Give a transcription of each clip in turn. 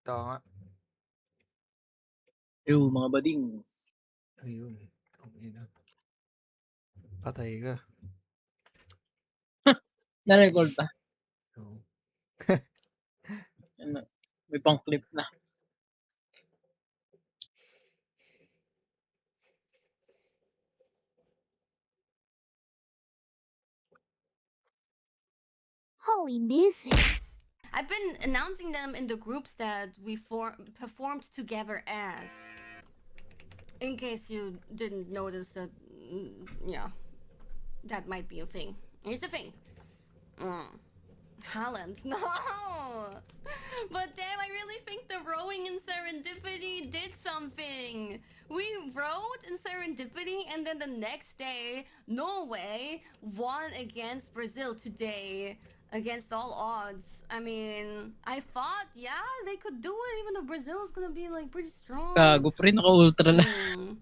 Kita nga. Yo, mga bading. Ayun. Ang ina. Patay ka. Na-record pa. Oo. Ano, may pang clip na. Holy music. I've been announcing them in the groups that we performed together as. In case you didn't notice that, yeah, that might be a thing. It's a thing. Talent, no! But damn, I really think the rowing in Serendipity did something. We rowed in Serendipity, and then the next day, Norway won against Brazil today. Against all odds. I mean, I thought, yeah, they could do it, even though Brazil is gonna be like pretty strong. Gago pre, naka-ultra lang.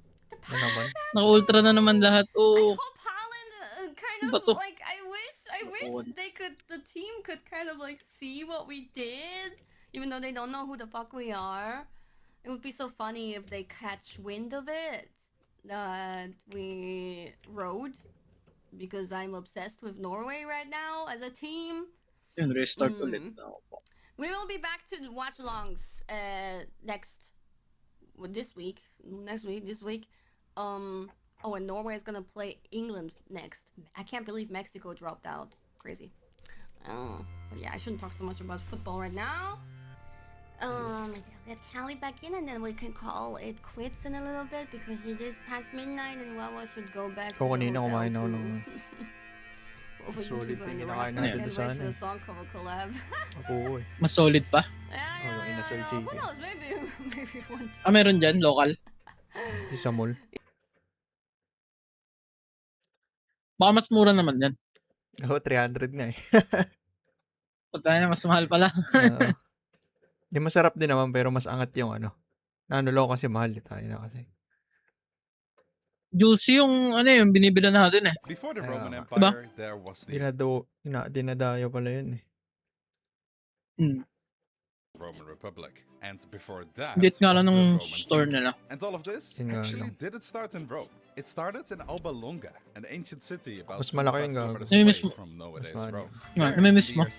Ano naman? Naka-ultra na naman lahat. I Oo. hope Holland kind Ano of ba to? like I wish they could, the team could kind of like see what we did, even though they don't know who the fuck we are. It would be so funny if they catch wind of it that we rode, because I'm obsessed with Norway right now as a team. Yun, restart ulit. We will be back to watch-alongs this week. Oh, and Norway is gonna play England next. I can't believe Mexico dropped out. Crazy. But yeah, I shouldn't talk so much about football right now. Maybe I'll get Callie back in, and then we can call it quits in a little bit, because it is past midnight and Wawa should go back to the Kanina hotel kumain ako too. ng Both of you solid two na going to kinakain run natin and doon wait sa for ano the eh. song cover collab. Oo eh. Mas solid pa. Oh, yung inasal Who chicken. knows? Maybe one. Meron dyan, local. Ito sa mall. Baka mas mura naman yan. Oo, 300 nga eh. Pagka na mas mahal pala. Oo. Di masarap din naman, pero mas angat yung ano. Ano lang kasi mahal tayo na kasi. Juicy yung ano yung binibila natin eh. Before the Roman Diba? Empire, there was the Dinadayo pala yun eh. Roman Republic, and before that Git nga was lang the ng Roman store Kingdom. nila. And all of this Yun nga actually lang. didn't start in Rome. It started in Alba Longa, an ancient city about Mas malaki 25 yung kilometers gago. away Mismo. from nowadays Mas Rome. Nga, There, in namimiss the mo. year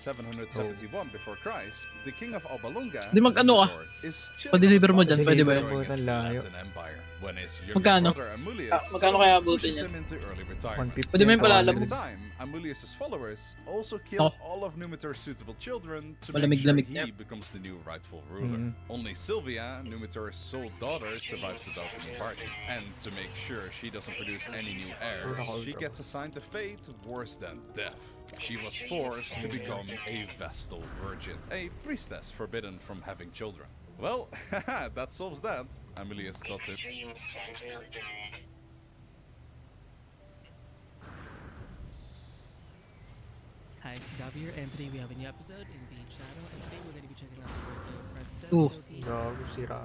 771 before Christ, the king of Alba Longa, Di mag-ano ka? is chilling Pa-deliver mo on his dyan, balcony pwede ba yun? enjoying his Layo. Latin empire. When his Magkano? younger brother Amulius Magkano kaya abutin pushes niya? him into early retirement. 150 Pwede mo yung yan, palalam. At 200. the time, Amulius' followers also killed Oh. all of Numitor's suitable children to Malamig-lamig make sure na. he becomes the new rightful ruler. Only Sylvia, Numitor's sole daughter, survives the balcony party. And to make sure she doesn't produce any new heirs, she gets assigned a fate worse than death. She was forced to become a Vestal Virgin, a priestess forbidden from having children. Well, that solves that, Amulius thought it. Hi, Gabi here, and today we have a new episode in the channel, and today we're going to be checking out the birthday of Princess Ooh. Sophie. Gago, sira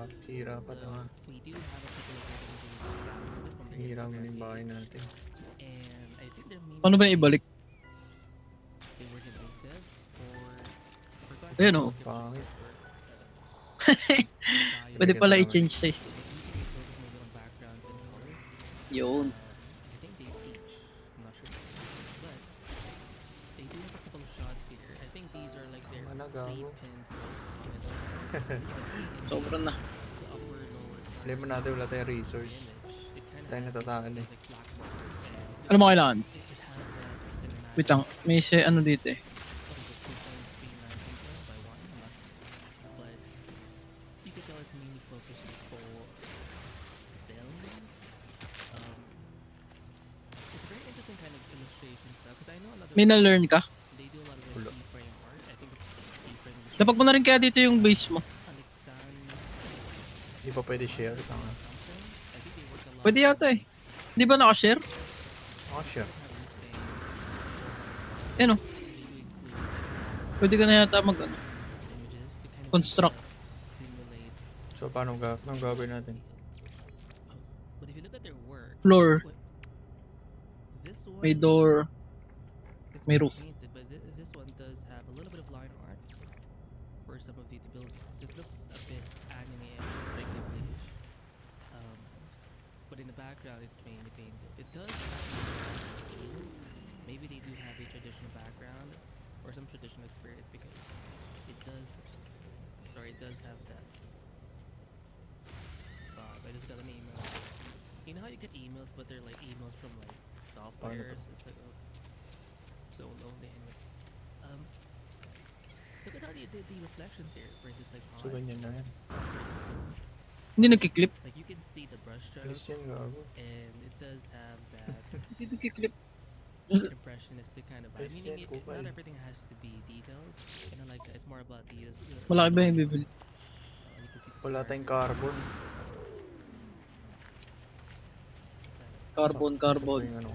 pa ito ha. We do have a couple of items that we downloaded from the Hira mo Instagram yung bahay page, natin. and I think they're mainly Paano ba yung ibalik? they were just dev or forgot Ayun oh. Pangit. Pwede pala naman. i-change size. backgrounds and colors. Yun. I think they each, I'm not sure, but they do have a couple of shots here. I think these are like their Tama na, gago. 3-pin. You can see Sobrang na. the upper lower Alam mo natin, wala tayong resource. image. It kind of Tayo natataan eh. like black borders, and Ano mo kailangan? it has that Wait lang. May ano dito eh. but you can tell it's mainly focused for film. It's a very interesting kind of illustration stuff, because I know a lot of May na-learn ka? they do a lot of Wala. keyframe art. I think it's keyframe. Dapat mo na rin kaya dito yung base mo. Di pa pwede share. Tanga. I think they work a lot. Pwede yata eh. Di ba naka-share? Share. Ano? Pwede ka na yata mag ano. Construct. So, paano gagawin natin? But if you look at their work, Floor. this one May door. is may more roof. painted, but this one does have a little bit of line art for some of the build, it looks a bit anime-ish, like Ghibli-ish. But in the background, it's mainly painted. It does have maybe they do have a traditional background or some traditional experience because it does, or it does have that. I just got an email. You know how you get emails, but they're like emails from like softwares. It's like so lonely anyway. Look at how they did the reflections here for this like So, pond. ganyan na yan. Hindi nagkiklip. Like you can see the brush Alis strokes, yan, gago. and it does have that Hindi nagkiklip. impressionistic kind of vibe. Alis Meaning yan, kupal. not everything has to be detailed. And I like that. It's more about the Malaki ba yung bibili? you can see the Wala stars. tayong carbon. Carbon, Sakto carbon. yung ano,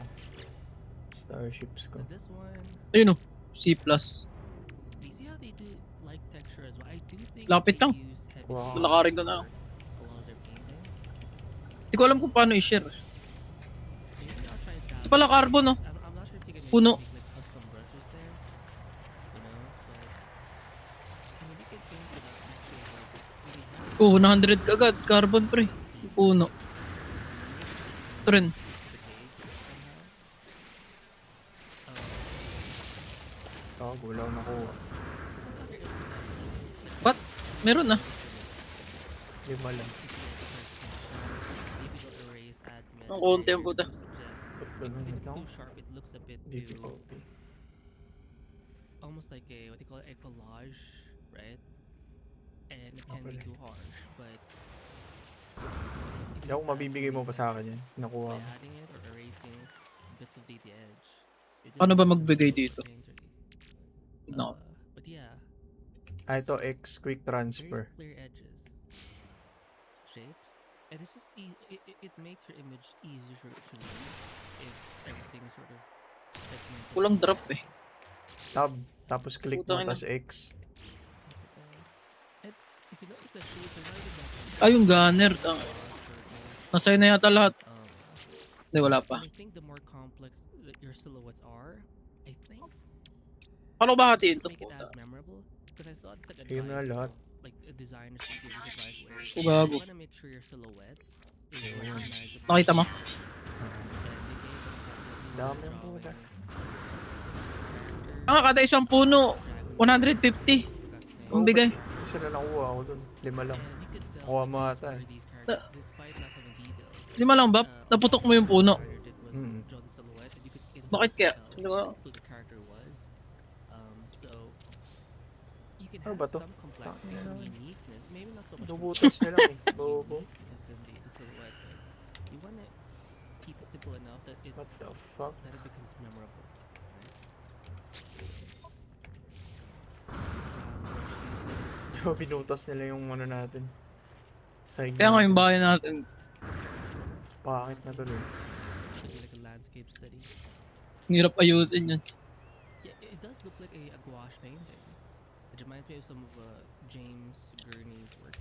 starships ko. This one, Ayun oh. C+. you see how they do like texture as well. I do think Lapit they lang. use heavy Wow. Lalakarin ko na. for all their painting. Hindi ko alam kung paano i-share. Maybe I'll try that. Ito pala carbon oh. I'm not sure if you can Puno. make like custom brushes there. You know, but I mean, you can paint without actually like really Oh, 100 kagad. Carbon pre. Puno. Ito rin. Tago, wala akong nakuha. What? Meron na. 5 lang. Ang konti ang puta. Ba't Because ganun if it's ito? too sharp, it looks a bit too Difficulty. almost like a what they call it, a collage, right? And it can be Okay. too harsh, but Hindi ako mabibigay mo pa sa akin yan. by Nakuha mo. adding it or erasing bits of the edge. it just Paano ba makes it magbigay look dito? painterly. No. But yeah, Ito, X quick very transfer. clear edges, shapes, and it's just it makes your image easier to read if everything is sort of segmented. Kulang drop eh. Tab. Tapos click mo, Putang ina. tas X. And if you notice the shapes are not even that Ay, yung gunner. Nasa'yo na yata lahat. Hindi, wala pa. I think the more complex that your silhouettes are, I think Paano ba hatiin ito? make it Puta. as memorable. Because I saw it's like Ayun na advice, lahat. like a designer should give this advice where Oh, gago. you wanna make sure your silhouette is Ayun. recognizable. Nakita mo? And they gave Dami an ang example puta. Ang kada isang puno, 150. Ang bigay. Isa na nakuha ako dun. 5 lang. And you could tell Kuha like, mo ata eh. these characters, despite not having details, 5 lang ba? Naputok mo yung puno. designer did was Mm. draw the silhouette and you could instantly Bakit kaya? tell Hindi ko- who the character was. So you can Ano have ba to? some complexity, Tangina some naman. uniqueness, maybe not so much Binubutas niya lang eh. Bobo. uniqueness in the silhouette, but you wanna keep it simple enough that it What the fuck? becomes memorable. Binutas nila yung ano natin. Side Kaya nga yung natin. bahay natin. Pangit na tuloy. Should be like a landscape study. Ang hirap ayusin yun. Yeah, it does look like a gouache painting. It reminds me of some of James Gurney's work.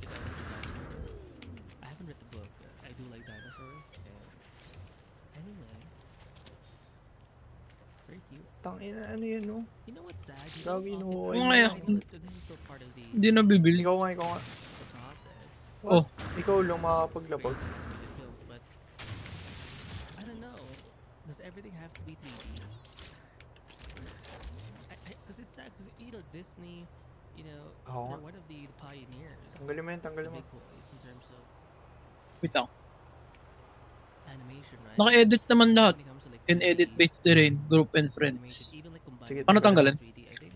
I haven't read the book. I do like dinosaurs. And anyway, very cute. Tangina, ano yan no? You know what's sad? You Gagi, don't no, often- ay, I know that this is still part of the Hindi na bibili. Ikaw nga, ikaw nga. process. Oh. Ikaw lang makapaglapag. Creating animated films, but I don't know. Does everything have to be 3D? Because it's sad, because you know Disney, you know, Oo nga. they're one of the pioneers, Tanggalin mo yan, the tanggalin mo. big boys in terms of Wait lang. animation, right? Naka-edit naman lahat. When it comes to, like, Can 3D edit based terrain, group and animation, friends. even like combined Sige, with Paano tanggalin? 3D, I think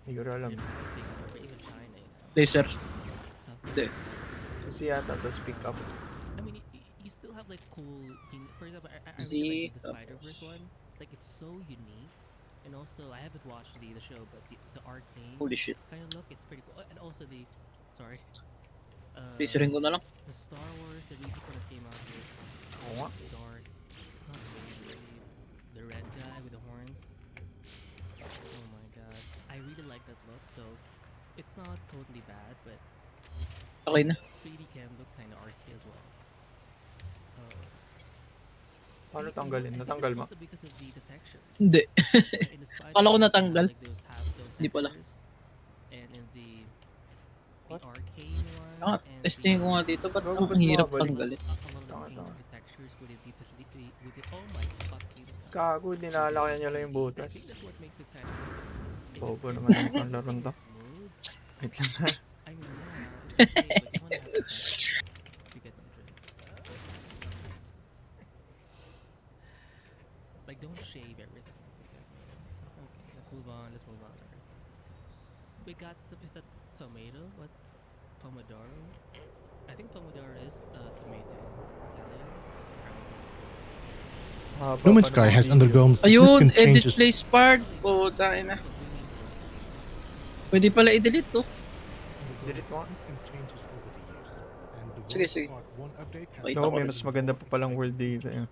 Hindi ko rin alam. they're taking over, even China, you know. Laser. South Hindi. Kasi yata, tapos pick up. I mean, you still have like cool. For example, I Z, really like the Spider-Verse tapos- one. Like it's so unique, and also I haven't watched the show, but the arcane Holy shit. kind of look, it's pretty cool. And also the, sorry, Laserin ko na lang. the Star Wars, the recent one that came out with Oo nga. Dark, not really, the red guy with the horns. Oh my god, I really like that look. So it's not totally bad, but Okay na. 3D can look kind of arty as well. Paano I tanggalin? think Natanggal it's mo? also because of the texture. Hindi. In the Kala ko Spider-Man, natanggal. like those half-tone Hindi pala. textures, and in the the arcane one. Ah, and testing the, ko nga dito. Ba't Gago, ang ba't hirap bumabalik? tanggalin? a lot of the Tanga, paint tanga. and the textures with the oh my fucking god. Gago, nilalaki niya lang yung I butas. think that's what makes it kind of Bobo naman ang larong to. smooth. Wait lang ha. I mean, yeah, it's okay, but you wanna have fun. You get my drift. Like, don't shave everything. You get me? Okay, let's move on. Let's move on. We got some. Is that tomato? What? Pomodoro? I think pomodoro is tomato in Italian. Or Haba No pa Man's Sky ng has video. undergone Ayun, significant edit changes. place part. Oh, tayo na. Pwede pala i-delete to. Delete ko nga. Sige, sige. Wait No, ako. may mas maganda pa palang world dito. Eh.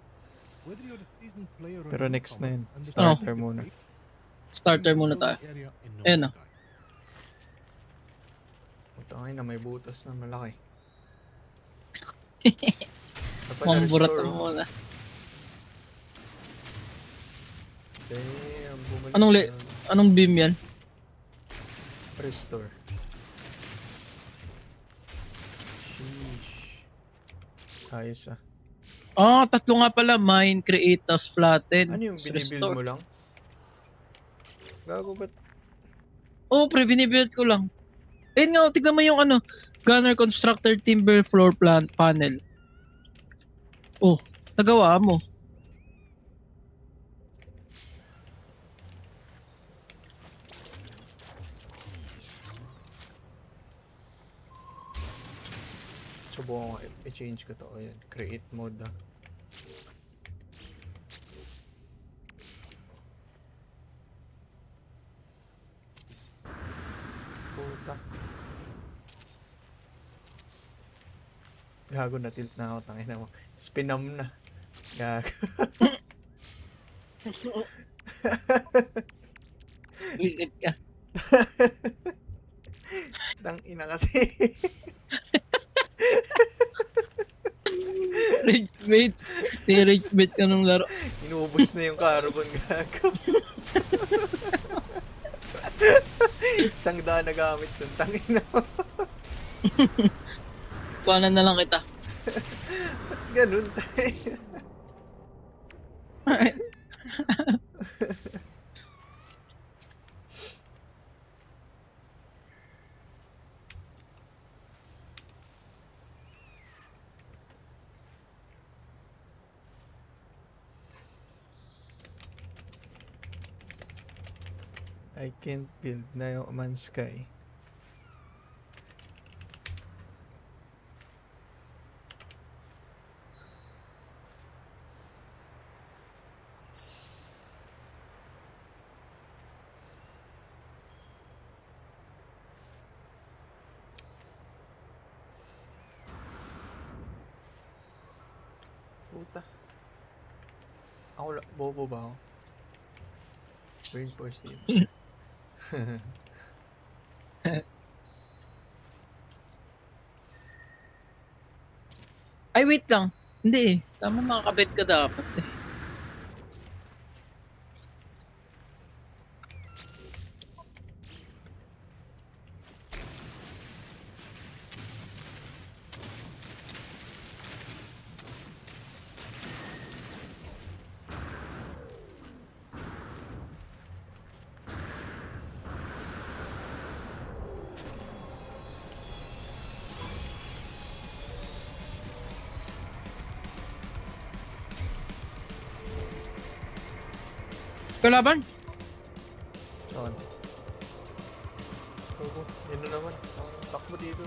Pero next na yun. Ano? Starter muna. Starter muna tayo. Ayan na. Putangin na, may butas na malaki. Mamburat mo muna. Damn, bumalik Anong na. Anong beam yan? Restore. Sheesh. Ayos ah. Ah, tatlo nga pala. Mine, create, tas flatten. Ano yung tas binibuild restore. mo lang? Gago ba't? Oo, pre, binibuild ko lang. Ayun nga, tignan mo yung ano, Gunner Constructor Timber Floor Plan Panel. Oh, nagawa mo. Subukan ko i-change ko to. Ayan, create mode ah. Puta. Gago na tilt na ako, tangina mo. Spinam na. Gago. Reset ka. Tangina kasi. Rage bait. Rage bait ka nung laro. Inubos na yung carbon, gago. Isang daan na gamit dun, tangina mo. Kuhanan na lang kita. Ba't ganun tayo? I can't build No Man's Sky. Puta. Ako bobo ba ako? Brain force din. Ay, wait lang. Hindi eh. Tama, makakabit ka dapat eh. Kalaban? Saan? Opo, yun na naman. Takbo dito.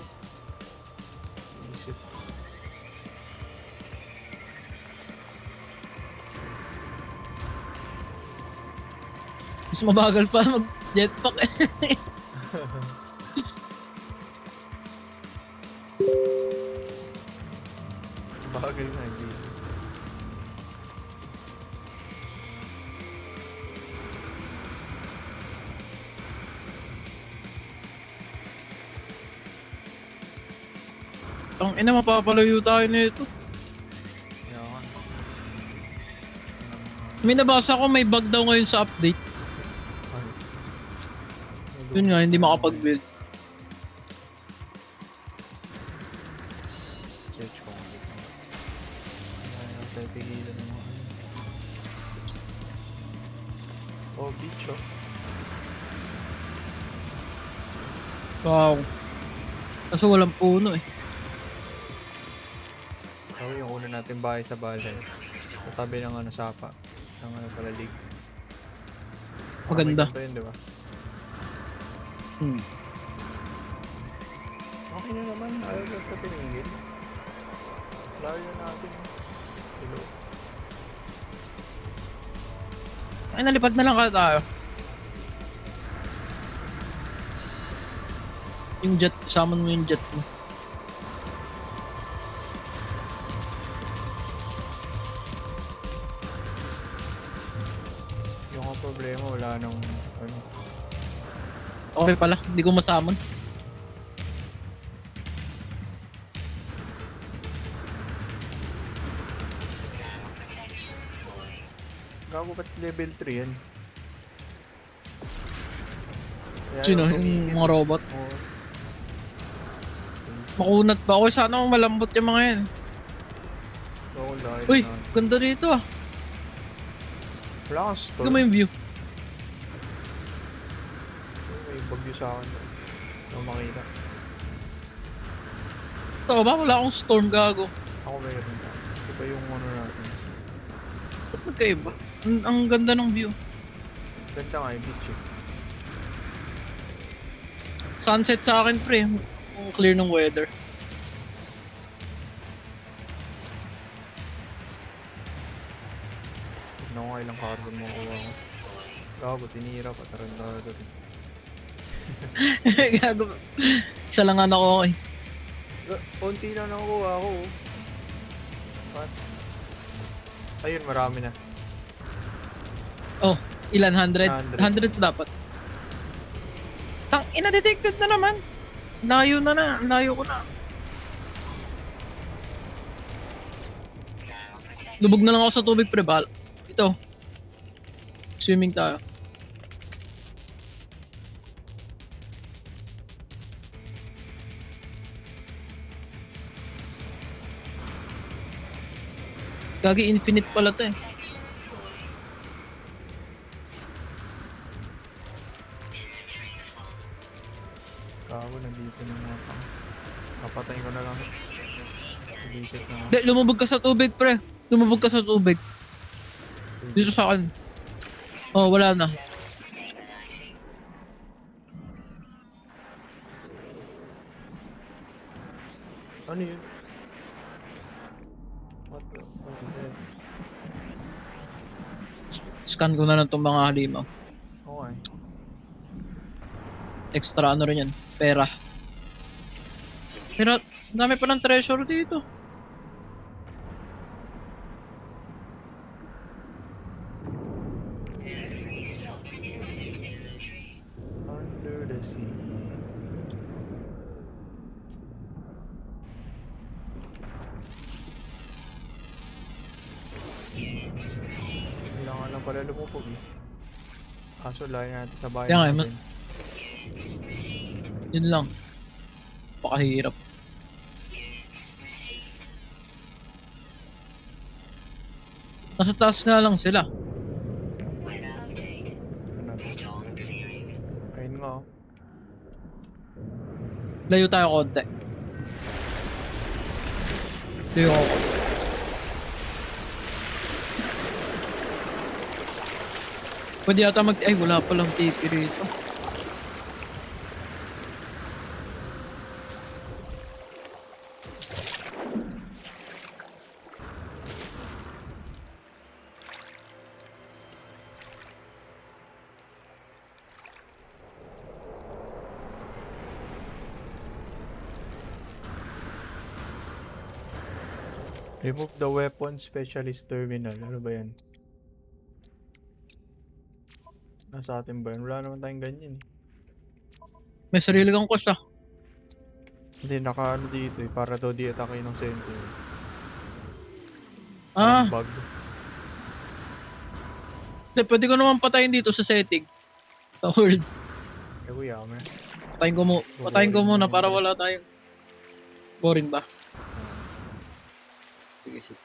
Isip. Mas mabagal pa mag-jetpack eh. Bagal na, hindi. Ang ina, mapapalayo tayo nito. Yaman. May nabasa ko may bug daw ngayon sa update. Yun nga, hindi makapag-build. Search ko kung dito. Ayaw tayo tigilan ng mga ano. Oh, beach oh. Wow. Kaso walang puno eh. So, yung una natin bahay sa balay. Sa tabi ng ano, sapa. Ng ano, palalig. Maganda. May yun, di ba? Hmm. Okay na naman. Ayaw ka pa tinigil. Layo natin. Hello. Ay, nalipad na lang kaya tayo. Yung jet, summon mo yung jet mo. Yung ang problema, wala nang ano. Okay pala, hindi ko masamon. Gago ba't level 3 yan? Kaya Sino? yung Yung tumigil. mga robot? Oo. Makunat ba ako? Sana akong malambot yung mga yan. Oo, layo Uy, na. ganda rito ah. Wala kang store. Tignan mo yung view. May bagyo sa akin. Hindi ko makita. Ito ba? Wala akong storm, gago. Ako mayroon na. Iba yung ano natin. Ba't magkaiba? Ang ganda ng view. Ganda nga yung beach eh. Sunset sa akin pre. Ang clear ng weather. Tignan ko nga ilang carbon mo kuha ko. Gago, tinira pa. Tarantado rin. Gago. Isa lang nga nakuha eh. Konti lang nakuha ko. What? Ayun, marami na. Oh, ilan? 100? 100. Hundreds dapat. Tang ina, detected na naman. Layo na. Layo ko na. Lubog na lang ako sa tubig pre. Ito. Swimming tayo. Gagi infinite pala to eh. Gago, nandito na mga tao. Papatayin ko na lang. Visit na nga. Hindi, lumubog ka sa tubig pre. Lumubog ka sa tubig. Dito sa akin. Oh, wala na. Ano yun? What is that? Scan ko na lang itong mga halimaw. Okay. Extra ano rin yan. Pera. Pero, dami pa ng treasure dito. Under the sea. Kailangan lang pala lumupog eh. Kaso layo natin sa bayan Kaya nga, natin. Yun lang. Pakahirap. Nasa taas nga lang sila. Ano natin? Ayun nga oh. Layo tayo konti. Layo ako. Pwede yata ay wala palang TP rito. Remove the weapon specialist terminal. Ano ba yan? Nasa atin ba yan? Wala naman tayong ganyan eh. May sarili kang cost ah. Hindi, naka ano dito eh. Para daw di atake ng center. Ah, Bug. pwede ko naman patayin dito sa setting. Sa world. Eh, kuya mo na. Patayin ko muna para wala tayong boring ba? Sige, sige.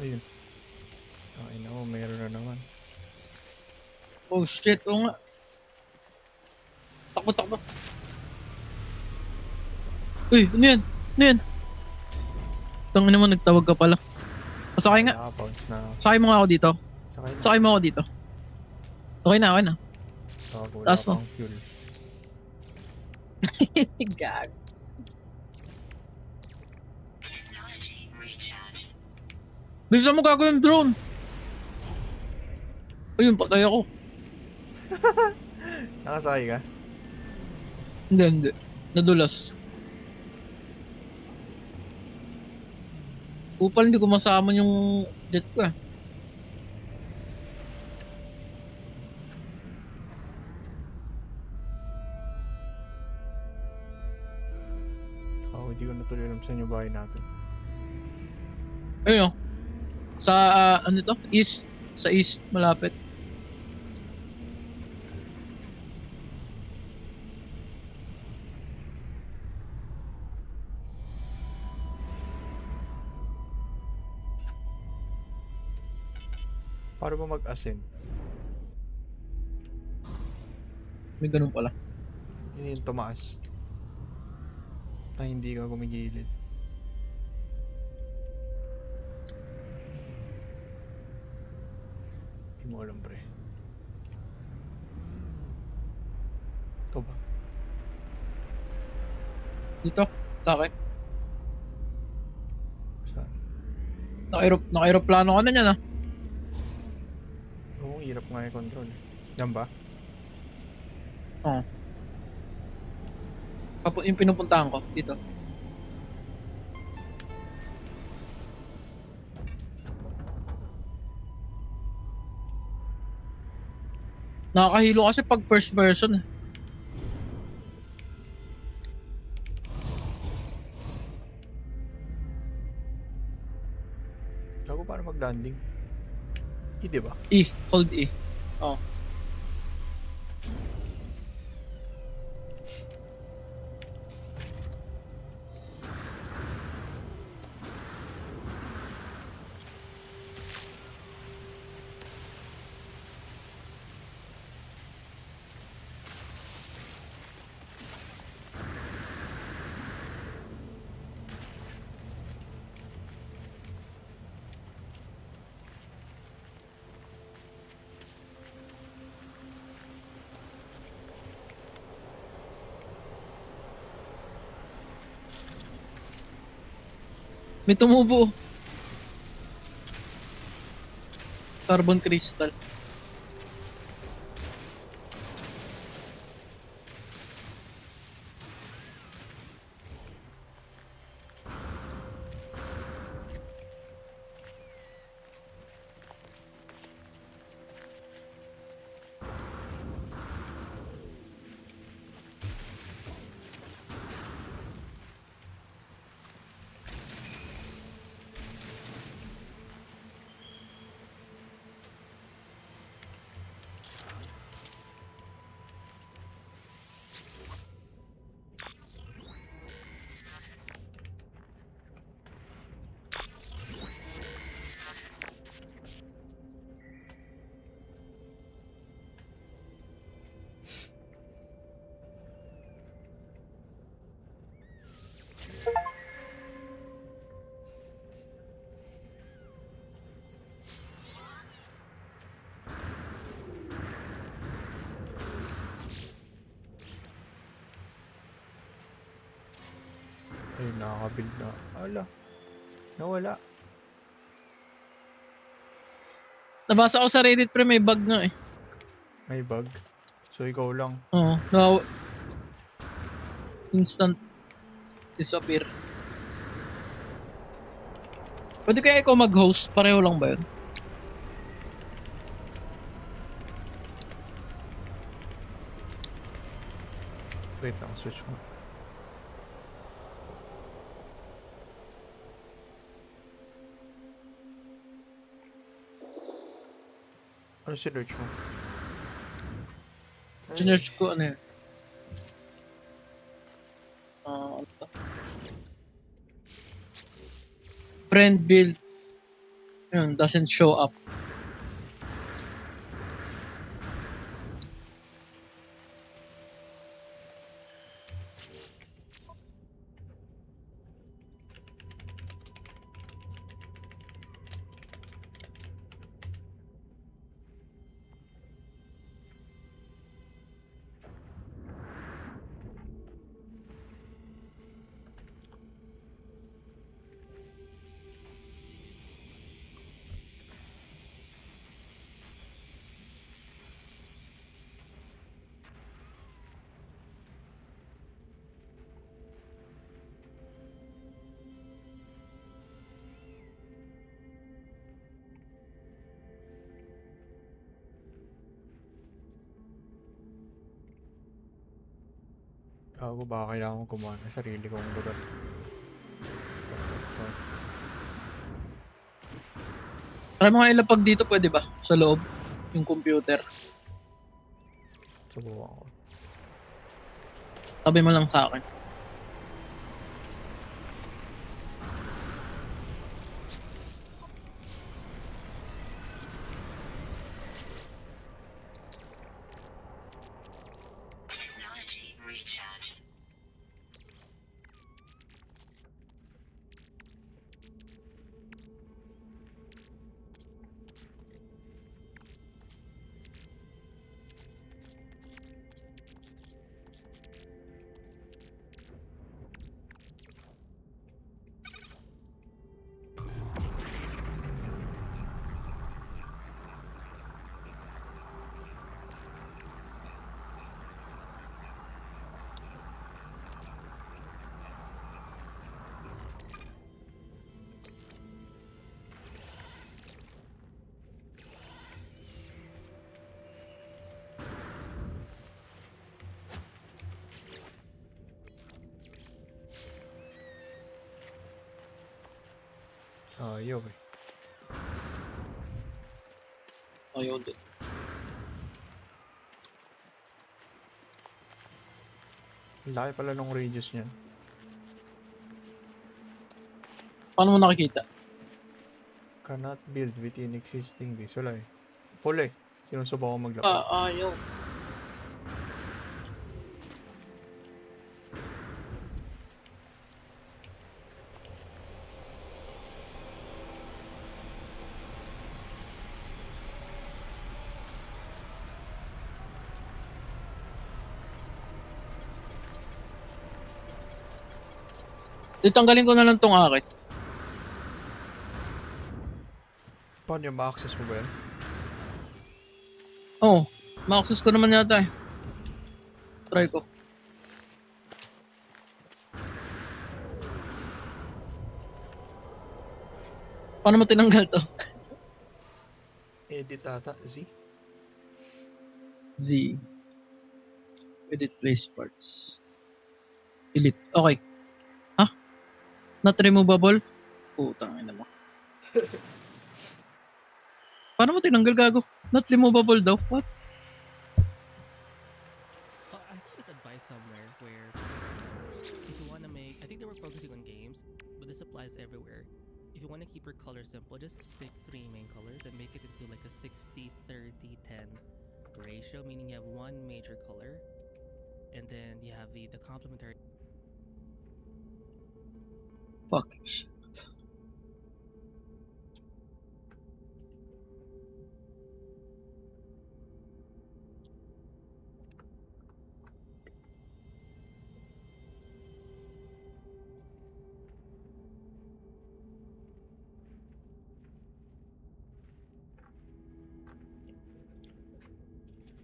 Ayun. Ay nako, meron na naman. Oh shit, oo nga. Takbo, takbo. Uy, ano yan? Ano yan? Tangin naman, nagtawag ka pala. Pasakay nga. Naka-bounce na ako. Sakay mo nga ako dito. Sakay na. Sakay mo ako dito. Okay na, okay na. Wala Taas mo. pang fuel. Gag. Bilisan mo gago yung drone. Ayun, patay ako. Nakasakay ka? Hindi, hindi. Nadulas. Upal, hindi ko masama yung jet ko eh. Hindi ko natuloy alam sa inyo bahay natin. Ayun oh. Sa ano to? East. Sa east, malapit. Paano ba mag-ascend? May ganun pala. Hindi yung tumaas. Na hindi ka gumigilid. Hindi mo alam, pre. Ikaw ba? Dito, sa akin. Saan? Naka-aeroplano ka na niyan ah. Oo, hirap nga yung control. Yan ba? Oo. Yung pinupuntahan ko, dito. Nakakahilo kasi pag first person eh. Gago, paano mag-landing? Di ba? E, hold E. Oh. May tumubo. Carbon crystal. Nakaka-build na. Ala, nawala. Nabasa ko sa Reddit pre, may bug nga eh. May bug. So, ikaw lang. Oo. Instant disappear. Pwede kaya ikaw mag-host? Pareho lang ba yun? Wait lang, switch ko. Ano sinerch mo? Sinerch ko ano yun? Ano to? Friend build. Yun, doesn't show up. Ako baka kailangan ko kumana sa sarili kong lugar. Try mo nga ilapag dito, pwede ba? Sa loob. Yung computer. Subukan ko. Tabi mo lang sa akin. Ayaw eh. Ayaw din. Laki pala nung radius niyan. Paano mo nakikita? Cannot build within existing base. Wala eh. Pula eh. Sinusubukan ko maglapag. Ayaw. Tanggalin ko na lang tong akit. Paano yung ma-access mo ba yan? Oo. Ma-access ko naman yata eh. Try ko. Paano mo tinanggal to? Edit ata. Z? Z. Edit place parts. Delete. Okay. Ha? Not removable? Putang ina mo. Paano mo tinanggal, gago? Not removable daw? What? I saw this advice somewhere where if you want to make, I think they were focusing on games, but this applies everywhere. If you want to keep your colors simple, just pick 3 main colors and make it into like a 60-30-10 ratio, meaning you have one major color and then you have the complementary. Fuck. Shit.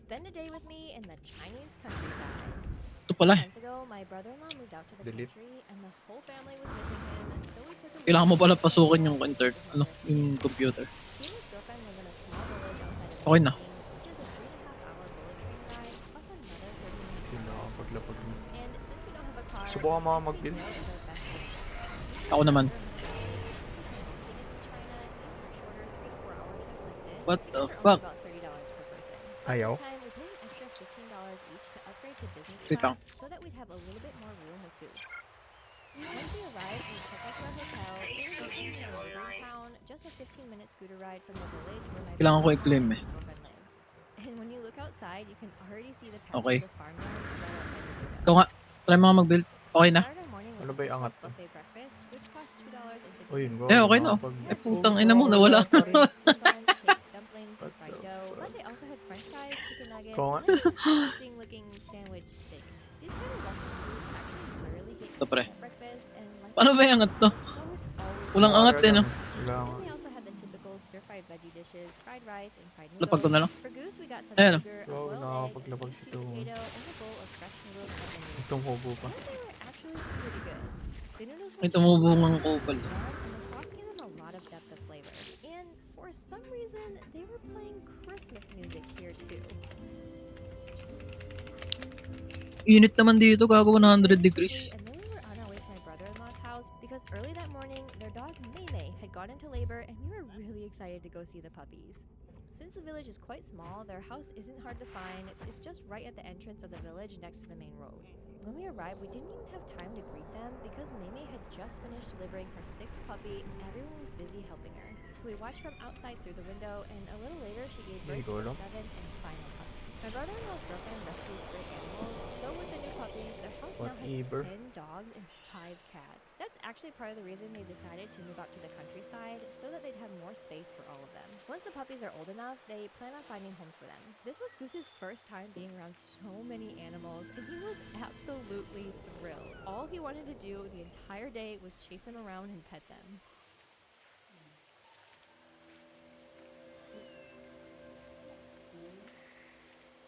Spend a day with me in the Chinese countryside. Ito pala eh. Months ago, my brother-in-law moved out to the Delete. country, and the whole family was missing him. So we took him. Kailangan mo pala pasukin yung yung computer. He and his girlfriend live in a small village outside of Okay na. Beijing, which is a 3.5-hour bullet train ride plus another 30-minute Yun, nakapaglapag na. And since we don't have a car, Subukan mga Disney mag-build. Rail is our best choice. Ako naman. Cities in China, even for shorter 3 to 4 hour trips like this, What tickets the are fuck? only about $30 per person. So Ayaw? this time we paid an extra $15 each to upgrade to business Wait lang. class so that we'd have a little bit more room with Goose. Once we arrived, we checked out to our hotel. It was located in a neighboring town, just a 15-minute scooter ride from the village where my Kailangan ko brother-in-law i-claim and eh. his girlfriend lives. And when you look outside, you can already see the Okay. patches of farmland right outside the window. Ikaw nga. Try mga mag-build. Okay na. Started our morning Ano with ba yung angat Christmas buffet breakfast, which cost $2.50. Oh, yun. Eh, okay na. Eh, putang ina mo, nawala. Cakes, dumplings, and fried What the dough. fuck? But they also had French fries, chicken nuggets, Ikaw nga. and interesting-looking sandwich things. These kind of Western foods actually rarely get Ito, pre. eaten at breakfast, and like Paano ba yung angat to? so it's always Walang fun. angat eh, no? Wala And they also had the typical stir-fried veggie dishes, fried rice, and fried Lapag ko noodles. na lang. For Goose, we got some Ayan, oh. burger, a Wow, boiled egg, nakakapaglabag some si sweet Tungo. potato, and a bowl of fresh noodles from the news. Itong hobo pa. And they were actually pretty good. The noodles were May tumubungang chewy, kupal. warm, and the sauce gave them a lot of depth of flavor. And for some reason, they were playing Christmas music here too. Init naman dito, gago 100 degrees. And then we were on our way to my brother-in-law's house because early that morning, their dog Maymay had gone into labor, and we were really excited to go see the puppies. Since the village is quite small, their house isn't hard to find. It's just right at the entrance of the village next to the main road. When we arrived, we didn't even have time to greet them because Maymay had just finished delivering her 6th puppy and everyone was busy helping her. So we watched from outside through the window, and a little later she gave There you birth go, to her no? 7th and final puppy. My brother-in-law's girlfriend rescues stray animals, so with the new puppies, their house now Whatever. has 10 dogs and 5 cats. That's actually part of the reason they decided to move out to the countryside, so that they'd have more space for all of them. Once the puppies are old enough, they plan on finding homes for them. This was Goose's first time being around so many animals, and he was absolutely thrilled. All he wanted to do the entire day was chase them around and pet them.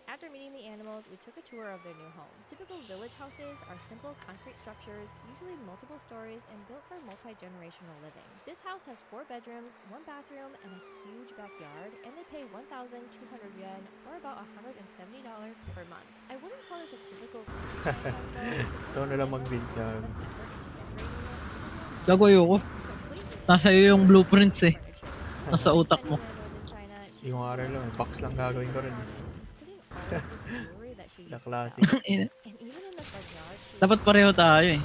After meeting the animals, we took a tour of their new home. Typical village houses are simple concrete structures, usually multiple stories and built for multi-generational living. This house has 4 bedrooms, 1 bathroom, and a huge backyard, and they pay 1,200 yuan, or about $170 per month. I wouldn't call this a typical countryside home though. Ikaw na lang mag-build yan. Gago ayoko. Nasa iyo yung blueprints eh. Nasa utak mo. Yung araw lang, box lang gagawin ko rin. La classic. Ina. Dapat pareho tayo eh.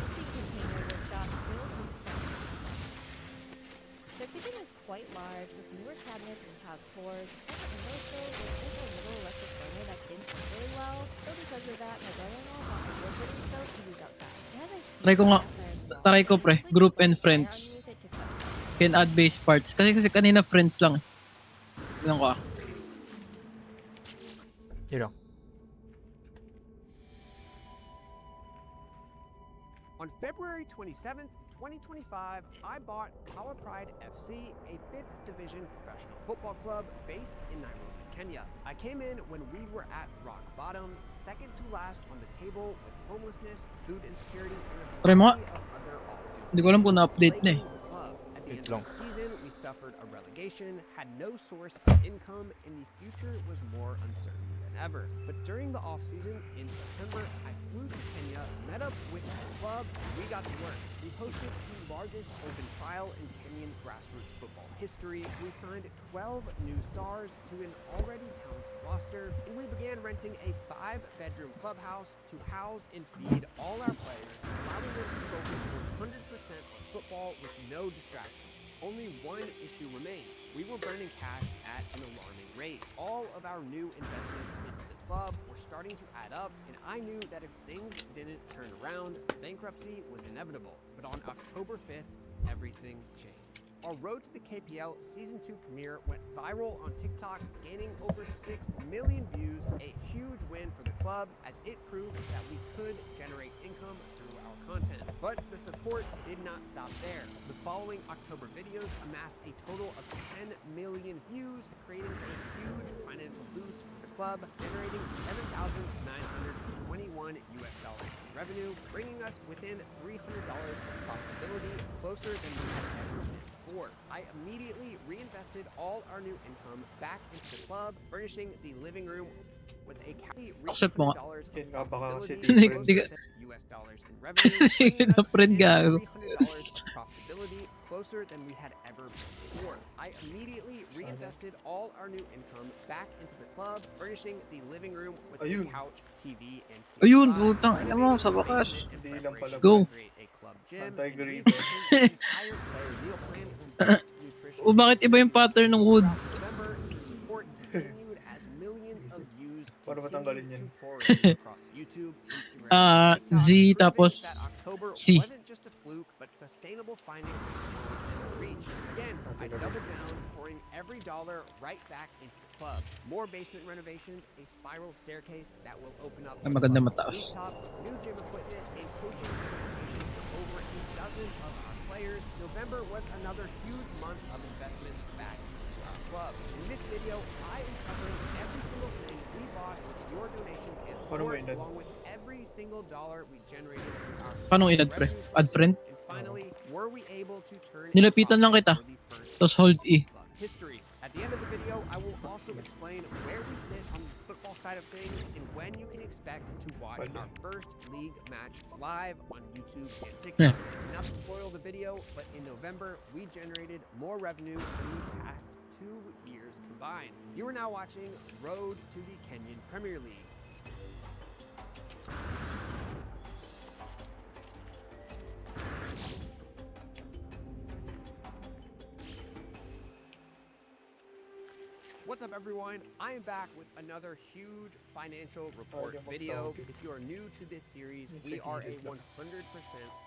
Their kitchen is quite large with newer cabinets and tiled floors. And the indoor stove was just a little electric burner that didn't work really well. So because of that, my brother-in-law bought a wood burning stove to use outside. It has a huge Try ko nga. cast iron wall. Try ko pre. Basically, Group just and put fire friends. underneath it to cook. Can add base parts. Kasi kanina friends lang eh. Tignan ko ah. Yun lang. On February 27th, 2025, I bought Power Pride FC, a 5th Division professional football club based in Nairobi, Kenya. I came in when we were at rock bottom, second to last on the table with homelessness, food insecurity, and a Try mo nga. variety of other off-field Hindi ko alam kung na-update na eh. issues plaguing the club. At the end Wait of lang. the season, we suffered a relegation, had no source of income, and the future was more uncertain than ever. But during the off-season, in September, I flew to Kenya, met up with the club, and we got to work. We hosted the largest open trial in Kenyan grassroots football history. We signed 12 new stars to an already talented roster, and we began renting a 5-bedroom clubhouse to house and feed all our players, allowing them to focus 100% on football with no distractions. Only one issue remained. We were burning cash at an alarming rate. All of our new investments into the club were starting to add up, and I knew that if things didn't turn around, bankruptcy was inevitable. But on October 5th, everything changed. Our road to the KPL Season 2 premiere went viral on TikTok, gaining over 6 million views, a huge win for the club as it proved that we could generate income through our content. But the support did not stop there. The following October videos amassed a total of 10 million views, creating a huge financial boost for the club, generating $7,921 in revenue, bringing us within $300 of profitability, closer than we had ever been before. I immediately reinvested all our new income back into the club, furnishing the living room with a Accept mo nga. $300 Yun nga, baka kasi profitability, difference. Di ka- US dollars in revenue, bringing us Na-friend within gago. $300 of profitability, closer than we had ever been before. I immediately reinvested all our new income back into the club, furnishing the living room with a Ayun. couch, TV, and Ayun, PS5, putang ina mo, sa renovating the wakas. basement in Hindi lang preparation pala Go. to create a club gym, and Anti-grader. revamping the entire player meal plan to improve nutrition. O bakit iba yung pattern ng wood? November, the support continued as millions of views Paano matanggalin continued yan? to pour in across YouTube, Instagram, and TikTok, Z proving tapos that October C. wasn't just a fluke, but sustainable finances were within reach. Again, I doubled down, pouring every dollar right back into the club. More basement renovations, a spiral staircase that will open up Ay, maganda above mataas. the rooftop, new gym equipment, and coaching certifications for over a dozen of our players. November was another huge month of investment back into our club. In this video, I am covering every single thing we bought with your donations and Paano mo support, in-add? along with every single dollar we generated through our Paano in-add, pre? revenue Add sources. friend? And finally, were we able to turn a Nilapitan lang profit kita. for the first Tapos hold E. club history. At the end of the video, I will also explain where we sit on the football side of things and when you can expect to watch our first league match live on YouTube and TikTok. Not to spoil the video, but in November, we generated more revenue than the past 2 years combined. You are now watching Road to the Kenyan Premier League. What's up, everyone? I am back with another huge financial report video. If you are new to this series, we are a 100%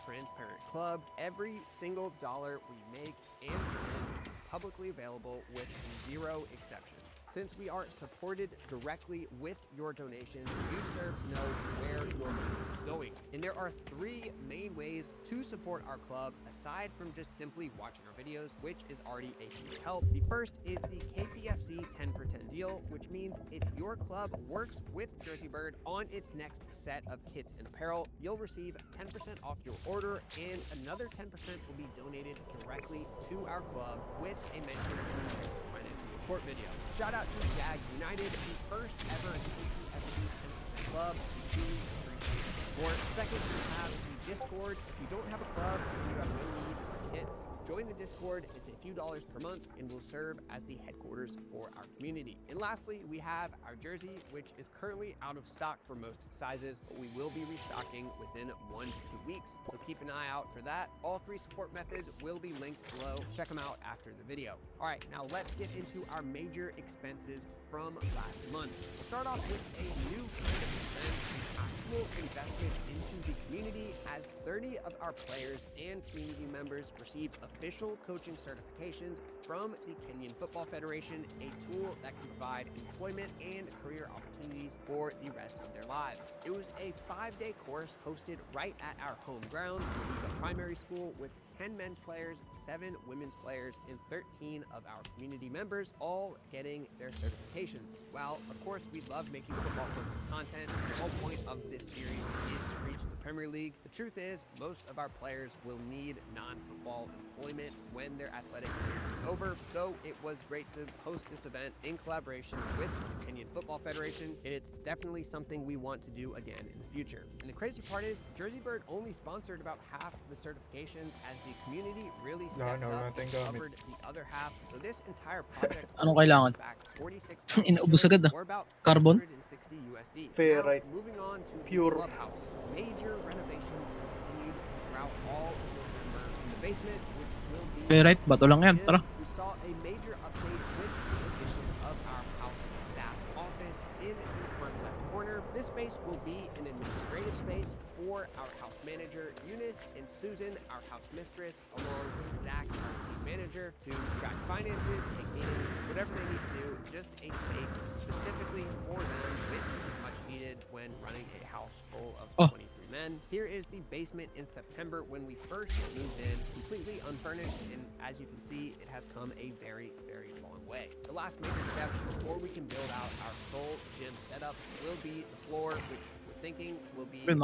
transparent club. Every single dollar we make and spend is publicly available with zero exceptions. Since we are supported directly with your donations, you deserve to know where your money is going. And there are 3 main ways to support our club aside from just simply watching our videos, which is already a huge help. The first is the KPFC 10 for 10 deal, which means if your club works with Jersey Bird on its next set of kits and apparel, you'll receive 10% off your order, and another 10% will be donated directly to our club with a mention in the financial report video. Shout out to Jag United, the first ever KPFC 10% club. We truly appreciate the support. Second, we have the Discord. If you don't have a club and you have no need for kits, join the Discord. It's a few dollars per month and will serve as the headquarters for our community. And lastly, we have our jersey, which is currently out of stock for most sizes, but we will be restocking within 1 to 2 weeks. So keep an eye out for that. All 3 support methods will be linked below. Check them out after the video. All right, now let's get into our major expenses from last month. We'll start off with a new kind of expense, actual investment into the community, as 30 of our players and community members received official coaching certifications from the Kenyan Football Federation, a tool that can provide employment and career opportunities for the rest of their lives. It was a 5-day course hosted right at our home grounds, the primary school, with 10 men's players, 7 women's players, and 13 of our community members, all getting their certifications. Well, of course, we love making football-focused content. The whole point of this series is to reach the Premier League. The truth is, most of our players will need non-football employment when their athletic career is over, so it was great to host this event in collaboration with the Kenyan Football Federation, and it's definitely something we want to do again in the future. And the crazy part is, Jersey Bird only sponsored about half the certifications, as the community really stepped up and covered the other half. So this entire project Anong kailangan? back 46,000 Inaubos agad ah. or about Carbon? 460 USD. Fair, Now, right? moving on to Pure. the clubhouse. Major renovations continued throughout all of November in the basement, which will be Fair, right? Bato lang yan, tara. we saw a major update with the addition of our house staff office in the front left corner. This space will be an administrative space for our house manager, Eunice, and Susan, our house mistress, along with Zach, our team manager, to track finances, take meetings, whatever they need to do. Just a space specifically for them, which is much needed when running a house full of Oh. 23 And then here is the basement in September when we first moved in, completely unfurnished, and as you can see, it has come a very, very long way. The last major step before we can build out our full gym setup will be the floor, which we're thinking will be a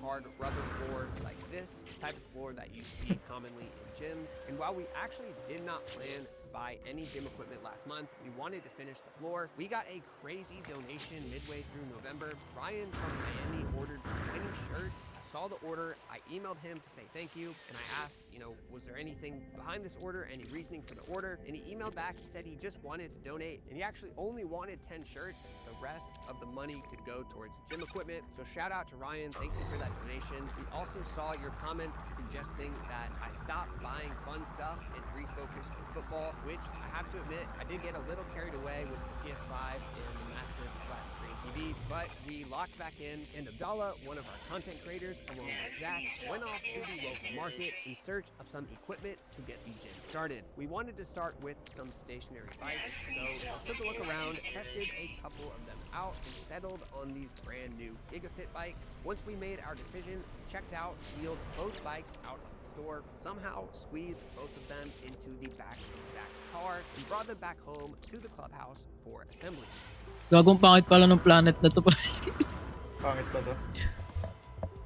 hard rubber floor like this, the type of floor that you see commonly in gyms. And while we actually did not plan to buy any gym equipment last month, we wanted to finish the floor. We got a crazy donation midway through November. Ryan from Miami ordered 20 shirts. I saw the order, I emailed him to say thank you, and I asked, was there anything behind this order, any reasoning for the order? And he emailed back and said he just wanted to donate, and he actually only wanted 10 shirts. The rest of the money could go towards gym equipment. So shout out to Ryan, thank you for that donation. We also saw your comments suggesting that I stopped buying fun stuff and refocused on football, which I have to admit, I did get a little carried away with the PS5 and the massive flat screen TV, but we locked back in, and Abdallah, one of our content creators, along with Zach, went off to the local market in search of some equipment to get the gym started. We wanted to start with some stationary bikes, so I took a look around, tested a couple of them out, and settled on these brand new GigaFit bikes. Once we made our decision, checked out, wheeled both bikes out of the store, somehow squeezed both of them into the back of Zach's car, and brought them back home to the clubhouse for assembly. Gagong pangit pala ng planet na to. Pangit ba to?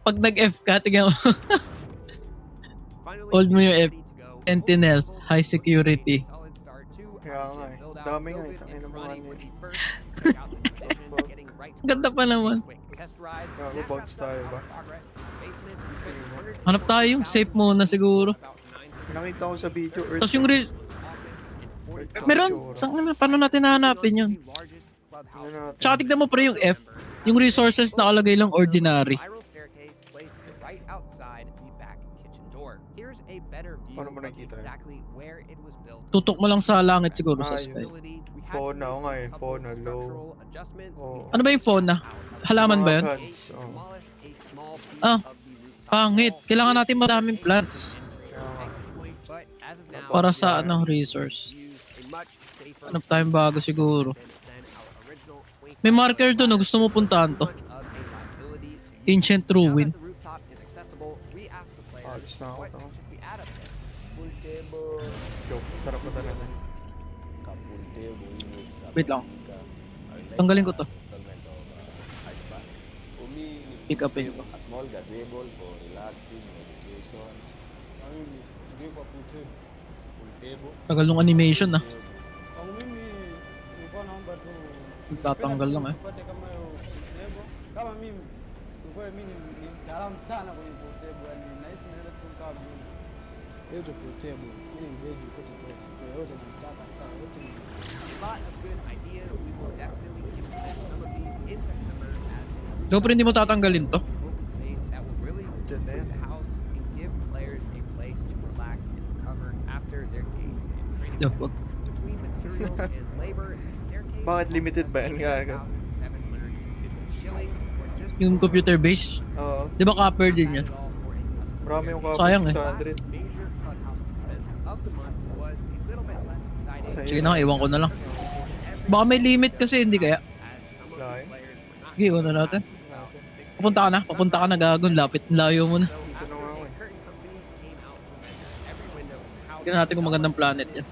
Pag nag-F ka, tingnan mo. Hold mo yung F. Sentinels, high security. Kaya nga eh. Dami nga eh. Tangin na mga Ganda pa naman. Gago, bounce tayo ba? Hanap tayo yung safe muna siguro. Nakita ko sa video. Tapos yung meron, paano natin hahanapin yun? Tsaka tignan mo pre yung F, yung resources nakalagay lang ordinary. Paano mo nakikita yun? Tutok mo lang sa langit siguro sa sky. Fauna, o nga eh. Fauna, low. Oh. Ano ba yung fauna? Halaman ba yun? Plants, Ah, pangit. Kailangan natin madaming plants. Para sa resource. Hanap tayong bago siguro. May marker doon na gusto mo puntahan to. Ancient ruin. Alis na ako to. Joke, tara punta natin. Wait lang. Tanggalin ko to. Pick upin ko. A small gazebo for relaxing, meditation. Tagal ng animation na. Tatanggal lang eh. Kama mimi kwa mimi ni mtaalamu sana kwenye pool table, yani nahisi naweza kukaa vizuri. Yote pool table, mimi ni mbeji kote kote. Kwa yote nataka sana, yote ni a lot of good ideas. We will definitely implement some of these in September as Go, pero hindi mo tatanggalin to. open space that will really improve the house and give players a place to relax and recover after their games and training. The fuck? Between materials and labor, the staircase Bakit limited ba yan? Gaga. 750 shillings or just Yung computer base. Oo. Di ba copper din yan? Marami yung kapag Sayang eh. 600. major clubhouse expense of the month was a little bit less exciting. Sayang. Sige na, iwan ko na lang. Baka may limit kasi, hindi kaya. Layo. Sige, iwan na natin. Papunta ka na gagon. Lapit, layo mo na. Dito na nga ako eh. Tignan natin kung magandang planet yan.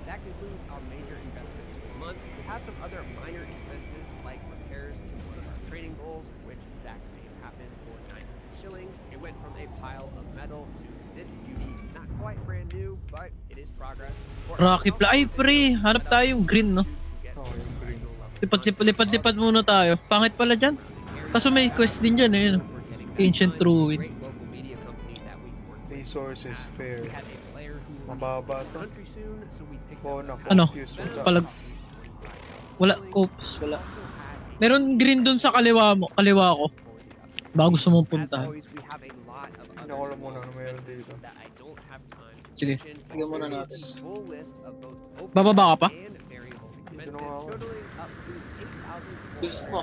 That concludes our major investments for the month. We have some other minor expenses like repairs to one of our training bowls, which Zach made happen for 900 shillings. It went from a pile of metal to this beauty. Not quite brand new, but it is progress. Rocky Ay, pre! Hanap tayo yung green, no? Oo, yung green. Lipat muna tayo. Pangit pala dyan. Kaso may quest din dyan, eh. Ancient ruin. Resources, fair. Mababa to. Fauna, Ano? confused. Wala. Oops, wala. Meron green dun sa kaliwa ko. Baka gusto mong puntahan. Tingnan ko lang muna na meron dito. Sige, tingnan muna natin. Bababa ka pa? Dito na nga ako. Gusto mo.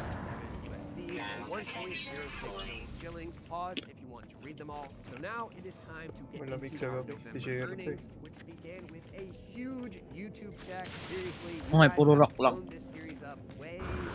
USD and 1.06 million shillings. Pause if you want to read them all. So now it is time to get Malamig into sa our gabi. November T-shirt earnings, which began with a huge YouTube check. Seriously, you Okay, guys puro have rock lang. blown this series up way bigger than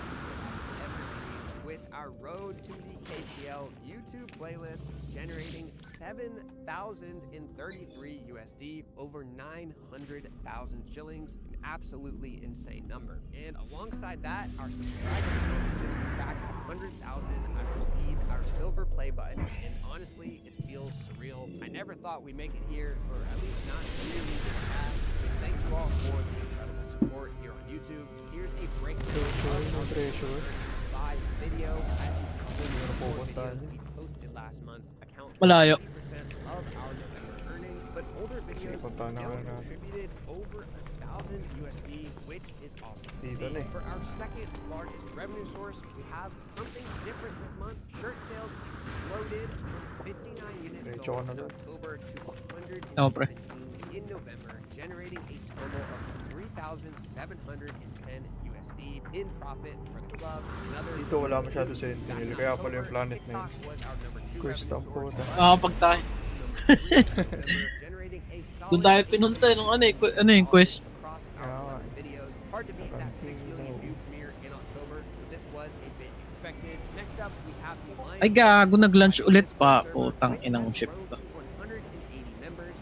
we could have ever dreamed, with our road to the KPL YouTube playlist generating 7,033 USD, over 900,000 shillings, an absolutely insane number. And alongside that, our subscriber count just cracked 100,000. I received our silver play button, and honestly, it feels surreal. I never thought we'd make it here, or at least not really this fast. So thank you all for the incredible support here on YouTube. Here's a breakdown of our by video. As you can see, the four videos we posted last month account for Malayo. 50% of our November earnings, but older videos still contributed over 1,000 USD, which is awesome to see. For our second largest revenue source, we have something different this month. Shirt sales exploded from 59 units sold in October to 117 in November, generating a total of 3,710 USD in profit for the club. Dito wala masyado sentinel, kaya pala yung planet na yun. Quest ang puta. Pag tayo. Doon tayo pinunta nung ano yung quest. Hard to beat that 6 million view premiere in October, so this was a bit expected. Next up, we have the Ay gago, nag-lunch ulit pa. Putang inang ship to.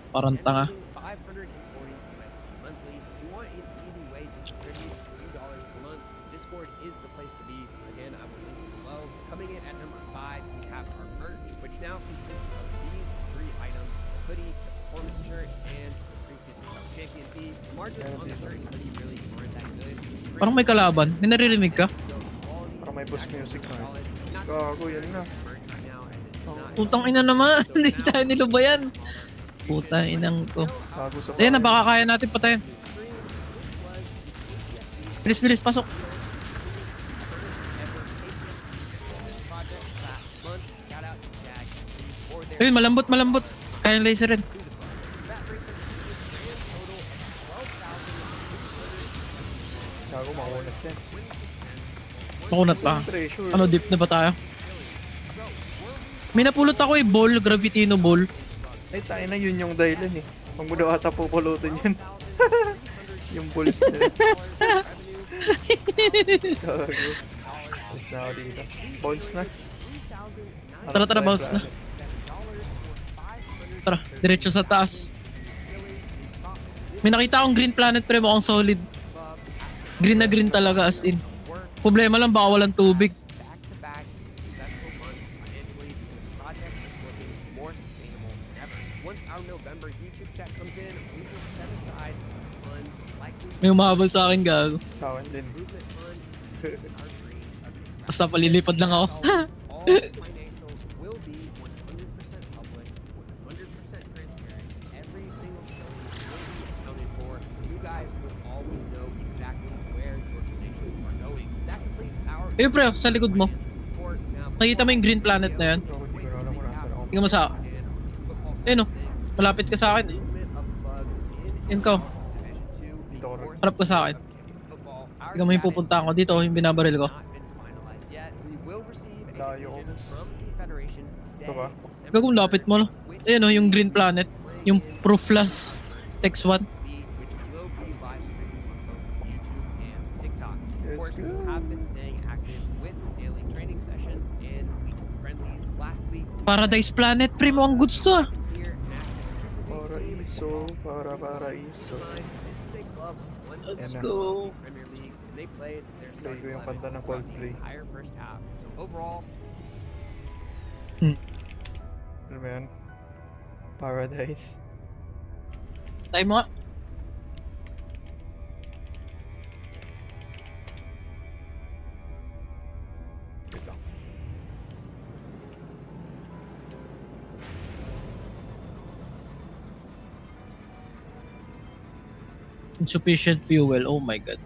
Parang tanga. 540 USD monthly. If you want an easy way to contribute a few dollars per month, Discord is the place to be. Again, I will link it below. Coming in at number 5, we have our merch, which now consists of these 3 items: the hoodie, the performance shirt, and the preseason Cup champion tee. The margins on the shirt and hoodie really aren't that good. Parang may kalaban. May naririnig ka? Parang may boss music na. Gago, yan na. Putang ina naman. Hindi tayo nilubayan. Putang inang to. Gago sa Ayan na, baka kaya natin patayin. Bilis, bilis, pasok. Ayun, malambot, malambot. Kayang laser rin. Gago, makunat yan. Makunat pa. Treasure. Ano, deep na ba tayo? May napulot ako ball, Gravitino ball. Ay, tayo na yun yung dahilan eh. Huwag mo daw ata pupulutin yan. Yung bulls nila. Gago. Miss na ako dito. Bounce na. Tara, tara, bounce na. Tara, diretso sa taas. May nakita akong green planet pre, mukhang solid. Green na green talaga as in. Problema lang, baka walang tubig. May umahabol sa akin, gago. Tawan din. Basta palilipad lang ako. Ayun pre, sa likod mo. Nakita mo yung green planet na yan? Gago, di ko na alam kung nasa ako. Tingnan mo sa... Ayun o, malapit ka sa akin eh. Yun ka. Dito ko rin. Harap ka sa akin. Tingnan mo yung pupunta ko dito, yung binabaril ko. Layo ko. Ito ba? Gagong lapit mo no. Ayun o, yung green planet. Yung Proofless X1. Let's go. Paradise Planet, primo ang goods to ah. Paraiso, paraiso. Let's go. Play ko yung kanta ng Coldplay. Alam mo yan? Paradise. Tayo mo nga. Wait lang. Insufficient fuel, oh my god.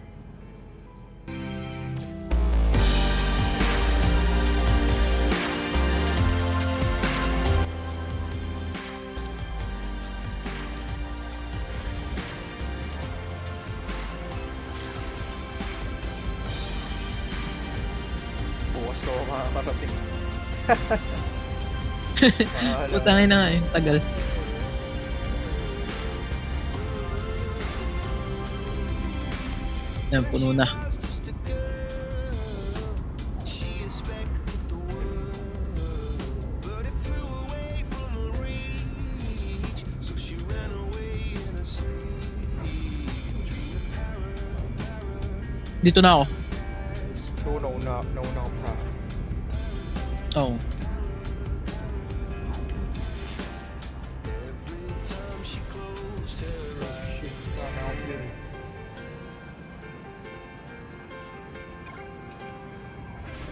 Bukas ko makakarating. Bahala. Putangin na nga yun, tagal. Yan, puno na. Dito na ako. So, nauna ko sa akin. Oo. Shit, sana ako din.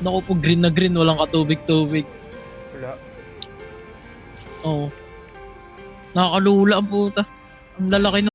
Naku po, green na green, walang katubig-tubig. Wala. Oo. Nakakalula ang puta. Ang lalaki na.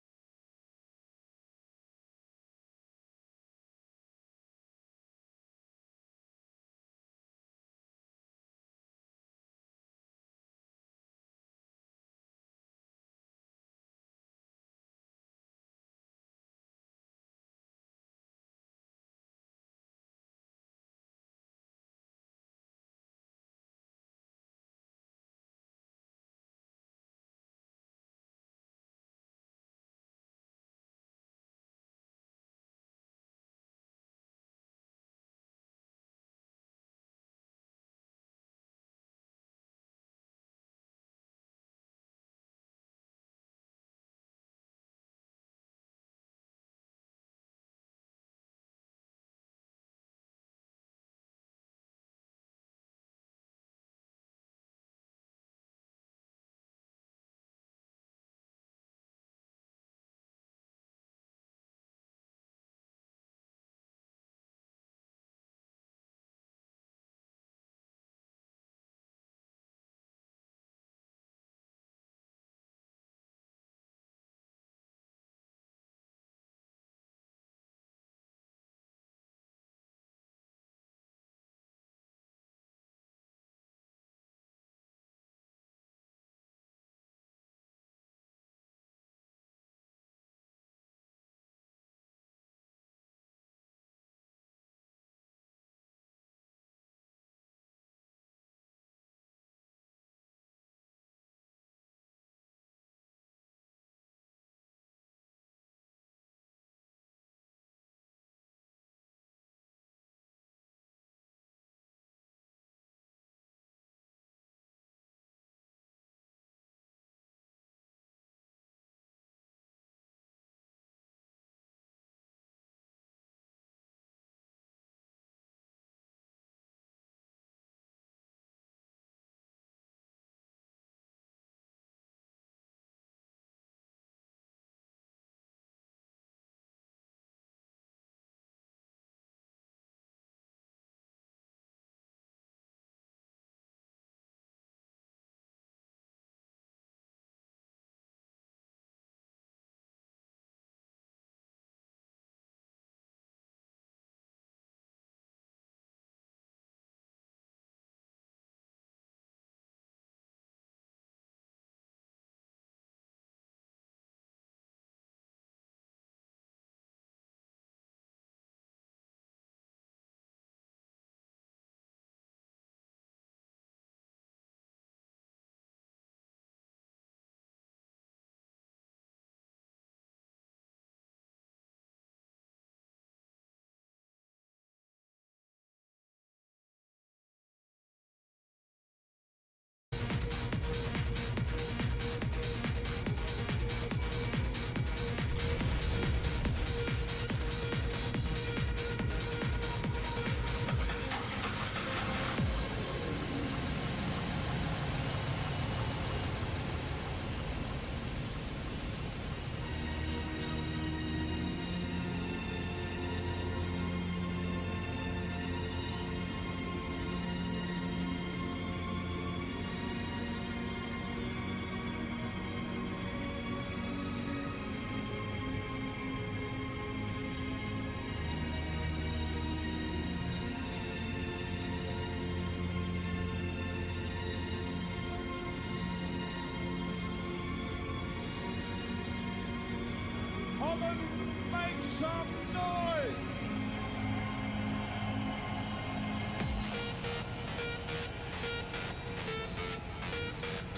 Make some noise!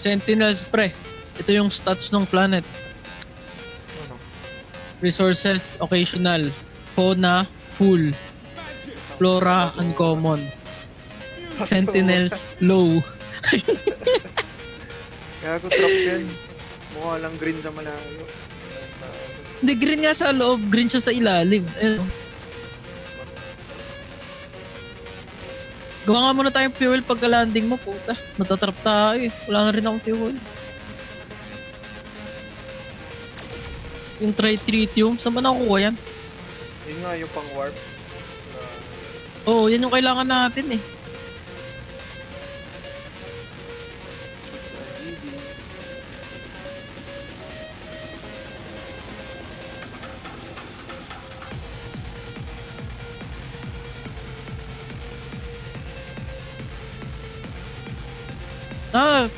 Sentinels, pre. Ito yung stats ng planet. Ano? Resources, occasional. Fauna, full. Flora, uncommon. Sentinels, low. Kaya ko trap yan. Mukha lang green sa malayo. Hindi, green nga sa loob. Green siya sa ilalim. Ayun. Gawa nga muna tayong fuel pagka landing mo, puta. Natatrap tayo eh. Wala na rin akong fuel. Yung tritium, saan ba nakukuha yan? Yun nga yung pang warp. Oo, yan yung kailangan natin eh. Sa ED.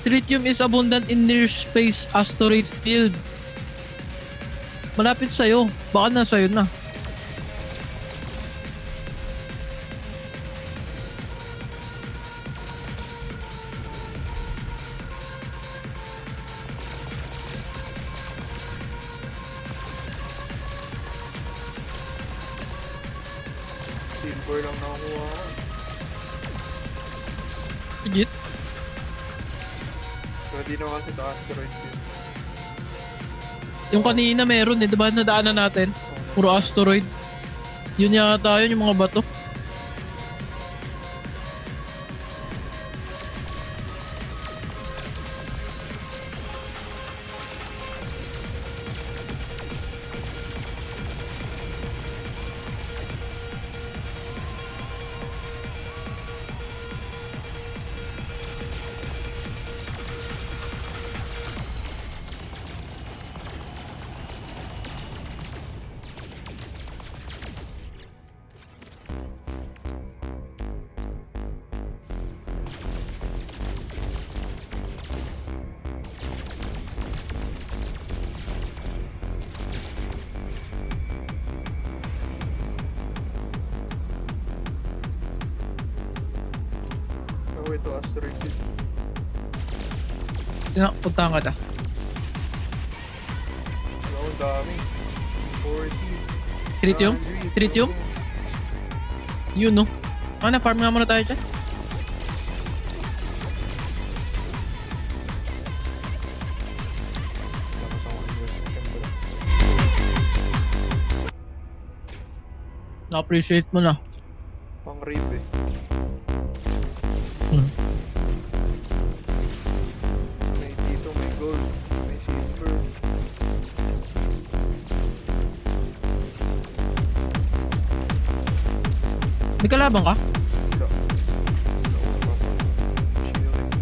Tritium is abundant in near space asteroid field. Malapit sa'yo. Baka na sa'yo na. Silver lang nakuha. Legit. Pwede na kasi ito asteroid yun. Yung kanina meron eh. Diba nadaanan natin? Puro asteroid. Yun yata yun yung mga bato. Oh, ito asteroid yun. Puntahan ka ta. Oh, ang dami. 40. Tritium? 100, Tritium? Yun no. Farm nga muna tayo dyan. Na-appreciate mo na. Pang rave eh. May dito, may gold, may silver. May kalaban ka? Wala. Shielding.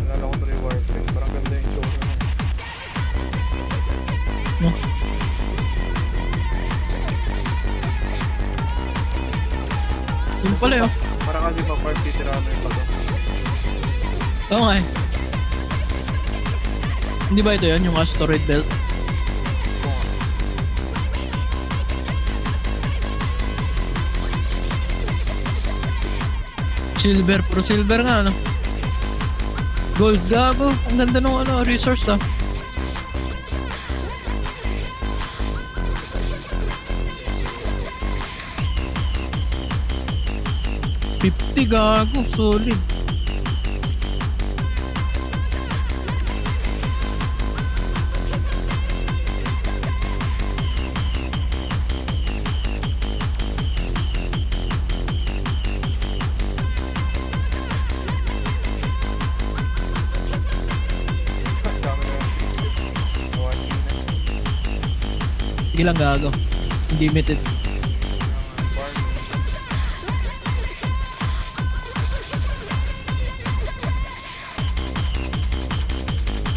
Nalala ko tuloy Warframe. Parang ganda yung show na. No. Yun pala yun. Parang kasi pa-farm titirama yung bato. Oo nga eh. Hindi ba ito yan? Yung asteroid belt? Oo nga. Silver. Puro silver nga ano. Gold. Gago. Ang ganda nung resource ah. $50 gago. Solid. Ang dami na yung watching na. Sige lang gago. Unlimited. Farm.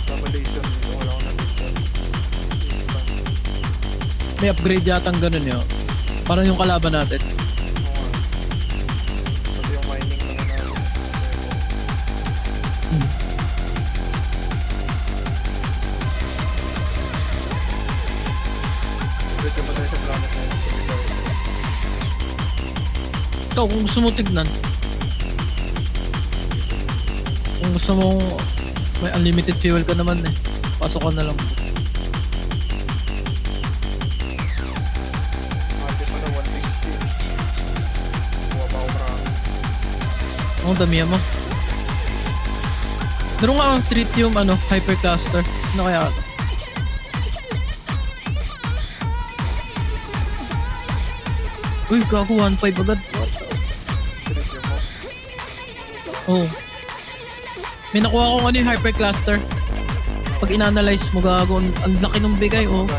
Revelation. Dito wala ko na-mission. Instant. May upgrade yata ang ganun yun. Parang yung kalaban natin. Oo nga. Pati yung mining na natin. Pwede pa tayo sa planet na yun. Ikaw, kung gusto mo tignan. Kung gusto mong may unlimited fuel ka naman eh. Pasok ka na lang. Ate pala 160. Kuha pa ako marami. Ang damihan mo. Meron nga akong tritium hypercluster. Ano kaya ito? Uy, gago 1.5 agad. Tritium mo. Oh. May nakuha akong yung hypercluster. Pag in-analyze mo, gago, ang laki ng bigay, oh.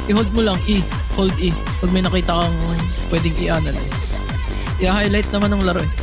I-hold mo lang, hold E. Pag may nakita kang pwedeng i-analyze. I-highlight naman ng laro eh.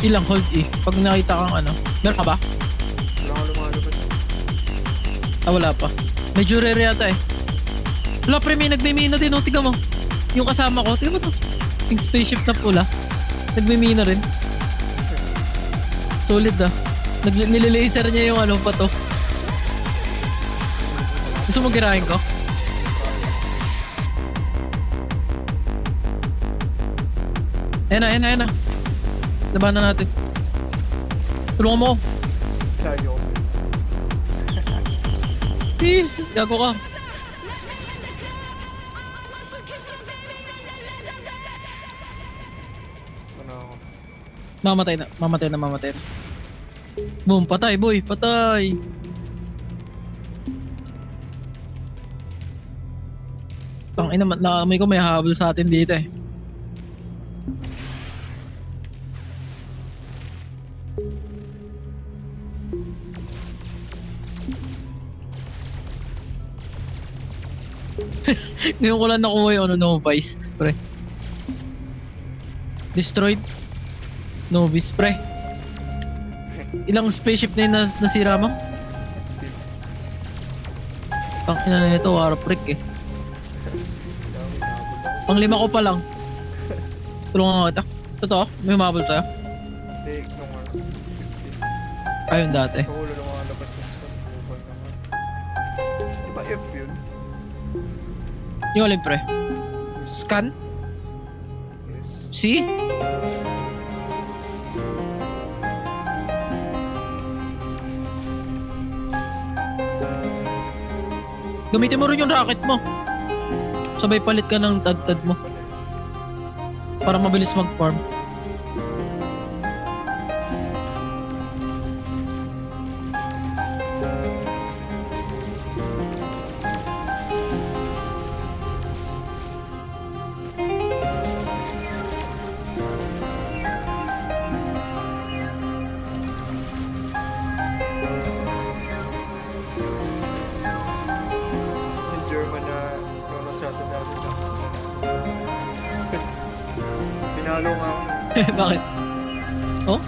Ilang hold E. Pag nakita kang meron ka ba? Wala ka lumalabas. Wala pa. Medyo rare yata eh. Wala pre, may nagmimina din oh. Tignan mo. Yung kasama ko. Tignan mo to. Yung spaceship na pula. Nagmimina rin. Solid ah. Nililiser niya yung pato. Gusto mo girahin ko? Ayan na. Labanan natin. Tulungan mo. Lagi ako sa'yo. Please, gago ka. Ano ako? Mamatay na. Boom, patay boy, patay. Tangina, naamoy ko may habol sa atin dito eh. Ngayon ko lang nakuha yung Novice, pre. Destroyed? Novice, pre. Ilang spaceship na yun nasira mo? Ang ina na ito, Warfreak eh. Pang 5 ko pa lang. Tulungan kita. Totoo? May humabol sa'yo? Take nung 50. Ayun dati. Sa ulo ng mga labas na squad. Bukol naman. Diba F yun? Yung alin, pre? Scan? Yes. See? Gamitin mo rin yung rocket mo. Sabay palit ka ng tad-tad mo. Para mabilis mag-farm. Yung German na nung nag-chatted natin na. Pinalo nga ako. Bakit? Oh?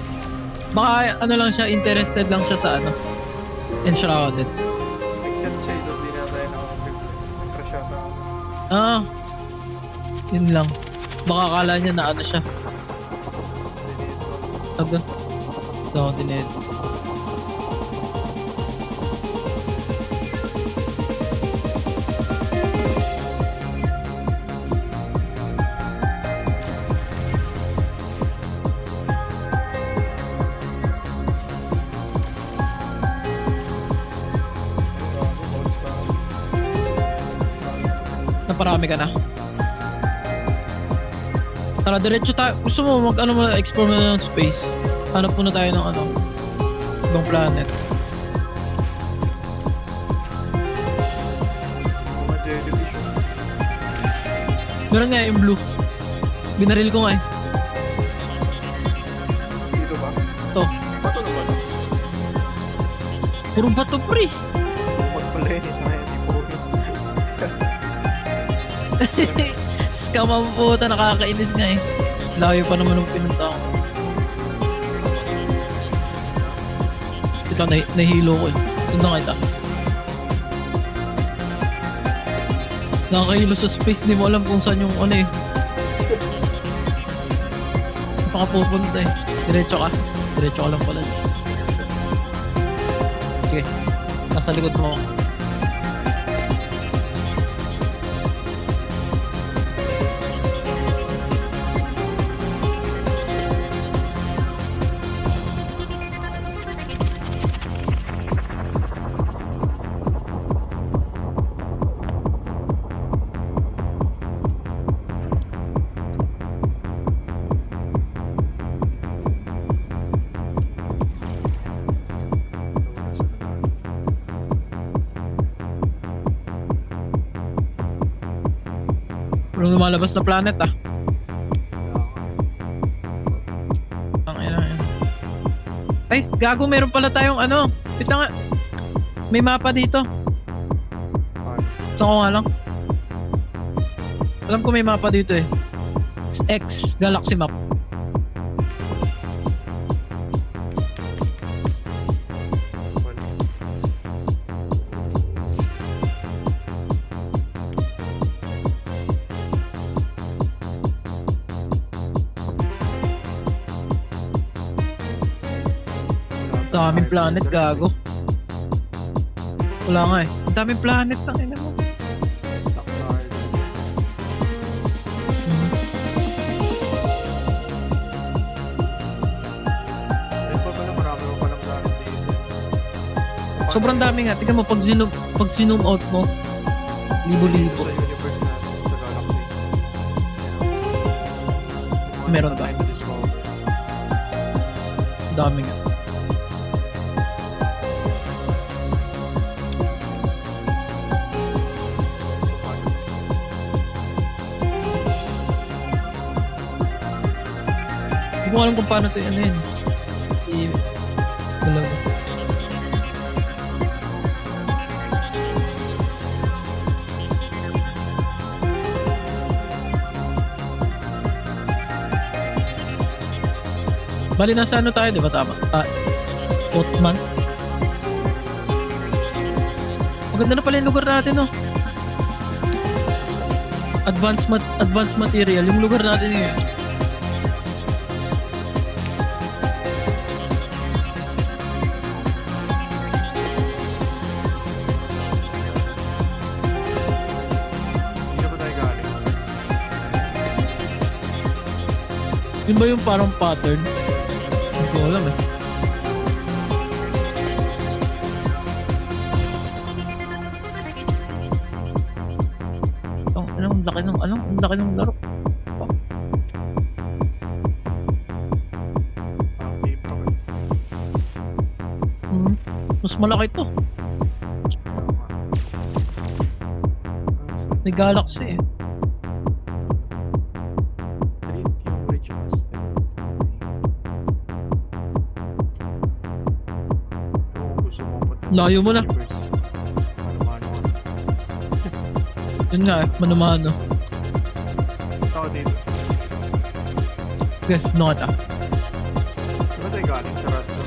Baka lang siya, interested lang siya sa Enshrouded. Nag-chat siya doon, di na tayo nakapag-reply. Nag-crash yata ako. Ah. Yun lang. Baka akala niya na siya. Taga. Ito, dined. Naparami ka na. Tara, diretso tayo. Gusto mo explore mo na ng space. Hanap muna tayo ng ibang planet. Mga jellyfish. Meron nga yung blue. Binaril ko nga eh. Dito ba? To. Bato na ba? Puro bato pre. Bumag pala yun. Sa kanya, di po. ka mamputa, nakakainis nga eh. Layo pa naman ng pinunta ko. Ito, nahihilo ko eh. Ito na kita. Nakakahilo sa space, di mo alam kung saan yung ano eh. Saan ka pupunta eh. Diretso ka. Diretso ka lang pala. Sige. Nasa likod mo ako. Walang lumalabas na planet ah. Ang ina. Ay, gago, meron pala tayong ano. Kita nga. May mapa dito. Saan ko nga lang. Alam ko may mapa dito eh. X Galaxy Map. Daming planet, gago. Wala nga eh. Ang daming planet, tangina mo. Sobrang dami nga. Tingnan mo, pag zoom out mo, libo-libo. Meron ba? Dami nga. Hindi ko alam kung paano ito ano yun. Talaga. Bali nasa ano tayo, di ba? Tama. Otman. Maganda na pala yung lugar natin, no? Advanced material. Yung lugar natin yun. Yun ba yung parang pattern? Hindi ko alam eh. Ang laki ng ano? Ang laki ng laro. Mas malaki to. May galaxy eh. Layo mo na. Yun nga eh, manumano. Tao dito. Okay, no kita. Diba tayo galing sa Ratso?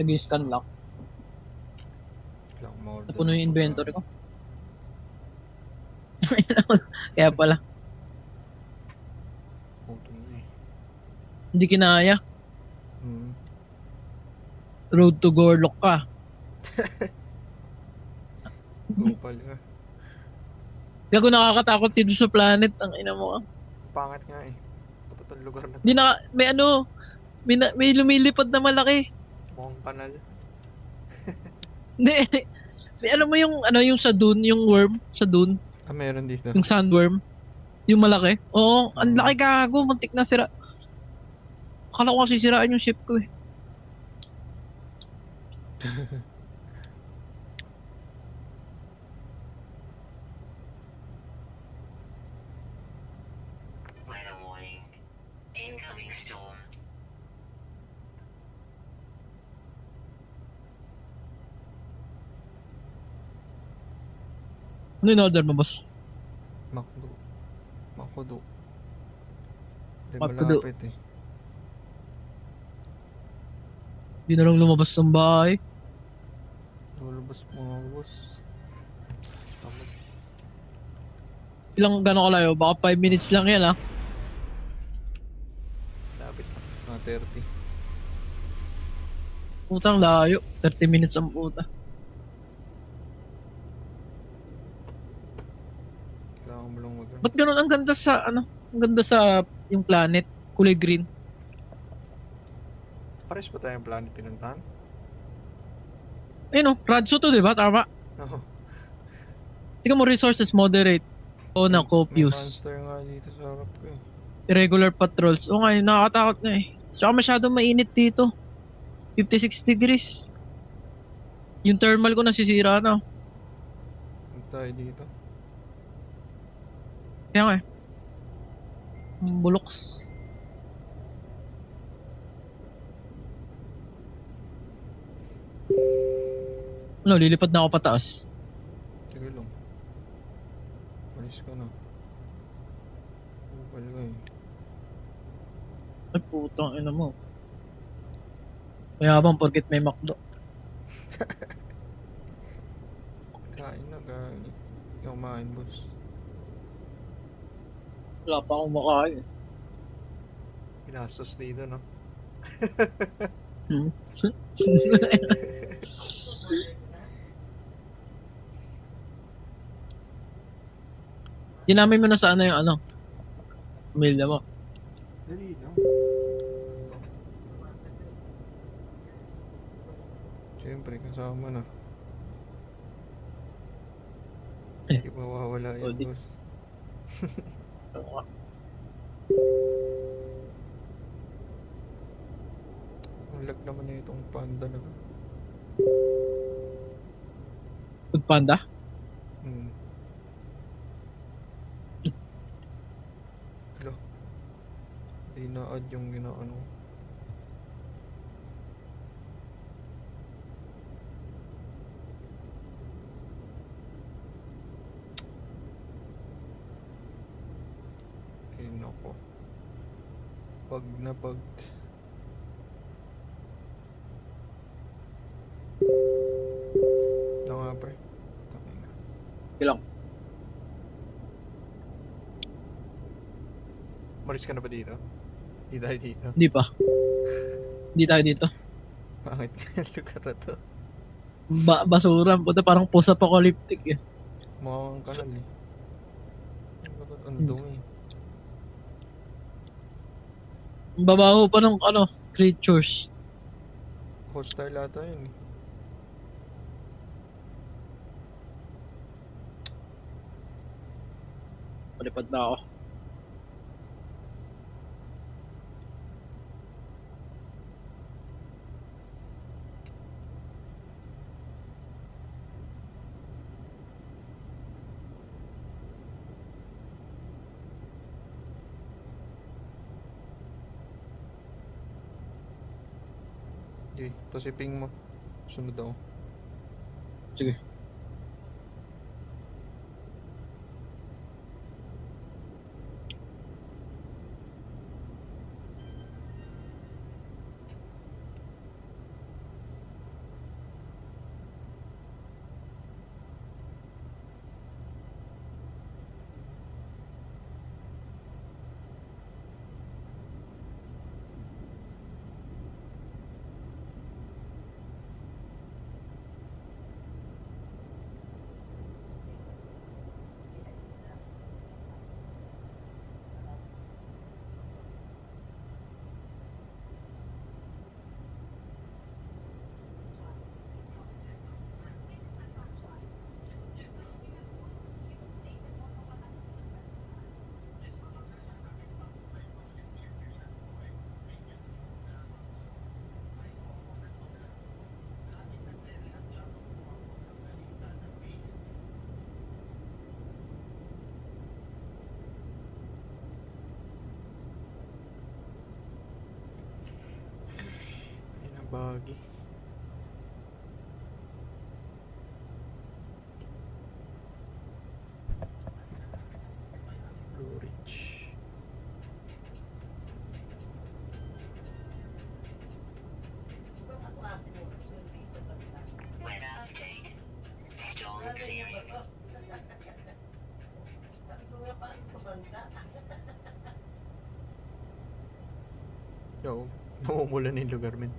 Nag-scan lang. Kailangan ma-order Napuno ng yung inventory pagkain. ko. Kaya pala, Gutom na eh. hindi kinaya. Hmm. Road to Gorlok ka. Gopal ka. Gago nakakatakot dito sa planet. Ang ina mo. Pangat nga eh. Dapat ang lugar na to. Di na, may ano, may lumilipad na malaki. Mukhang kanal. Hindi. May alam mo yung ano yung sa dune, yung worm sa dune, Ah, meron dito. yung sandworm, yung malaki. Oo, ang Mm. laki gago, muntik na sira. Akala ko kasi siraan yung ship ko eh. Weather warning. Incoming storm. Ano yung order mo, boss? Makdo. Makudo. Hindi Makudo. malapit eh. Hindi na lang lumabas ng bahay. Lulubos mga boss. Tamad. Ilang gano'n kalayo? Baka 5 minutes lang yan ah. Dapat. Mga 30. Putang layo. 30 minutes ang puta. Kailangan mo lang mag Ba't gano'n ang ganda sa ano? Ang ganda sa yung planet. Kulay green. Pares ba tayong planet pinuntahan? Ayun oh, Radso to diba? Tama. Oo. Tingnan mo resources moderate. O na May copious. monster nga dito sa harap ko eh. Irregular patrols. O nga, nakakatakot na eh. Tsaka masyadong mainit dito. 56 degrees. Yung thermal ko nasisira na. Huwag tayo dito. Kaya nga eh. Yung buloks. Ano, lilipad na ako pataas. Sige lang. Malis ka na. Gopal ka eh. Ay putang ina mo. Mayabang porket may McDo. Kain na, kain. Ikaw kumain, boss. Wala pa akong makain. Ginastos dito, no? Hmm? Dinamay mo na sana yung ano. Pamilya mo. Dali lang. Siyempre, kasama na. Eh. Hindi mawawala O, yan, di- boss. Ang lag naman na itong panda na to. Food Panda? Hmm. Hello. Hindi na-add yung ginaano. Ay, nako. Pag na pag. Ito nga, pre. Tangin na. Ilang? Maris ka na ba dito? Hindi tayo dito. Hindi pa. Hindi tayo dito. Bakit kaya lugar na to? Basura. Puta parang post-apocalyptic eh. Mukhang kanal eh. Bakit ang dumi? Ang babaho pa ng ano, creatures. Hostile ata yun eh. Palipad na ako. Okay, tapos iping mo. Sunod ako. Sige. Gagi. Blue Ridge. Weather update. Storm clearing. Yo, namumulan yung lugar, men.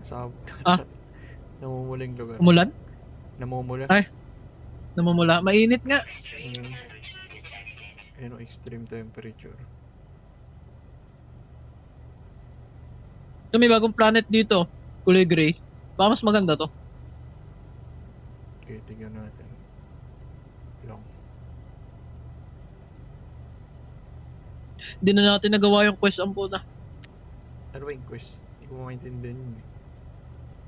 Sa Ah? namumula yung lugar. Umulan? Namumula. Ay, namumula. Mainit nga. Extreme temperature detected. Ayun, extreme temperature. So, may bagong planet dito. Kulay gray. Baka mas maganda to. Okay, tignan natin. Long. Hindi na natin nagawa yung quest ang puta. Ano ba yung quest? Hindi ko maintindihan yun eh.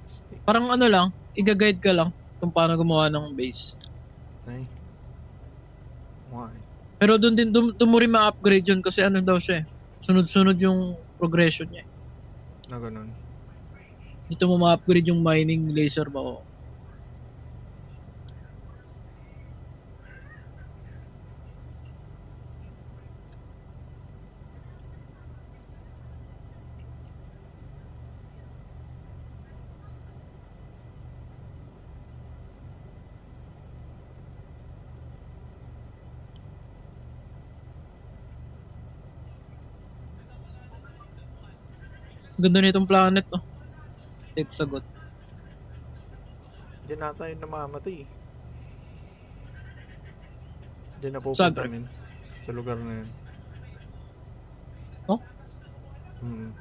Stick. Parang ano lang, i-guide ka lang kung paano gumawa ng base. Ay. Why? Pero doon din, doon mo rin ma-upgrade yun kasi ano daw siya eh. Sunod-sunod yung progression niya. Na ganun. Dito mo ma-upgrade yung mining laser mo. Ganda nitong planet to. Hexagon. Diyan na tayo namamatay eh. Diyan na Saan, pupunta pre? rin. Sa lugar na yun. Oh? Mm.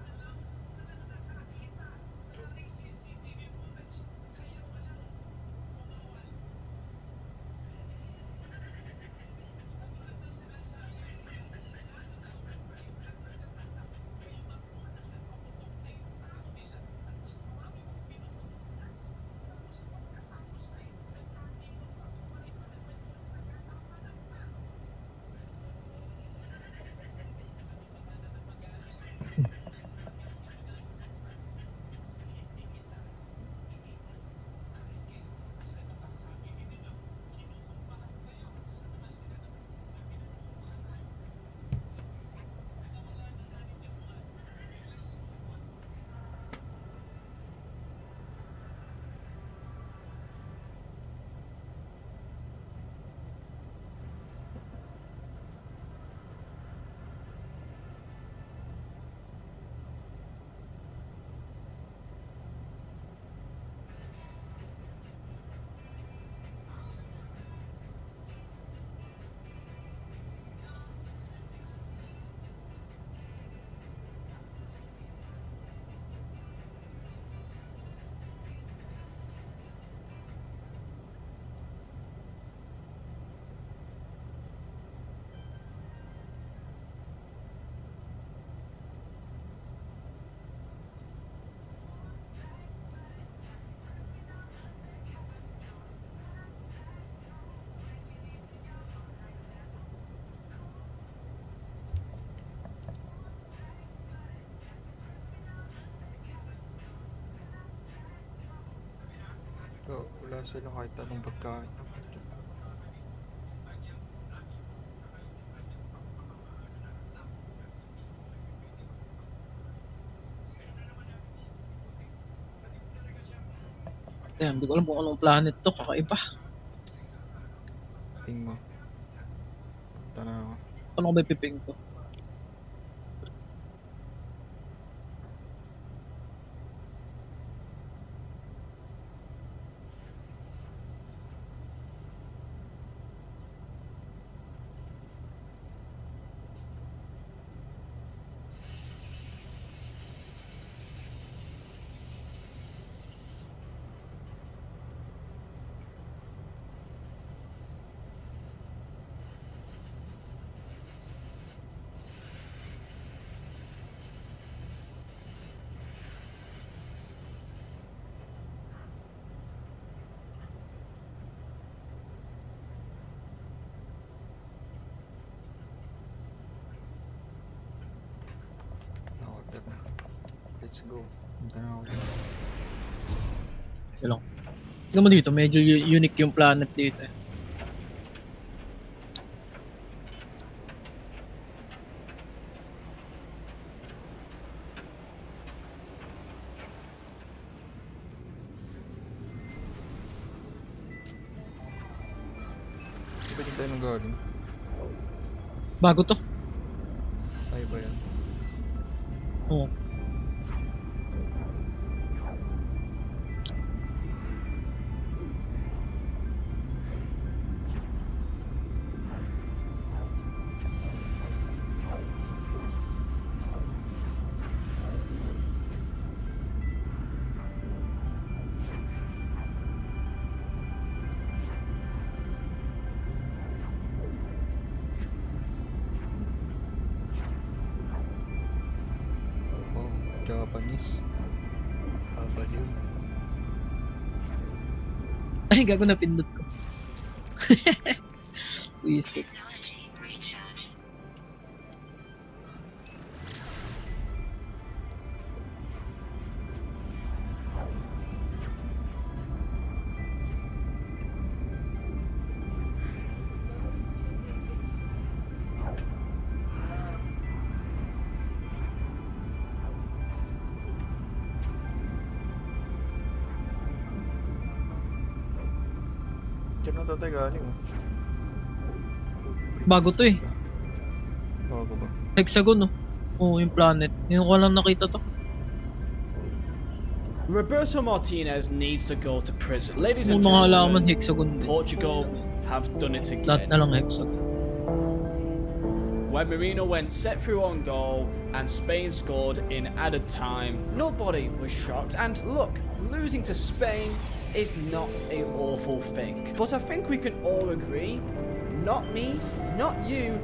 So, wala sila kahit anong pagkain. Damn, di ko alam kung anong planet to. Kakaiba. Ting mo. Punta na ako. Paano ko ba ipiping to? Na-order na. Let's go. Punta na ako. Ito lang. Tingnan mo dito, medyo unique yung planet dito eh. Di ba dyan tayo nang galing? Bago to. Tayo ba yan? Oo. Oh, Japanese. Baliw. Ay, gago na pindot ko. Wisit. Technology recharge. Diyan na tayo galing oh. Bago to eh. Bago ba? Hexagon, no? Oo, yung planet. Ngayon ko lang nakita to. Roberto Martinez needs to go to prison. Ladies Yung and mga halaman, gentlemen, hexagon din. Portugal have done it Lahat again. na lang hexagon. When Marino went set through on goal and Spain scored in added time, nobody was shocked. And look, losing to Spain is not an awful thing. But I think we can all agree, not me, not you,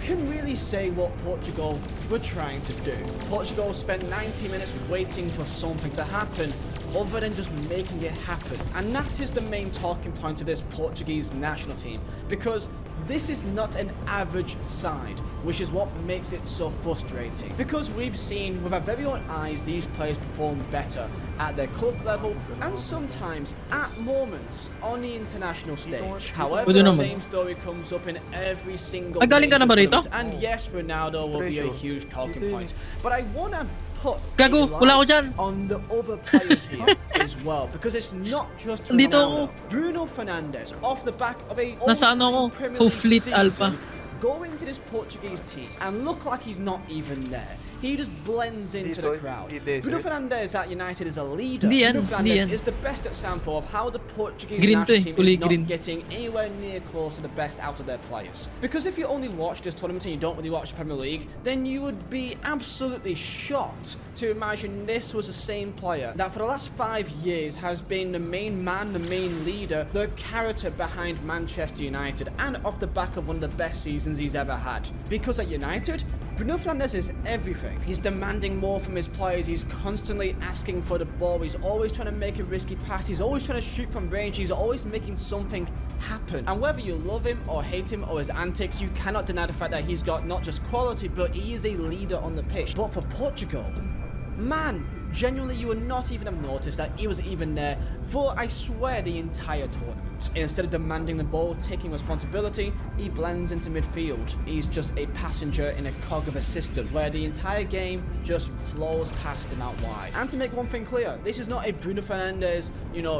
can really say what Portugal were trying to do. Portugal spent 90 minutes waiting for something to happen other than just making it happen. And that is the main talking point of this Portuguese national team, because this is not an average side, which is what makes it so frustrating. Because we've seen with our very own eyes these players perform better at their club level and sometimes at moments on the international stage. However, Pwede the naman. same story comes up in every single Ay, galing ka na ba major rito? tournament. And yes, Ronaldo will be a Treasure. huge talking Dito yun point. But I want to put Gago, a wala ako light dyan. on the other players here as well, because it's not just Nandito Ronaldo. ako. Bruno Fernandes, off the back of a Nasa ano ako? ultimately Premier Ho League Fleet season, Alpha. go into this Portuguese team and look like he's not even there. He just blends into the Dito, crowd. hindi, Bruno sir. Fernandes at United is a leader. Hindi yan, Bruno hindi Fernandes yan. is the best example of how the Portuguese Green to national eh, team kulay is not green. getting anywhere near close to the best out of their players. Because if you only watch this tournament and you don't really watch the Premier League, then you would be absolutely shocked to imagine this was the same player that for the last 5 years has been the main man, the main leader, the character behind Manchester United, and off the back of one of the best seasons he's ever had. Because at United, Bruno Fernandes is everything. He's demanding more from his players. He's constantly asking for the ball. He's always trying to make a risky pass. He's always trying to shoot from range. He's always making something happen. And whether you love him or hate him or his antics, you cannot deny the fact that he's got not just quality, but he is a leader on the pitch. But for Portugal, man, genuinely you would not even have noticed that he was even there for, I swear, the entire tournament. Instead of demanding the ball, taking responsibility, he blends into midfield. He's just a passenger in a cog of a system where the entire game just flows past him out wide. And to make one thing clear, this is not a Bruno Fernandes,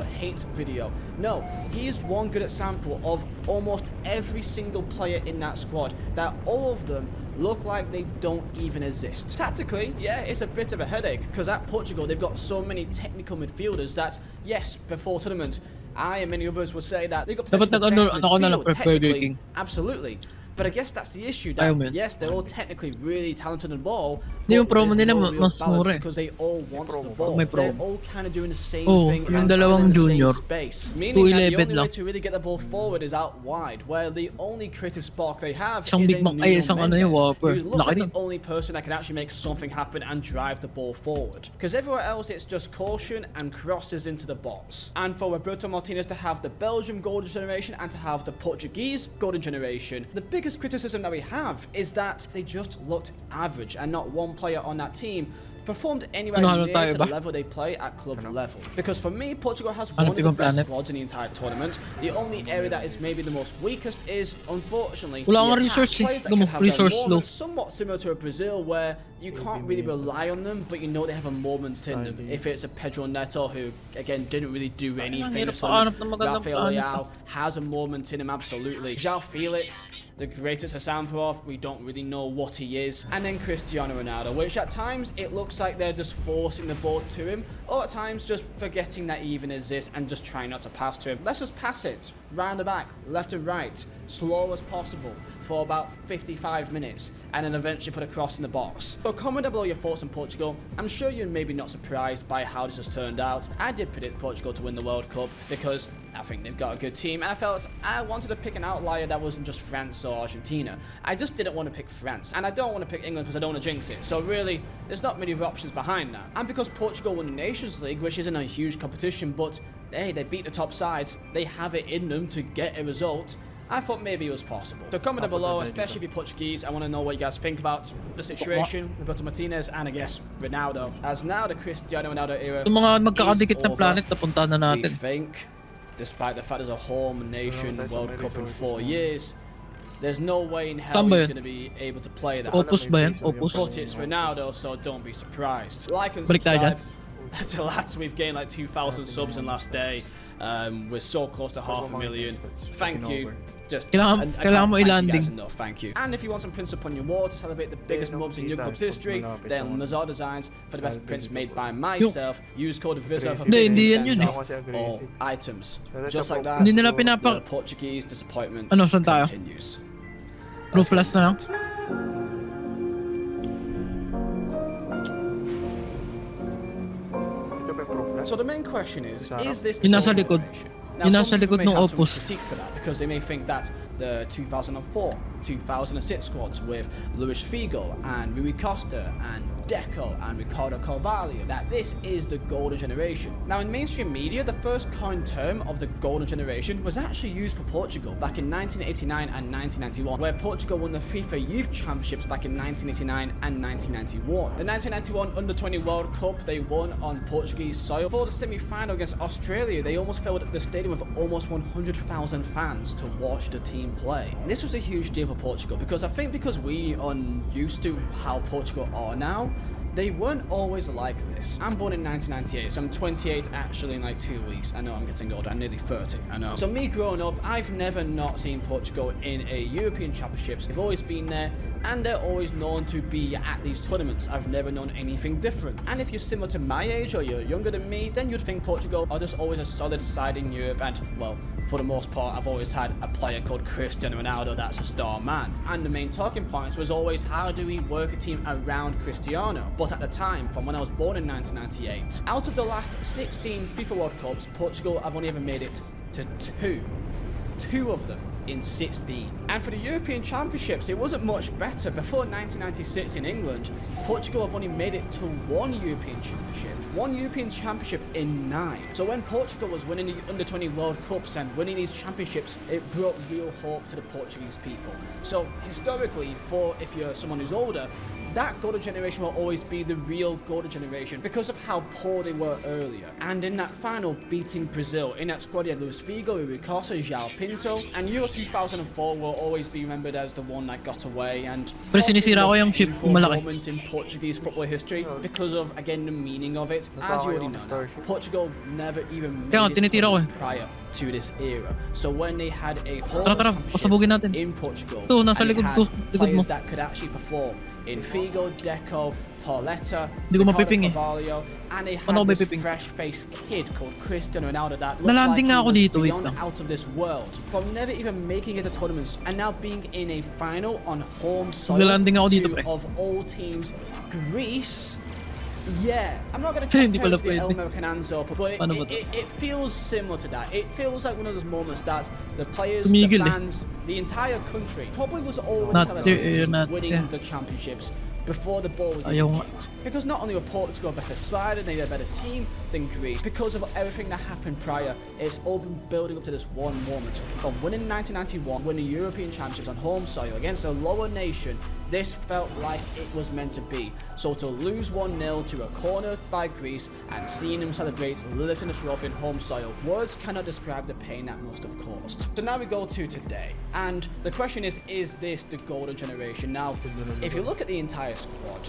hate video. No, he is one good example of almost every single player in that squad, that all of them look like they don't even exist. Tactically, yeah, it's a bit of a headache, because at Portugal they've got so many technical midfielders that, yes, before tournament, I and many others would say that they've got Dapat potentially the best nag-ano ako na lang midfield, prefer technically, King. absolutely. But I guess that's the issue. Ayaw mo That yan. yes, they're all technically really talented on the ball. Hindi, yung but promo there's nila no real mas balance mura eh. because they all want the promo ba? ball. May They're promo. all kind of doing the same Oo, thing yung and dalawang in the same junior. space. Meaning that the 211 only way lang. to really get the ball forward is out wide, where the only creative spark they have Isang is Big a Mac- Nuno isang ano Mendes, yung Whopper. who looks Laki like nun. the only person that can actually make something happen and drive the ball forward. Because everywhere else it's just caution and crosses into the box. And for Roberto Martinez to have the Belgium golden generation and to have the Portuguese golden generation, the biggest criticism that we have is that they just looked average, and not one player on that team performed anywhere Ano near tayo to the ba? level they play at club level. Because for me, Portugal has Ano one of the ibang best planet? squads in the entire tournament. The only area that is maybe the most weakest is, unfortunately, Wala the akong attack. resource eh. Players that Alam mo, can have their resource low. moments, somewhat similar to a Brazil, where you can't really rely on them, but you know they have a moment in them. If it's a Pedro Neto, who again didn't really do anything, hirap so makahanap ng magandang Rafael planet. Leao has a moment in him, absolutely. João Felix, the greatest Hassanov, we don't really know what he is. And then Cristiano Ronaldo, which at times it looks like they're just forcing the ball to him, or at times just forgetting that he even exists and just trying not to pass to him. Let's just pass it, round the back, left and right, slow as possible, for about 55 minutes, and then eventually put a cross in the box. So comment down below your thoughts on Portugal. I'm sure you're maybe not surprised by how this has turned out. I did predict Portugal to win the World Cup because I think they've got a good team, and I felt I wanted to pick an outlier that wasn't just France or Argentina. I just didn't want to pick France, and I don't want to pick England because I don't want to jinx it. So really, there's not many options behind that. And because Portugal won the Nations League, which isn't a huge competition, but hey, they beat the top sides, they have it in them to get a result. I thought maybe it was possible. So comment down below, especially if you're Portuguese. I want to know what you guys think about the situation, Roberto Martinez, and I guess Ronaldo. As now the Cristiano Ronaldo era Yung mga magkakadikit is na over, planet, napunta na we natin. think, despite the fact there's a home nation World Cup in 4 years, there's no way in hell Saan ba he's yun? going to be able to play that. Opus ba yan? Opus? But it's Ronaldo, so don't be surprised. Like and Balik tayo dyan. subscribe to lads. We've gained like 2,000 subs in last day. We're so close to 500,000. Thank you. Just Kailangan mo can't thank you i-landing. guys enough. Thank you. And if you want some prints upon your wall to celebrate the biggest moments in your club's history, then Mazar Designs for the best prints made by myself. Use code VIZA for Hindi yan yun 50% eh. off all items. Just like that, Hindi nila the Portuguese disappointment Ano, saan tayo? continues. Ruthless na lang. So the main question is this Yung nasa likod. Yung nasa likod ng Opus. critique to that because they may think that the 2004, 2006 squads with Luis Figo and Rui Costa and Deco and Ricardo Carvalho, that this is the golden generation. Now in mainstream media, the first coined term of the golden generation was actually used for Portugal back in 1989 and 1991, where Portugal won the FIFA Youth Championships back in 1989 and 1991. The 1991 Under-20 World Cup they won on Portuguese soil. For the semi-final against Australia, they almost filled the stadium with almost 100,000 fans to watch the team play. This was a huge deal for Portugal because I think because we are used to how Portugal are now, they weren't always like this. I'm born in 1998, so I'm 28 actually in like 2 weeks. I know I'm getting older, I'm nearly 30, I know. So me growing up, I've never not seen Portugal in a European Championships. They've always been there, and they're always known to be at these tournaments. I've never known anything different. And if you're similar to my age or you're younger than me, then you'd think Portugal are just always a solid side in Europe, and well, for the most part, I've always had a player called Cristiano Ronaldo that's a star man. And the main talking points was always how do we work a team around Cristiano? But at the time, from when I was born in 1998, out of the last 16 FIFA World Cups, Portugal have only ever made it to two of them in 16. And for the European Championships, it wasn't much better. Before 1996 in England, Portugal have only made it to one European Championship in 9. So when Portugal was winning the Under-20 World Cups and winning these championships, it brought real hope to the Portuguese people. So historically, if you're someone who's older, that golden generation will always be the real golden generation because of how poor they were earlier. And in that final, beating Brazil, in that squad you had Luis Figo, Rui Costa, João Pinto, and Euro 2004 will always be remembered as the one that got away and Pero sinisira ko yung ship, yung malaki. moment in Portuguese football history because of, again, the meaning of it. As you already know, Portugal never even made it prior to this era. So when they had a whole championship in Portugal, and they had players that could actually perform in Figo, Deco, Pauleta, Ricardo Carvalho, and they had this fresh-faced kid called Cristiano Ronaldo that looked like he was beyond out of this world. From never even making it to tournaments and now being in a final on home soil of all teams, Greece. Yeah, I'm not going to compare it to the El Mercananzo, but it feels similar to that. It feels like one of those moments that the players, the fans, the entire country probably was already celebrating winning the championships before the ball was even kicked. Because not only were Portugal a better side and they had a better team than Greece, because of everything that happened prior, it's all been building up to this one moment of winning 1991, winning European Championships on home soil against a lower nation. This felt like it was meant to be. So to lose 1-0 to a corner by Greece and seeing them celebrate lifting the trophy in home soil, words cannot describe the pain that must have caused. So now we go to today, and the question is this the golden generation? Now, if you look at the entire squad,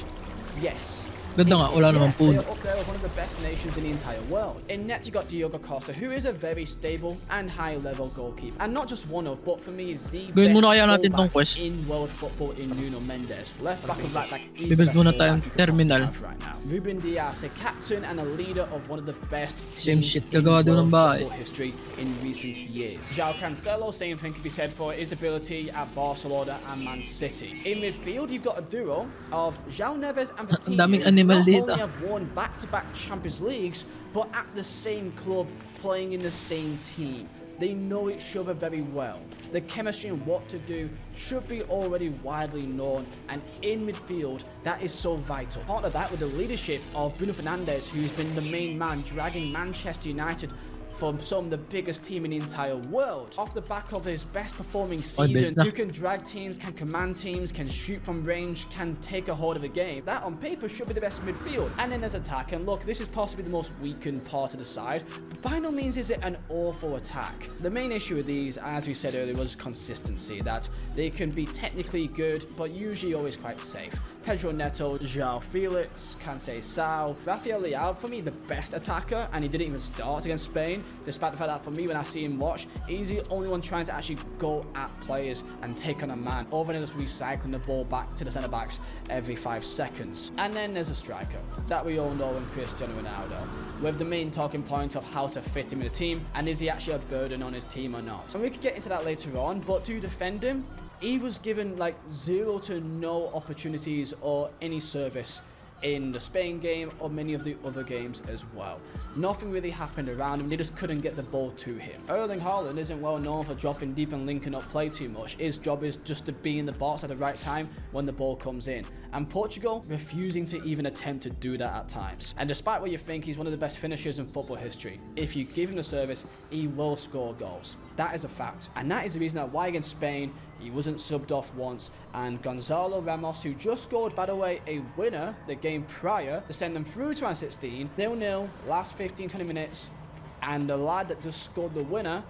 yes, Ganda nga, wala namang they puno. are up there with one of the best nations in the entire world. In net, you got Diogo Costa, who is a very stable and high-level goalkeeper, and not just one of, but for me is the Gawin muna kaya best natin tong fullback quest. in world football in Nuno Mendes. Left back and right back. Bibuild muna tayong terminal. Right now. Ruben Dias, a captain and a leader of one of the best Same teams shit in gagawa doon ng world bahay. football history in recent years. João Cancelo, same thing can be said for his ability at Barcelona and Man City. In midfield, you've got a duo of João Neves and Ang daming Coutinho, animal not dito. only have won back-to-back Champions Leagues, but at the same club, playing in the same team. They know each other very well. The chemistry and what to do should be already widely known, and in midfield, that is so vital. Part of that with the leadership of Bruno Fernandes, who's been the main man dragging Manchester United from some of the biggest team in the entire world. Off the back of his best performing season, who can drag teams, can command teams, can shoot from range, can take a hold of the game. That on paper should be the best midfield. And then there's attack, and look, this is possibly the most weakened part of the side, but by no means is it an awful attack. The main issue with these, as we said earlier, was consistency, that they can be technically good, but usually always quite safe. Pedro Neto, João Felix, Cancelo, Rafael Leao, for me the best attacker, and he didn't even start against Spain, despite the fact that for me when I see him watch, he's the only one trying to actually go at players and take on a man, other than just recycling the ball back to the centre backs every 5 seconds. And then there's a striker that we all know in Cristiano Ronaldo, with the main talking point of how to fit him in the team, and is he actually a burden on his team or not. And we could get into that later on, but to defend him, he was given like 0 to no opportunities or any service in the Spain game or many of the other games as well. Nothing really happened around him, they just couldn't get the ball to him. Erling Haaland isn't well known for dropping deep and linking up play too much. His job is just to be in the box at the right time when the ball comes in. And Portugal refusing to even attempt to do that at times. And despite what you think, he's one of the best finishers in football history. If you give him the service, he will score goals. That is a fact. And that is the reason that why against Spain, he wasn't subbed off once, and Gonzalo Ramos, who just scored, by the way, a winner the game prior to send them through to round 16, 0-0, last 15-20 minutes, and the lad that just scored the winner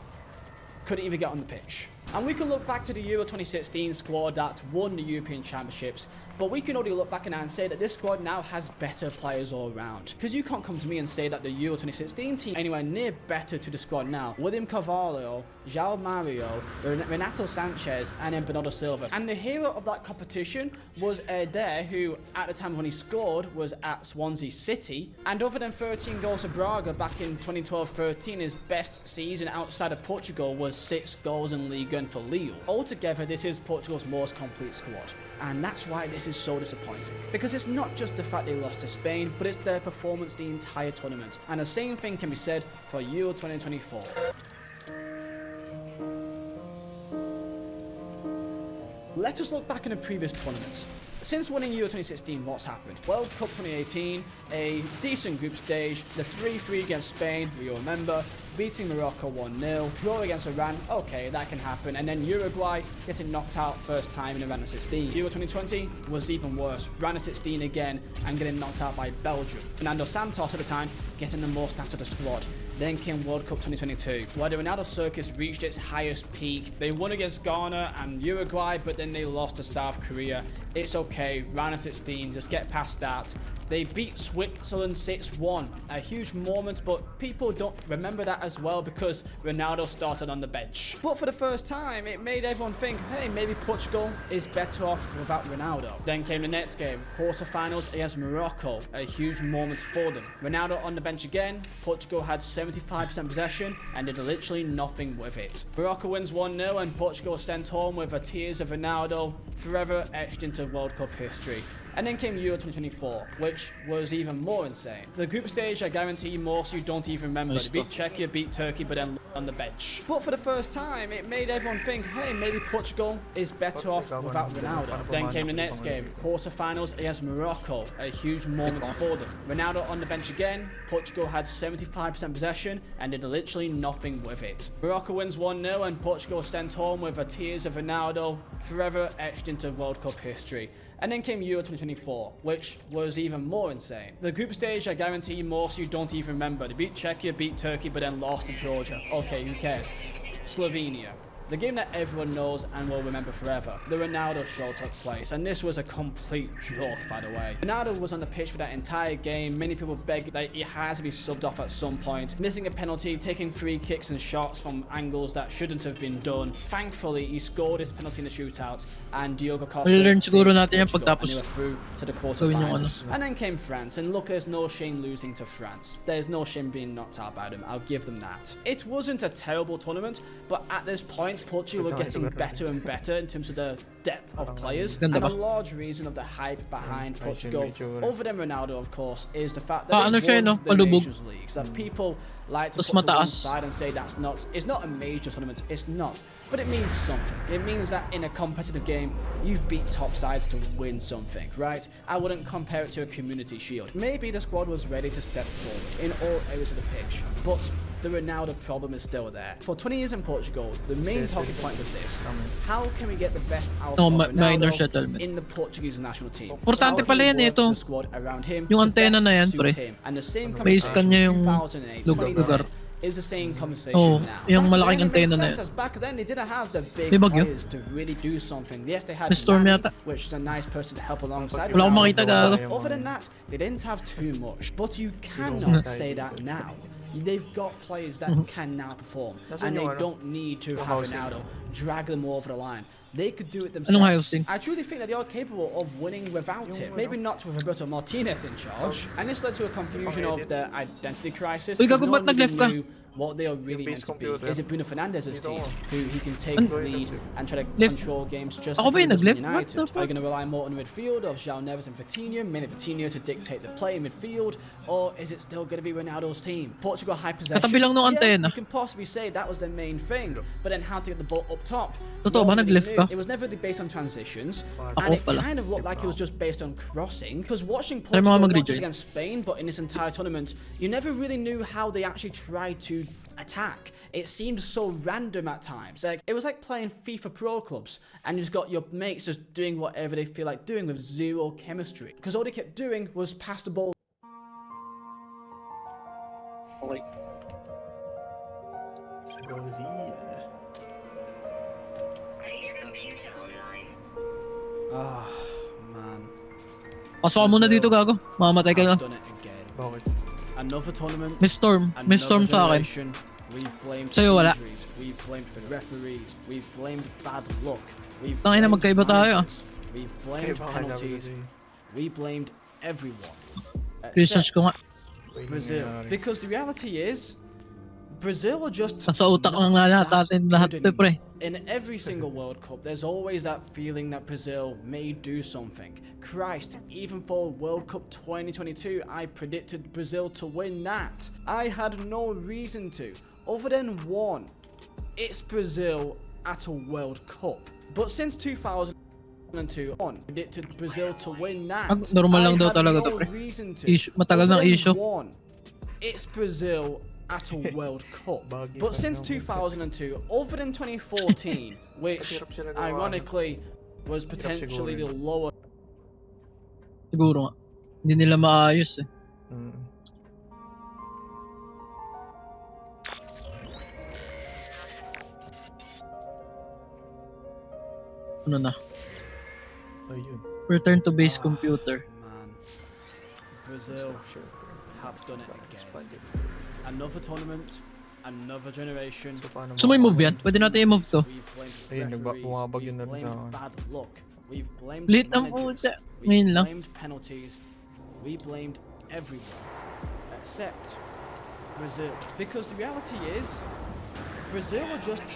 couldn't even get on the pitch. And we can look back to the Euro 2016 squad that won the European Championships, but we can only look back now and say that this squad now has better players all around. Because you can't come to me and say that the Euro 2016 team anywhere near better to the squad now. William Carvalho, João Mario, Renato Sanchez, and then Bernardo Silva. And the hero of that competition was Eder, who at the time when he scored was at Swansea City. And other than 13 goals for Braga back in 2012-13, his best season outside of Portugal was 6 goals in Liga for Lille. Altogether, this is Portugal's most complete squad. And that's why this is so disappointing. Because it's not just the fact they lost to Spain, but it's their performance the entire tournament. And the same thing can be said for Euro 2024. Let us look back in the previous tournaments. Since winning Euro 2016, what's happened? World Cup 2018, a decent group stage, the 3-3 against Spain, we all remember, beating Morocco 1-0, draw against Iran, okay, that can happen, and then Uruguay getting knocked out first time in the round of 16. Euro 2020 was even worse, round of 16 again, and getting knocked out by Belgium. Fernando Santos at the time getting the most out of the squad. Then came World Cup 2022, where the Ronaldo circus reached its highest peak. They won against Ghana and Uruguay, but then they lost to South Korea. It's okay, round of 16, just get past that. They beat Switzerland 6-1, a huge moment, but people don't remember that as well because Ronaldo started on the bench. But for the first time, it made everyone think, hey, maybe Portugal is better off without Ronaldo. Then came the next game, quarterfinals against Morocco, a huge moment for them. Ronaldo on the bench again, Portugal had 75% possession and did literally nothing with it. Morocco wins 1-0 and Portugal is sent home with the tears of Ronaldo forever etched into World Cup history. And then came Euro 2024, which was even more insane. The group stage, I guarantee most of you don't even remember. They beat Czechia, beat Turkey, but then on the bench. But for the first time, it made everyone think, hey, maybe Portugal is better off without Ronaldo. Then came the next game, quarterfinals against Morocco, a huge moment for them. Ronaldo on the bench again, Portugal had 75% possession and did literally nothing with it. Morocco wins 1-0 and Portugal sent home with the tears of Ronaldo forever etched into World Cup history. And then came Euro 2024, which was even more insane. The group stage, I guarantee most of you don't even remember. They beat Czechia, beat Turkey, but then lost to Georgia. Okay, who cares? Slovenia. The game that everyone knows and will remember forever. The Ronaldo show took place, and this was a complete joke, by the way. Ronaldo was on the pitch for that entire game. Many people begged that he has to be subbed off at some point. Missing a penalty, taking free kicks and shots from angles that shouldn't have been done. Thankfully, he scored his penalty in the shootout, and Diogo Costa Learn siguro saved natin yan Portugal, and pagtapos they were through to the gawin yung ano. quarterfinals. And then came France, and look, there's no shame losing to France. There's no shame being knocked out by them. I'll give them that. It wasn't a terrible tournament, but at this point, Portugal were getting better and better in terms of the depth of players, and a large reason of the hype behind Portugal, other than Ronaldo, of course, is the fact that they won the Nations Leagues. That people like to put to one side and say it's not a major tournament. It's not, but it means something. It means that in a competitive game, you've beat top sides to win something, right? I wouldn't compare it to a community shield. Maybe the squad was ready to step forward in all areas of the pitch, but the Ronaldo problem is still there. For 20 years in Portugal, the main talking point was this: how can we get the best out of Ronaldo in the Portuguese national team? Importante pala yan ito. Yung antena na yan, pre. Base kanya yung lugar. Is the same conversation now. Yung malaking antena na yan. Back then, they didn't have the big players to really do something. Yes, they had Nani, which is a nice person to help alongside. Wala akong makita gago. Other than that, they didn't have too much. But you cannot say that now. They've got players that can now perform, and they don't need to have Ronaldo drag them over the line. They could do it themselves. I truly think that they are capable of winning without him. Maybe not with Roberto Martinez in charge. And this led to a confusion of the identity crisis. No one really knew what they are really meant to be. Is it Bruno Fernandes's team, who he can take the lead and try to control games just like United? Are you going to rely more on midfield of João Neves and Vitinha, mainly Vitinha to dictate the play in midfield, or is it still going to be Ronaldo's team? Portugal high possession. Yeah, you can possibly say that was the main thing, but then how to get the ball up top. It was never really based on transitions, and it kind of looked like it was just based on crossing, because watching Portugal not just against Spain, but in this entire tournament, you never really knew how they actually tried to attack. It seemed so random at times. Like, it was like playing FIFA Pro Clubs, and you just got your mates just doing whatever they feel like doing with zero chemistry, because all they kept doing was pass the ball. Okay. Ah, man. Pasok ka muna dito, gago. Mamamatay ka lang. Another tournament. May storm sa akin. Sa'yo wala. We've blamed the referees. We've blamed bad luck. Tangin na magkaiba tayo. We've blamed penalties. We blamed everyone. Research ko nga. Brazil. Because the reality is, Brazil are just nasa utak lang natin lahat to, pre. In every single World Cup, there's always that feeling that Brazil may do something. Christ, even for World Cup 2022, I predicted Brazil to win that. I had no reason to, other than one. It's Brazil at a World Cup. But since 2002, I predicted Brazil to win that. Normal lang daw talaga to, pre. Matagal ng issue. It's Brazil at a World Cup. But since 2002, other than 2014, which ironically was potentially the lower. Siguro nga. Hindi nila maayos eh. Ano na? Return to base computer. Man. Brazil have done it again. Another tournament, another generation. So may move yan? Pwede natin i-move to. Ayun, bumabag yun na rin. Late ang puta. Ngayon lang. We blamed penalties. We blamed everyone. Except Brazil. Because the reality is, Brazil are just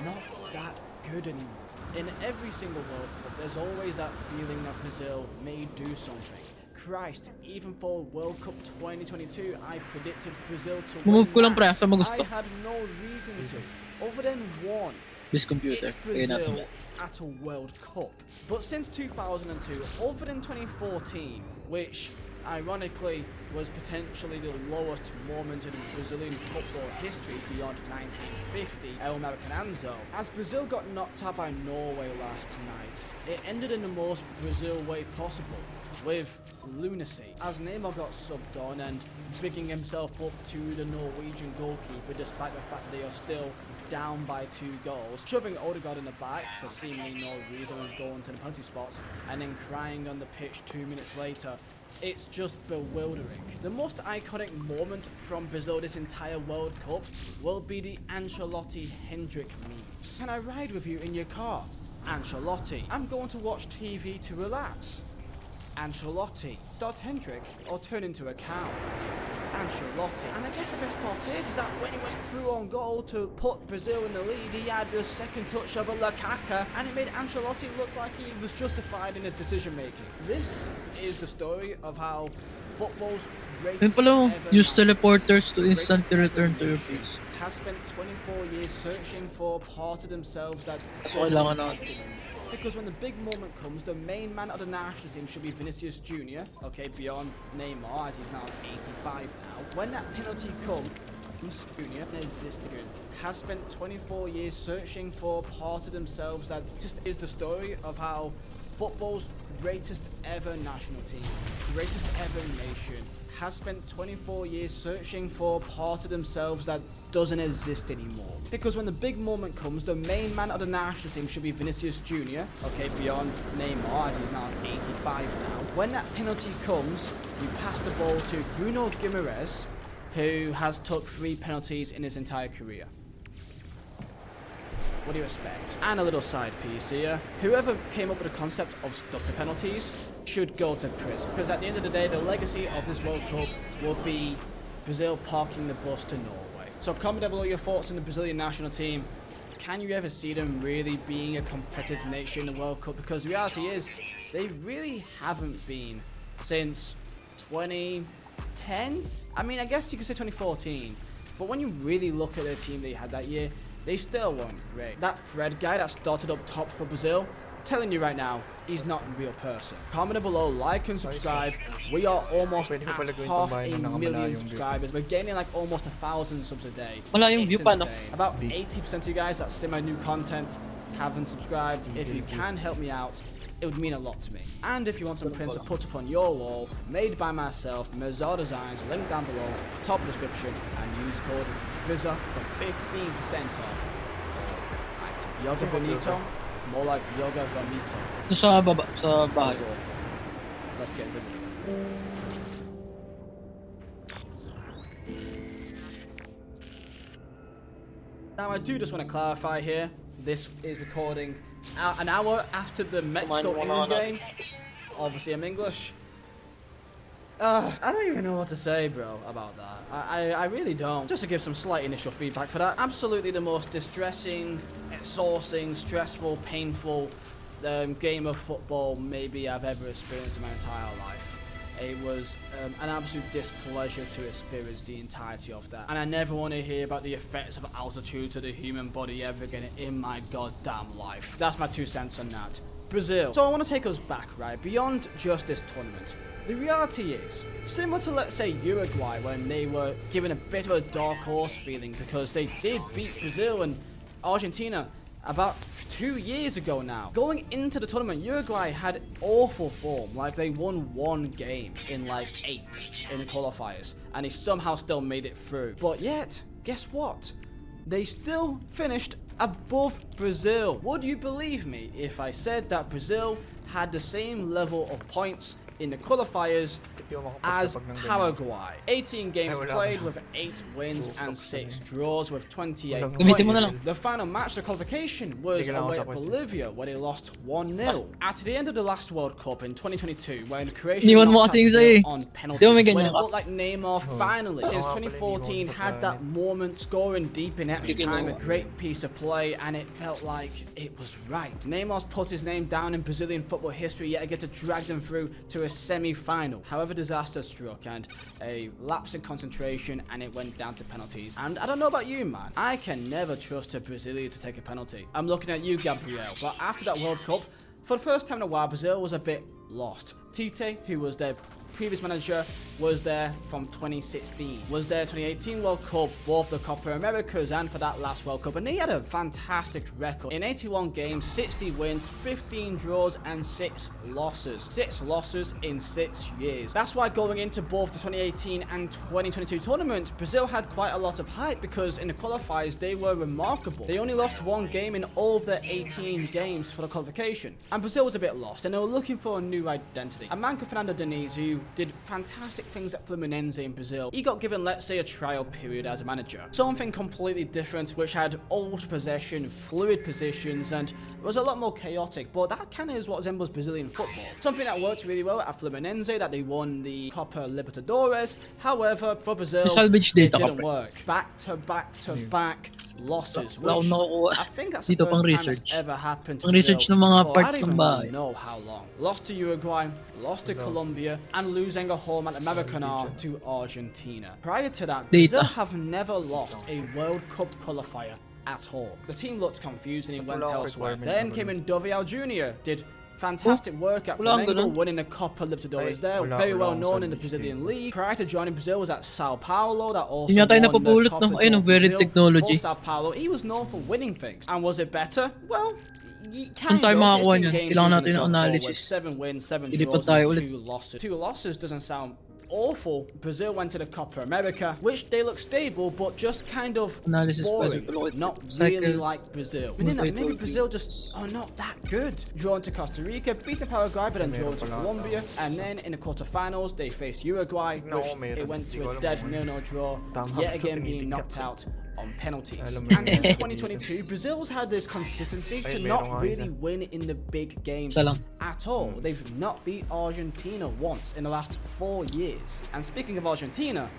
not that good anymore. In every single World Cup, there's always that feeling that Brazil may do something. Christ, even for World Cup 2022, I predicted Brazil to win Move ko lang pre, that. sa mo gusto. I had no reason to, other than one. This computer. It's Brazil at a World Cup. But since 2002, other than 2014, which ironically was potentially the lowest moment in Brazilian football history beyond 1950 El Maracanãzo, as Brazil got knocked out by Norway last night, it ended in the most Brazil way possible, with lunacy, as Neymar got subbed on and bigging himself up to the Norwegian goalkeeper despite the fact they are still down by 2 goals, shoving Odegaard in the back for seemingly no reason and going to the penalty spots, and then crying on the pitch 2 minutes later. It's just bewildering. The most iconic moment from Brazil this entire World Cup will be the Ancelotti Hendrick memes. Can I ride with you in your car? Ancelotti. I'm going to watch TV to relax. Ancelotti. Does Hendrick or turn into a cow? Ancelotti. And I guess the best part is that when he went through on goal to put Brazil in the lead, he had the second touch of a Lukaku, and it made Ancelotti look like he was justified in his decision making. This is the story of how football's greatest use teleporters to instantly return to your base. Has spent 24 years searching for a part of themselves that kailangan natin. Because when the big moment comes, the main man of the national team should be Vinicius Jr. Okay, beyond Neymar, as he's now 85 now. When that penalty comes, Jr. has spent 24 years searching for a part of themselves that just is the story of how football's greatest ever national team, greatest ever nation, has spent 24 years searching for a part of themselves that doesn't exist anymore. Because when the big moment comes, the main man of the national team should be Vinicius Jr. Okay, beyond Neymar, as he's now 85 now. When that penalty comes, you pass the ball to Bruno Guimaraes, who has took 3 penalties in his entire career. What do you expect? And a little side piece here. Whoever came up with the concept of stutter penalties should go to prison. Because at the end of the day, the legacy of this World Cup will be Brazil parking the bus to Norway. So comment down below your thoughts on the Brazilian national team. Can you ever see them really being a competitive nation in the World Cup? Because the reality is, they really haven't been since 2010? I mean, I guess you could say 2014. But when you really look at the team they had that year, they still weren't great. That Fred guy that started up top for Brazil, telling you right now, he's not a real person. Comment down below, like and subscribe. We are almost at 500,000 subscribers. We're gaining like almost 1,000 subs a day. It's insane. About 80% of you guys that see my new content haven't subscribed. If you can help me out, it would mean a lot to me. And if you want some prints to put up on your wall, made by myself, Mazar Designs, link down below, top of the description, and use code VIZA for 15% off. Right, Yoga Bonito, more like Yoga Vomito. Sa baba, sa bahay. Let's get into it. Now I do just want to clarify here, this is recording an hour after the Mexico-England game. Obviously I'm English. I don't even know what to say, bro, about that. I really don't. Just to give some slight initial feedback for that. Absolutely the most distressing, exhausting, stressful, painful game of football maybe I've ever experienced in my entire life. It was an absolute displeasure to experience the entirety of that. And I never want to hear about the effects of altitude to the human body ever again in my goddamn life. That's my 2 cents on that. Brazil. So I want to take us back, right, beyond just this tournament. The reality is, similar to, let's say, Uruguay, when they were given a bit of a dark horse feeling because they did beat Brazil and Argentina about 2 years ago now. Going into the tournament, Uruguay had awful form. Like, they won 1 game in like 8 in the qualifiers, and they somehow still made it through. But yet, guess what? They still finished above Brazil. Would you believe me if I said that Brazil had the same level of points in the qualifiers Hindi ako as makapagtapag ng ganyan. Paraguay. 18 games wala played na. with 8 wins and 6 draws with 28 Walang Gamitin mo na points. lang. The final match of the qualification was Hindi ka lang away at ako tapos. Bolivia where they lost 1-0. At the end of the last World Cup in 2022 when Croatia Iniwan mo knocked kasi out yung sa'yo Brazil eh. on Di ba penalties may when ganyan it ka? looked like Neymar finally since Oo nga pala, 2014 iniwan ko had pa that moment scoring deep in extra Hindi time, a ginawa. great piece of play, and it felt like it was right. Neymar's put his name down in Brazilian football history yet again to drag them through to a semi-final. However, disaster struck and a lapse in concentration, and it went down to penalties. And I don't know about you, man, I can never trust a Brazilian to take a penalty. I'm looking at you, Gabriel, but after that World Cup, for the first time in a while, Brazil was a bit lost. Tite, who was their previous manager, was there from 2016, was there 2018 World Cup, both the Copa Americas and for that last World Cup, and he had a fantastic record. In 81 games, 60 wins, 15 draws and 6 losses. 6 losses in 6 years. That's why going into both the 2018 and 2022 tournament, Brazil had quite a lot of hype because in the qualifiers they were remarkable. They only lost 1 game in all of their 18 games for the qualification. And Brazil was a bit lost and they were looking for a new identity. A man called Fernando Diniz, who did fantastic things at Fluminense in Brazil, he got given, let's say, a trial period as a manager. Something completely different, which had old possession, fluid positions, and was a lot more chaotic, but that kind of is what resembles Brazilian football. Something that worked really well at Fluminense, that they won the Copa Libertadores. However, for Brazil, Salvage it data ka, didn't pre. work. Back to back to back losses, Wala akong which nakukuha. I think that's the Dito, first pang time that's research. ever happened to Pang research Brazil ng mga for parts I don't ng even bahay. know how long. Lost to Uruguay, lost to Colombia, and losing a home at Americana to Argentina. Prior to that, Data. Brazil have never lost a World Cup qualifier at all. The team looked confused and he went Wala akong elsewhere. requirement Then naman. came in Dovial Jr., did fantastic work at Wala akong Flamengo, ganun. winning the Copa Libertadores Ay, there. wala- Very wala well akong known in the salvage Brazilian dito. league. Prior to joining Brazil was at Sao Paulo, that also Yun yata yung won the napupulot Copa ng- ayun, do ng very Brasil. technology. For Sao Paulo, he was known for winning things. And was it better? Well, Kung tayo makakuha niyan, kailangan natin ng analysis. 7 wins, 7 Ilipat draws, tayo and ulit. 2 losses. 2 losses doesn't sound awful. Brazil went to the Copa America, which they look stable, but just kind of Analysis boring. puzzle. Not Cycle. really like Brazil. Within that, maybe Multi-tool. Brazil just are not that good. Drawn to Costa Rica, beaten Paraguay, but then drawn to Colombia, and then in the quarterfinals they faced Uruguay, No, which meron. it went Di to ko a alam dead kung 0-0 draw, Tama yet ba sa again being tinitignan knocked ko? out on penalties. Alam mo And yun. since 2022, Brazil's had this consistency to Ay, meron not nga really isa. win in the big games Isa lang. at all. They've not beat Argentina once in the last 4 years. And speaking of Argentina,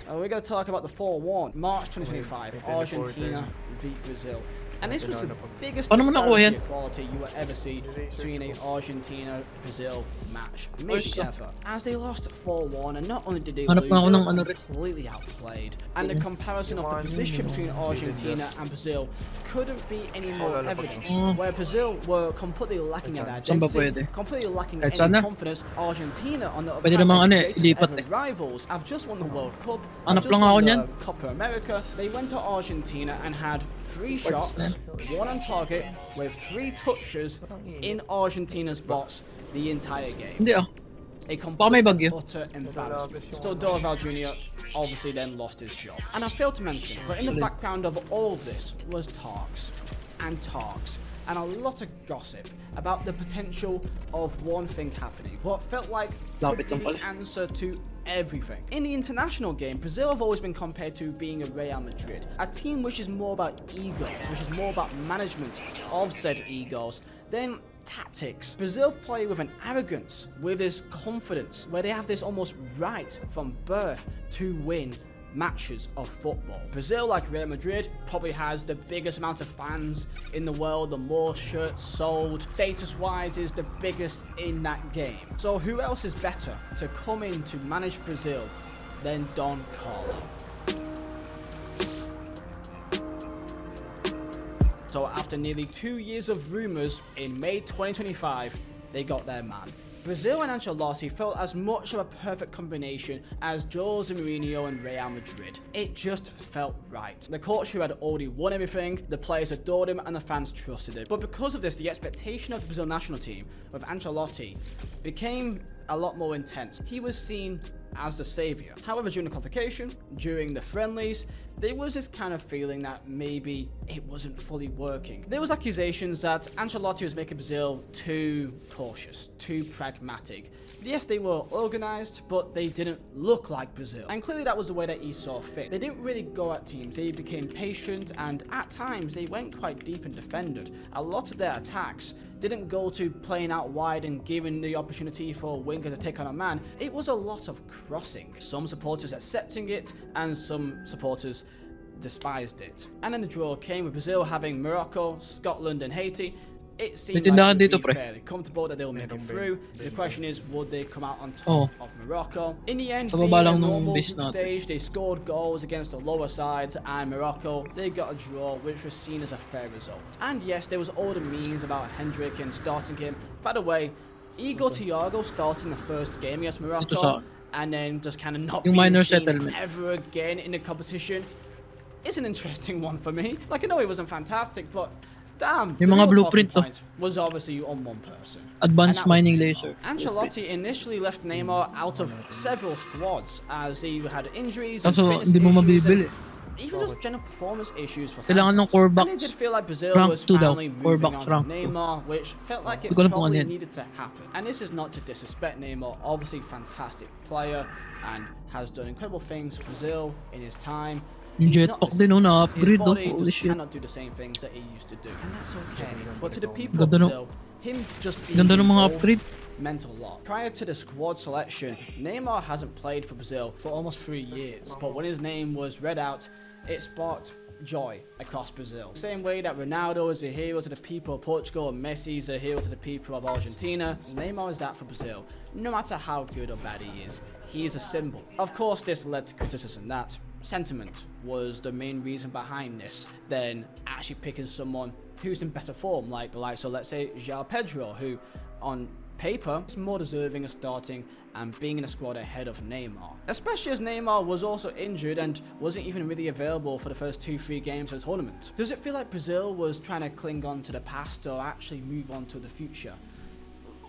we're going to talk about the 4-1, March 2025, Wait, Argentina beat Brazil. And this was the biggest Paano mo nakuha disparity yan? of quality you will ever see between a Argentina-Brazil match, maybe Ayos lang. ever. As they lost 4-1, and not only did they Hanap lose, nga ako they ng were ano rin. completely outplayed. And the comparison of the position between Argentina and Brazil couldn't be any more evident. Where Brazil were completely lacking an Saan ba identity, pwede? completely lacking Kahit any sana. confidence. Argentina, on the other Pwede hand, namang their ano eh, greatest lipat ever eh. rivals, have just won the World Cup, Hanap have lang just ako won niyan. the Copa America. They went to Argentina and had 3 shots, Parts 1 on target, with 3 touches in Argentina's box the entire game. Hindi ah. A Baka may complete bagyo. utter embarrassment. So Dorival Jr. obviously then lost his job. And I failed to mention, but in the background of all of this was talks and a lot of gossip about the potential of one thing happening. What felt like could Lapit be lang the pala. answer to everything. In the international game, Brazil have always been compared to being a Real Madrid, a team which is more about egos, which is more about management of said egos than tactics. Brazil play with an arrogance, with this confidence, where they have this almost right from birth to win matches of football. Brazil, like Real Madrid, probably has the biggest amount of fans in the world, the more shirts sold, status-wise is the biggest in that game. So who else is better to come in to manage Brazil than Don Carlo? So after nearly 2 years of rumours, in May 2025, they got their man. Brazil and Ancelotti felt as much of a perfect combination as Jose Mourinho and Real Madrid. It just felt right. The coach who had already won everything, the players adored him and the fans trusted him. But because of this, the expectation of the Brazil national team with Ancelotti became a lot more intense. He was seen as the saviour. However, during the qualification, during the friendlies, there was this kind of feeling that maybe it wasn't fully working. There was accusations that Ancelotti was making Brazil too cautious, too pragmatic. Yes, they were organised, but they didn't look like Brazil. And clearly that was the way that he saw fit. They didn't really go at teams. They became patient, and at times they went quite deep and defended. A lot of their attacks didn't go to playing out wide and giving the opportunity for a winger to take on a man. It was a lot of crossing. Some supporters accepting it, and some supporters despised it. And then the draw came with Brazil having Morocco, Scotland and Haiti. It seemed like it would be fairly comfortable that they will make it through. The question is, would they come out on top of Morocco? In the end, being a normal group stage, they scored goals against the lower sides, and Morocco, they got a draw, which was seen as a fair result. And yes, there was all the memes about Hendrick and starting him. By the way, Igor Thiago starting the first game against Morocco, and then just kind of not being seen ever again in the competition. It's an interesting one for me. Like, I know it wasn't fantastic, but damn, the mga blueprint was obviously on one person. Advanced mining laser. Ancelotti initially left Neymar out of several squads as he had injuries and even just general performance issues for Santos. And it did feel like Brazil was finally moving on from Neymar, which felt like it probably needed to happen. And this is not to disrespect Neymar, obviously fantastic player and has done incredible things for Brazil in his time. Jetpack din na-upgrade Holy shit. Cannot do the same things that he used to do, and that's okay. But to the people of Brazil, him just being involved meant a lot. Prior to the squad selection, Neymar hasn't played for Brazil for almost 3 years. But when his name was read out, it sparked joy across Brazil. Same way that Ronaldo is a hero to the people of Portugal and Messi is a hero to the people of Argentina, Neymar is that for Brazil. No matter how good or bad he is a symbol. Of course, this led to criticism that sentiment was the main reason behind this than actually picking someone who's in better form, like the likes of, let's say, João Pedro, who on paper is more deserving of starting and being in a squad ahead of Neymar. Especially as Neymar was also injured and wasn't even really available for the first 2-3 games of the tournament. Does it feel like Brazil was trying to cling on to the past or actually move on to the future?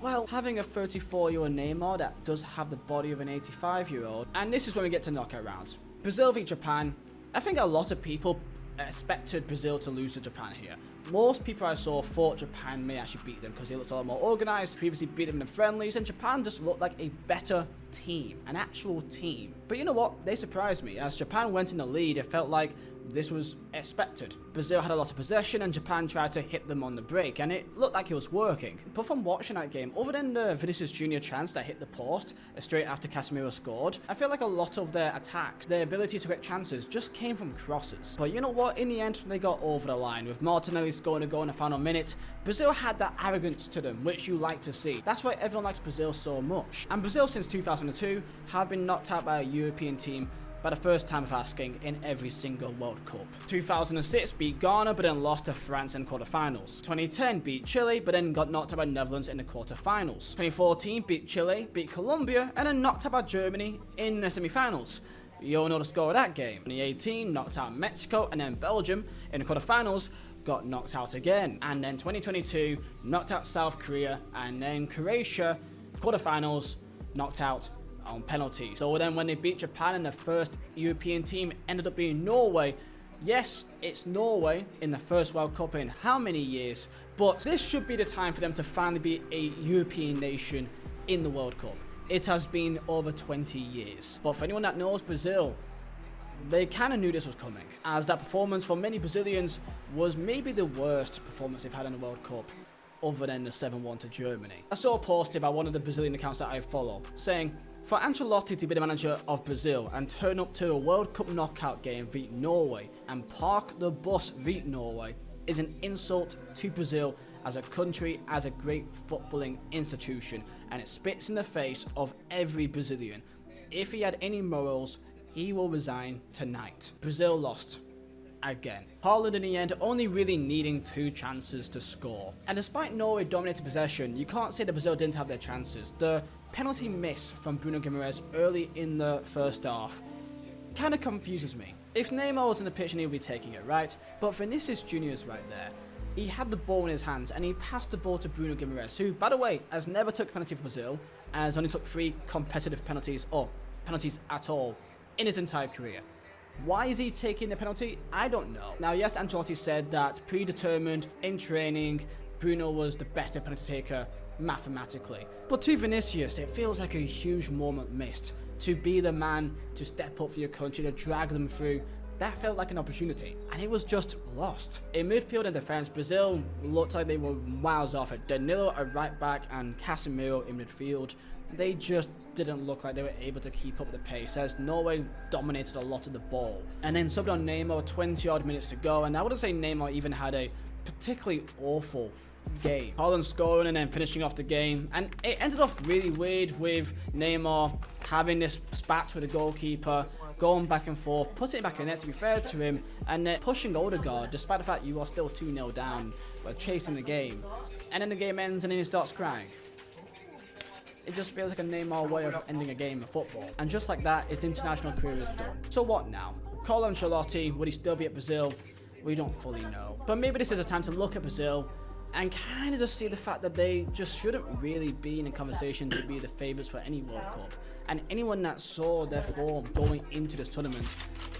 Well, having a 34-year-old Neymar that does have the body of an 85-year-old, and this is when we get to knockout rounds. Brazil v Japan. I think a lot of people expected Brazil to lose to Japan here. Most people I saw thought Japan may actually beat them because they looked a lot more organised, previously beat them in the friendlies, and Japan just looked like a better team, an actual team. But you know what? They surprised me. As Japan went in the lead, it felt like this was expected. Brazil had a lot of possession and Japan tried to hit them on the break, and it looked like it was working. But from watching that game, other than the Vinicius Jr. chance that hit the post straight after Casemiro scored, I feel like a lot of their attacks, their ability to get chances, just came from crosses. But you know what? In the end, they got over the line. With Martinelli scoring a goal in the final minute, Brazil had that arrogance to them, which you like to see. That's why everyone likes Brazil so much. And Brazil, since 2002, have been knocked out by a European team by the first time of asking in every single World Cup. 2006 beat Ghana but then lost to France in quarterfinals. 2010 beat Chile but then got knocked out by Netherlands in the quarterfinals. 2014 beat Chile, beat Colombia and then knocked out by Germany in the semifinals. You all know the score of that game. 2018 knocked out Mexico and then Belgium in the quarterfinals, got knocked out again. And then 2022 knocked out South Korea and then Croatia, quarterfinals, knocked out on penalties. So then when they beat Japan and the first European team ended up being Norway, yes, it's Norway in the first World Cup in how many years, but this should be the time for them to finally be a European nation in the World Cup. It has been over 20 years. But for anyone that knows Brazil, they kind of knew this was coming, as that performance for many Brazilians was maybe the worst performance they've had in the World Cup, other than the 7-1 to Germany. I saw a posted by one of the Brazilian accounts that I follow, saying, for Ancelotti to be the manager of Brazil and turn up to a World Cup knockout game v Norway and park the bus v Norway is an insult to Brazil as a country, as a great footballing institution, and it spits in the face of every Brazilian. If he had any morals, he will resign tonight. Brazil lost again. Haaland in the end only really needing 2 chances to score. And despite Norway dominating possession, you can't say that Brazil didn't have their chances. The penalty miss from Bruno Guimaraes early in the first half kind of confuses me. If Neymar was in the pitch and he would be taking it, right? But Vinicius Jr. is right there. He had the ball in his hands and he passed the ball to Bruno Guimaraes, who, by the way, has never took a penalty for Brazil and has only took 3 competitive penalties, or penalties at all, in his entire career. Why is he taking the penalty? I don't know. Now, yes, Ancelotti said that predetermined in training, Bruno was the better penalty taker mathematically. But to Vinicius, it feels like a huge moment missed. To be the man to step up for your country, to drag them through, that felt like an opportunity, and it was just lost. In midfield and defense, Brazil looked like they were miles off it. Danilo at right back and Casemiro in midfield, they just didn't look like they were able to keep up the pace as Norway dominated a lot of the ball. And then subbed on Neymar 20 odd minutes to go, and I wouldn't say Neymar even had a particularly awful game. Holland scoring and then finishing off the game, and it ended off really weird with Neymar having this spat with the goalkeeper, going back and forth, putting it back in net to be fair to him, and then pushing Odegaard despite the fact you are still 2-0 down, but chasing the game. And then the game ends and then he starts crying. It just feels like a Neymar way of ending a game of football. And just like that, his international career is done. So what now? Carlo Ancelotti, would he still be at Brazil? We don't fully know. But maybe this is a time to look at Brazil and kind of just see the fact that they just shouldn't really be in a conversation to be the favourites for any World Cup. And anyone that saw their form going into this tournament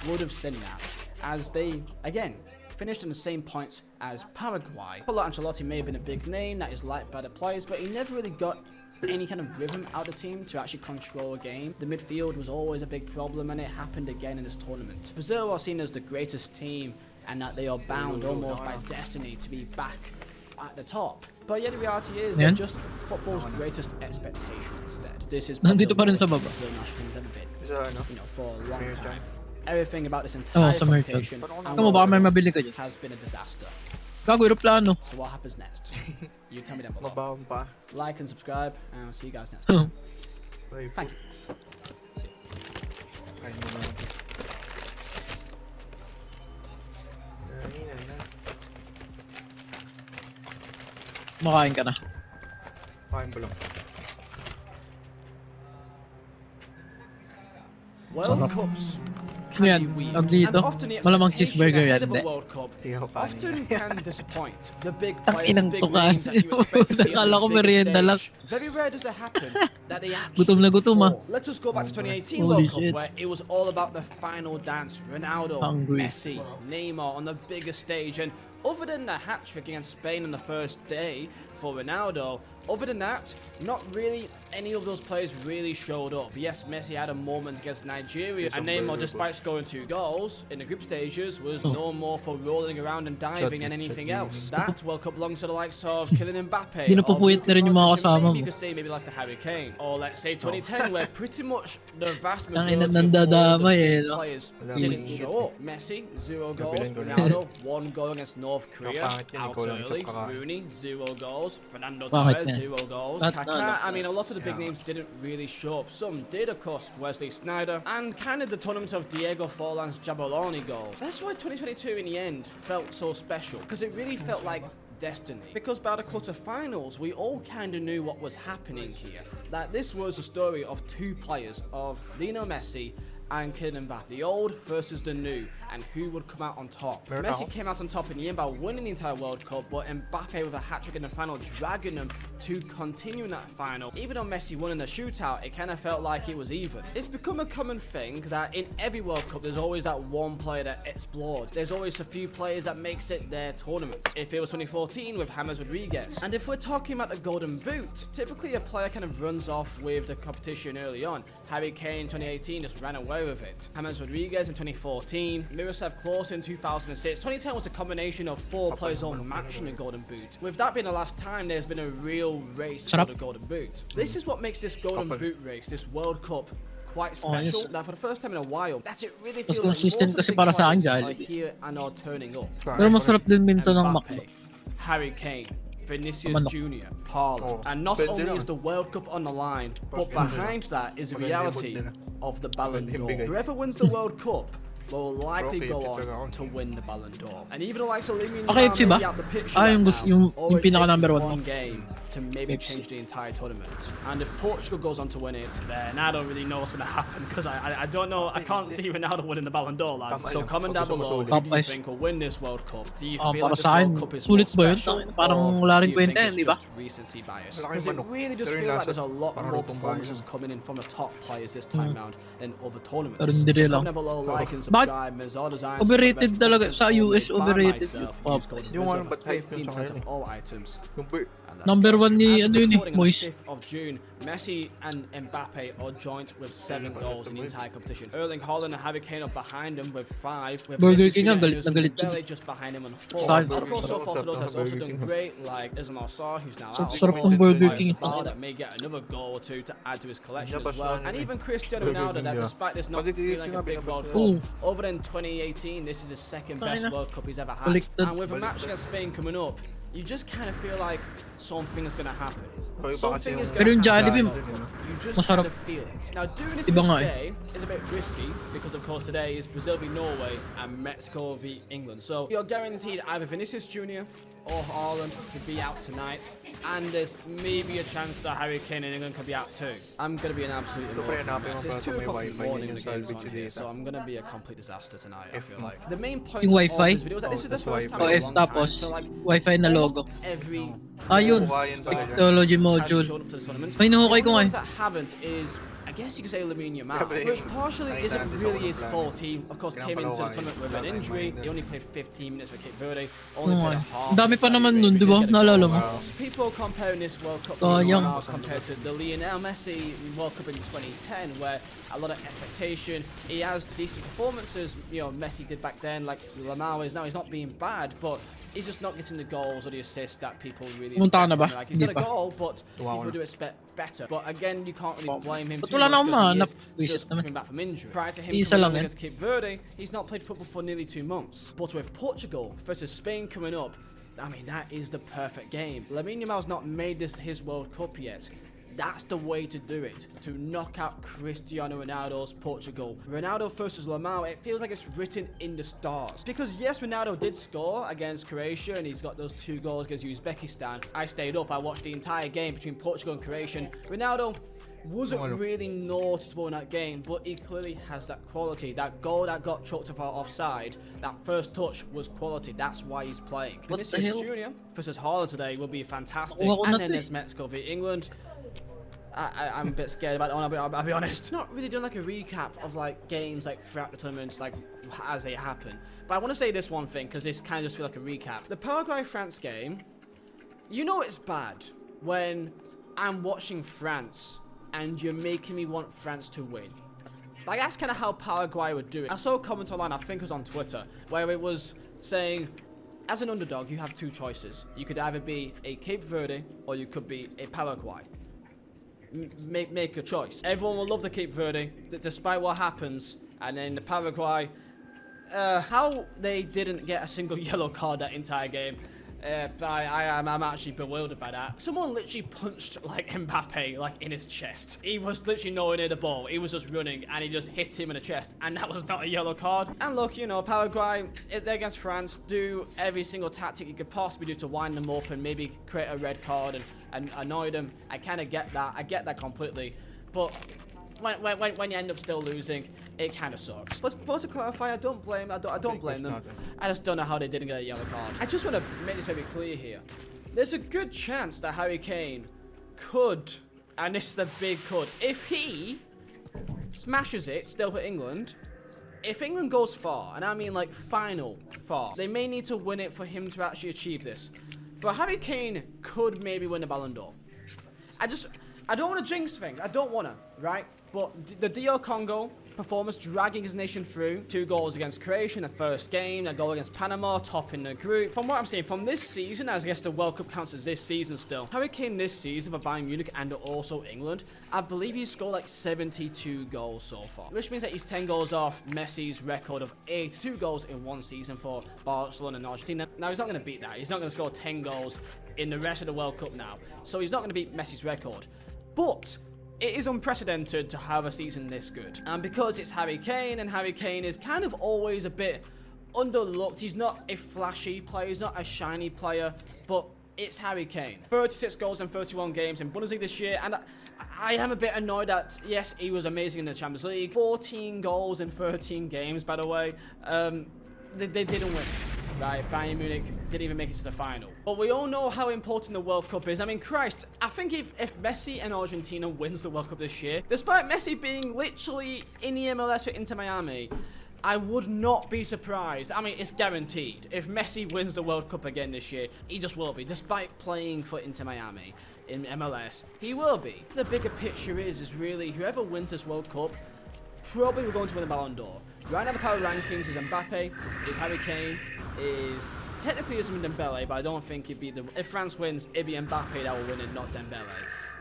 would have seen that, as they, again, finished in the same points as Paraguay. Carlo Ancelotti may have been a big name that is liked by the players, but he never really got any kind of rhythm out of the team to actually control a game. The midfield was always a big problem, and it happened again in this tournament. Brazil are seen as the greatest team, and that they are bound almost by destiny to be back at the top. But yet the reality is they're just football's greatest expectation instead. This is Nandito pa rin sa baba. Brazil national team's ever been, you know, for a long time. Everything about this entire sa Merchant. competition Kamu baka may mabili ka dyan. has been a disaster. Gago, aeroplano. So what happens next? You tell me down below. Mabaon pa. Like and subscribe, and I'll see you guys next Oh. time. Thank you. See you. Kain mo naman. Kanina na. Makain ka na. Kain mo lang. World Cups can Yan, be weird, ang dito. and often the Malamang expectation cheeseburger ahead yan, of a hindi. World Cup Ihaw kanin often yan. can disappoint. The big Ang players, inang the big tukan. names that you expect to see on Akala ko the big merienda lang. stage. Very rare does it happen that they Gutom na actually gutom, ah. fall. Let us go back to 2018 Holy World Cup, shit. where it was all about the final dance. Ronaldo, Hungry. Messi, Neymar on the biggest stage, and other than the hat-trick against Spain on the first day for Ronaldo, other than that, not really any of those players really showed up. Yes, Messi had a moment against Nigeria, and Neymar, despite scoring 2 goals in the group stages, was no more for rolling around and diving than anything else. That World Cup belongs to the likes of Kylian Mbappe, Di na of pupuyat na rin yung mga Luka Modric, and kasama maybe mo. you could say maybe likes of Harry Kane, or let's say 2010, where pretty much the vast Ang majority ina, of all the nandadamay big no? players Wala didn't akong show up. Messi, 0 goals. Kapilan ko na. Ronaldo, 1 goal against North Korea. Kapangit yan, Out ikaw lang early. isang kaka. Rooney, 0 goals. Fernando Pangit Torres, yan. 0 goals. That- Kaká, I mean, a lot of the big Yeah. names didn't really show up. Some did, of course, Wesley Sneijder, and kind of the tournament of Diego Forlan's Jabulani goals. That's why 2022 in the end felt so special, because it really felt like destiny. Because by the quarterfinals, we all kind of knew what was happening here. That this was a story of 2 players, of Lionel Messi and Kylian Mbappe, the old versus the new, and who would come out on top. Meron Messi ako. came out on top in the end by winning the entire World Cup, but Mbappe with a hat-trick in the final, dragging them to continue in that final. Even though Messi won in the shootout, it kind of felt like it was even. It's become a common thing that in every World Cup, there's always that one player that explodes. There's always a few players that makes it their tournament. If it was 2014 with James Rodriguez. And if we're talking about the Golden Boot, typically a player kind of runs off with the competition early on. Harry Kane 2018 just ran away with it. James Rodriguez in 2014, Miroslav Klose in 2006. 2010 was a combination of 4 players all matching the Golden Boot. With that being the last time there's been a real race for the Golden Boot. This is what makes this Golden Boot race, this World Cup, quite special. yes. That for the first time in a while, that it really Mas feels like consistent most of the kasi big para sa akin, players are Jollibee. here and are turning up. Pero masarap din minsan ng Mbappe, makdo. Harry Kane, Vinicius Manok. Jr., Haaland. Oh, And not pwede only naman. is the World Cup on the line, but behind that is the Maganda yung reality mood nila. of the Ballon Maganda yung d'Or. bigay. Whoever wins the World Cup will likely Okay, go ito on talaga to win the Ballon d'Or. And even the likes of Lamine Okay, Yamal FC ba? may be out the picture Ah, right yung now. gus- yung All it pinaka takes number is 1 mo. one game to maybe change the entire tournament. And if Portugal goes on to win it, then I don't really know what's going to happen, because I don't know, I can't see Ronaldo winning the Ballon d'Or, lads. So comment down below, who do you think will win this World Cup? Do you feel like this World Cup is more special, or do you think it's just recency bias? Because it really does feel like there's a lot more performances coming in from the top players this time round than other tournaments. So comment down below, like and subscribe. Overrated talaga sa US, overrated Yung ano ba't hype yun sa 15% kanya of all items. Yung Number 1 ni As ano yun eh, recording on the Moise. 5th of June, Messi and Mbappe are joint with 7 goals in the entire competition. Erling Haaland and Harry Kane are behind them with 5. With Burger Vinicius King ang Junior galit na galit and sila. Belly just behind him on 4. Saan? And of course, so far, those has also done great, like Ismail Sarr, who's now out. Sarap ng Burger King. That may get another goal or 2 to add to his collection as well. And even Cristiano Ronaldo, that despite this not feeling like a big World Cup, other than 2018, this is his second best World Cup he's ever had. And with a match against Spain coming up, you just kind of feel like something is going to happen. Something is going to happen. You just kind of feel it. Now, doing this today is a bit risky because, of course, today is Brazil v Norway and Mexico v England. So you're guaranteed either Vinicius Junior or Haaland to be out tonight, and there's maybe a chance that Harry Kane and England could be out too. I'm going to be an absolute mess. It's 2 o'clock in the morning and the game's on here, so I'm going to be a complete disaster tonight, I feel like. The main point Yung of Wi-Fi? this video is that this is the first time O in a F long time, tapos so like Wi-Fi na logo. every Ayun, technology module. May nahukay ko nga eh. that haven't is, I guess you could say, Lamine Yamal, which partially isn't really his fault. He, of course, came into the tournament with an injury. He only played 15 minutes for Cape Verde. Only played a half. Dami pa naman nun, di ba? Naalala mo? People comparing this World Cup with Yamal compared to the Lionel Messi World Cup in 2010, where a lot of expectation. He has decent performances. You know, Messi did back then. Like Yamal is now. He's not being bad, but he's just not getting the goals or the assists that people really expect. Like, he's got a goal, but people do expect better. But again, you can't really blame him too much because he is just coming back from injury. Prior to him coming against Cape Verde, he's not played football for nearly 2 months. But with Portugal versus Spain coming up, I mean, that is the perfect game. Lamine Yamal's not made this his World Cup yet. That's the way to do it, to knock out Cristiano Ronaldo's Portugal. Ronaldo versus Lamau, it feels like it's written in the stars. Because yes, Ronaldo did score against Croatia and he's got those 2 goals against Uzbekistan. I stayed up, I watched the entire game between Portugal and Croatia. Ronaldo wasn't really noticeable in that game, but he clearly has that quality. That goal that got chucked offside, that first touch was quality. That's why he's playing. Vinicius Junior versus Haaland today will be fantastic. And then there's Mexico v England. I'm a bit scared about it, I'll be honest. Not really done like a recap of like games like throughout the tournaments, like as they happen. But I want to say this one thing because this kind of just feels like a recap. The Paraguay-France game, you know it's bad when I'm watching France and you're making me want France to win. Like that's kind of how Paraguay would do it. I saw a comment online, I think it was on Twitter, where it was saying, as an underdog, you have 2 choices. You could either be a Cape Verde or you could be a Paraguay. Make a choice. Everyone will love the Cape Verde, despite what happens. And then the Paraguay, how they didn't get a single yellow card that entire game, I'm actually bewildered by that. Someone literally punched like Mbappe like in his chest. He was literally nowhere near the ball. He was just running and he just hit him in the chest, and that was not a yellow card. And look, you know, Paraguay, they're against France, do every single tactic you could possibly do to wind them up and maybe create a red card and annoy them. I kind of get that. I get that completely. But when you end up still losing, it kind of sucks. But to clarify, I don't blame them. I just don't know how they didn't get a yellow card. I just want to make this very clear here. There's a good chance that Harry Kane could, and this is the big could, if he smashes it still for England, if England goes far, and I mean like final far, they may need to win it for him to actually achieve this. But Harry Kane could maybe win the Ballon d'Or. I don't want to jinx things. I don't want to, right? But the DR Congo performance dragging his nation through. 2 goals against Croatia in the first game, a goal against Panama, topping the group. From what I'm seeing from this season, as I guess the World Cup counts as this season still, Harry Kane this season for Bayern Munich and also England, I believe he's scored like 72 goals so far, which means that he's 10 goals off Messi's record of 82 goals in 1 season for Barcelona and Argentina. Now, he's not going to beat that. He's not going to score 10 goals in the rest of the World Cup now, so he's not going to beat Messi's record. But it is unprecedented to have a season this good. And because it's Harry Kane, and Harry Kane is kind of always a bit underlooked. He's not a flashy player, he's not a shiny player, but it's Harry Kane. 36 goals in 31 games in Bundesliga this year, and I am a bit annoyed that, yes, he was amazing in the Champions League. 14 goals in 13 games, by the way. They didn't win it, right? Bayern Munich didn't even make it to the final. But we all know how important the World Cup is. I mean, Christ, I think if Messi and Argentina wins the World Cup this year, despite Messi being literally in the MLS for Inter Miami, I would not be surprised. I mean, it's guaranteed. If Messi wins the World Cup again this year, he just will be. Despite playing for Inter Miami in MLS, he will be. The bigger picture is really whoever wins this World Cup probably we're going to win the Ballon d'Or. Right now the power rankings is Mbappe, is Harry Kane, is technically Ousmane Dembele, but I don't think it'd be if France wins, it'd be Mbappe that will win it, not Dembele.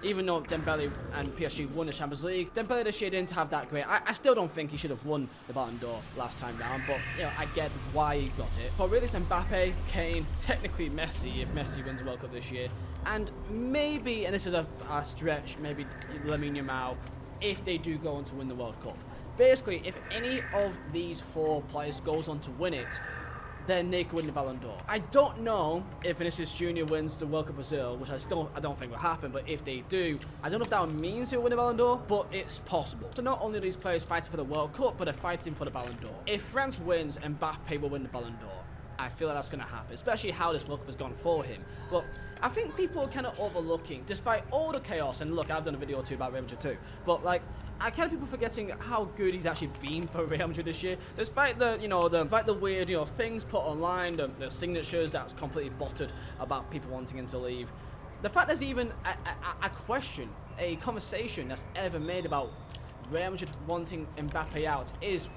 Even though Dembele and PSG won the Champions League, Dembele this year didn't have that great. I still don't think he should have won the Ballon d'Or last time round, but you know, I get why he got it. But really it's Mbappe, Kane, technically Messi if Messi wins the World Cup this year, and maybe, and this is a stretch, maybe Lamine Yamal if they do go on to win the World Cup. Basically, if any of these 4 players goes on to win it, then they could win the Ballon d'Or. I don't know if Vinicius Jr. wins the World Cup Brazil, which I don't think will happen, but if they do, I don't know if that means he'll win the Ballon d'Or, but it's possible. So not only are these players fighting for the World Cup, but they're fighting for the Ballon d'Or. If France wins, Mbappe will win the Ballon d'Or. I feel like that's going to happen, especially how this World Cup has gone for him. But I think people are kind of overlooking, despite all the chaos, and look, I've done a video or two about Real Madrid too, but like, I kind of people forgetting how good he's actually been for Real Madrid this year, despite the, despite the weird, things put online, the signatures that's completely botted about people wanting him to leave. The fact there's even a question, a conversation that's ever made about Real Madrid wanting Mbappe out is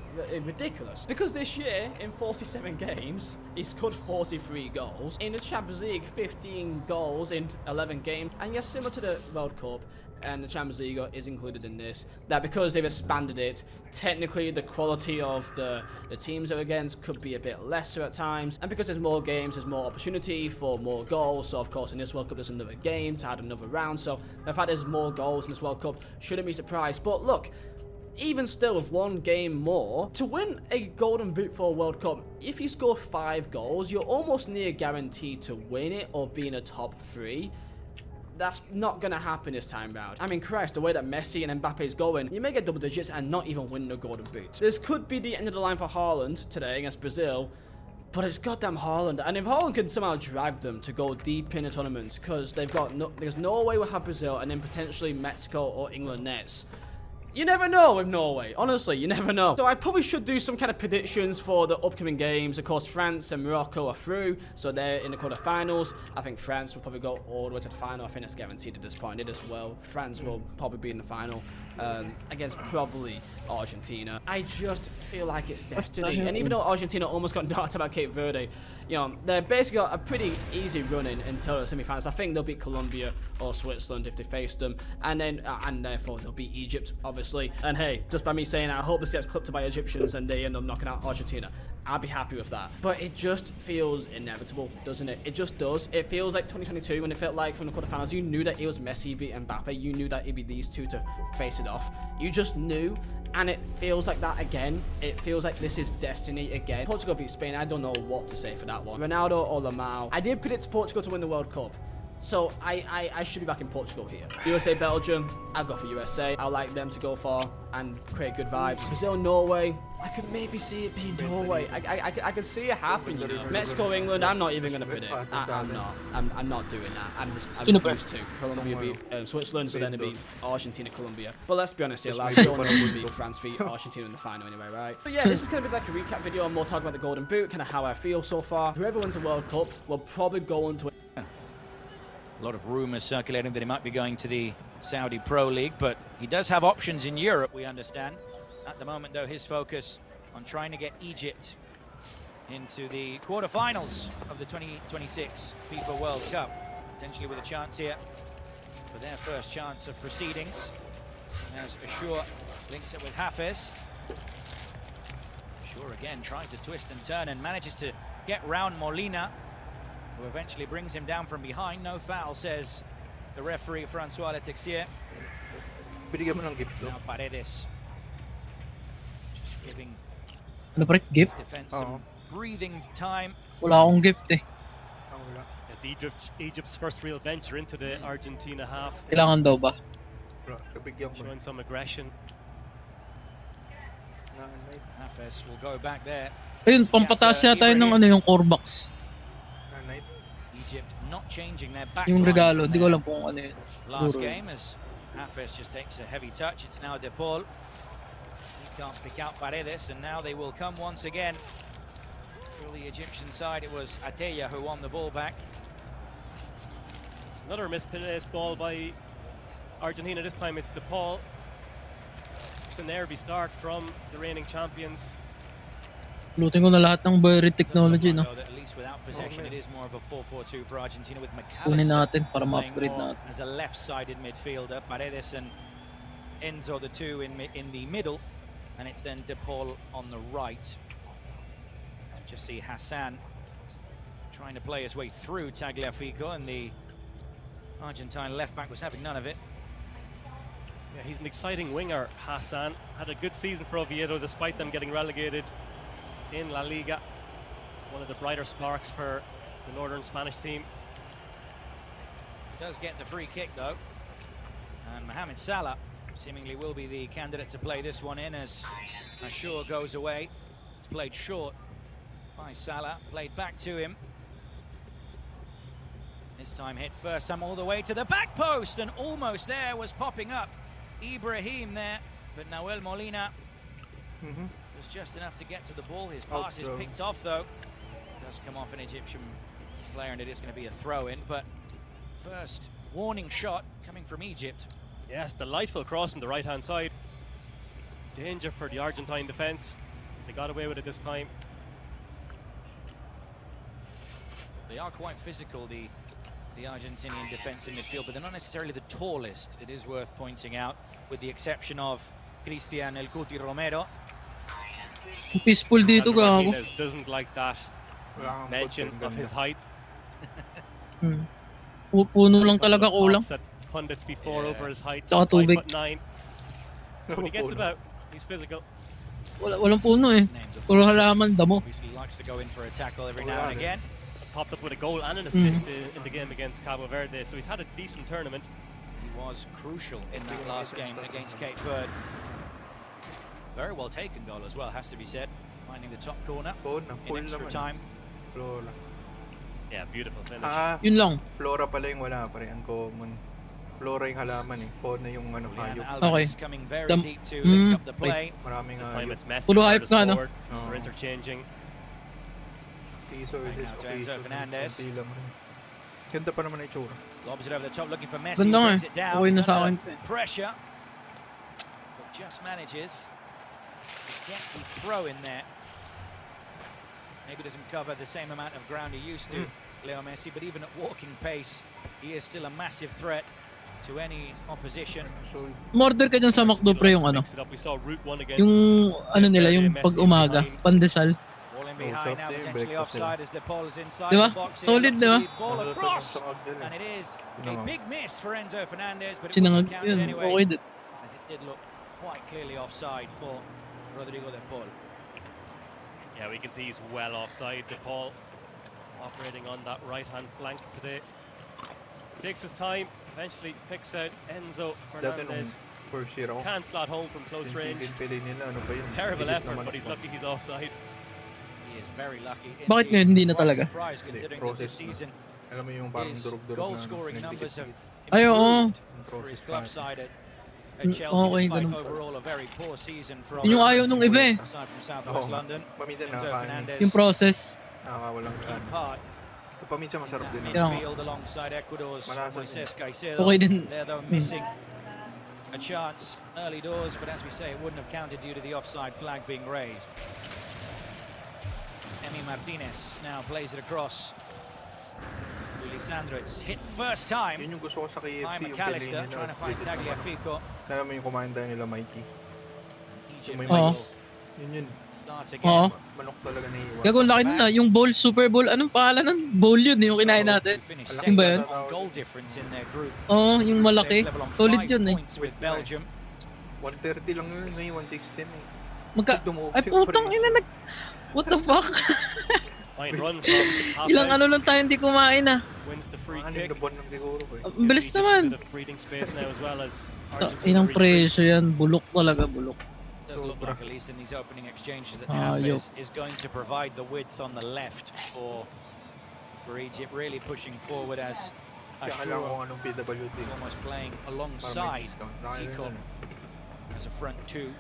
ridiculous. Because this year, in 47 games, he scored 43 goals. In the Champions League, 15 goals in 11 games. And yes, similar to the World Cup, and the Champions League is included in this, that because they've expanded it, technically the quality of the teams they're against could be a bit lesser at times, and because there's more games, there's more opportunity for more goals. So of course in this World Cup there's another game to add another round, so the fact there's more goals in this World Cup shouldn't be surprised. But look, even still with 1 game more, to win a Golden Boot for a World Cup, if you score 5 goals, you're almost near guaranteed to win it or be in a top 3. That's not going to happen this time round. I mean, Christ, the way that Messi and Mbappe is going, you may get double digits and not even win the Golden Boot. This could be the end of the line for Haaland today against Brazil, but it's goddamn Haaland. And if Haaland can somehow drag them to go deep in the tournament, because there's no way we'll have Brazil and then potentially Mexico or England next. You never know with Norway. Honestly, you never know. So I probably should do some kind of predictions for the upcoming games. Of course, France and Morocco are through, so they're in the quarterfinals. I think France will probably go all the way to the final. I think it's guaranteed at this point. It as well. France will probably be in the final against probably Argentina. I just feel like it's destiny. And even though Argentina almost got knocked out by Cape Verde, they're basically got a pretty easy run until the semi-finals. I think they'll beat Colombia or Switzerland if they face them, and then and therefore they'll beat Egypt, obviously. And hey, just by me saying that, I hope this gets clipped by Egyptians and they end up knocking out Argentina. I'll be happy with that. But it just feels inevitable, doesn't it? It just does. It feels like 2022 when it felt like from the quarterfinals, you knew that it was Messi v Mbappe. You knew that it'd be these two to face it off. You just knew. And it feels like that again. It feels like this is destiny again. Portugal beat Spain. I don't know what to say for that one. Ronaldo or Lamau. I did predict Portugal to win the World Cup. So I should be back in Portugal here. USA, Belgium, I'll go for USA. I like them to go far and create good vibes. Brazil, Norway, I could maybe see it being Norway. I could see it happen, Mexico, England, I'm not even going to predict. I'm not doing that. I'm refused to. Colombia beat Switzerland, so then it'd be Argentina, Colombia. But let's be honest here, last year would be France v Argentina in the final anyway, right? But yeah, this is going to be like a recap video. I'm more talking about the Golden Boot, kind of how I feel so far. Whoever wins the World Cup will probably go on to a lot of rumours circulating that he might be going to the Saudi Pro League, but he does have options in Europe, we understand. At the moment, though, his focus on trying to get Egypt into the quarterfinals of the 2026 FIFA World Cup, potentially with a chance here for their first chance of proceedings. As Ashur links it with Hafez. Ashur again tries to twist and turn and manages to get round Molina, who eventually brings him down from behind. No foul, says the referee, Francois Letexier. Now Paredes. Just giving Ano pre? Gift? defense some breathing time. Wala akong gift eh. It's Egypt's first real venture into the Argentina half. Kailangan daw ba? Showing some aggression. Hafez will go back there. Ayun, pampataas yata yun ng ano yung core box. Egypt not changing their back Yung line regalo, from di ko their alam kung ano yun. last Siguro. game as Hafez just takes a heavy touch. It's now De Paul. He can't pick out Paredes, and now they will come once again. For the Egyptian side, it was Ateya who won the ball back. Another misplaced ball by Argentina. This time it's De Paul. It's a nervy start from the reigning champions. Lutin ko na lahat ng Berry technology, no? Though that at least without possession, it is more of a 4-4-2 for Argentina with Kunin McAllister natin para playing ma-upgrade more natin. as a left-sided midfielder. Paredes and Enzo, the two in the middle, and it's then De Paul on the right. Just see Hassan trying to play his way through Tagliafico, and the Argentine left back was having none of it. Yeah, he's an exciting winger, Hassan. Had a good season for Oviedo despite them getting relegated in La Liga. One of the brighter sparks for the northern Spanish team. Does get the free kick though, and Mohamed Salah seemingly will be the candidate to play this one in as Ashur goes away. It's played short by Salah, played back to him. This time hit first time all the way to the back post, and almost there was popping up Ibrahim there, but Nahuel Molina was just enough to get to the ball. His pass is picked off though. Does come off an Egyptian player, and it is going to be a throw-in, but first warning shot coming from Egypt. Yes, delightful cross from the right-hand side. Danger for the Argentine defence. They got away with it this time. They are quite physical, the Argentinian defence in midfield, but they're not necessarily the tallest. It is worth pointing out, with the exception of Cristian El Cuti Romero. Peaceful dito, Sandro gago. Martinez doesn't like that mention of his height. Puno lang talaga kulang. Upset pundits before over his height. Tsaka tubig. 5'9". When he gets about, he's physical. Walang puno eh. Puro halaman, damo. Obviously likes to go in for a tackle every now and again. Popped up with a goal and an assist in the game against Cabo Verde, so he's had a decent tournament. He was crucial in that last game against Cape Verde. Very well taken goal as well, has to be said. Finding the top corner in extra time. Flora. Yeah, beautiful finish. Yun lang. Flora pala yung wala, pare. Uncommon. Flora yung halaman eh. Fauna yung ano, hayop. Okay. Coming very deep to link up the play. Maraming This time it's Messi. Puro hype nga, no? We're interchanging. Piso Playing now to Enzo Fernandez. Ganda pa naman na itsura. Lobs it over the top, looking for Messi. Ganda nga Brings eh. it down. Okay na He's sa under akin. pressure, but just manages to get the throw in there. Maybe doesn't cover the same amount of ground he used to, Leo Messi, but even at walking pace, he is still a massive threat to any opposition. Order ka dyan sa McDo pre yung ano. Yung ano nila, yung pag umaga, pandesal. Ball in behind now, potentially offside as De Paul is inside Diba? the box. Solid, diba? Ball across, and it is a big miss for Enzo Fernandez, but it Sinangag wasn't counted yun, anyway, okay din. as it did look quite clearly offside for Rodrigo De Paul. Yeah, we can see he's well offside. De Paul operating on that right-hand flank today. Takes his time, eventually picks out Enzo Fernandez. First year ako. Can't slot home from close range. Nila, ano pa yun? Terrible Higit effort, naman but he's ako. lucky he's offside. He is very lucky. Bakit ngayon hindi na Quite talaga? surprised considering that this season Alam mo yung parang his durug-durug goal na scoring numbers have Ay, oo. improved for his club side at Chelsea, Okay, despite ganun. overall a very poor season from Yun yung ayaw nung iba eh. aside from Southwest London. Paminsan Enzo nakakain. Fernandez Yung process. Nakakawalang key gana. part Paminsan masarap din. Kaya nga. midfield alongside Ecuador's Malasa din. Moises Caicedo. Okay din. They're though missing a chance early doors, but as we say, it wouldn't have counted due to the offside flag being raised. Emi Martinez now plays it across. Lisandro, it's hit first time Yun yung gusto ko sa KFC, by yung McAllister, pili trying to find nila. Tagliafico. Alam mo yung kumain tayo nila, Mikey. Egypt Yung may Oo. mais. Yun. start Oo. again. Manok talaga na iwan. Gagawin laki nun ah. Yung bowl, Super Bowl. Anong pangalan nun? Bowl yun eh, yung kinain natin. Finish Yung ba yun? second on goal difference in their group. Oo, yung malaki. Level on Solid 5 yun eh. points with Belgium. 130 lang yun, ngayon 116 eh. Ay putang ina What the fuck? Fine run from Ilang ano lang tayo hindi kumain ah. wins the free Anim kick. na buwan lang siguro eh. Ang bilis Egypt a naman. bit of breathing space now as well as Inang Argentina retreat. presyo yan. Bulok talaga, bulok. Does look like, at least in these opening exchanges, that Ayop. Hafez is going to provide the width on the left for Egypt, really pushing forward as Kaya kailangan ko Ashura anong PWD. is almost playing alongside Zico as a front two.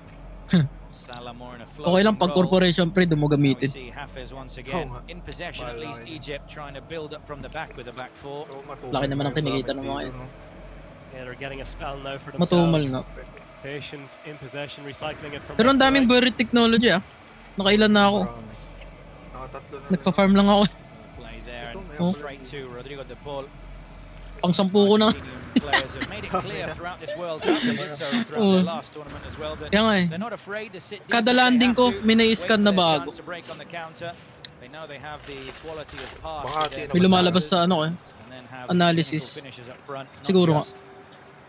Salah more in a Okay lang pag floating role. corporation pre, doon mo Now we gamitin. see Hafez once again in possession, at least Egypt trying to build up from the back with a back four. Laki naman ang kinikita ng mga yun. Yeah, they're getting a spell now for Matumal themselves. nga. Patient in possession, recycling it from Pero ang left to daming right. buried technology ah. Nakailan na ako. Nakatatlo na. Nagpa-farm lang ako. Play there and Oh. straight to Rodrigo de Paul. Pang 10 ko na. Players have made it clear throughout this World Cup. They did so throughout their last tournament as well. But Kaya nga eh. they're not afraid to sit deep Kada if they landing have ko, to. may Wait nai-scan for na their bago. chance to break on the counter. They know they have the quality of pass. Bahati May lumalabas sa ano eh. And then have Analysis. clinical finishes up front, not Siguro nga. just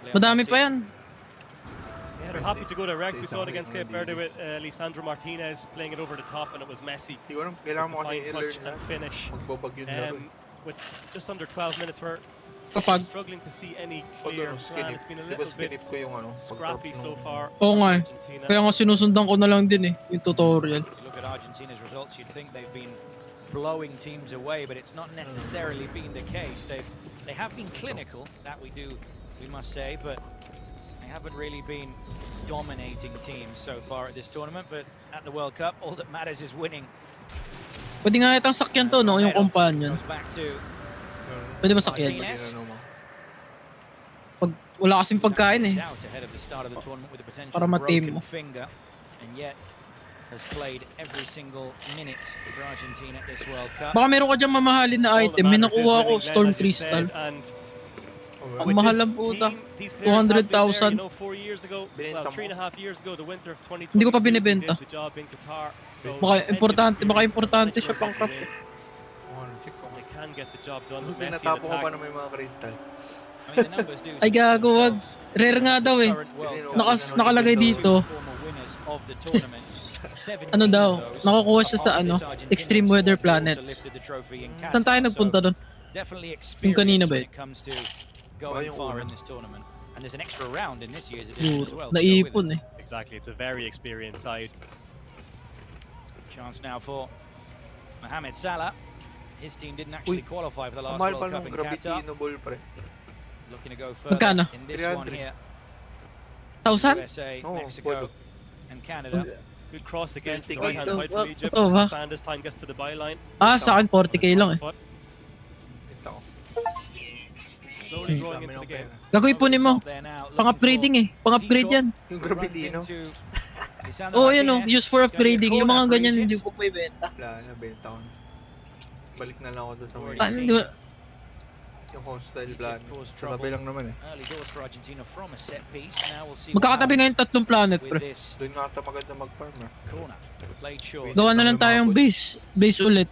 Leo Madami Messi. pa yan. Yeah, they're happy to go direct. We saw it against Cape Verde with Lisandro Martinez playing it over the top, and it was Messi. Hindi ko alam, kailangan mo kasi Fine i-learn touch na. and finish. Magbabag yun laro. With just under 12 minutes, we're Kapag struggling to see any Pag clear ano, plan. skinip. It's been a Di ba little bit skinip ko yung ano? scrappy so far. Oo nga eh. Argentina. Kaya nga sinusundan ko na lang din eh. Yung tutorial. You look at Argentina's results, you'd think they've been blowing teams away, but it's not necessarily been the case. They have been clinical, that we must say, but they haven't really been dominating teams so far at this tournament. But at the World Cup, all that matters is winning. Pwede nga itang sakyan to, no? Yung companion. Goes back to Pwede ba sakyan? Martinez. Pag wala kasing pagkain eh. Doubt ahead of the start of the tournament with a potential Para ma-tame broken mo. finger, and yet has played every single minute for Argentina at this World Cup. Baka meron ka dyan mamahalin na item. May nakuha ko, Storm Crystal. Ang mahal lang puta. 200,000. 4 years ago, well, 3.5 years ago, the winter of 2022, Hindi ko pa binibenta. did the job in Qatar. So Baka importante siya pang craft. They can get the job done with Buti Messi in natapo ko pa attack. na may mga crystal. I mean, the numbers do Ay gago, wag. Rare nga daw eh. Nakalagay dito. former winners of the tournament. 17 Ano daw, of those nakakuha siya sa are ano, this Argentina Extreme squad Weather who also Planets. lifted the trophy in Qatar. Saan tayo nagpunta So, doon? definitely Yung kanina experience ba when eh? it comes to going yung far una. in this tournament. And there's an extra round in this year's edition as well. to go with Naipon it. eh. Exactly, it's a very experienced side. Chance now for Mohamed Salah. His team didn't actually qualify for the Ang last mahal World pa Cup nung in Gravity Qatar. Inobol pre. Looking to go further Magkano? in this one 300. here. 1,000? USA, Oh, Mexico, and Canada. Good cross again from the 20K. right-hand side from Egypt. Ito ba? Hassan this time gets to the byline. Ah, sa akin 40k lang eh. Ito ko. Slowly growing into the game. Gagawin po mo. Pang-upgrading eh. Pang-upgrade yan. Yung Gravity no? Oo, yan oh. Use for upgrading. Yung mga ganyan hindi ko may benta. Wala na, benta ko na. Balik na lang ako doon sa may... Ano, di ba? Yung hostile plan. Sa tabi lang naman eh. Early doors for Argentina from a set piece. Now we'll see Magkakatabi ngayon tatlong planet, with pre. this Doon nga ata maganda mag-farm eh. corner. Played short. Gawa na lang tayong base ulit.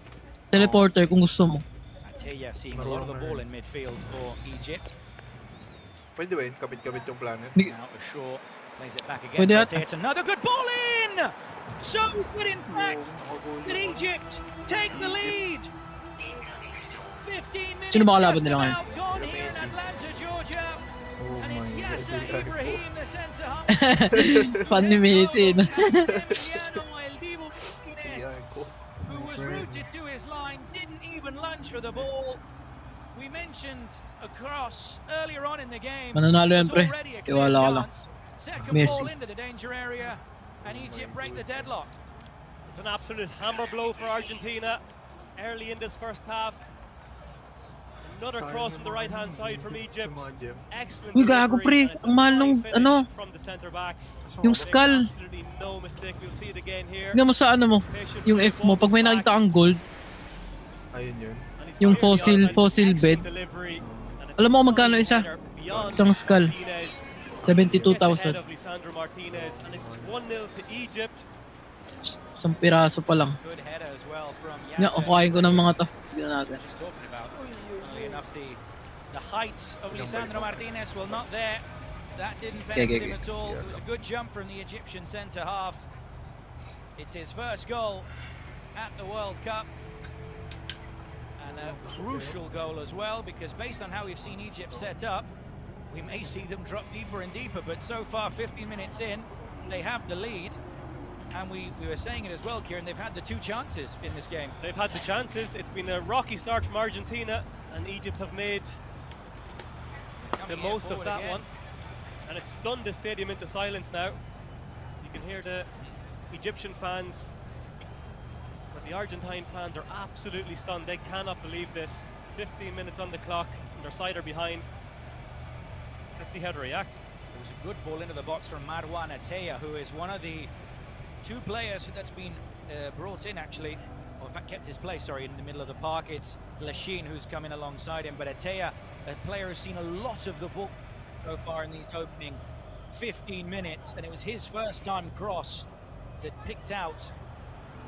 Teleporter kung gusto mo. Atilla seeing a lot of the ball in midfield for Egypt. Pwede ba yun? Kapit-kapit yung planet? Now Ashore plays it back again. Pwede for ata. Atilla. It's another good ball in! So good in fact that Egypt take the lead. 15 minutes Sino ba kalaban just nila ngayon? about gone here in Atlanta, Georgia. Oh And it's my Yasser God. Ibrahim, the centre half. Fan ni Messi, no? Emiliano El Divo Martinez, Yan ko. who was rooted to his line, didn't even lunge for the ball. We mentioned a cross earlier on in the game. Mananalo yan, Was pre. already a clear Tiwala ka lang. chance. Second Messi. ball into the danger area, and Egypt break the deadlock. It's an absolute hammer blow for Argentina early in this first half. Another cross from the right-hand side from Egypt. Excellent Uy, gago, delivery, pre. and it's a Ang mahal fine nung, finish ano, from the centre back. yung Makes skull. absolutely no mistake. We'll see it again here. Tingnan mo sa ano mo, yung F mo. Pag may nakita kang gold, Ayun yun. And he's yung clearly fossil outside. bed. Excellent delivery, and it's Alam mo a kung magkano fine isa? header beyond Isang skull. Martinez. 72,000. Ahead of Lisandro Martinez, and it's 1-0 to Egypt. Isang piraso pa lang. Good header as well from Nga, Yasser. kukain ko ng mga to. Tignan natin. Just talking about, funnily enough, the height of Lisandro Martinez, well, not there. That didn't benefit him at all. It was a good jump from the Egyptian centre half. It's his first goal at the World Cup. And And a crucial goal as well, because based on how we've seen Egypt set up, we may see them drop deeper and deeper, but so far 15 minutes in, they have the lead. And we were saying it as well, Kieran, they've had the 2 chances in this game. They've had the chances. It's been a rocky start from Argentina, and Egypt have made the most of that one. And it's stunned the stadium into silence now. You can hear the Egyptian fans, but the Argentine fans are absolutely stunned. They cannot believe this. 15 minutes on the clock, and their side are behind. Let's see how they react. There was a good ball into the box from Marwan Ateya, who is one of the 2 players that's been brought in, actually, or in fact kept his place, sorry, in the middle of the park. It's Lachine who's coming alongside him, but Ateya, a player who's seen a lot of the ball so far in these opening 15 minutes, and it was his first time cross that picked out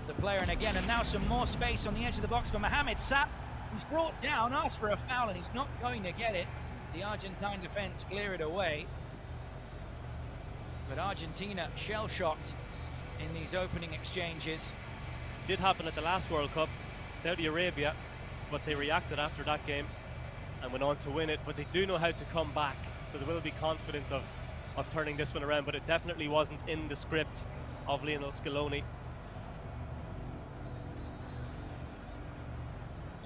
the player. And again, and now some more space on the edge of the box for Mohamed Sap. He's brought down, asked for a foul, and he's not going to get it. The Argentine defense clear it away. But Argentina shell-shocked in these opening exchanges. Did happen at the last World Cup, Saudi Arabia, but they reacted after that game and went on to win it. But they do know how to come back, so they will be confident of turning this one around. But it definitely wasn't in the script of Lionel Scaloni.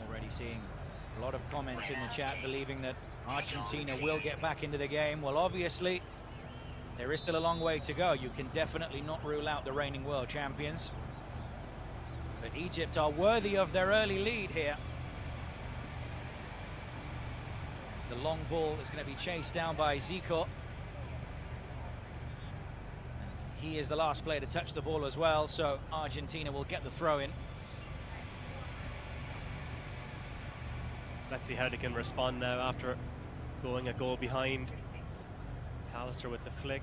Already seeing a lot of comments in the chat believing that Argentina will get back into the game. Well, obviously, there is still a long way to go. You can definitely not rule out the reigning world champions. But Egypt are worthy of their early lead here. It's the long ball that's going to be chased down by Zico. He is the last player to touch the ball as well, so Argentina will get the throw in. Let's see how they can respond now after going a goal behind. McAllister with the flick.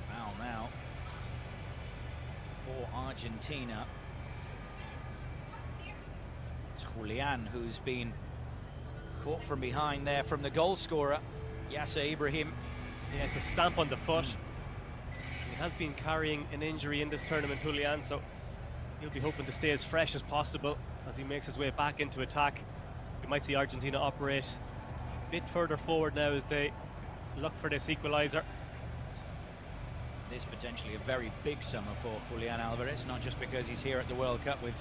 Foul now for Argentina. It's Julian who's been caught from behind there from the goal scorer, Yasser Ibrahim. Yeah, it's a stamp on the foot. He has been carrying an injury in this tournament, Julian, so he'll be hoping to stay as fresh as possible as he makes his way back into attack. We might see Argentina operate a bit further forward now as they look for this equaliser. This potentially a very big summer for Julian Alvarez, not just because he's here at the World Cup with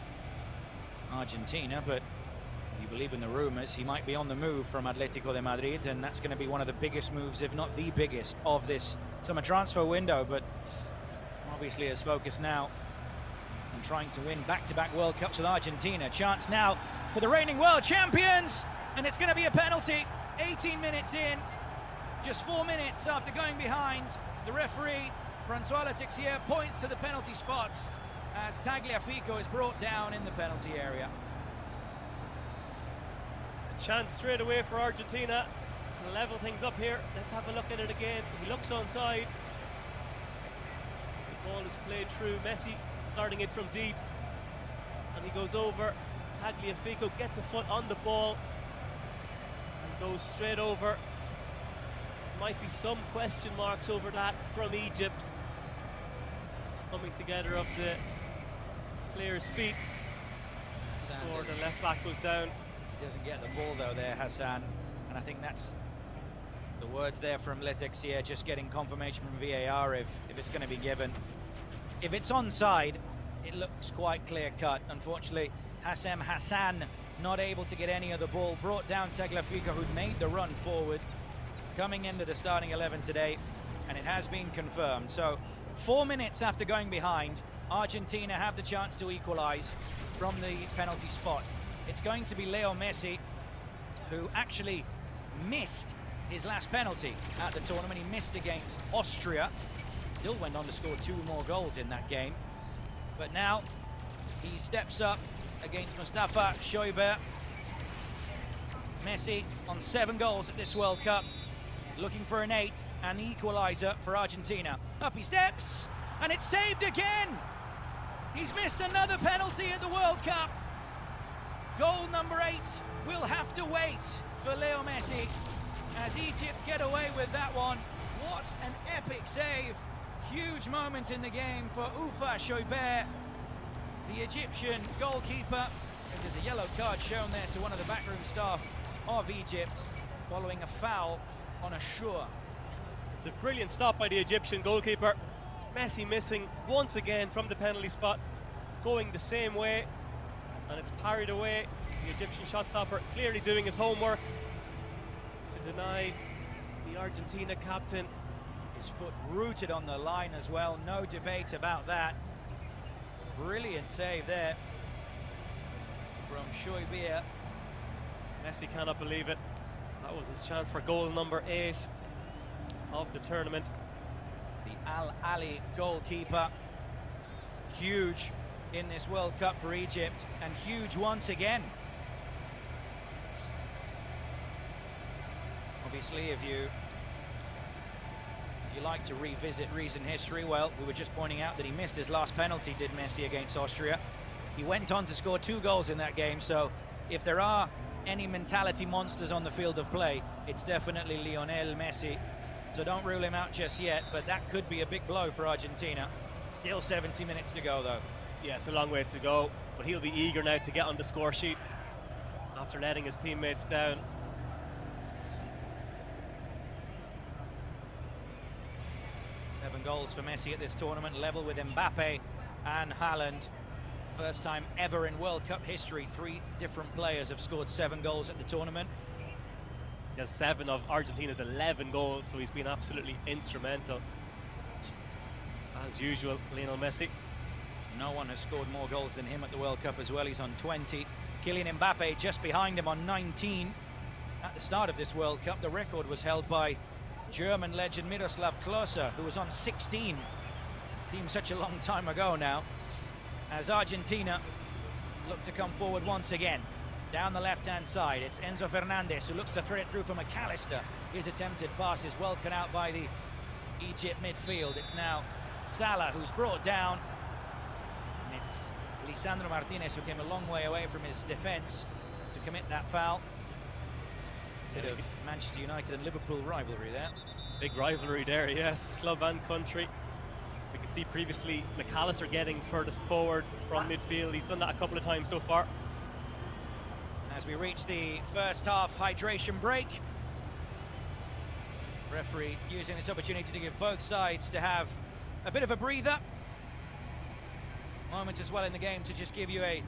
Argentina, but if you believe in the rumours, he might be on the move from Atletico de Madrid, and that's going to be one of the biggest moves, if not the biggest, of this summer transfer window. But obviously is focused now on trying to win back-to-back World Cups with Argentina. Chance now for the reigning world champions, and it's going to be a penalty. 18 minutes in, just 4 minutes after going behind. The referee, Francois Letixier, points to the penalty spots as Tagliafico is brought down in the penalty area. A chance straight away for Argentina to level things up here. Let's have a look at it again. He looks onside. The ball is played through. Messi starting it from deep, and he goes over. Tagliafico gets a foot on the ball and goes straight over. Might be some question marks over that from Egypt. Coming together of the player's feet before the left back goes down. He doesn't get the ball though there, Hassan, and I think that's the words there from Letixier, just getting confirmation from VAR if it's going to be given. If it's onside, it looks quite clear-cut. Unfortunately, Hassem Hassan not able to get any of the ball, brought down Tagliafico, who made the run forward, coming into the starting 11 today, and it has been confirmed. So 4 minutes after going behind, Argentina have the chance to equalize from the penalty spot. It's going to be Leo Messi, who actually missed his last penalty at the tournament. He missed against Austria. Still went on to score 2 more goals in that game. But now he steps up against Mustafa Shoiber. Messi on 7 goals at this World Cup, looking for an 8th and the equaliser for Argentina. Up he steps, and it's saved again. He's missed another penalty in the World Cup. Goal number 8 will have to wait for Leo Messi as Egypt get away with that one. What an epic save. Huge moment in the game for Ufa Shoiber. the Egyptian goalkeeper. And there's a yellow card shown there to one of the backroom staff of Egypt following a foul on Ashur. It's a brilliant stop by the Egyptian goalkeeper. Messi missing once again from the penalty spot, going the same way, and it's parried away. The Egyptian shot stopper clearly doing his homework to deny the Argentina captain. His foot rooted on the line as well, no debate about that. Brilliant save there from Shoibir. Messi cannot believe it. That was his chance for goal number 8 of the tournament. The Al Ali goalkeeper, huge in this World Cup for Egypt, and huge once again. Obviously, if you like to revisit recent history, well, we were just pointing out that he missed his last penalty, did Messi, against Austria. He went on to score 2 goals in that game, so if there are any mentality monsters on the field of play, it's definitely Lionel Messi. So don't rule him out just yet, but that could be a big blow for Argentina. Still 70 minutes to go, though. Yeah, it's a long way to go, but he'll be eager now to get on the score sheet after letting his teammates down. Seven goals for Messi at this tournament, level with Mbappe and Haaland. First time ever in World Cup history, 3 different players have scored 7 goals at the tournament. He has 7 of Argentina's 11 goals, so he's been absolutely instrumental. As usual, Lionel Messi. No one has scored more goals than him at the World Cup as well. He's on 20. Kylian Mbappe just behind him on 19. At the start of this World Cup, the record was held by German legend Miroslav Klose, who was on 16. Seems such a long time ago now. As Argentina look to come forward once again. Down the left-hand side, it's Enzo Fernandez who looks to thread it through from McAllister. His attempted pass is well cut out by the Egypt midfield. It's now Stala who's brought down. And it's Lisandro Martinez who came a long way away from his defence to commit that foul. Bit of Manchester United and Liverpool rivalry there. Big rivalry there, yes. Club and country. We could see previously McAllister getting furthest forward from midfield. He's done that a couple of times so far. As we reach the first half hydration break, referee using this opportunity to give both sides to have a bit of a breather. Moment as well in the game to just give you a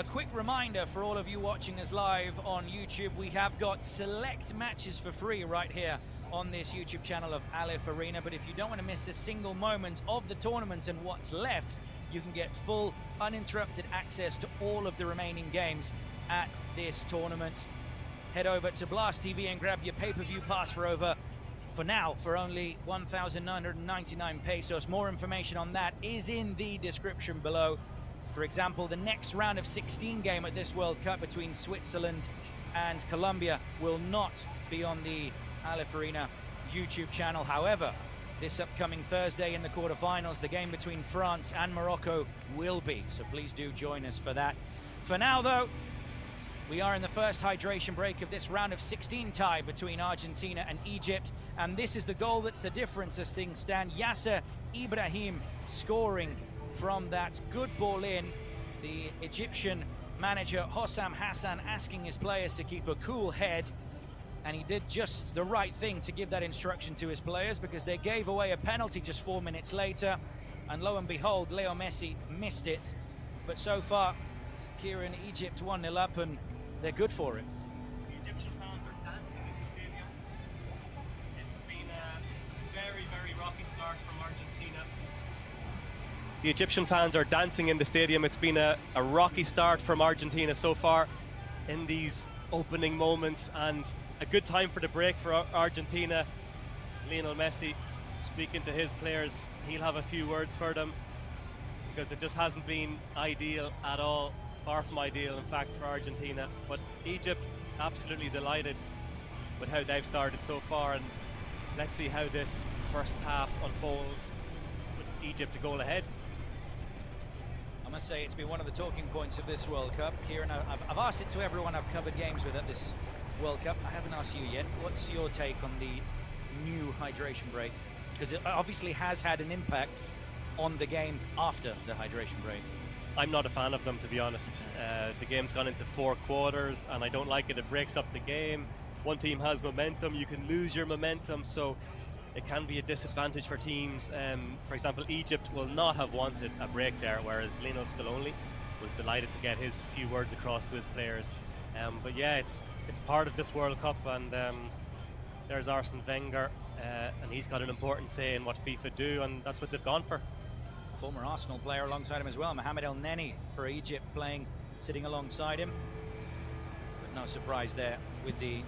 quick reminder for all of you watching us live on YouTube. We have got select matches for free right here on this YouTube channel of Aleph Arena, but if you don't want to miss a single moment of the tournament and what's left, you can get full uninterrupted access to all of the remaining games at this tournament. Head over to Blast TV and grab your pay-per-view pass for now for only 1,999 pesos. More information on that is in the description below. For example, the next round of 16 game at this World Cup between Switzerland and Colombia will not be on the Aleph Arena YouTube channel. However, this upcoming Thursday in the quarterfinals, the game between France and Morocco will be. So please do join us for that. For now, though, we are in the first hydration break of this round of 16 tie between Argentina and Egypt. And this is the goal that's the difference as things stand. Yasser Ibrahim scoring from that good ball in. The Egyptian manager Hossam Hassan asking his players to keep a cool head. And he did just the right thing to give that instruction to his players, because they gave away a penalty just 4 minutes later. And lo and behold, Leo Messi missed it. But so far, Kieran, Egypt 1-0 up, and they're good for it. The Egyptian fans are dancing in the stadium. It's been a very, very rocky start from Argentina. The Egyptian fans are dancing in the stadium. It's been a rocky start from Argentina so far in these opening moments, and a good time for the break for Argentina. Lionel Messi speaking to his players. He'll have a few words for them, because it just hasn't been ideal at all. Far from ideal, in fact, for Argentina. But Egypt absolutely delighted with how they've started so far, and let's see how this first half unfolds with Egypt a goal ahead. I must say it's been one of the talking points of this World Cup. Kieran, I've asked it to everyone I've covered games with at this World Cup. I haven't asked you yet. What's your take on the new hydration break? Because it obviously has had an impact on the game after the hydration break. I'm not a fan of them, to be honest. The game's gone into 4 quarters, and I don't like it. It breaks up the game. One team has momentum, you can lose your momentum, so it can be a disadvantage for teams. For example, Egypt will not have wanted a break there, whereas Lionel Scaloni was delighted to get his few words across to his players. But yeah, it's part of this World Cup, and there's Arsene Wenger, and he's got an important say in what FIFA do, and that's what they've gone for. Former Arsenal player alongside him as well, Mohamed El Neni for Egypt, sitting alongside him. But no surprise there with the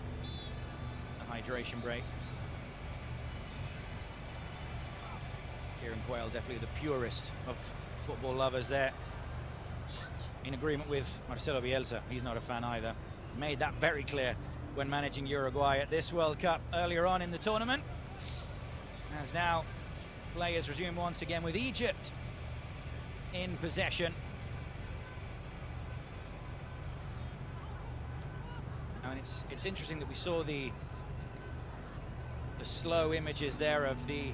hydration break. Kieran Quayle, definitely the purest of football lovers there. In agreement with Marcelo Bielsa, he's not a fan either. Made that very clear when managing Uruguay at this World Cup earlier on in the tournament. As now players resume once again with Egypt in possession. And it's interesting that we saw the slow images there of the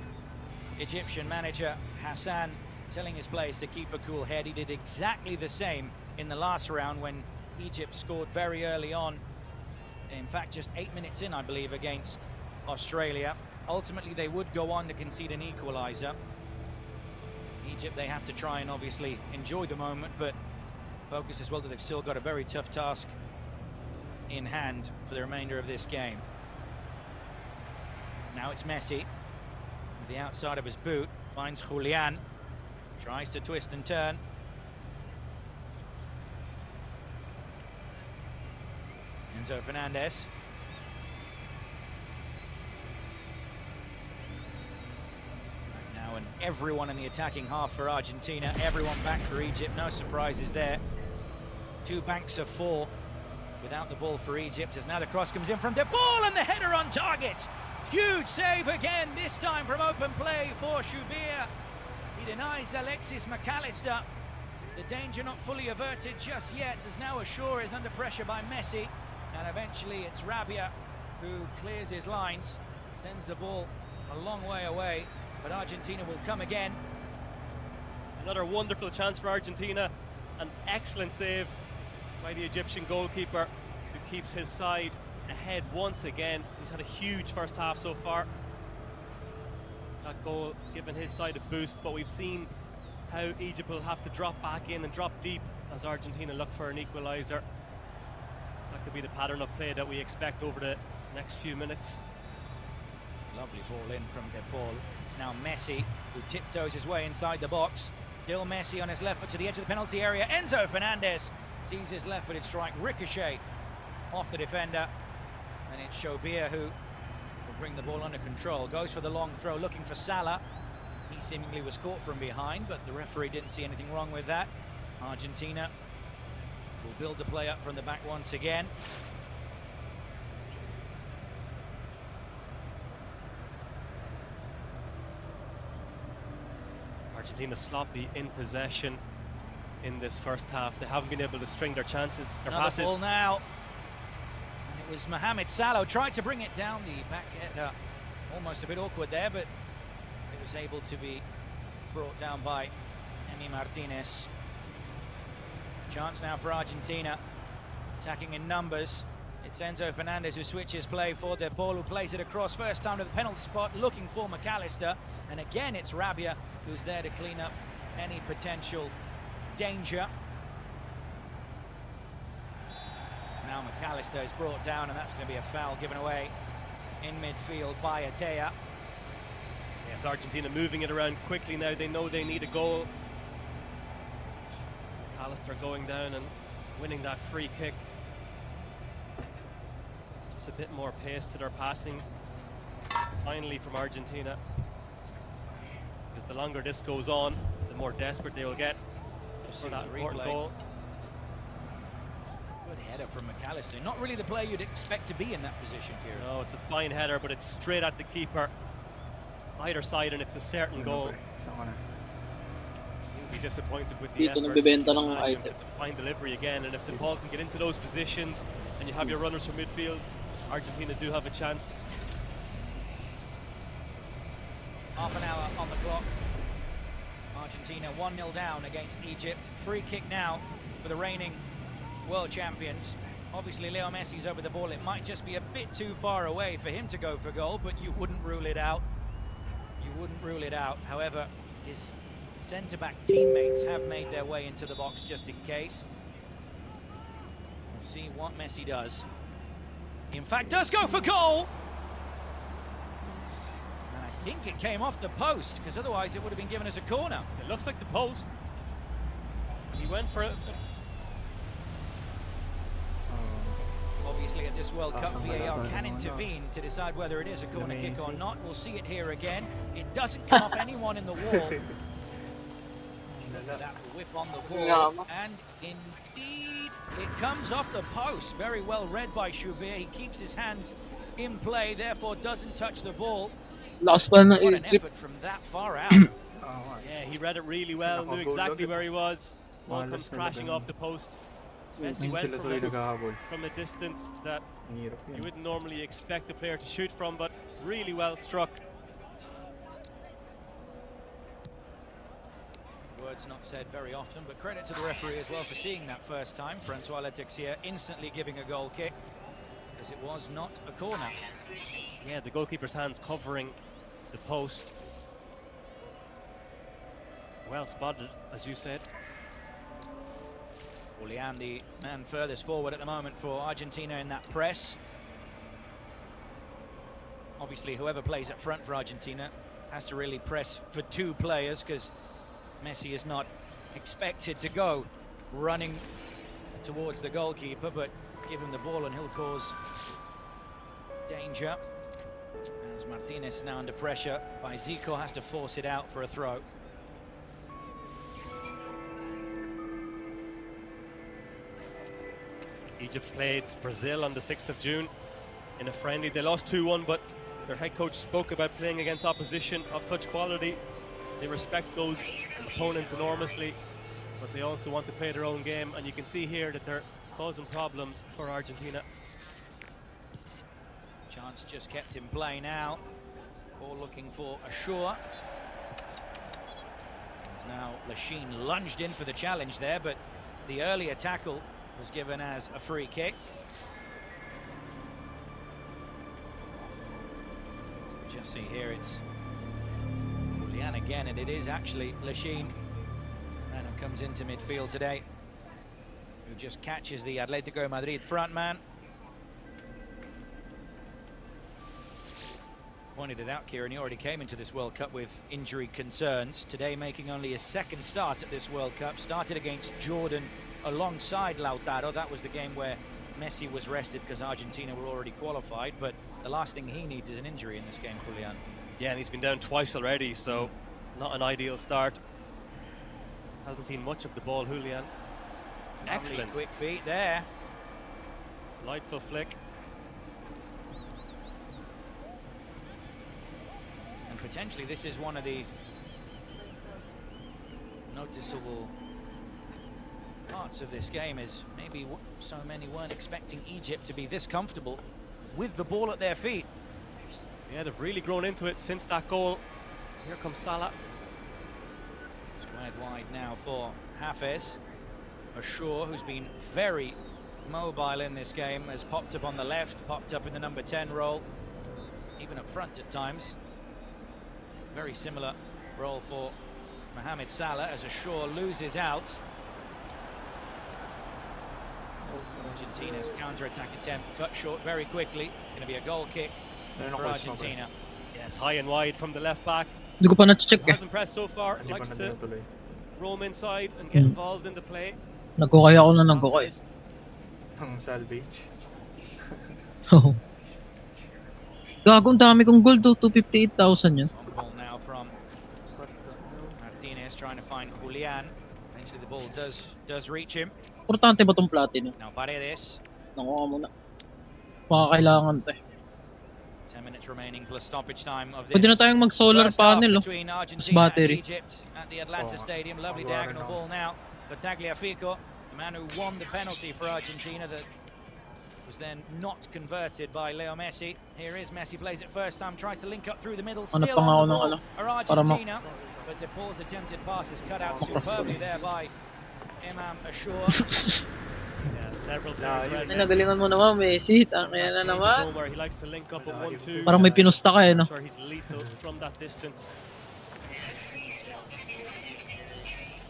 Egyptian manager Hassan telling his players to keep a cool head. He did exactly the same in the last round when Egypt scored very early on. In fact, just 8 minutes in, I believe, against Australia. Ultimately, they would go on to concede an equaliser. Egypt, they have to try and obviously enjoy the moment, but focus as well that they've still got a very tough task in hand for the remainder of this game. Now it's Messi, with the outside of his boot, finds Julian, tries to twist and turn. Enzo Fernandez. Now, and everyone in the attacking half for Argentina, everyone back for Egypt, no surprises there. 2 banks of 4 without the ball for Egypt, as now the cross comes in from De Paul, and the header on target. Huge save again, this time from open play for Shubir. He denies Alexis McAllister. The danger not fully averted just yet, as now Ashur is under pressure by Messi. And eventually it's Rabia who clears his lines, sends the ball a long way away, but Argentina will come again. Another wonderful chance for Argentina. An excellent save by the Egyptian goalkeeper, who keeps his side ahead once again. He's had a huge first half so far. That goal giving his side a boost, but we've seen how Egypt will have to drop back in and drop deep as Argentina look for an equaliser. That could be the pattern of play that we expect over the next few minutes. Lovely ball in from De Paul. It's now Messi who tiptoes his way inside the box. Still Messi on his left foot to the edge of the penalty area. Enzo Fernandez sees his left-footed strike ricochet off the defender. And it's Shobir who will bring the ball under control. Goes for the long throw, looking for Salah. He seemingly was caught from behind, but the referee didn't see anything wrong with that. Argentina will build the play up from the back once again. Argentina sloppy in possession in this first half. They haven't been able to string their chances, their Another passes. ball now. And it was Mohamed Salah tried to bring it down the back header. Almost a bit awkward there, but it was able to be brought down by Emi Martinez. Chance now for Argentina, attacking in numbers. It's Enzo Fernandez who switches play for De Paul, who plays it across first time to the penalty spot, looking for McAllister. And again, it's Rabia who's there to clean up any potential danger. So now McAllister is brought down, and that's going to be a foul given away in midfield by Atea. Yes, Argentina moving it around quickly now. They know they need a goal. McAllister going down and winning that free kick. Just a bit more pace to their passing, finally, from Argentina. Because the longer this goes on, the more desperate they will get for that important goal. Good header from McAllister. Not really the player you'd expect to be in that position, Kieran. No, it's a fine header, but it's straight at the keeper. Either side, and it's a certain goal. He'll be disappointed with the effort. It's a fine delivery again, and if the ball can get into those positions and you have your runners from midfield, Argentina do have a chance. Half an hour on the clock. Argentina 1-0 down against Egypt. Free kick now for the reigning world champions. Obviously, Leo Messi's over the ball. It might just be a bit too far away for him to go for goal, but you wouldn't rule it out. You wouldn't rule it out. However, his centre-back teammates have made their way into the box just in case. We'll see what Messi does. He in fact does go for goal! And I think it came off the post, because otherwise it would have been given as a corner. It looks like the post. He went for it. Obviously at this World Cup, VAR can intervene to decide whether it is a corner kick or not. We'll see it here again. It doesn't come off anyone in the wall. That whip on the ball, and indeed it comes off the post. Very well read by Shubir. He keeps his hands in play, therefore doesn't touch the ball. Last one, what an effort from that far out. Yeah, he read it really well, knew exactly where he was. Ball comes crashing off the post. Messi went from a distance that you wouldn't normally expect a player to shoot from, but really well struck. Words not said very often, but credit to the referee as well for seeing that first time. Francois Letexia instantly giving a goal kick, because it was not a corner. Yeah, the goalkeeper's hands covering the post. Well spotted, as you said. Julian, the man furthest forward at the moment for Argentina in that press. Obviously, whoever plays up front for Argentina has to really press for two players, because Messi is not expected to go running towards the goalkeeper, but give him the ball and he'll cause danger. As Martinez is now under pressure by Zico, has to force it out for a throw. Egypt played Brazil on the 6th of June in a friendly. They lost 2-1, but their head coach spoke about playing against opposition of such quality. They respect those opponents enormously, but they also want to play their own game, and you can see here that they're causing problems for Argentina. Chance just kept in play now. Ball looking for Ashur. As now Lachine lunged in for the challenge there, but the earlier tackle was given as a free kick. Just see here, it's Julian again, and it is actually Lachine, man who comes into midfield today, who just catches the Atletico Madrid front man. Pointed it out, Kieran, he already came into this World Cup with injury concerns. Today making only his second start at this World Cup. Started against Jordan alongside Lautaro. That was the game where Messi was rested because Argentina were already qualified, but the last thing he needs is an injury in this game, Julian. Yeah, and he's been down twice already, so not an ideal start. Hasn't seen much of the ball, Julian. Excellent. Quick feet there. Lightful flick. And potentially this is one of the noticeable parts of this game, is maybe so many weren't expecting Egypt to be this comfortable with the ball at their feet. Yeah, they've really grown into it since that goal. Here comes Salah. Squared wide now for Hafez. Ashur, who's been very mobile in this game, has popped up on the left, popped up in the number 10 role, even up front at times. Very similar role for Mohamed Salah as Ashur loses out. Argentina's counter-attack attempt cut short very quickly. It's going to be a goal kick for Argentina. Yes, high and wide from the left back. Hindi ko pa na-check eh. Hasn't pressed so far. Likes to roam inside and get involved in the play. Nagkukay ako na nagkukay. Ang salvage. Oo. Gago, ang dami kong gold to. 258,000 yun. Ball now from Martinez trying to find Julian. Eventually the ball does reach him. Importante ba tong platinum? Now Paredes. Nakuha mo na. Baka kailangan to eh. 10 minutes remaining plus stoppage time of this. Pwede na tayong mag-solar panel, oh. Mas battery. Egypt at the Atlanta Stadium. Lovely diagonal ball now for Tagliafico, the man who won the penalty for Argentina that was then not converted by Leo Messi. Here is Messi, plays it first time, tries to link up through the middle. Still on the ball are Argentina. But De Paul's attempted pass is cut out superbly there by Imam Ashur. Yeah, several players around Ay, Messi. nagalingan mo naman, Messi. Tangina na That naman. zone where he likes to link up at 1-2. Parang may pinusta ka eh, no? That's where he's lethal from that distance.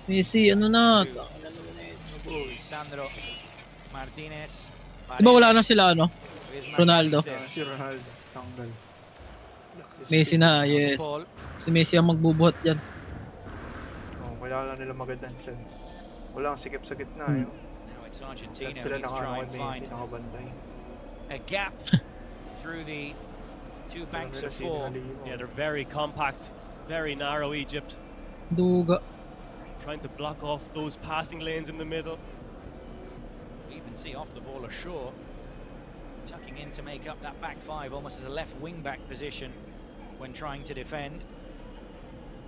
Messi, ano na? Sandro Martinez. Diba wala na sila, ano? Ronaldo. Si Ronaldo, tanggal. Messi na, yes. Si Messi ang magbubuhat dyan. Oh, kailangan nila magandang chance. Wala ang sikip sa gitna, Hmm. yun. Now it's Argentina Sila who needs to try and Messi, find nakabantay. a gap through the two banks of four. Yeah, they're very compact, very narrow Egypt. Duga. Trying to block off those passing lanes in the middle. We even see off the ball Ashur tucking in to make up that back five, almost as a left wing back position when trying to defend.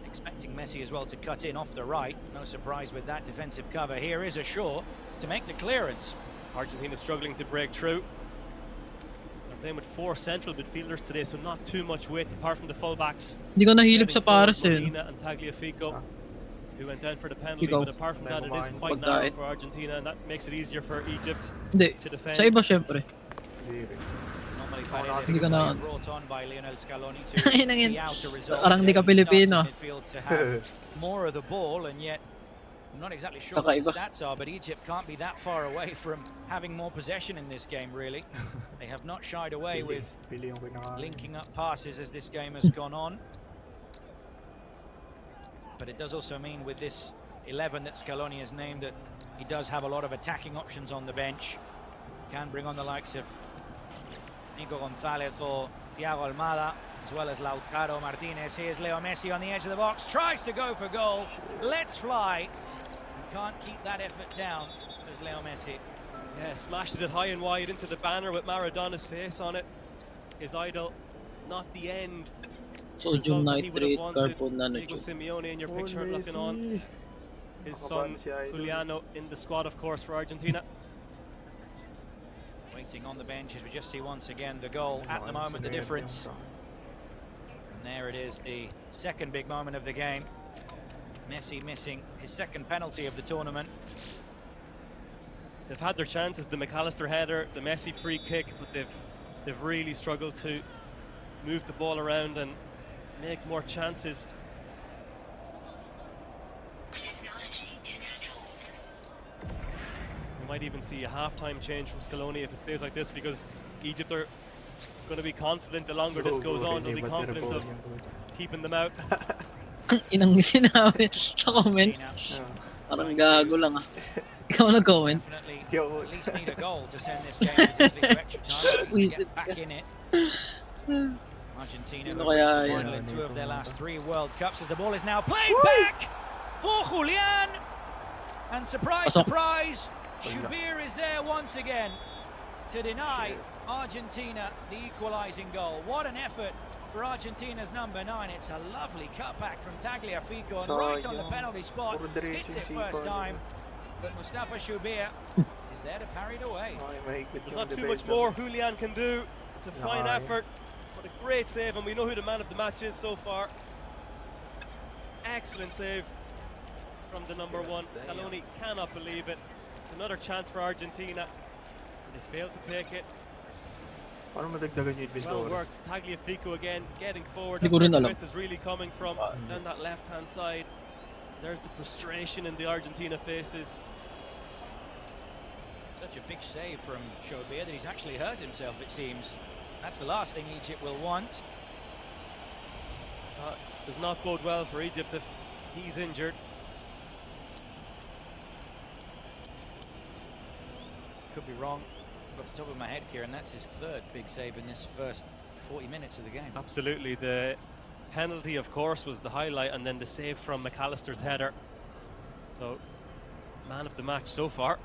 Expecting Messi as well to cut in off the right. No surprise with that defensive cover. Here is Ashur to make the clearance. Argentina struggling to break through. They're playing with 4 central midfielders today, so not too much width apart from the fullbacks. Hindi ko nahilig sa Paris eh. Molina and Tagliafico, who went down for the penalty, Ikaw. but apart from that, it is quite narrow for Argentina, and that makes it easier for Egypt Hindi. to defend. Sa iba, syempre. Normally Hindi ka na... brought on by Lionel Scaloni to Ay, nangin. see out a result. Parang hindi ka Pilipino. Midfield to have more of the ball, and yet I'm not exactly sure what the Kakaiba. stats are, but Egypt can't be that far away from having more possession in this game, really. They have not shied away with linking up passes as this game has gone on. But it does also mean with this 11 that Scaloni has named that he does have a lot of attacking options on the bench. Can bring on the likes of Nico Gonzalez or Thiago Almada, as well as Lautaro Martinez. Here's Leo Messi on the edge of the box, tries to go for goal. Let's fly. Can't keep that effort down. There's Leo Messi. Yeah, smashes it high and wide into the banner with Maradona's face on it. His idol, not the end. Sodium result that he would have nitrate, wanted. carbon Diego nanotube. Simeone in your picture looking on. His son Juliano in the squad, of course, for Argentina. Waiting on the bench as we just see once again the goal at the moment, the difference. And there it is, the second big moment of the game. Messi missing his second penalty of the tournament. They've had their chances, the McAllister header, the Messi free kick, but they've really struggled to move the ball around and make more chances. We might even see a half-time change from Scaloni if it stays like this, because Egypt are going to be confident the longer this goes on. They'll be confident of keeping them out. Inang sinabi sa comment. Parang gago lang ah. Ikaw nag-comment. At least need a goal to send this game to extra time. At least to get back in it. Argentina Ano who kaya reached the yan? final in 2 of their last 3 World Cups as the ball is now played back for Julian. And surprise, Pasok. surprise, Shubir is there once again to deny Argentina the equalising goal. What an effort for Argentina's number 9. It's a lovely cutback from Tagliafico and right on the penalty spot. Hits it first time, but Mustafa Shubir is there to parry it away. There's not too much more Julian can do. It's a fine effort, but a great save, and we know who the man of the match is so far. Excellent save from the number 1. Scaloni cannot believe it. Another chance for Argentina. They failed to take it. Paano madagdagan yung Well inventory? worked. Tagliafico again, getting forward. Di That's ko where rin the alam. width is really coming from. Down that left-hand side. There's the frustration in the Argentina faces. Such a big save from Shubir that he's actually hurt himself, it seems. That's the last thing Egypt will want. Does not bode well for Egypt if he's injured. Could be wrong off the top of my head, Kieran. That's his 3rd big save in this first 40 minutes of the game. Absolutely. The penalty, of course, was the highlight, and then the save from McAllister's header. So, man of the match so far.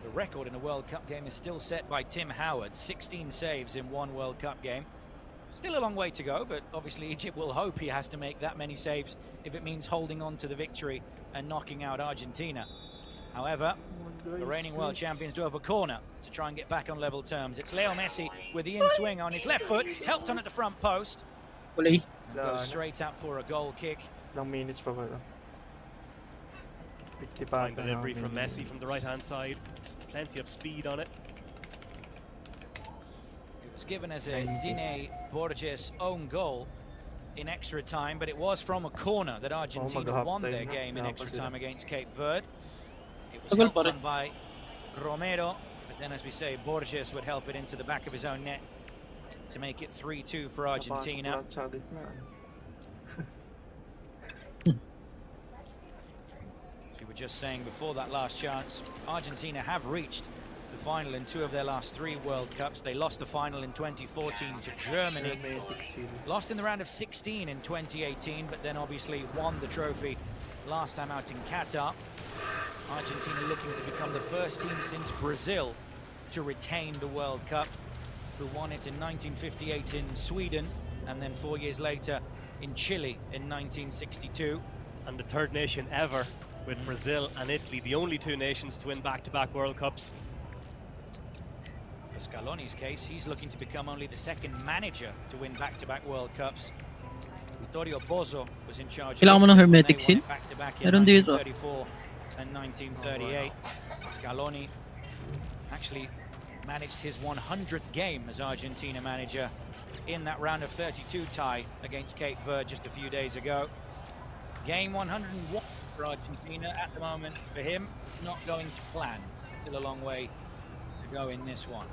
The record in a World Cup game is still set by Tim Howard, 16 saves in 1 World Cup game. Still a long way to go, but obviously Egypt will hope he has to make that many saves if it means holding on to the victory and knocking out Argentina. However, the reigning world champions do have a corner to try and get back on level terms. It's Leo Messi with the in-swing on his left foot, helped on at the front post. Kulay. And goes straight up for a goal kick. Ilang minutes pa ba ito? 50 pa Fine delivery from Messi from the right-hand side. Plenty of speed on it. It was given as a Dine Borges own goal in extra time, but it was from a corner that Argentina won their game in extra time against Cape Verde. It was helped on by Romero, but then, as we say, Borges would help it into the back of his own net to make it 3-2 for Argentina. As we were just saying before that last chance, Argentina have reached the final in 2 of their last 3 World Cups. They lost the final in 2014 to Germany, lost in the round of 16 in 2018, but then obviously won the trophy last time out in Qatar. Argentina looking to become the first team since Brazil to retain the World Cup, who won it in 1958 in Sweden, and then 4 years later in Chile in 1962. And the third nation ever, with Brazil and Italy, the only 2 nations to win back-to-back World Cups. For Scaloni's case, he's looking to become only the 2nd manager to win back-to-back World Cups. Vittorio Bozzo was in charge. Kailangan mo ng hermetic seal? seal? In 1934 and 1938. Scaloni actually managed his 100th game as Argentina manager in that round of 32 tie against Cape Verde just a few days ago. Game 101 for Argentina at the moment. For him, not going to plan. Still a long way to go in this one.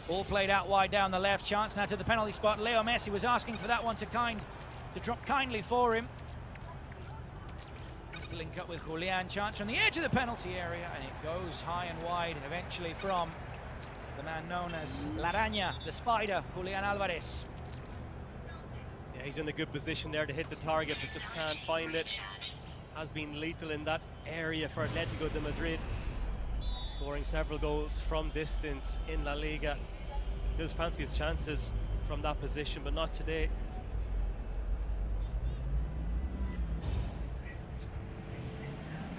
Ball played out wide down the left. Chance now to the penalty spot. Leo Messi was asking for that one to drop kindly for him. To link up with Julian. Chance from the edge of the penalty area, and it goes high and wide eventually from the man known as La Araña, the Spider, Julian Alvarez. Yeah, he's in a good position there to hit the target, but just can't find it. Has been lethal in that area for Atletico de Madrid, scoring several goals from distance in La Liga. Does fancy his chances from that position, but not today.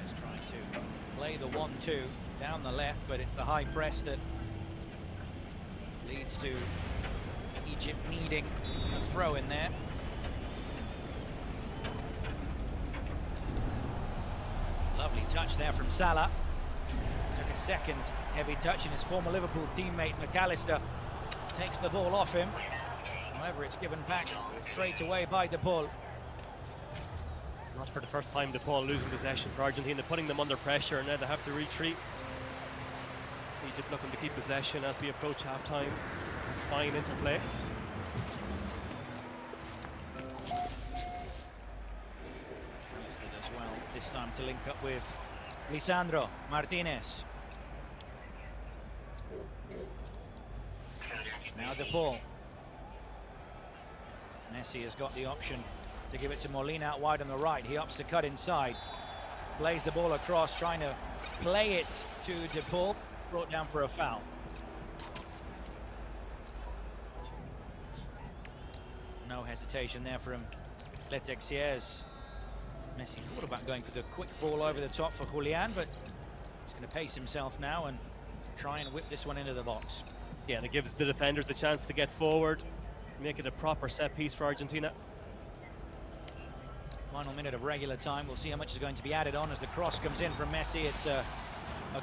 He's trying to play the 1-2 down the left, but it's the high press that leads to Egypt needing a throw in there. Lovely touch there from Salah. Took a second heavy touch, and his former Liverpool teammate McAllister takes the ball off him. However, it's given back straight away by De Paul. Not for the first time, De Paul losing possession for Argentina, putting them under pressure, and now they have to retreat. Egypt looking to keep possession as we approach half-time. It's fine interplay. Alistair does well this time to link up with Lisandro Martinez. Now De Paul. Messi has got the option to give it to Molina out wide on the right. He opts to cut inside. Plays the ball across, trying to play it to De Paul. Brought down for a foul. No hesitation there from Letexiers. Messi thought about going for the quick ball over the top for Julian, but he's going to pace himself now and try and whip this one into the box. Yeah, and it gives the defenders a chance to get forward, make it a proper set piece for Argentina. Final minute of regular time. We'll see how much is going to be added on as the cross comes in from Messi. It's a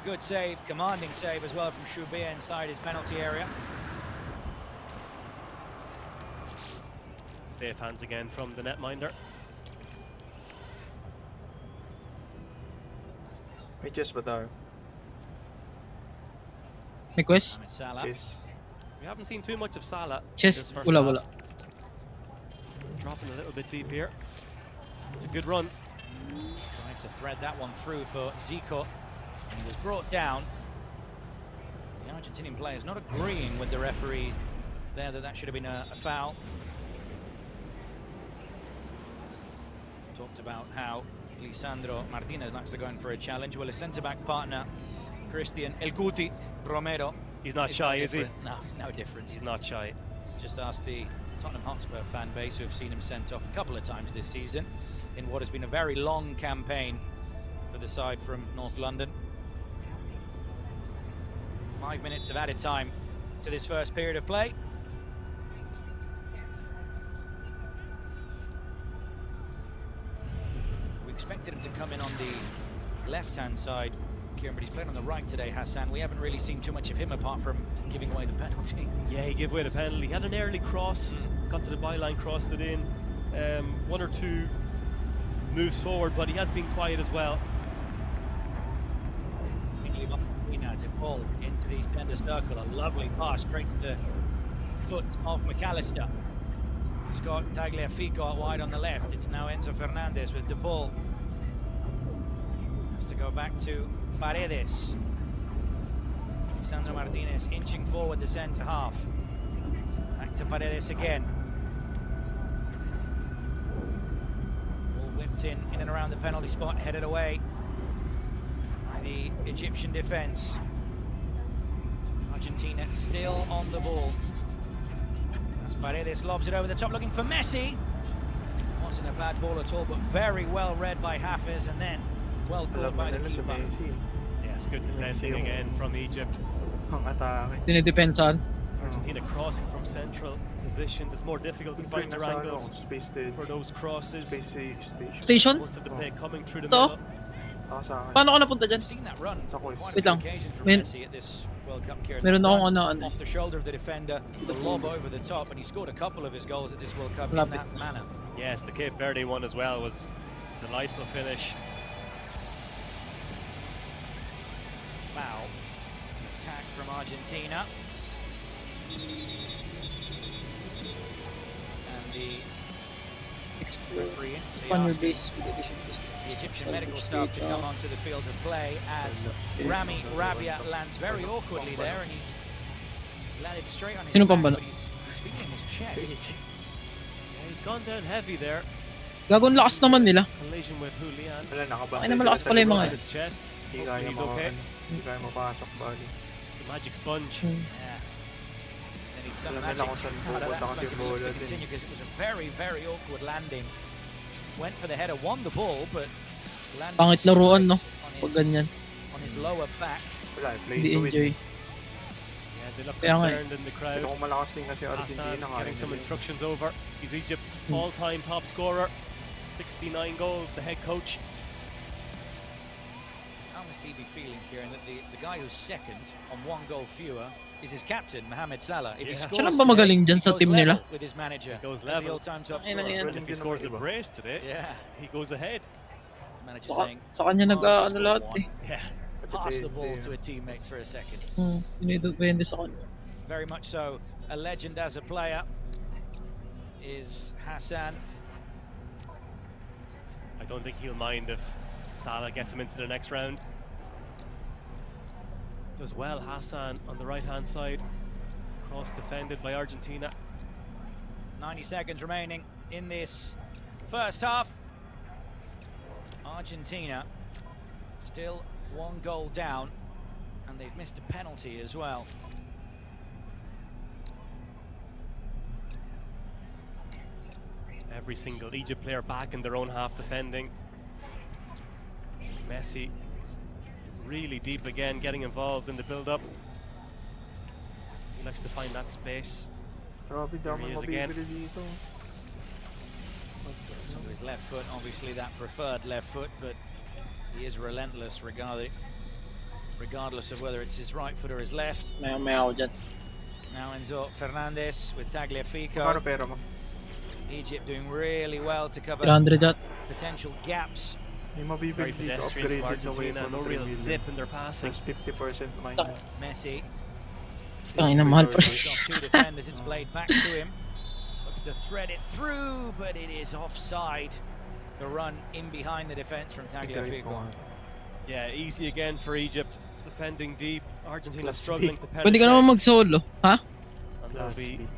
good save, commanding save as well from Choubia inside his penalty area. Safe hands again from the netminder. May chess ba tayo? Request? Chess. We haven't seen too much of Salah. Chess, wala. Dropping a little bit deep here. It's a good run. Trying to thread that one through for Zico. And he was brought down. The Argentinian players not agreeing with the referee there that should have been a foul. Talked about how Lisandro Martinez likes to go in for a challenge. Well, his centre-back partner, Christian El Cuti Romero. He's not shy, is he? No, no difference. He's not shy. Just ask the Tottenham Hotspur fan base, who have seen him sent off a couple of times this season in what has been a very long campaign for the side from North London. 5 minutes of added time to this first period of play. expected him to come in on the left-hand side, Kieran, but he's playing on the right today, Hassan. We haven't really seen too much of him apart from giving away the penalty. Yeah, he gave away the penalty. He had an early cross, got to the byline, crossed it in. One or two moves forward, but he has been quiet as well. The ball into the center circle. A lovely pass straight to the foot of McAllister. He's got Tagliafico out wide on the left. It's now Enzo Fernandez with the ball. Has to go back to Paredes. Sandro Martinez inching forward the centre half. Back to Paredes again. Ball whipped in and around the penalty spot, headed away by the Egyptian defence. Argentina still on the ball. As Paredes lobs it over the top, looking for Messi. Wasn't a bad ball at all, but very well read by Hafez, and then well caught by the keeper. Yes, good defending again from Egypt. Dinidepensahan. Argentina crossing from central position. It's more difficult to find their angles for those crosses. Station? Most of the play coming through the Ito? middle. Paano ka napunta dyan? Wait lang. Meron akong ano. Off the shoulder of the defender, the lob over the top, and he scored a couple of his goals at this World Cup in that manner. Yes, the Cape Verde one as well was a delightful finish. Foul. Attack from Argentina. And the referee base. the Egyptian medical staff to come onto the field of play as Rami Rabia lands very awkwardly there, and he's landed straight on his back, but he's feeling his chest. Yeah, he's gone down heavy there. Gagawin lakas naman nila. Collision with Julian. Ay na malakas pala yung mga his chest. Hindi kaya He's okay. Hindi kaya mapasok bali. The magic sponge. Yeah. They need some magic out of that sponge if he looks to continue, because it was a very, very awkward landing. Went for the header, won the ball, but landed Pangit laruan, no? Pag ganyan. on his lower back. Hindi enjoy. Yeah, they look Kaya nga concerned in the crowd. Malakas din kasi Hassan Argentina. getting some instructions over. He's Egypt's all-time top scorer. 69 goals, the head coach. How must he be feeling, Kieran, that the guy who's second on one goal fewer is his captain, Mohamed Salah. If he scores Siya lang ba magaling dyan sa team nila? with his manager, Goes as the level. all-time top Ay, scorer. And if he scores a brace today, he goes ahead. His manager saying, Sa kanya nag-ano lahat eh. yeah, pass the ball to a teammate for a second. Depende sa kanya. Very much so. A legend as a player is Hassan. I don't think he'll mind if Salah gets him into the next round. Does well, Hassan on the right-hand side. Cross defended by Argentina. 90 seconds remaining in this first half. Argentina still one goal down, and they've missed a penalty as well. Every single Egypt player back in their own half defending. Messi really deep again, getting involved in the build-up. He likes to find that space. Grabe Here he is again. dito. So his left foot, obviously that preferred left foot, but he is relentless regardless of whether it's his right foot or his left. May ako dyan. Now Enzo Fernandez with Tagliafico. Paano pera mo? Egypt doing really well to cover 300 at. potential gaps. May Very mabibig dito. pedestrian from Upgraded na way Argentina, pa no ng real 3 zip million. in their passing. Plus 50% mine. Messi. Tangin na mahal pa rin. Off two defenders, it's played back to him. Looks to thread it through, but it is offside. The run in behind the defense from Tagliafico. Yeah, easy again for Egypt. Defending deep. Argentina struggling to Pwede penetrate. ka naman mag-solo. Ha? And they'll be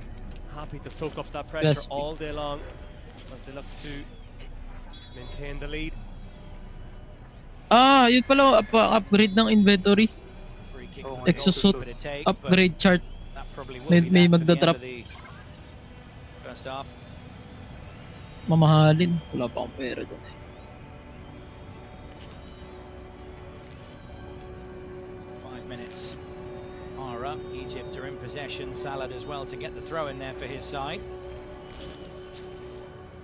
happy to soak up that pressure all day long as they look to maintain the lead. Yun pala, upgrade ng inventory. Exosuit upgrade chart. May magda-drop. First half. Mamahalin. Wala pa akong pera dyan. 5 minutes are up. Egypt are in possession. Salah as well to get the throw in there for his side.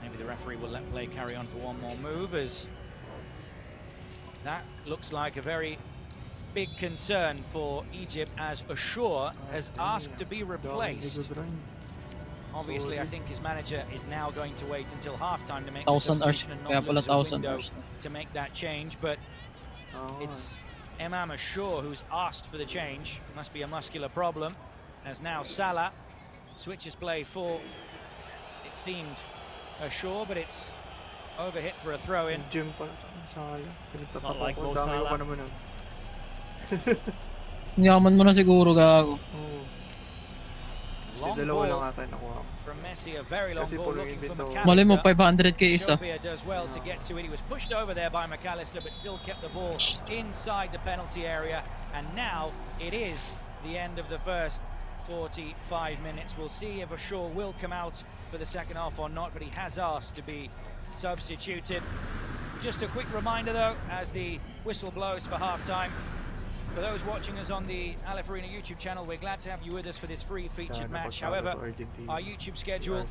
Maybe the referee will let play carry on for one more move as That looks like a very big concern for Egypt, as Ashur has asked to be replaced. Obviously, I think his manager is now going to wait until halftime to make the 1,000 hours. substitution and Kaya not pala lose a 1,000 window hours. to make that change. But it's Imam Ashur who's asked for the change. Must be a muscular problem, as now Salah switches play for, it seemed, Ashur, but it's overhit for a throw-in. Gym pala. Salah. Not like Pinagtatapo ko. Mo Dami ko pa Salah. naman nun. Yaman mo na siguro, gago. Long Dalawa lang ball ata nakuha ko. from Messi, a very long Kasi ball puro yung looking for ibito. Mali mo, McAllister. 500k isa. Sylvia does well to get to it. He was pushed over there by McAllister, but still kept the ball inside the penalty area. And now it is the end of the first 45 minutes. We'll see if Ashur will come out for the second half or not, but he has asked to be substituted. Just a quick reminder though, as the whistle blows for halftime, for those watching us on the Aleph Arena YouTube channel, we're glad to have you with us for this free featured match. However, our YouTube schedule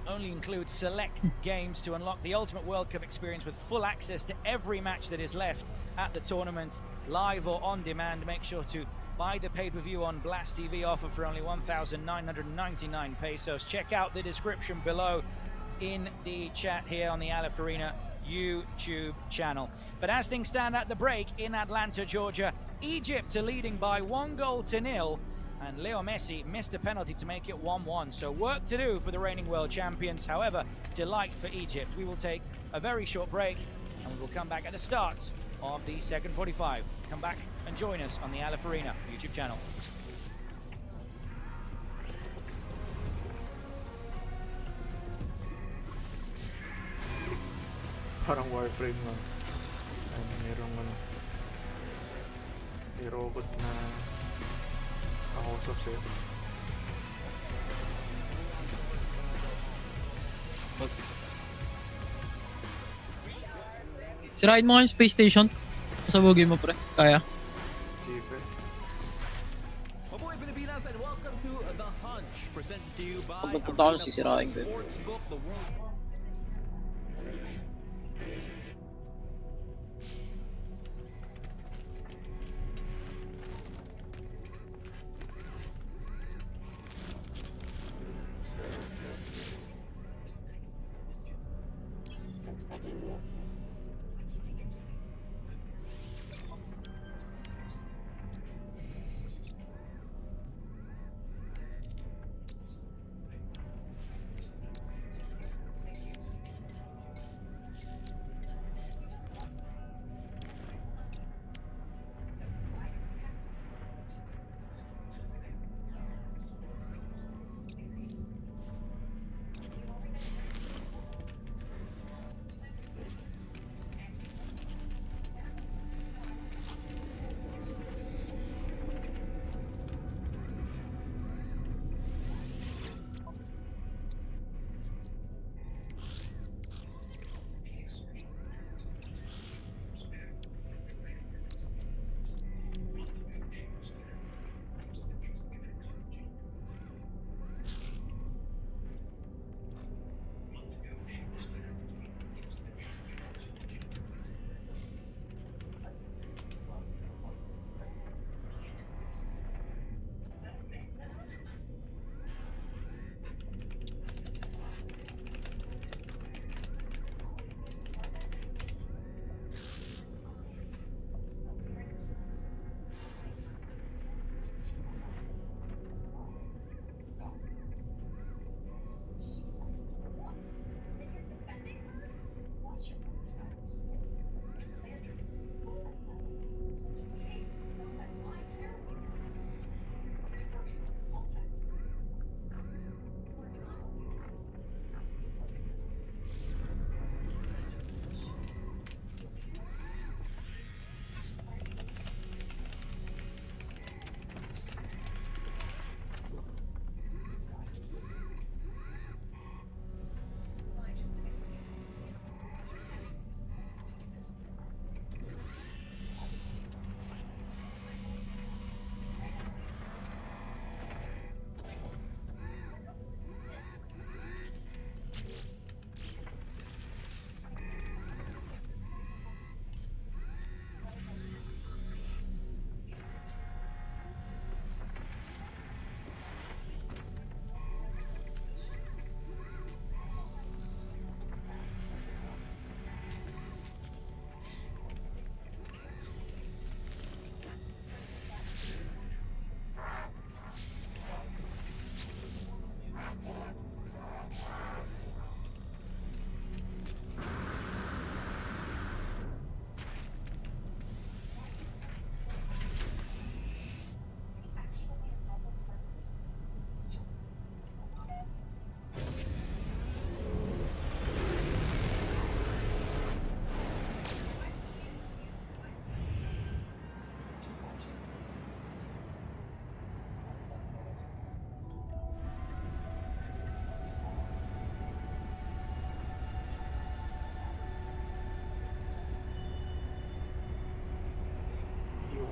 only includes select games to unlock the ultimate World Cup experience with full access to every match that is left at the tournament, live or on demand. Make sure to buy the pay-per-view on Blast TV, offer for only 1,999 pesos. Check out the description below in the chat here on the Aleph Arena YouTube channel. But as things stand at the break in Atlanta, Georgia, Egypt are leading by 1-0, and Leo Messi missed a penalty to make it 1-1. So work to do for the reigning world champions. However, delight for Egypt. We will take a very short break, and we will come back at the start of the second 45. Come back and join us on the Aleph Arena YouTube channel. Parang Warframe nga. Merong may robot na kakausap sa'yo. Sirain mo nga yung space station. Pasabugin mo, pre. Kaya. Keeper. Mabuhay Pilipinas and welcome to The Hunch, presented to you by Pag nagpunta ko, sisirain ko yun. Sportsbook, the world.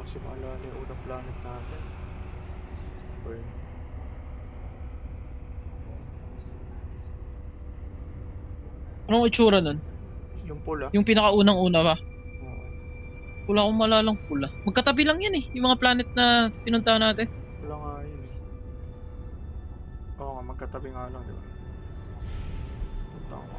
kasi maalala yung unang planet natin. Burn. Anong itsura nun? Yung pula. Yung pinakaunang-una pa. Oo. Wala akong malalang pula. Magkatabi lang yan eh. Yung mga planet na pinuntahan natin. Wala nga yun eh. Oo nga, magkatabi nga lang, di ba? Punta ko.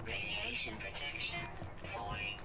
Radiation protection falling.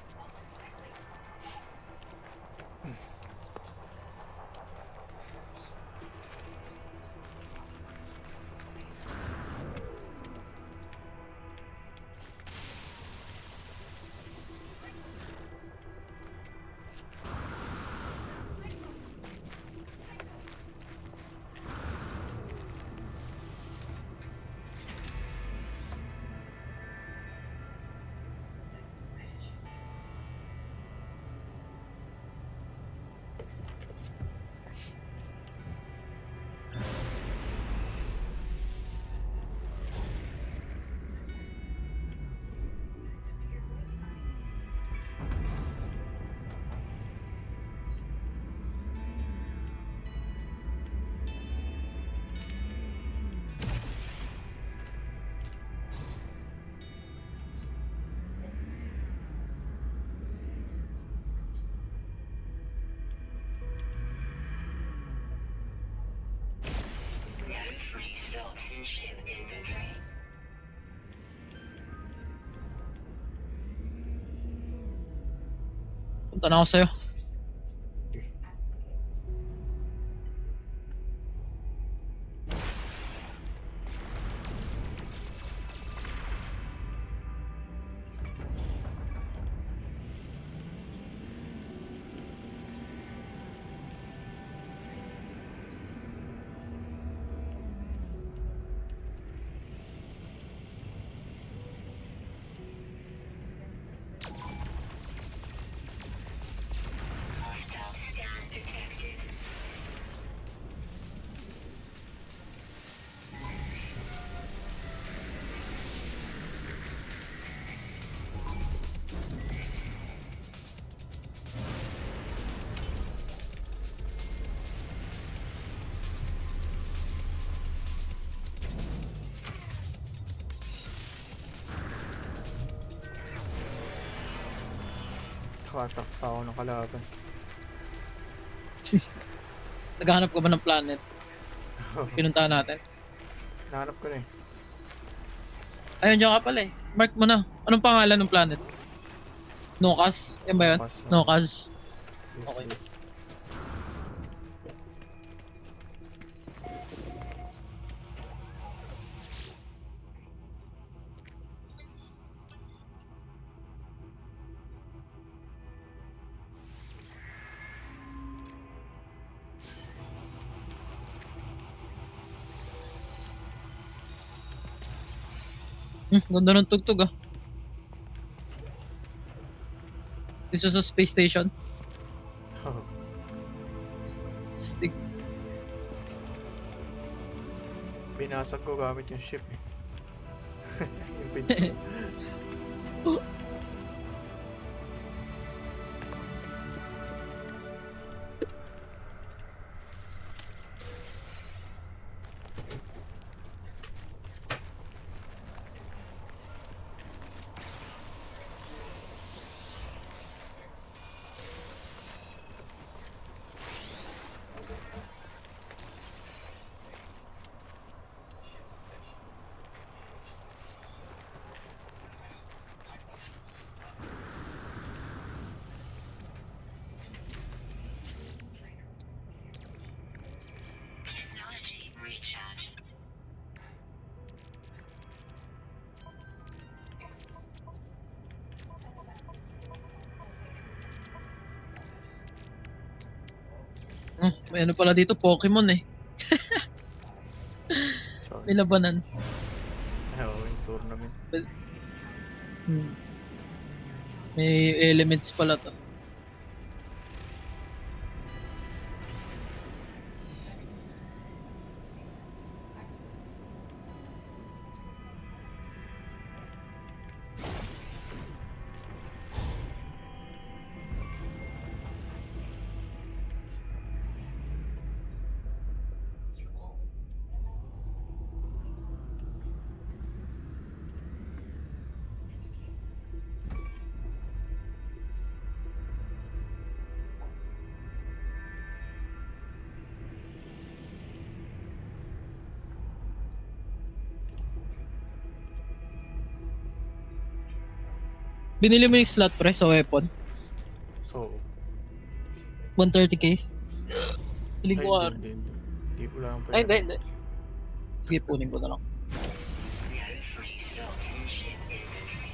No free slots in ship inventory. Punta na ako sa'yo. Nakatak pa ako ng kalaban. Naghahanap ka ba ng planet? Pinuntahan natin. Nahanap ko na eh. Ayun, dyan ka pala eh. Mark mo na. Anong pangalan ng planet? Nokas? Yan ba yun? Nokas. Yes, Okay. yes. Ganda ng tugtog ah. This is a space station. Stick. Binasag ko gamit yung ship eh. Yung picture. Technology recharge. May ano pala dito, Pokemon eh. May labanan. Oo, yung tournament. May elements pala to. Binili mo yung slot pre sa weapon? Oo. 130k? Hiling ko nga. Hindi. Hindi ko lang Ay, hindi. Sige, punin ko na lang. No free stocks in ship inventory.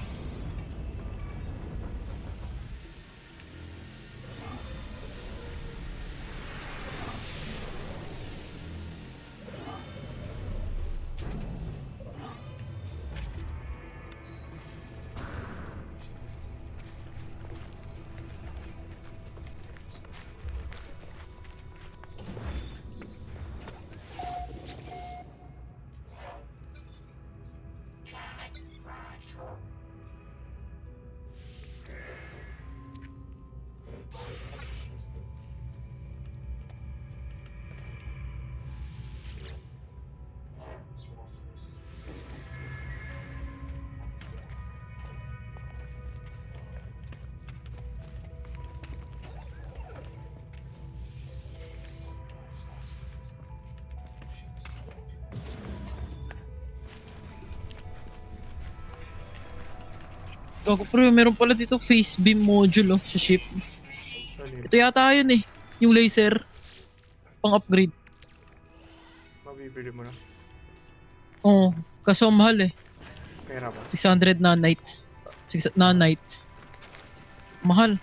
Gago pre, meron pala dito face beam module oh, sa ship. Ito yata yun eh. Yung laser. Pang upgrade. Mabibili mo na. Oo. Kaso ang mahal eh. Pera ba? 600 nanites. Nanites. Mahal.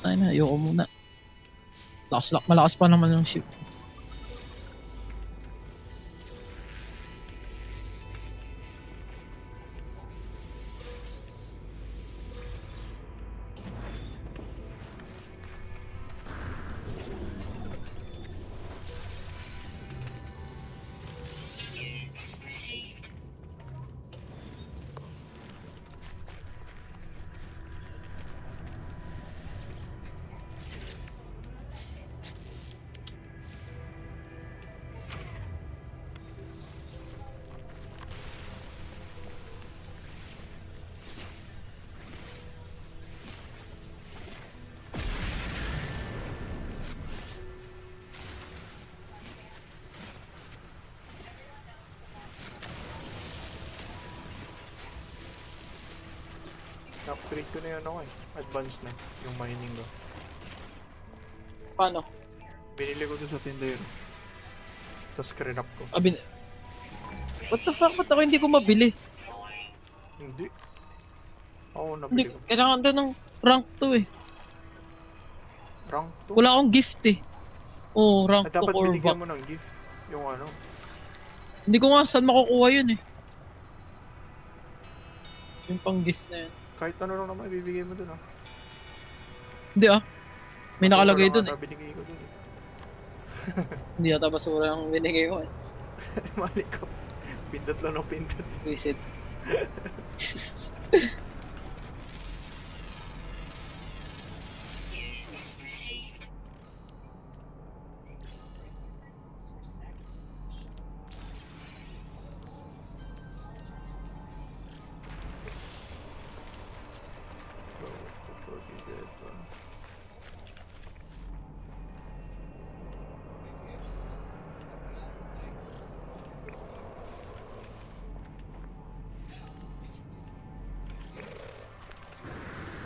Ay na, ayoko muna. Malakas pa naman yung ship. In-upgrade ko na yun ako eh. Advanced na. Yung mining ko. Paano? Binili ko doon sa tindero. Tapos clean-up ko. What the fuck? Ba't ako hindi ko mabili? Hindi. Ako Hindi, nabili ko. kailangan doon ng rank 2 eh. Rank 2? Wala akong gift eh. Oo, rank 2 dapat or binigyan back. mo ng gift. Yung ano. Hindi ko nga saan makukuha yun eh. Yung pang gift na yun. Kahit ano lang naman ibibigay mo doon ah. Hindi ah. May nakalagay doon eh. Binigay ko doon eh. Hindi ata basura yung binigay ko eh. Mali ko. Pindot lang ng pindot. Visit.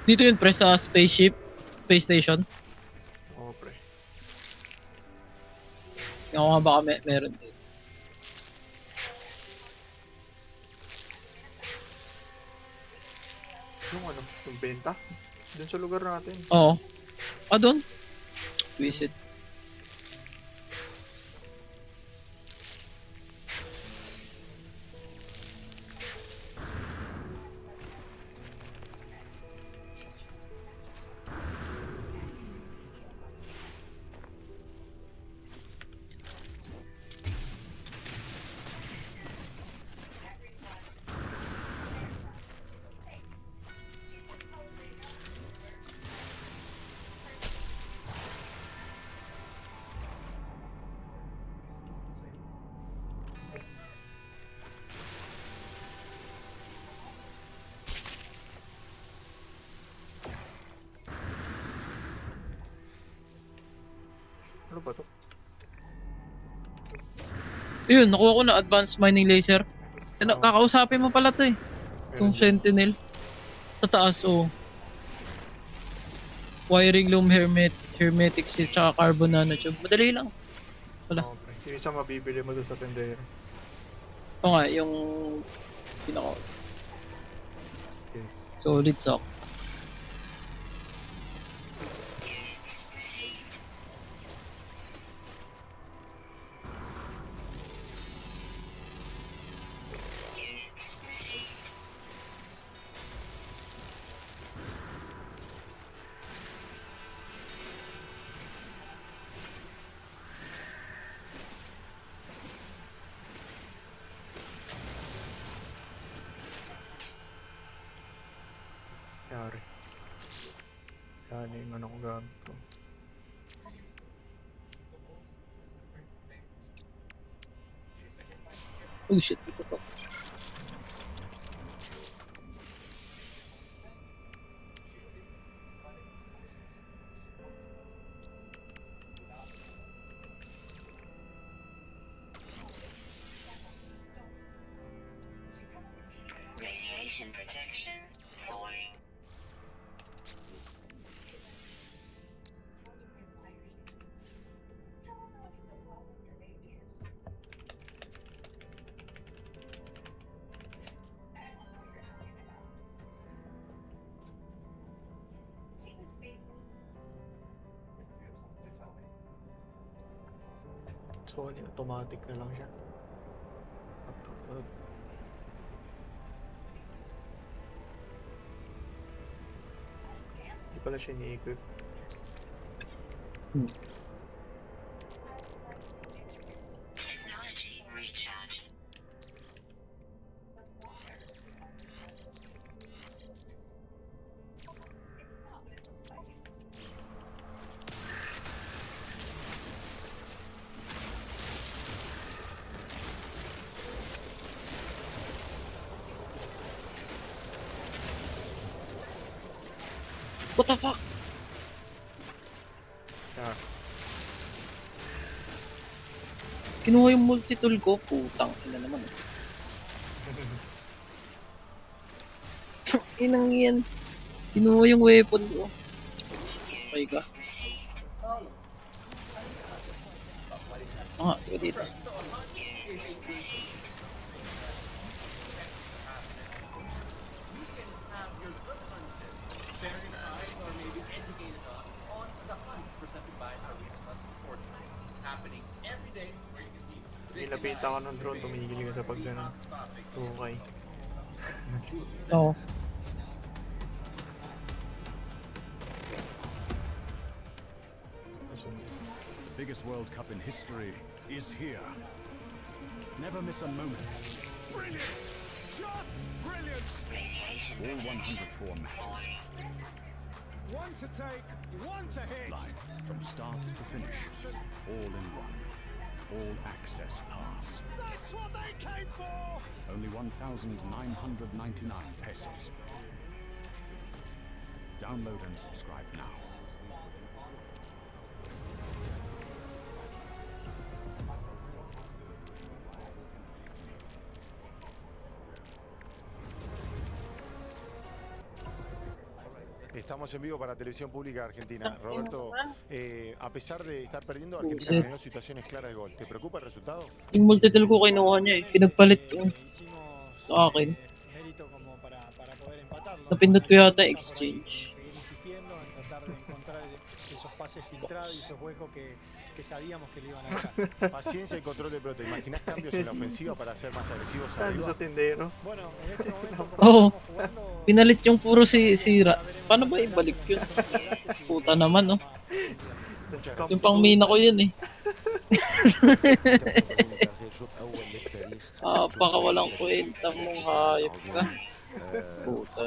Dito yun pre sa spaceship, space station. Oo pre. Yung nga baka meron din. Yung ano, yung benta? Doon sa lugar natin. Oo. Doon? Visit. Ano ba to? Ayun, nakuha ko na advanced mining laser. Kakausapin mo pala to eh. Yung sentinel. Sa taas oh. Wiring loom hermetic seal tsaka carbon nanotube. Madali lang. Wala. Oo pre. Yung isa mabibili mo doon sa tindero. Oo nga, yung pinaka Yes. solid sock. Yari. Yan yung ano ko gamit ko. Oh shit, what the fuck? Radiation protection falling. So ano, automatic na lang siya. What the fuck? Di pala siya ni-equip. Technology recharge. What the fuck? Yeah. Kinuha yung multi-tool ko. Putang ina naman eh. Inang yan. Kinuha yung weapon ko. Okay ka. Ah, tiga dito. Nilapitan ka ng drone, tumigil ka sa pag gano'n. Okay. Oo. The biggest World Cup in history is here. Never miss a moment. Brilliant! Just brilliant! All 104 matches. One to take, one to hit. Live, from start to finish. All in one. All access pass. That's what they came for! Only 1,999 pesos. Download and subscribe now. Estamos en vivo para Televisión Pública Argentina. Roberto, a pesar de estar perdiendo, Argentina generó situaciones claras de gol. ¿Te preocupa el resultado? Yung multitel ko kinuha niya eh. Pinagpalit ko. Sa akin. Napindot ko yata exchange. Seguir insistiendo en tratar de encontrar esos pases filtrados y esos huecos que sabíamos que le iban a dejar. Paciencia y control de pelota. ¿Imaginás cambios en la ofensiva para ser más agresivos Saan arriba? sa tindero? Bueno, en este momento Oo. Pinalit yung puro sira. Paano ba ibalik yun? Puta naman, no? Yung pang mina ko yun eh. Paka walang kwenta mong hayop ka. Puta.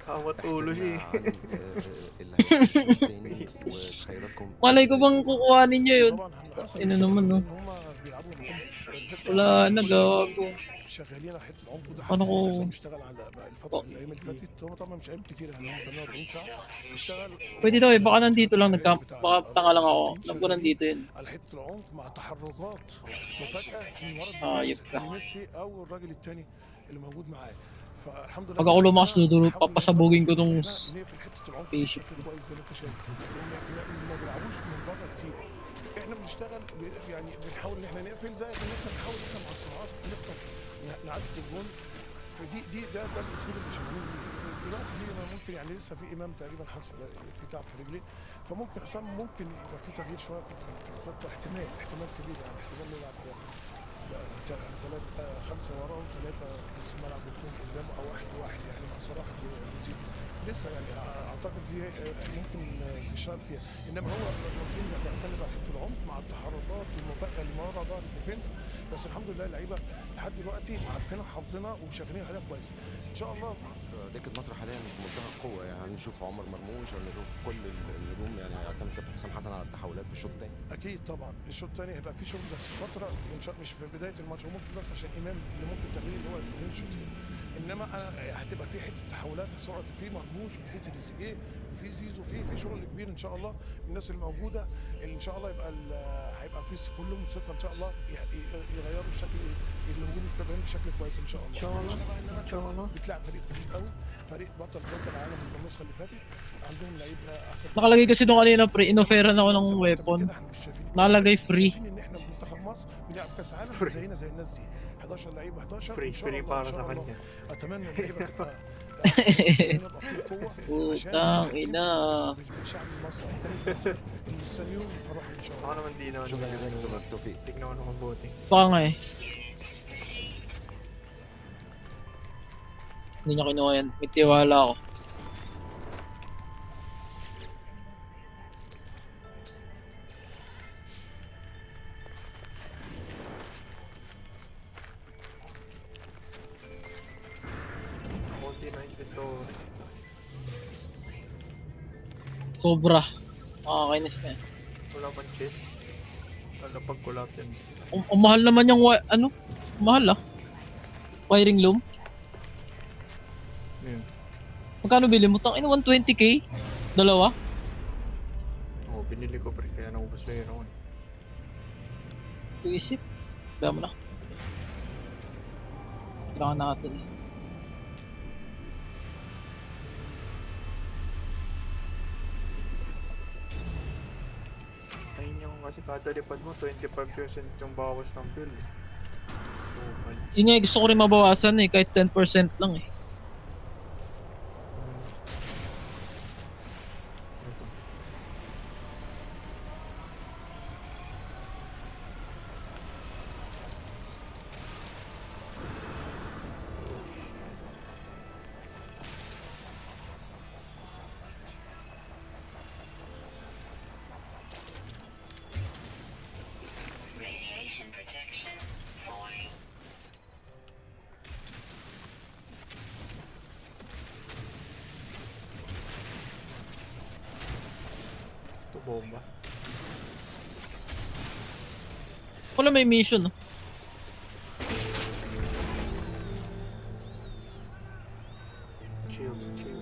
Kawat ulo siya eh. Malay ko bang kukuhanin nyo yun? Ino naman, no? Wala na, gago. شغالين على حته العمق ده Ano ko? بيشتغل على الفتره الايام اللي فاتت هو طبعا مش ايام كتير يعني هم 48 ساعه بيشتغل Pwede daw eh, baka nandito lang baka tanga lang ako. Alam ko nandito yun. على حته العمق مع تحركات مفاجاه من ورا يبقى. ميسي او الراجل الثاني اللي موجود معاه فالحمد لله Pag ako lumakas dudulo, papasabugin ko tong spaceship. كويس زي ما انت شايف ما بيلعبوش من بره كتير احنا بنشتغل يعني بنحاول ان احنا نقفل زي ان احنا بنحاول ان احنا مع السرعات نخطف نعدي الجون فدي ده الاسلوب اللي شغالين بيه دلوقتي انا ممكن يعني لسه في امام تقريبا حاسس في تعب في رجليه فممكن حسام ممكن يبقى في تغيير شويه في الخطه احتمال كبير يعني احتمال نلعب 5 وراه و3 في نص الملعب واثنين قدامه او 1-1 يعني مع صلاح وزيد لسه يعني اعتقد دي ممكن تشتغل فيها انما هو الروتين بيعتمد على حته العمق مع التحركات والمفاجاه اللي ورا ظهر الديفنس بس الحمد لله اللعيبه لحد دلوقتي عارفينها وحافظينها وشغالين عليها كويس ان شاء الله. دكه مصر حاليا في منتهى القوه يعني هنشوف عمر مرموش هنشوف كل النجوم يعني هيعتمد كابتن حسام حسن على التحولات في الشوط الثاني. اكيد طبعا الشوط الثاني هيبقى فيه شغل بس فتره ان شاء مش في بدايه الماتش هو ممكن بس عشان امام اللي ممكن تغيير اللي هو بين الشوطين انما انا هتبقى في حته تحولات سرعه في مرموش وفي تريزيجيه وفي زيزو في شغل كبير ان شاء الله الناس الموجوده اللي ان شاء الله هيبقى في كلهم ثقه ان شاء الله يغيروا الشكل الهجومي كمان بشكل كويس ان شاء الله. ان شاء الله ان شاء الله. بتلعب فريق جديد قوي فريق بطل العالم من النسخه اللي فاتت عندهم لعيب احسن. Nakalagay kasi nung kanina pre, inoferan ako ng weapon. Nakalagay free. ان احنا منتخب مصر بنلعب كاس عالم زينا زي الناس دي 11 لعيب 11 فري para sa kanya. اتمنى اللعيبه تبقى Putang ina. الشعب المصري مستنيين فرح ان شاء الله. Ako naman di naman magaling. Tignan ko na mabuti. Baka nga eh. Hindi niya kinuha yan. May tiwala ako. Konti na inventory. Sobra. Makakainis na eh. Wala pang chest. Wala pagkulatin. Mahal naman yung mahal ah. Wiring loom. Hmm. Magkano bili mo? Tangina 120k? Dalawa? Oo, binili ko pre kaya naubos na yun ako eh. Visit. Kaya mo na. Kailangan natin eh. kasi kada lipad mo 25% yung bawas ng fuel. Total. Yun nga, gusto ko rin mabawasan eh, kahit 10% lang eh. Ito. Radiation protection falling. Ito bomba. Wala may mission no? Chill, chill.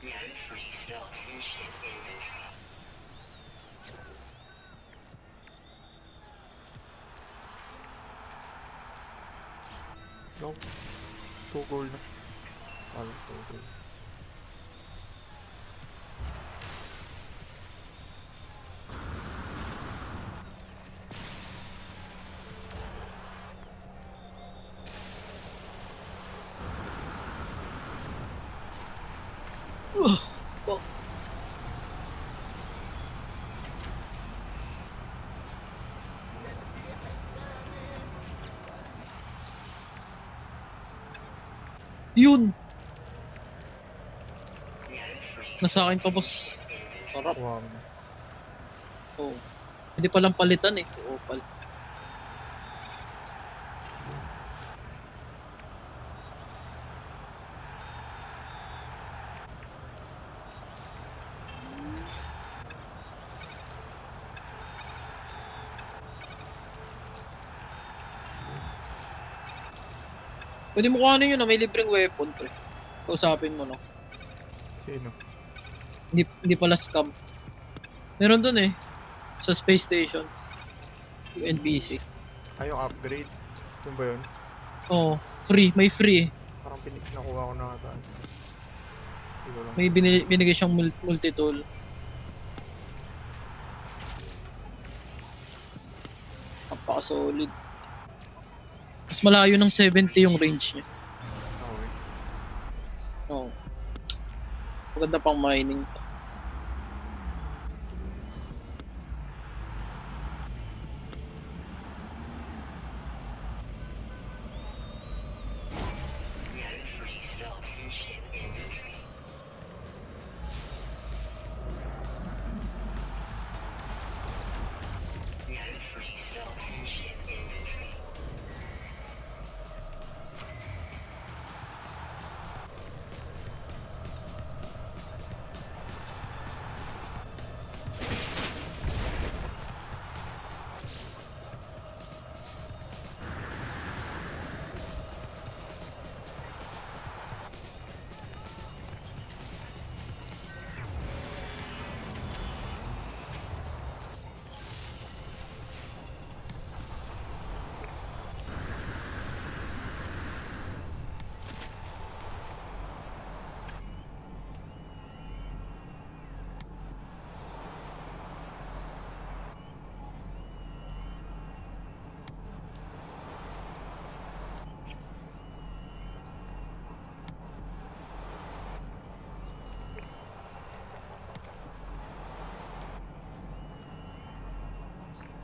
No free stocks in ship inventory. Nope. 2 gold na. Ano, 2 gold. Oh. Yun! Nasa akin pa, boss. Sarap. Wow. Oh. Hindi palang palitan eh. Oo, pwede mo kuhanin yun na may libreng weapon pre. Kausapin mo no. Sino? Hindi pala scam. Meron dun eh. Sa space station. Yung NPC. Ay, yung upgrade. Ito ba yun? Oo. Free. May free eh. Parang nakuha ko na ata. Hindi ko lang. May binigay siyang multi-tool. Napaka-solid. Mas malayo ng 70 yung range niya. Okay. Oo. Maganda pang mining to. No free stocks in ship inventory. No free stocks in ship inventory.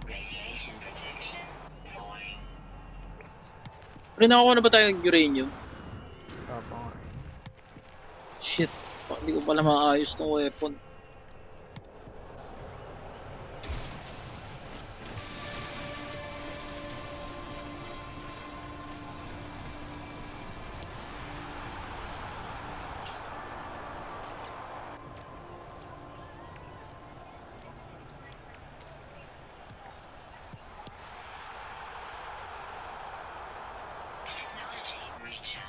Radiation protection falling. Pero nakakuha na ba tayong uranium? Tapa nga. Shit. Hindi ko pala maayos ng weapon. Chad.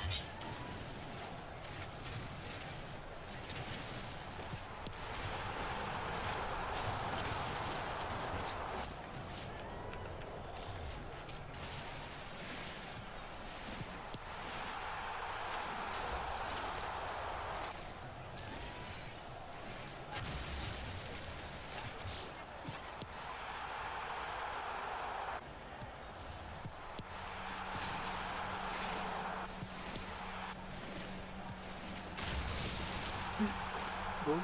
Goal.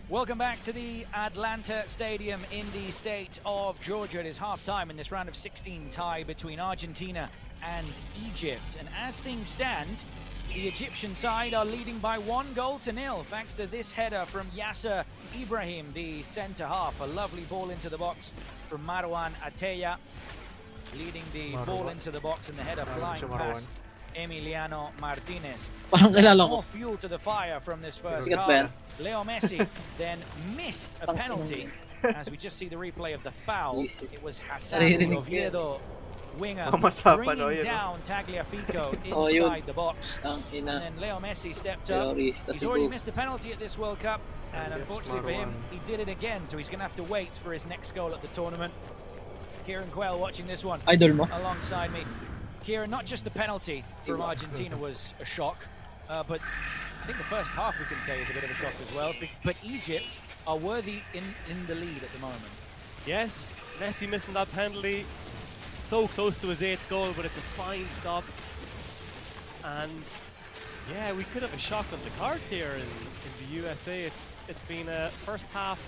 Welcome back to the Atlanta Stadium in the state of Georgia. It is half-time in this round of 16 tie between Argentina and Egypt. And as things stand, the Egyptian side are leading by 1-0 thanks to this header from Yasser Ibrahim, the centre half. A lovely ball into the box from Marwan Ateya, leading the ball into the box and the header flying past Emiliano Martinez. Parang kilala ko. More fuel to the fire from this first Sikat ba yan? half. Leo Messi then missed a penalty. As we just see the replay of the foul, it was Hassan Naririnig ko. Oviedo, winger, Mamasapan, bringing yun, down Tagliafico Oh, yun. inside the box. Ang And ina. then Leo Messi stepped up. Terorista He's si already Boots. missed a penalty at this World Cup, and Yes, unfortunately for him, Marwan. he did it again, so he's going to have to wait for his next goal at the tournament. Kieran Quayle watching this one Idol mo? alongside me. Kieran, not just the penalty from Argentina was a shock, but I think the first half we can say is a bit of a shock as well. But Egypt are worthy in the lead at the moment. Yes, Messi missing that penalty. So close to his 8th goal, but it's a fine stop. And yeah, we could have a shock on the cards here in the USA. It's been a first half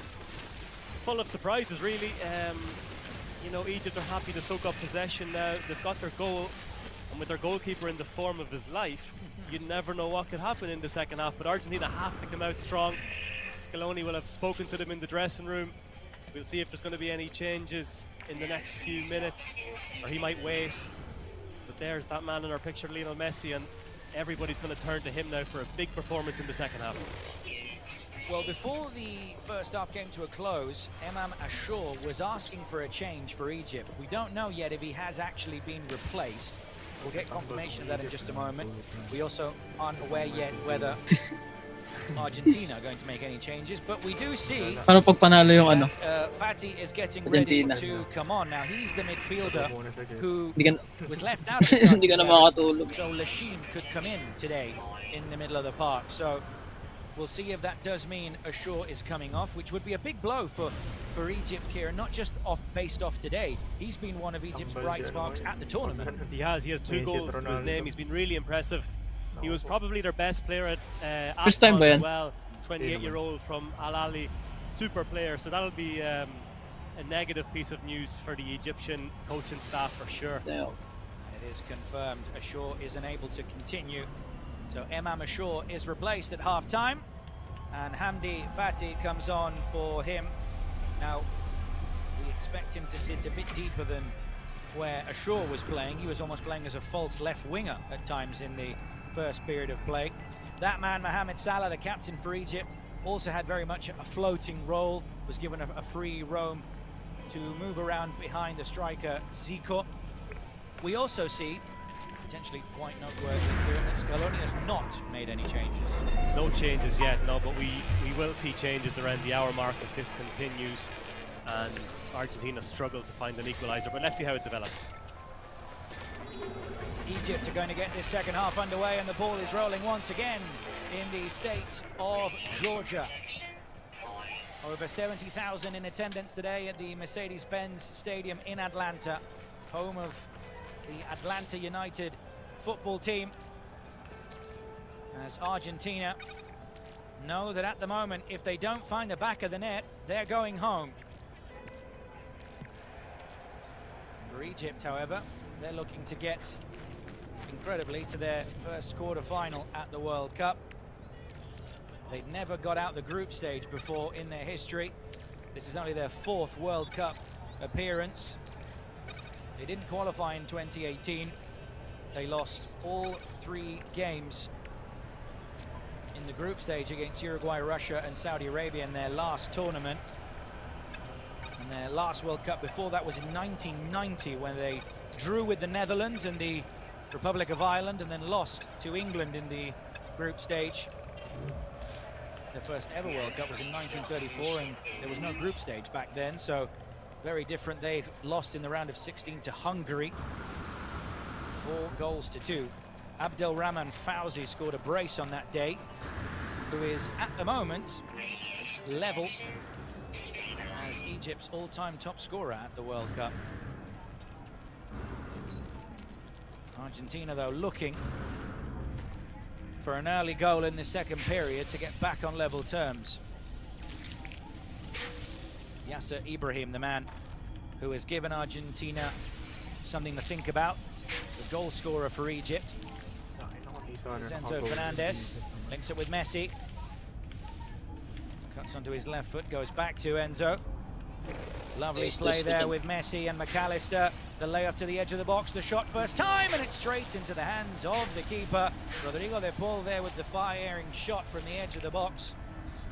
full of surprises, really. You know, Egypt are happy to soak up possession now. They've got their goal, and with their goalkeeper in the form of his life, you never know what could happen in the second half. But Argentina have to come out strong. Scaloni will have spoken to them in the dressing room. We'll see if there's going to be any changes in the next few minutes, or he might wait. But there's that man in our picture, Lionel Messi, and everybody's going to turn to him now for a big performance in the second half. Well, before the first half came to a close, Emam Ashur was asking for a change for Egypt. We don't know yet if he has actually been replaced. We'll get confirmation of that in just a moment. We also aren't aware yet whether Argentina are going to make any changes, but we do see Paano pag panalo yung ano? that Fati is getting ready Argentina. to come on. Now, he's the midfielder who Hindi ka- was left out of the Hindi ka na starting makakatulog. 11, so Lachine could come in today in the middle of the park. So we'll see if that does mean Ashur is coming off, which would be a big blow for Egypt here, not just based off today. He's been one of Egypt's bright sparks at the tournament. He has 2 goals to his name. He's been really impressive. He was probably their best player at First time AFCON ba as yan? well. 28-year-old from Al Ahly, super player. So that'll be a negative piece of news for the Egyptian coaching staff for sure. Damn. It is confirmed Ashur is unable to continue. So Emam Ashur is replaced at half-time, and Hamdi Fati comes on for him. Now, we expect him to sit a bit deeper than where Ashur was playing. He was almost playing as a false left winger at times in the first period of play. That man, Mohamed Salah, the captain for Egypt, also had very much a floating role, was given a free roam to move around behind the striker Zico. We also see, potentially quite noteworthy here, that Scaloni has not made any changes. No changes yet, no, but we will see changes around the hour mark if this continues and Argentina struggle to find an equaliser, but let's see how it develops. Egypt are going to get this second half underway, and the ball is rolling once again in the state of Georgia. Over 70,000 in attendance today at the Mercedes-Benz Stadium in Atlanta, home of the Atlanta United football team. As Argentina know that at the moment, if they don't find the back of the net, they're going home. For Egypt, however, they're looking to get, incredibly, to their first quarter-final at the World Cup. They've never got out the group stage before in their history. This is only their 4th World Cup appearance. They didn't qualify in 2018. They lost all 3 games in the group stage against Uruguay, Russia, and Saudi Arabia in their last tournament. And their last World Cup before that was in 1990, when they drew with the Netherlands and the Republic of Ireland and then lost to England in the group stage. Their first ever World Cup was in 1934, and there was no group stage back then, so very different. They've lost in the round of 16 to Hungary, 4-2. Abdelrahman Fauzi scored a brace on that day, who is at the moment level as Egypt's all-time top scorer at the World Cup. Argentina, though, looking for an early goal in the second period to get back on level terms. Yasser Ibrahim, the man who has given Argentina something to think about, the goal scorer for Egypt. Enzo Fernandez links it with Messi. Cuts onto his left foot, goes back to Enzo. Lovely play there with Messi and McAllister. The layup to the edge of the box, the shot first time, and it's straight into the hands of the keeper. Rodrigo de Paul there with the firing shot from the edge of the box.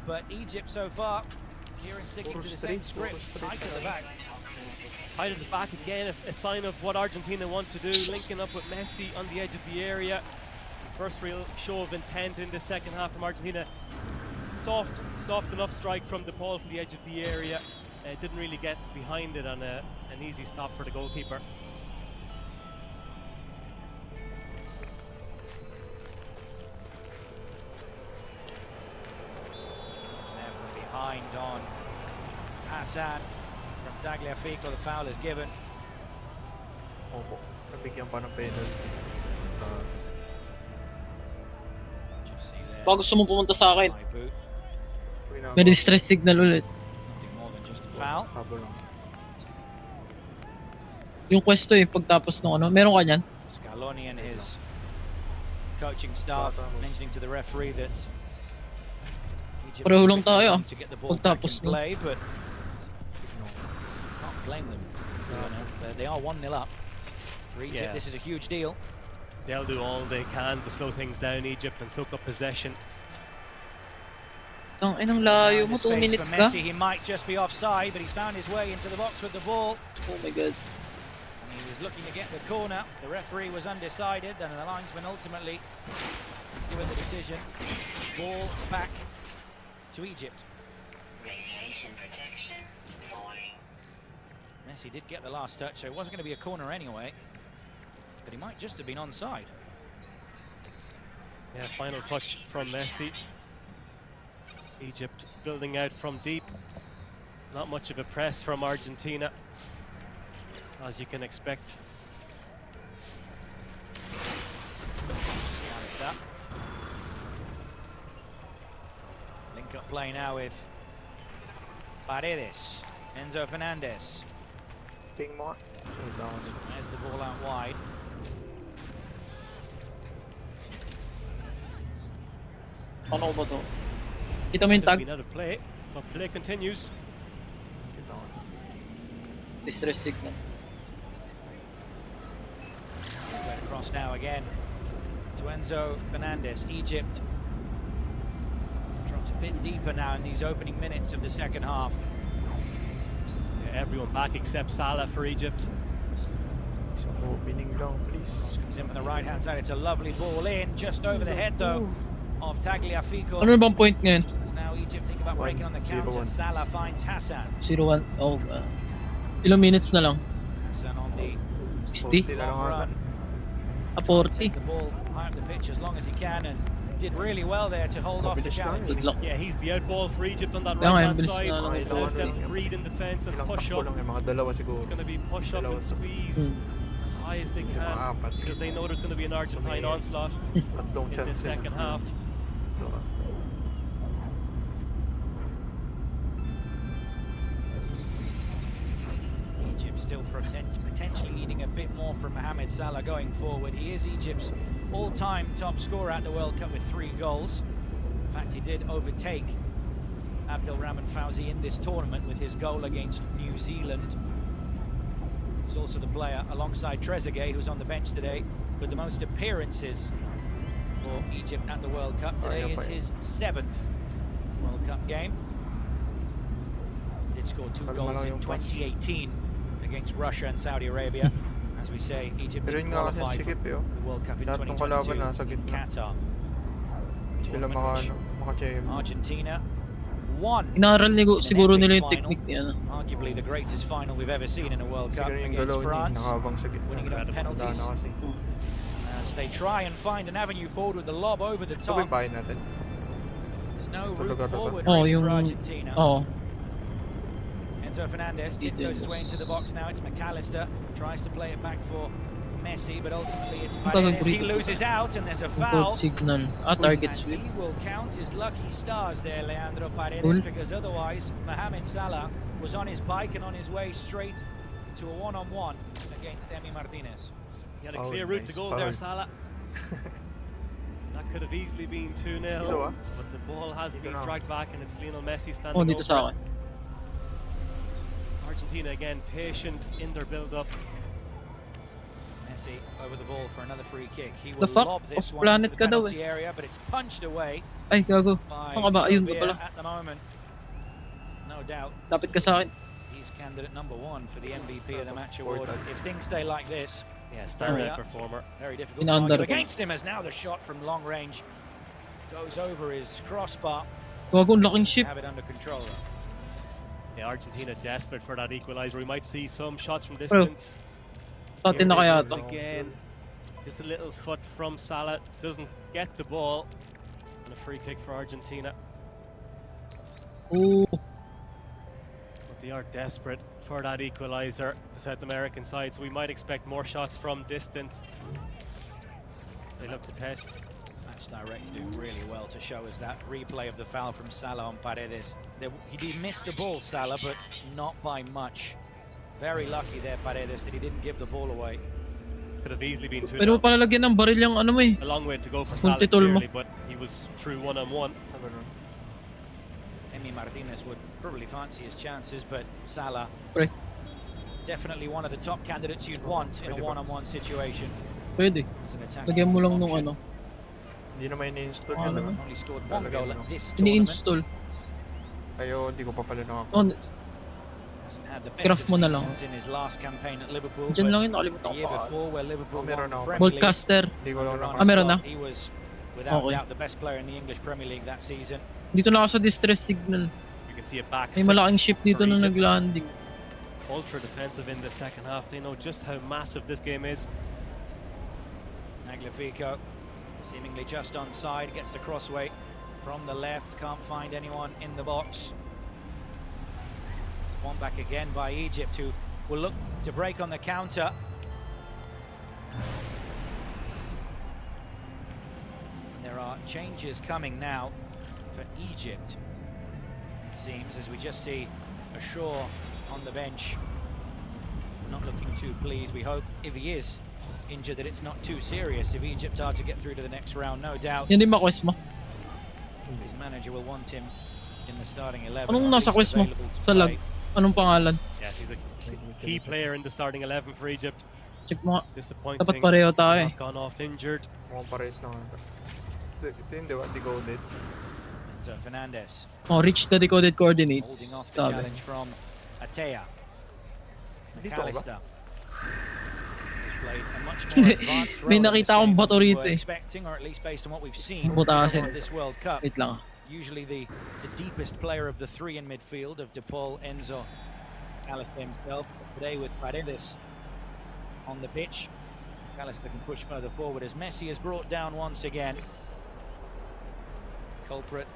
But Egypt so far, here and sticking to the same script, tight at the back. Tight at the back again, a sign of what Argentina want to do, linking up with Messi on the edge of the area. First real show of intent in the second half from Argentina. Soft enough strike from De Paul from the edge of the area. Didn't really get behind it on an easy stop for the goalkeeper. Snap from behind on Hassan from Tagliafico. The foul is given. Opo, nabigyan pa ng penalty. Baka gusto mo pumunta sa akin. May distress signal ulit. Foul. Yung questo pagtapos ng ano, meron ka niyan? Scaloni and his coaching staff mentioning to the referee that Egypt Pareho lang tayo to get the ball back in play, but can't blame them. They are 1-0 up. For Egypt, this is a huge deal. They'll do all they can to slow things down, Egypt, and soak up possession. Ang inang layo mo, 2 minutes ka? Messi, he might just be offside, but he's found his way into the box with the ball. Oh my god. And he was looking to get the corner. The referee was undecided, and the linesman ultimately has given the decision. Ball back to Egypt. Radiation protection falling. Messi did get the last touch, so it wasn't going to be a corner anyway. But he might just have been onside. Yeah, final touch from Messi. Egypt building out from deep. Not much of a press from Argentina, as you can expect. Link up play now with Paredes. Enzo Fernandez. Ping mo. There's the ball out wide. Ano ba to? Kita mo yung tag? Out of play, but play continues. Distress signal. Across now again to Enzo Fernandez. Egypt drops a bit deeper now in these opening minutes of the second half. Yeah, everyone back except Salah for Egypt. Opening long, please. Cross comes in from the right-hand side. It's a lovely ball in, just over the head though of Tagliafico. Ano bang point ngayon? As now Egypt think about breaking on the counter. Salah finds Hassan. 0-1. Oh, ilang minutes na lang? Hassan on the 60? long run. 40. The ball high up the pitch as long as he can, and did really well there to hold off the challenge. Good luck. Yeah, he's the outball for Egypt on that right-hand side. Allows them to breathe in defense and push up. It's going to be push up and squeeze as high as they can, because they know there's going to be an Argentine onslaught in the second half. Egypt still potentially needing a bit more from Mohamed Salah going forward. He is Egypt's all-time top scorer at the World Cup with 3 goals. In fact, he did overtake Abdelrahman Fauzi in this tournament with his goal against New Zealand. He's also the player alongside Trezeguet, who's on the bench today, with the most appearances for Egypt at the World Cup. Today is his 7th World Cup game. He did score 2 goals in 2018 against Russia and Saudi Arabia. As we say, Egypt did qualify for the World Cup in 2022 in Qatar. Argentina won. Inaral siguro nila yung technique niya. Arguably the greatest final we've ever seen in a World Cup against France, winning it on penalties. As they try and find an avenue forward with the lob over the top. There's no route forward for Argentina. Enzo Fernandez tiptoes his way into the box now. It's McAllister, tries to play it back for Messi, but ultimately it's Paredes. He loses out and there's a foul. Signal. Targets He will count his lucky stars there, Leandro Paredes, because otherwise Mohamed Salah was on his bike and on his way straight to a one-on-one against Emi Martinez. He had a clear route to goal there, Salah. That could have easily been 2-0, but the ball has been dragged back and it's Lionel Messi standing over dito sa akin. Argentina again patient in their build-up. Messi over the ball for another free kick. He will The fuck? lob this Off one into planet the ka daw penalty area, but it's punched away Ay, gago. by Saan ka ba? Ayun ka Serbia pala. at the moment. No doubt. Lapit ka sa akin. He's candidate number 1 for the MVP of the match award. If things stay like this, standout performer. Very difficult to argue against him, as now the shot from long range goes over his crossbar. Gago, laking ship. Have it under control though. Yeah, Argentina desperate for that equalizer. We might see some shots from distance. Patin na kaya ito. Again, just a little foot from Salah. Doesn't get the ball. And a free kick for Argentina. Ooh. But they are desperate for that equalizer, the South American side. So we might expect more shots from distance. They look to test. Match Direct do really well to show us that replay of the foul from Salah on Paredes. He did miss the ball, Salah, but not by much. Very lucky there, Paredes, that he didn't give the ball away. Could have easily been 2-0. Pero palalagyan ng baril yung ano mo eh. A long way to go for Salah, clearly, but he was true one-on-one. Emi Martinez would probably fancy his chances, but Salah, definitely one of the top candidates you'd want in a one-on-one situation. Pwede. Lagyan mo lang nung ano. Hindi naman ini-install yun, diba? Only scored 1 goal at this tournament. Ini-install. Ayo, hindi ko pa pala nakaka. Hasn't had the Craft best mo of na lang. seasons in his last campaign at Liverpool. Diyan lang yun, but nakalimutan the ko year pa. before, where Liverpool won meron the ako. Premier League. Broadcaster. Hindi ko lang Under Ah, meron na? He was without Okay. doubt the best player in the English Premier League that season. Dito na ako sa distress signal. You can see a back May six malaking ship dito for na Egypt. naglanding. Ultra defensive in the second half. They know just how massive this game is. Tagliafico, seemingly just onside, gets the crossway from the left, can't find anyone in the box. One back again by Egypt, who will look to break on the counter. And there are changes coming now for Egypt, it seems, as we just see Ashore on the bench. Not looking too pleased. We hope, if he is injured, that it's not too serious. If Egypt are to get through to the next round, no doubt Yan din ba quest mo? his manager will want him in the starting 11. Anong nasa quest mo? Sa lag? Anong pangalan? Yes, he's a key player in the starting 11 for Egypt. Check mo nga. Disappointing. Dapat pareho tayo eh. Not gone off injured. Mukhang parehas lang ito. Ito yung diba, decoded. So Fernandez Oh, reach the decoded coordinates. holding off the Sabi. challenge from Atea. McAllister has played a much more advanced role May in this nakita akong game bato than we rito were eh. expecting, or at least based on what we've seen Butasin. of this World Cup. Wait lang. Usually the deepest player of the three in midfield, of De Paul, Enzo, McAllister himself. But today with Paredes on the pitch, McAllister can push further forward as Messi is brought down once again. Culprit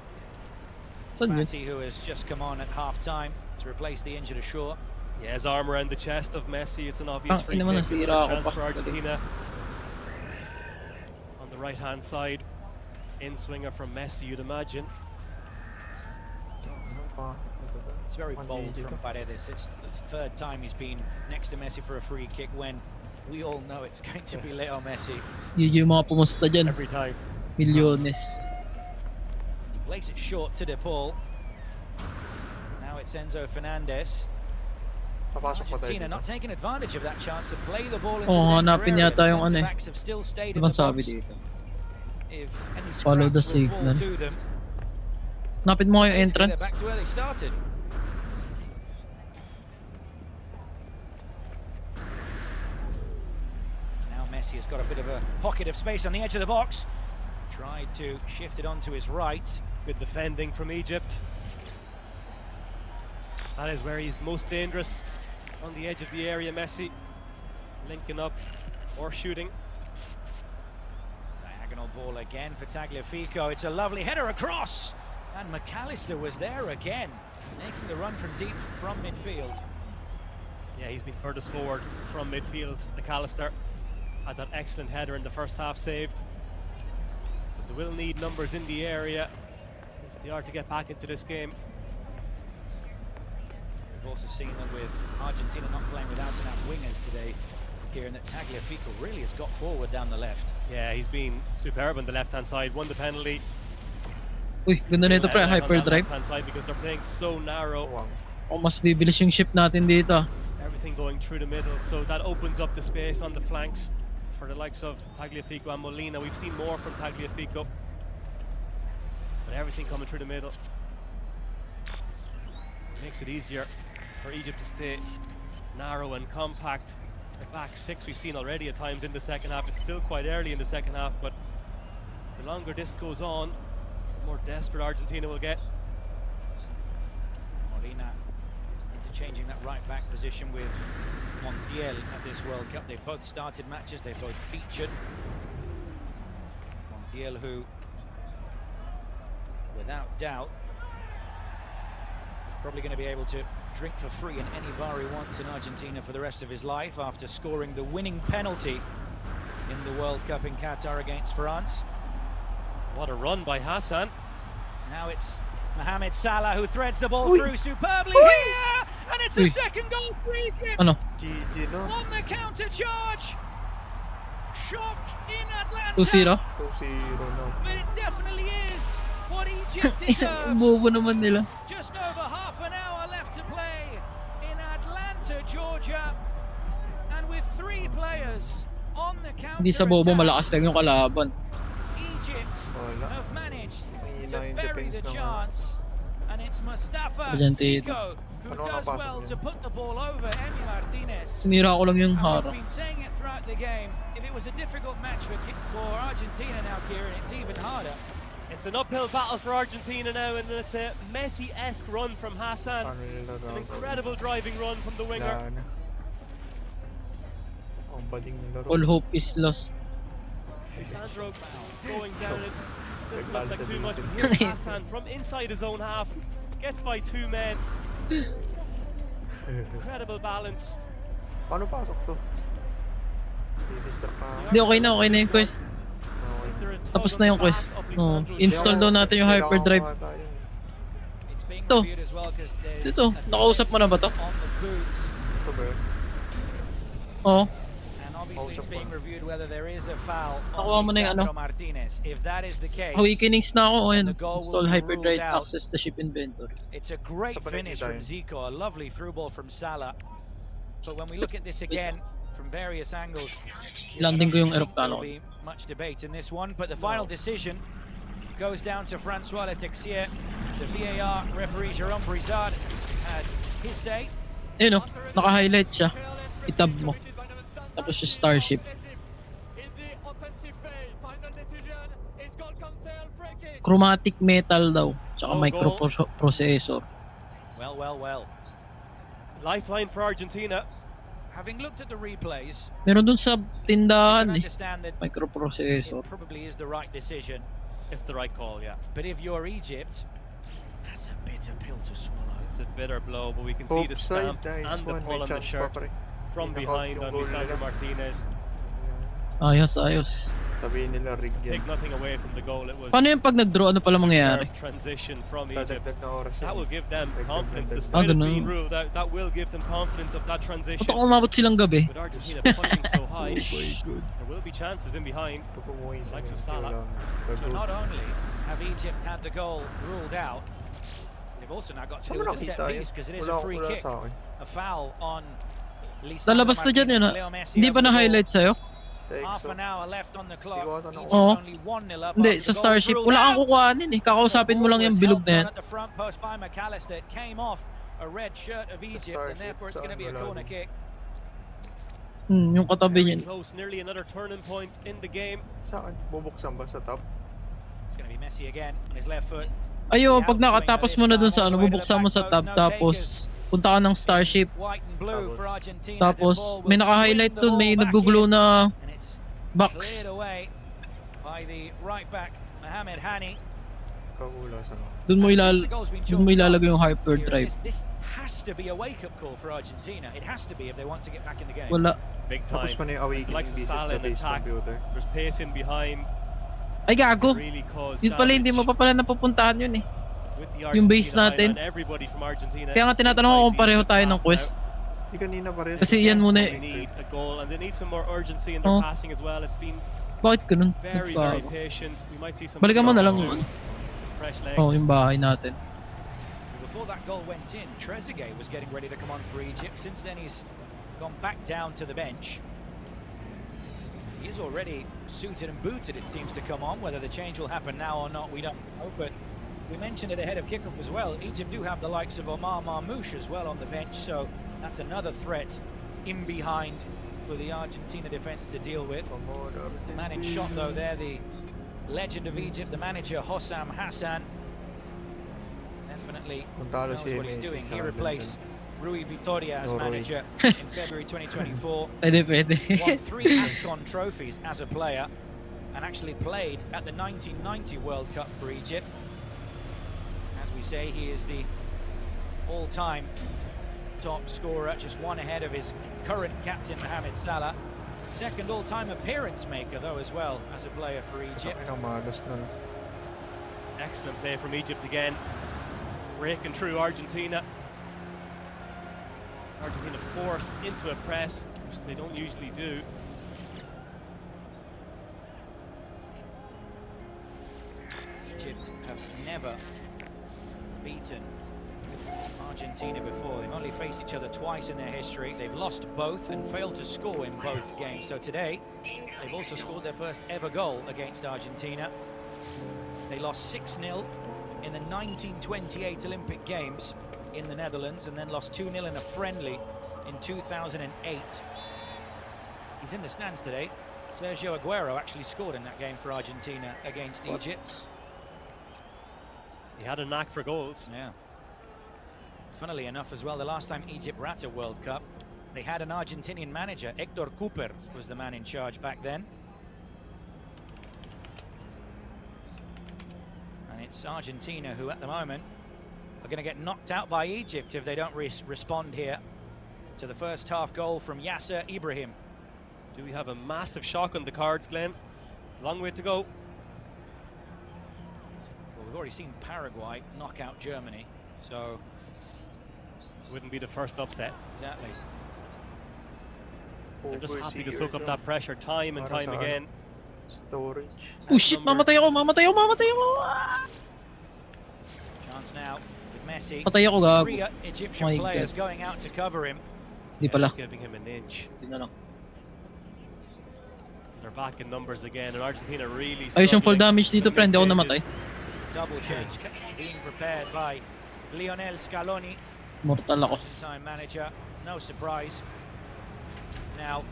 Fati, who has just come on at half-time to replace the injured Ashore. Yeah, his arm around the chest of Messi. It's an obvious free naman, kick. nasira ako Chance pa. for Argentina. On the right-hand side, in-swinger from Messi, you'd imagine. It's very bold from Paredes. It's the third time he's been next to Messi for a free kick when we all know it's going to be Leo Messi. Yun yung mga pumusta dyan. Every time. Milyones. He plays it short to De Paul. Now it's Enzo Fernandez. Papasok pa tayo Argentina dito. not taking advantage of that chance to play the ball into Oh, the hanapin area. yata The yung ano eh. centre-backs have still stayed in Ano the bang sabi box. dito? If any Follow the scraps will fall signal. to them, Hanapin mo yung basically entrance. they're back to where they started. Now Messi has got a bit of a pocket of space on the edge of the box. Tried to shift it onto his right. Good defending from Egypt. That is where he's most dangerous, on the edge of the area. Messi linking up or shooting. Diagonal ball again for Tagliafico. It's a lovely header across. And McAllister was there again, making the run from deep from midfield. Yeah, he's been furthest forward from midfield. McAllister had that excellent header in the first half saved. But they will need numbers in the area if they are to get back into this game. We've also seen that with Argentina not playing with out-and-out wingers today, Kieran, that Tagliafico really has got forward down the left. Yeah, he's been superb on the left-hand side. Won the penalty. Uy, ganda na ito pre, hyperdrive. Left-hand side because they're playing so narrow. Oh, mas bibilis yung ship natin dito. Everything going through the middle, so that opens up the space on the flanks for the likes of Tagliafico and Molina. We've seen more from Tagliafico, but everything coming through the middle makes it easier for Egypt to stay narrow and compact. The back six we've seen already at times in the second half. It's still quite early in the second half, but the longer this goes on, the more desperate Argentina will get. Molina interchanging that right back position with Montiel at this World Cup. They've both started matches, they've both featured. Montiel, who without doubt is probably going to be able to drink for free in any bar he wants in Argentina for the rest of his life after scoring the winning penalty in the World Cup in Qatar against France. What a run by Hassan. Now it's Mohamed Salah who threads the ball through superbly here, and it's a second goal for Egypt. Ano? GG, no? On the counter charge. Shock in Atlanta. 2-0. 2-0 no. But it definitely is what Egypt deserves. Bobo naman nila. Just over half an hour left to play in Atlanta, Georgia, and with 3 players on the counter. Hindi sa bobo, malakas lang yung kalaban. Egypt have managed to yung bury the defense chance, and it's Mustafa Brillante. Zico who does well to put the ball over Emi Martinez. Sinira ko lang yung And harap. we've been saying it throughout the game. If it was a difficult match for Argentina now, Kieran, it's even harder. It's an uphill battle for Argentina now, and it's a Messi-esque run from Hassan. An incredible driving run from the winger. All hope is lost. Sandro going down. It doesn't look like too much. Here's Hassan from inside his own half. Gets by 2 men. Incredible balance. Paano pasok to? Hindi, okay na yung quest. Tapos na yung quest. Oh, install daw natin yung hyperdrive. Ito. Dito, nakausap mo na ba to? Ito ba yun? Oo. And obviously it's being reviewed whether there is a foul Nakuha mo on na yung ano. Lisandro Martinez. If that is the case, Awakenings na ako. Ayan. the goal will Install be hyperdrive, ruled out. access the ship inventory. It's a great finish from Zico, a lovely through ball from Salah. But when we look at this again from various angles, Landing ko yung there aeroplano. will be much debate in this one, but the final decision goes down to Francois Letexier. The VAR referee Jérôme Brizard has had his say. Ayun o, naka-highlight siya. Itab mo. Tapos yung starship. Chromatic metal daw. Tsaka microprocessor. Well, well, well. Lifeline for Argentina. Having looked at the replays, Meron dun sa you can tindahan eh. understand that Microprocessor. it probably is the right decision. It's the right call, yeah. But if you're Egypt, that's a bitter pill to swallow. It's a bitter blow, but we can see the stamp Offside, nice and the one. pull May on the chance shirt pa, pre. from Hindi behind na-count on yung goal Lisandro nila. Martinez. Ayos, ayos. Sabihin nila rig yan. Take nothing away from the goal. It was Paano yung pag nag-draw, ano pala mangyayari? transition from Egypt. Dadagdag na oras That yan. will give them confidence. dagdag. Despite it ganun. being ruled out, that will give them confidence of that transition. Ba't ako umabot silang gabi? With Argentina punching so high, Oh my God. there will be chances in behind. Pag umuwi sa Likes of Messi, Salah. wala. So not only have Egypt had the goal ruled out, They've also now got to Saan deal mo with the set nakita yun? piece because it is Wala a free wala kick. sa akin. A foul on Lisandro Lalabas na dyan yun. Martinez, Leo Messi Hindi over ba the ball. na-highlight sa'yo? Half an hour left on the clock. Egypt Oo. only 1-0 up Hindi, after sa the goal Starship. ruled Wala kang out. kukuhanin eh. Kakausapin mo The lang ball yung was bilog helped na on yan. at the front post by McAllister. It came off a red shirt of Egypt, and therefore it's going to be a corner kick. Yung katabi Very niyan. close, nearly another turning point in the game. Saan? Bubuksan ba sa top? It's going to be Messi again on his left foot. Ayo, pag nakatapos mo na dun sa ano, bubuksan mo sa tab, tapos punta ka ng Starship. White and blue for Argentina. Tapos may naka-highlight dun, may nag-glow na box. Cleared away by the right back Mohamed Hani. Kakula sa Dun mo ilalagay yung hyperdrive. This has to be a wake-up call for Argentina. It has to be if they want to get back in the game. Wala. Big time. Tapos pa na yung awakening Likes of visit Salah na in base attack. computer. There's pace in behind. Ay gago. Really caused Yun pala, hindi mo pa pala napupuntahan yun eh. with the Yung base Argentina natin. line, everybody from Argentina Kaya nga tinatanong ko kung inside the pareho Egypt tayo ng half quest. Di kanina pares. Kasi yan muna They eh. need a goal and they need some more urgency in their Oh. passing as well. It's been Bakit ganun? very, very patient. We might see some. Balikan mo na lang some yung ano. fresh legs. Oh, yung bahay natin. Before that goal went in, Trezeguet was getting ready to come on for Egypt. Since then, he's gone back down to the bench. He is already suited and booted, it seems to come on. Whether the change will happen now or not, we don't know. But we mentioned it ahead of kickoff as well. Egypt do have the likes of Omar Marmoush as well on the bench, so that's another threat in behind for the Argentina defense to deal with. The man in shot, though, there, the legend of Egypt, the manager Hossam Hassan. Definitely knows what he's doing. He replaced Rui Vitoria as manager in February 2024. Won 3 AFCON trophies as a player and actually played at the 1990 World Cup for Egypt. As we say, he is the all-time top scorer, just one ahead of his current captain Mohamed Salah. Second all-time appearance maker, though, as well as a player for Egypt. Excellent play from Egypt again. Breaking through Argentina. Argentina forced into a press, which they don't usually do. Egypt have never beaten Argentina before. They've only faced each other twice in their history. They've lost both and failed to score in both games. So today, they've also scored their first ever goal against Argentina. They lost 6-0 in the 1928 Olympic Games in the Netherlands and then lost 2-0 in a friendly in 2008. He's in the stands today. Sergio Aguero actually scored in that game for Argentina against Egypt. He had a knack for goals. Yeah. Funnily enough as well, the last time Egypt were at a World Cup, they had an Argentinian manager. Hector Cooper was the man in charge back then. And it's Argentina who at the moment are going to get knocked out by Egypt if they don't respond here to the first half goal from Yasser Ibrahim. Do we have a massive shock on the cards, Glenn? Long way to go. Well, we've already seen Paraguay knock out Germany, so wouldn't be the first upset. Exactly. They're just happy to soak up that pressure time and time again. Storage. Oh shit, mamatay ako, mamatay ako, mamatay ako! Chance now with Messi. Patay ako, gago. 3 Egyptian My players God. going out to cover him. Di pala. Giving him an inch. Di na lang. They're back in numbers again, and Argentina really. Ayos yung full struggling damage dito, to pre. make Hindi ako changes. namatay. Double change being prepared by Lionel Scaloni, Mortal ako. time manager. No surprise. Now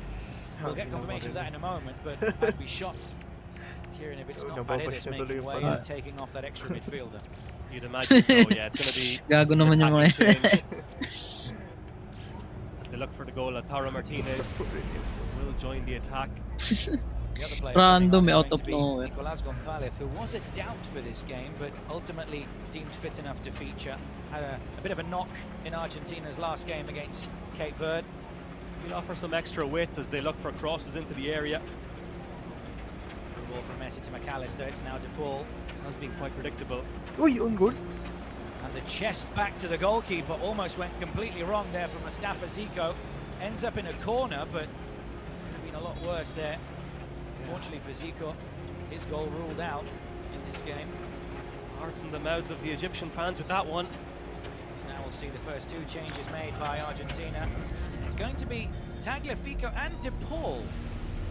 we'll get confirmation of that in a moment, but I'd be shocked hearing if it's not Paredes making way and taking off that extra midfielder. You'd imagine so, yeah. It's going to be Gago naman yung mga attacking change. As they look for the goal, Lautaro Martinez will join the attack. The other player Random, coming on is out going of to be nowhere. Nicolas Gonzalez, who was a doubt for this game, but ultimately deemed fit enough to feature. Had a bit of a knock in Argentina's last game against Cape Verde. He'll offer some extra width as they look for crosses into the area. The ball from Messi to McAllister. It's now De Paul. Has been quite predictable. Uy, on goal. And the chest back to the goalkeeper almost went completely wrong there from Mustafa Zico. Ends up in a corner, but could have been a lot worse there. Fortunately for Zico, his goal ruled out in this game. Hearts in the mouths of the Egyptian fans with that one. we'll see the first 2 changes made by Argentina. It's going to be Tagliafico and De Paul.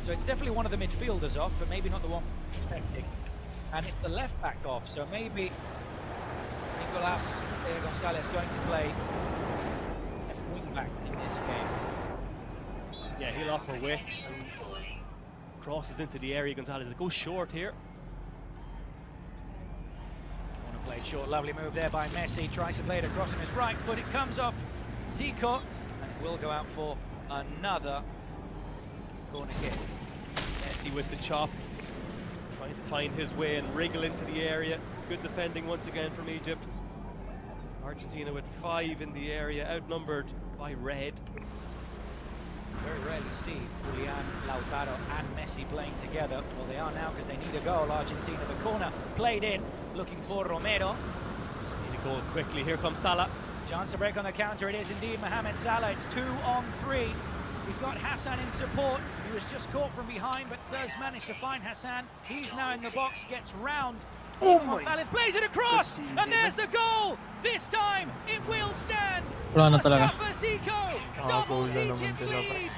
So it's definitely one of the midfielders off, but maybe not the one expecting. And it's the left back off, so maybe Nicolas Gonzalez going to play left wing back in this game. Yeah, he'll offer width and crosses into the area. Gonzalez goes short here. Want to play it short, lovely move there by Messi. Tries to play it across on his right foot. It comes off Zico, and it will go out for another corner kick. Messi with the chop, trying to find his way and wriggle into the area. Good defending once again from Egypt. Argentina with 5 in the area, outnumbered by red. Very rarely see Julian, Lautaro and Messi playing together. Well, they are now because they need a goal. Argentina, the corner played in, looking for Romero. Need a goal quickly. Here comes Salah. Chance to break on the counter. It is indeed Mohamed Salah. It's 2 on 3. He's got Hassan in support. He was just caught from behind, but does manage to find Hassan. He's now in the box, gets round. Oh my! Gonzalez plays it across, and there's the goal. This time, it will stand. Wala na talaga. Mustafa Zico doubles Egypt's lead.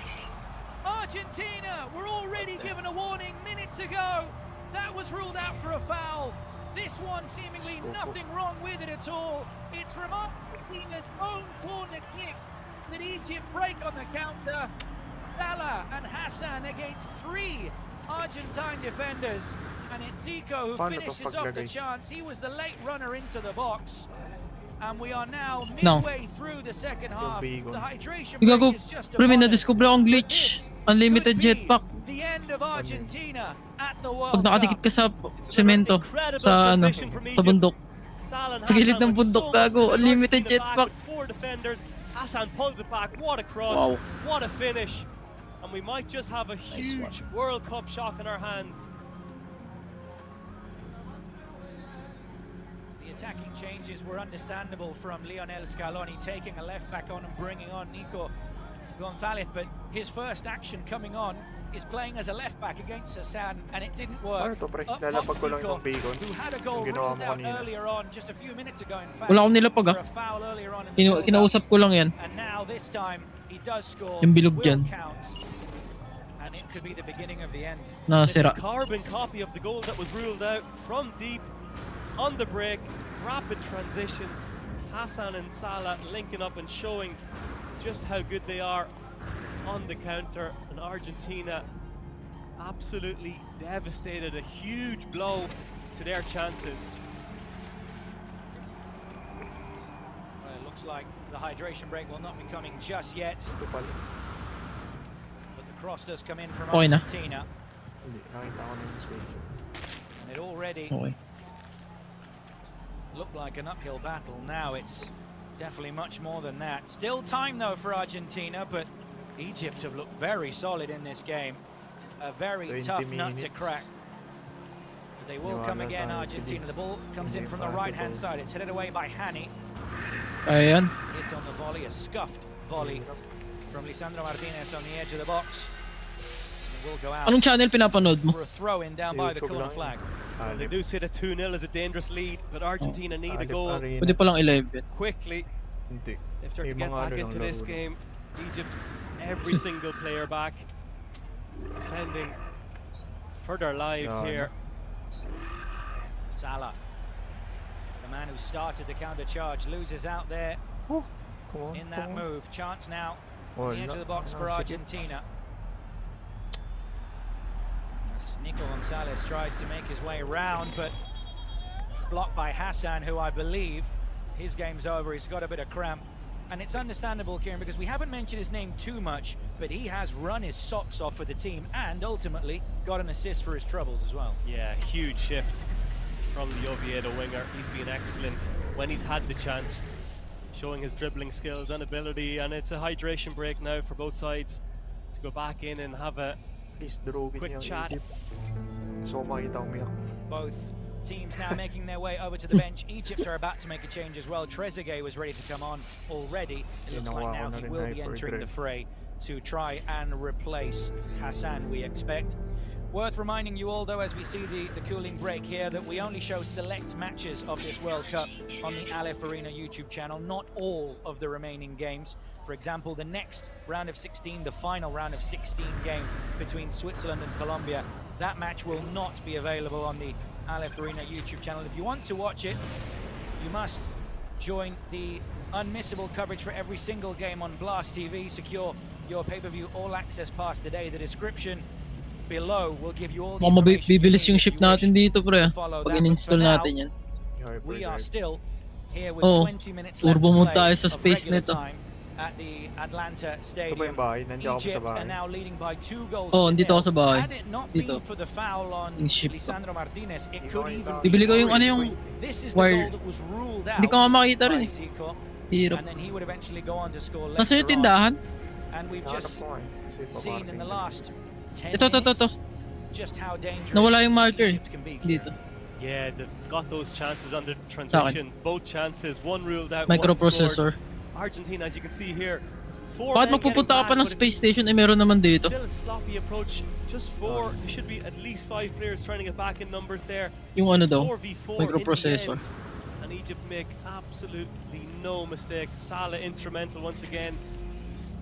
Argentina were already given a warning minutes ago. That was ruled out for a foul. This one seemingly nothing wrong with it at all. It's from Argentina's own corner kick that Egypt break on the counter. Salah and Hassan against 3 Argentine defenders. And it's Zico who finishes off the chance. He was the late runner into the box. And we are now midway through the second half. The hydration break is just Pre, may upon us. na-discover akong glitch. Unlimited jetpack. The end of Argentina at the Pag World nakadikit Cup. ka sa semento, sa ano, sa bundok. Sa gilid ng bundok, gago. Unlimited jetpack. 4 defenders. Hassan pulls it back. What a cross. Wow. What a finish. And we might just have a huge World Cup shock in our hands. The attacking changes were understandable from Lionel Scaloni, taking a left back on and bringing on Nico Gonzalez, but his first action coming on is playing as a left back against Hassan, and it didn't work. Ano to, pre? Up Lalapag ko lang Zico, yung bacon. who had a goal Yung ginawa ruled mo out kanina. earlier on, just a few minutes ago in fact. Wala akong nilapag, ah. for a foul earlier on in the build-up. Kinausap ko lang yan. And now this time he does score. Yung bilog will dyan. count. And it could be the beginning of the end. Nasira. It's a carbon copy of the goal that was ruled out from deep on the break. Rapid transition. Hassan and Salah linking up and showing just how good they are on the counter. And Argentina absolutely devastated. A huge blow to their chances. Well, it looks like the hydration break will not be coming just yet. But the cross does come in from Okay na. Argentina. Hindi, nakita ko na yung space. And it already Okay. looked like an uphill battle. Now it's definitely much more than that. Still time though for Argentina, but Egypt have looked very solid in this game. A very 20 tough nut to minutes. crack. But they will come again, Argentina. The ball comes in from the right-hand side. It's headed away by Hani. Ayan. It's on the volley, a scuffed volley from Lisandro Martinez on the edge of the box. And it will go out Anong channel pinapanood mo? for a throw-in down by the corner flag. Well, they do say that 2-0 is a dangerous lead, but Argentina need a goal Pwede palang 11. quickly Hindi. if they're to May get mga back ano into lang this laro. game. Egypt, every single player back, defending for their lives Yeah, here. Salah, the man who started the counter charge, loses out there in that move. Chance now on the edge of the box for Argentina. As Nico Gonzalez tries to make his way round, but it's blocked by Hassan, who I believe his game's over. He's got a bit of cramp. And it's understandable, Kieran, because we haven't mentioned his name too much, but he has run his socks off for the team and ultimately got an assist for his troubles as well. Yeah, huge shift from the Oviedo winger. He's been excellent when he's had the chance, showing his dribbling skills and ability. And it's a hydration break now for both sides to go back in and have a quick chat. So makita umiyak. Both teams now making their way over to the bench. Egypt are about to make a change as well. Trezeguet was ready to come on already. It looks like now he will be entering the fray to try and replace Hassan, we expect. Worth reminding you all, though, as we see the cooling break here, that we only show select matches of this World Cup on the Aleph Arena YouTube channel, not all of the remaining games. For example, the next round of 16, the final round of 16 game between Switzerland and Colombia, that match will not be available on the Aleph Arena YouTube channel. If you want to watch it, you must join the unmissable coverage for every single game on Blast TV. Secure your pay-per-view all-access pass today. The description below will give you all the information Bibilis you yung need ship if you wish natin dito, pre. to follow Pag that. But in-install for now, natin yan. we are still here with Oh, 20 minutes left turbo to mode play tayo sa of space regular nito. time at the Atlanta Ito ba Stadium. yung bahay? Nandiyan ako sa Egypt bahay. are now leading by 2 goals Oh, to dito nil. ako sa bahay. Had it not Dito. been for the foul on Yung ship ko. Lisandro Martinez, it could even Bibili ko be yung ano yung This is the wire. goal that was ruled out Hindi ko nga makita rin by eh. Zico, Hirap. and then he would eventually go on to score Nasa yung later on. tindahan? And we've Hanap just ko Kasi seen in the last 10 Ito. minutes just how dangerous Nawala yung marker Egypt can be. dito. Yeah, they've got those chances under transition. Both chances, one ruled out, Microprocessor. one scored. Argentina, as you can see here, 4 Bakit men magpupunta ka getting pa ng back, but space it's station? Eh, meron naman dito. still a sloppy approach. Just 4. There should be at least 5 players trying to get back in numbers there. Yung ano It's daw, 4v4 microprocessor. in the end, and Egypt make absolutely no mistake. Salah instrumental once again,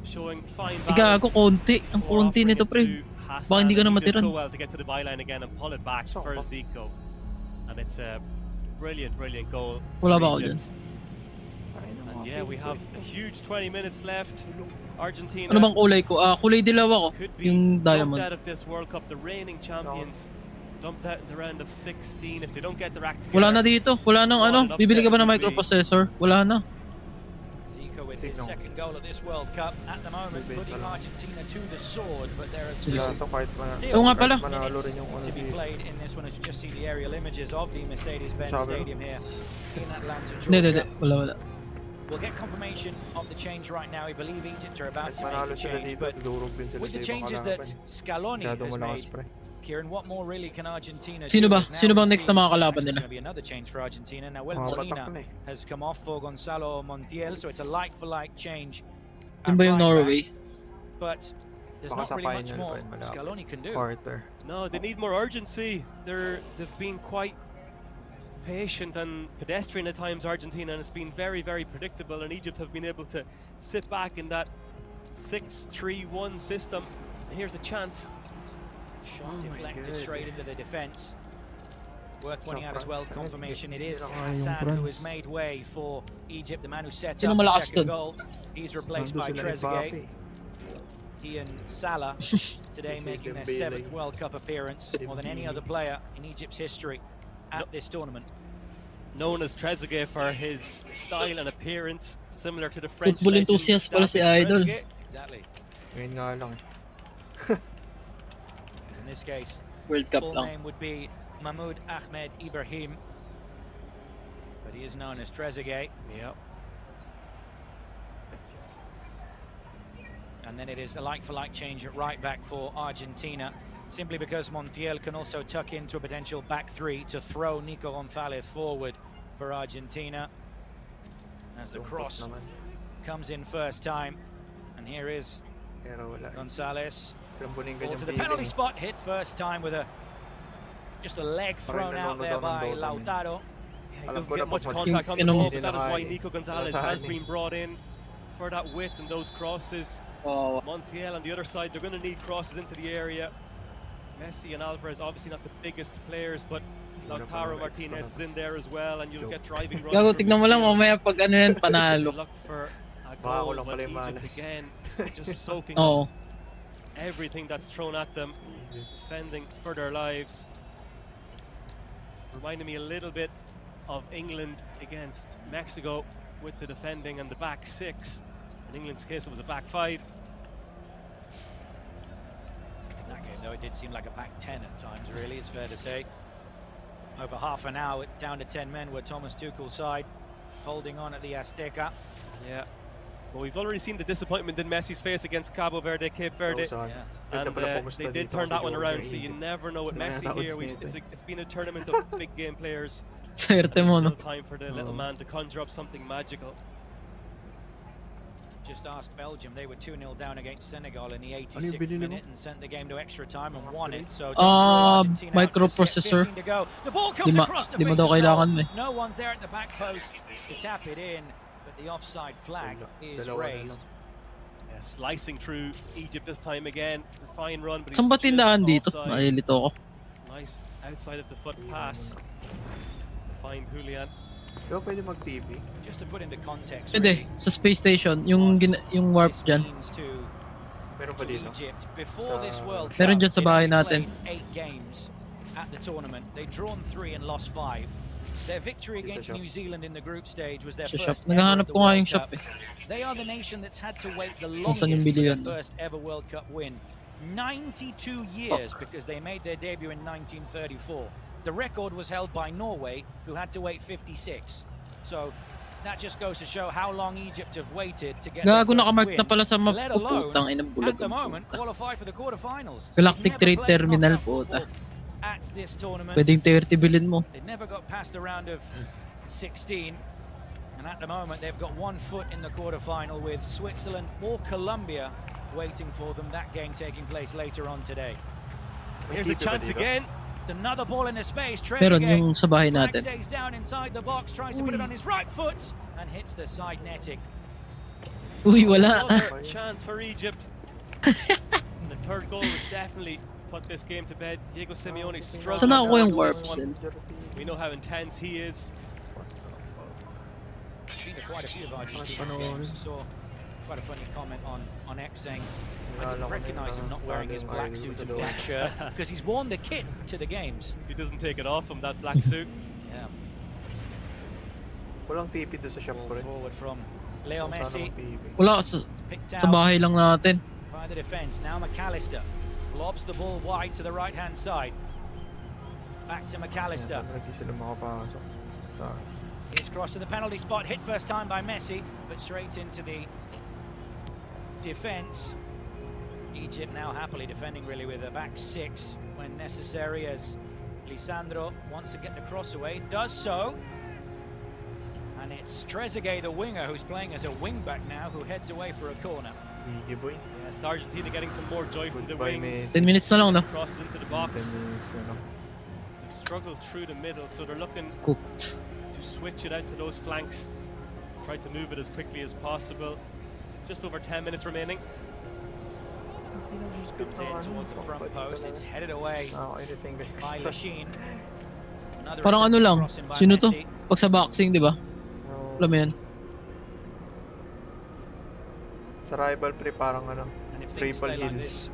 showing fine balance. Gago, konti. Ang before konti offering nito, it pre. to Hassan, Baka hindi ka and na he did matiran. so well to get to the byline again and pull it back for Zico. And it's a brilliant goal Wala for ba ako Egypt. And yeah, we have a huge 20 minutes left. Argentina Ano bang kulay ko? Kulay dilaw ako. could be Yung dumped diamond. out of this World Cup, the reigning champions. Dumped out in the round of 16 if they don't get their act together. Wala na dito. Wala nang What ano. an Bibili ka ba ng upset it would be. microprocessor? Wala na. Zico with his second goal at this World Cup at the moment, putting Argentina to the sword, but there are Sige, still, sige. still Oo nga pala. Manalo rin yung to be played in this one, as you just see the aerial images of the Mercedes-Benz Sabi mo? Stadium here in Atlanta, Hindi. Georgia. Wala. We'll get confirmation of the change right now. I believe Egypt are about to Manalo make a sila change, dito. but Durog din sila with the sa ibang changes kalaban. that Scaloni Masyadong has malakas, made, pre. Kieran, what more really can Argentina Sino do? ba? As now Sino we bang next see na mga kalaban actually nila? There's going to be another change for Argentina. Now, Mga batak Molina na eh. has come off for Gonzalo Montiel, so it's a like-for-like change. Yun at ba yung right Norway? back. But there's Baka not really sapayin much niya more pa yun, malapit. Scaloni can do. Quarter. No, they need more urgency. They've been quite patient and pedestrian at times, Argentina, and it's been very predictable, and Egypt have been able to sit back in that 6-3-1 system. Here's a chance. Shot deflected straight into the defense. Worth pointing out as well, confirmation, it is yung Hassan who has France. made way for Egypt, the man who sets Sino up the malakas second dun? goal. He's replaced Nandun by sila ni Trezeguet. Mbappe. He and Salah today Si making their Dembele. 7th World Cup appearance, more than any other player in Egypt's history at this tournament. Known as Trezeguet for his style and appearance, similar to the French Football legend enthusiast pala si David Idol. Trezeguet. Exactly. Ngayon nga lang eh. In this case, World Cup full lang. name would be Mahmoud Ahmed Ibrahim, but he is known as Trezeguet. Yep. And then it is a like-for-like change at right back for Argentina, simply because Montiel can also tuck into a potential back three to throw Nico Gonzalez forward for Argentina. As the cross comes in first time, and here is Pero wala eh. Gonzalez. Trambunin Ball ganyan to the piling penalty eh. spot, hit first time with just a leg thrown out there by Lautaro. He Alam doesn't ko na get much pag contact on the Yung- ball, Hindi but that is na why kaya. Nico Gonzalez Wala has tahan been brought in for that width and those crosses. Oh, Montiel on the other side, they're going to need crosses into the area. Messi and Alvarez, obviously not the biggest players, but Lautaro Martinez is in there as well, and you'll get driving runs. gago, from tignan mo lang midfield. mamaya pag ano yan, panalo. Look for a Baka ako goal, lang but pala yung Egypt malas. again just soaking Oo. up everything that's thrown at them, defending for their lives. Reminded me a little bit of England against Mexico with the defending and the back six. In England's case, it was a back five. In that game, though, it did seem like a back 10 at times, really, it's fair to say. Over half an hour, down to 10 men were Thomas Tuchel's side, holding on at the Azteca. Yeah. Well, we've already seen the disappointment in Messi's face against Cabo Verde, Cape Verde. Saan? And Ganda pala pumusta they did dito turn kasi that one Joe around, so Gray. you never know with Wala Messi na here. odds nito eh. It's been a tournament of big game players. Swerte There's mo, still no? time for the little man to conjure up something magical. Just ask Belgium. They were 2-0 down against Senegal in the 86th minute and sent the game to extra time and won it. So don't rule Argentina out just yet. 15 to go. The ball comes across the face of goal. No one's there at the back post to tap it in, but the offside flag is raised. Yeah, slicing through Egypt this time again. It's a fine run, but Saan ba tindahan dito? Nalilito ako. Nice outside of the foot pass. Find Julian. Pero pwede mag-TV. Just to put into context. Pwede, sa space station, yung warp dyan. Meron pa dito? Before this World Cup, meron dyan sa bahay natin. 8 games at the tournament. They'd drawn 3 and lost 5. Their victory against New Zealand in the group stage was their first ever Naghahanap at the ko nga World yung shop Cup. eh. They are the nation that's had to wait the Kung saan yung longest for bili their yun. first ever World Cup win. 92 years because they made their debut in 1934. The record was held by Norway, who had to wait 56. So that just goes to show how long Egypt have waited to get their Gago, first nakamark win, na pala sa map let ko, alone, putang inang bulag at the ang moment, puta. qualify for the quarterfinals. Galactic Trade Terminal po. At this tournament, Pwedeng 30 billion mo. they never got past the round of 16, and at the moment they've got 1 foot in the quarterfinal with Switzerland or Colombia waiting for them. That game taking place later on today. Here's a chance again. Another ball in the space. Meron yung sa bahay natin. Stays down inside the box, tries to put it on his right foot and hits the side netting. Uy, wala. Another chance for Egypt. And the third goal would definitely put this game to bed. Diego Simeone struggled. Saan ako yung warps? We know how intense he is. Been to quite a few of Argentina's games. Saw quite a funny comment on X saying, I didn't recognize him not wearing his black suit and black shirt because he's worn the kit to the games. He doesn't take it off from that black suit. Yeah. Walang TV doon sa shop ko rin. Forward from Leo Messi. Wala, sa bahay lang natin. By the defense. Now McAllister lobs the ball wide to the right-hand side. Back to McAllister. Hindi sila makapasok. He's crossed to the penalty spot. Hit first time by Messi, but straight into the defense. Egypt now happily defending really with a back 6 when necessary, as Lisandro wants to get the cross away, does so. And it's Trezeguet, the winger, who's playing as a wing back now, who heads away for a corner. Yes, Argentina getting some more joy from the wings. 10 minutes na lang, no? Crosses into the box. They've struggled through the middle, so they're looking Cooked. to switch it out to those flanks. Try to move it as quickly as possible. Just over 10 minutes remaining. Comes in towards the front post. It's headed away by Lachine. Parang ano lang, sino to? Pag sa boxing, di ba? Alam mo yan? Sa rival pre parang ano, Triple Hills.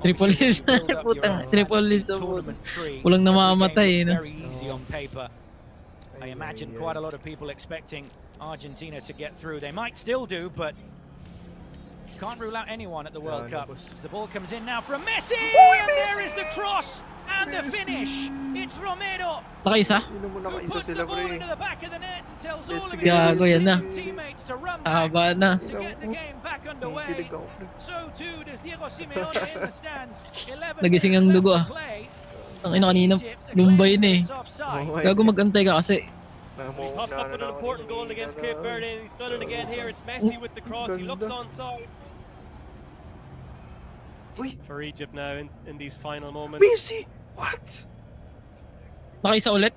Triple Hills. Putang, Triple Hills. Walang namamatay, no? Very easy on paper. I imagine quite a lot of people expecting Argentina to get through. They might still do, but can't rule out anyone at the World Cup. The ball comes in now from Messi, and there is the cross and the finish. It's Romero. Nakaisa? Who puts the ball into the back of the net and tells all of his Gago, yan na. teammates to run Haba na. to get the game back underway. So too does Diego Simeone in the stands. 11 Nagising ang dugo ah. Ang ina kanina, Lumbay na eh. Gago mag-antay ka kasi. He popped up with an important goal against Cape Verde, and he's done it again here. It's Messi with the cross. He looks onside. For Egypt now in these final moments. Messi! What? Nakaisa ulit?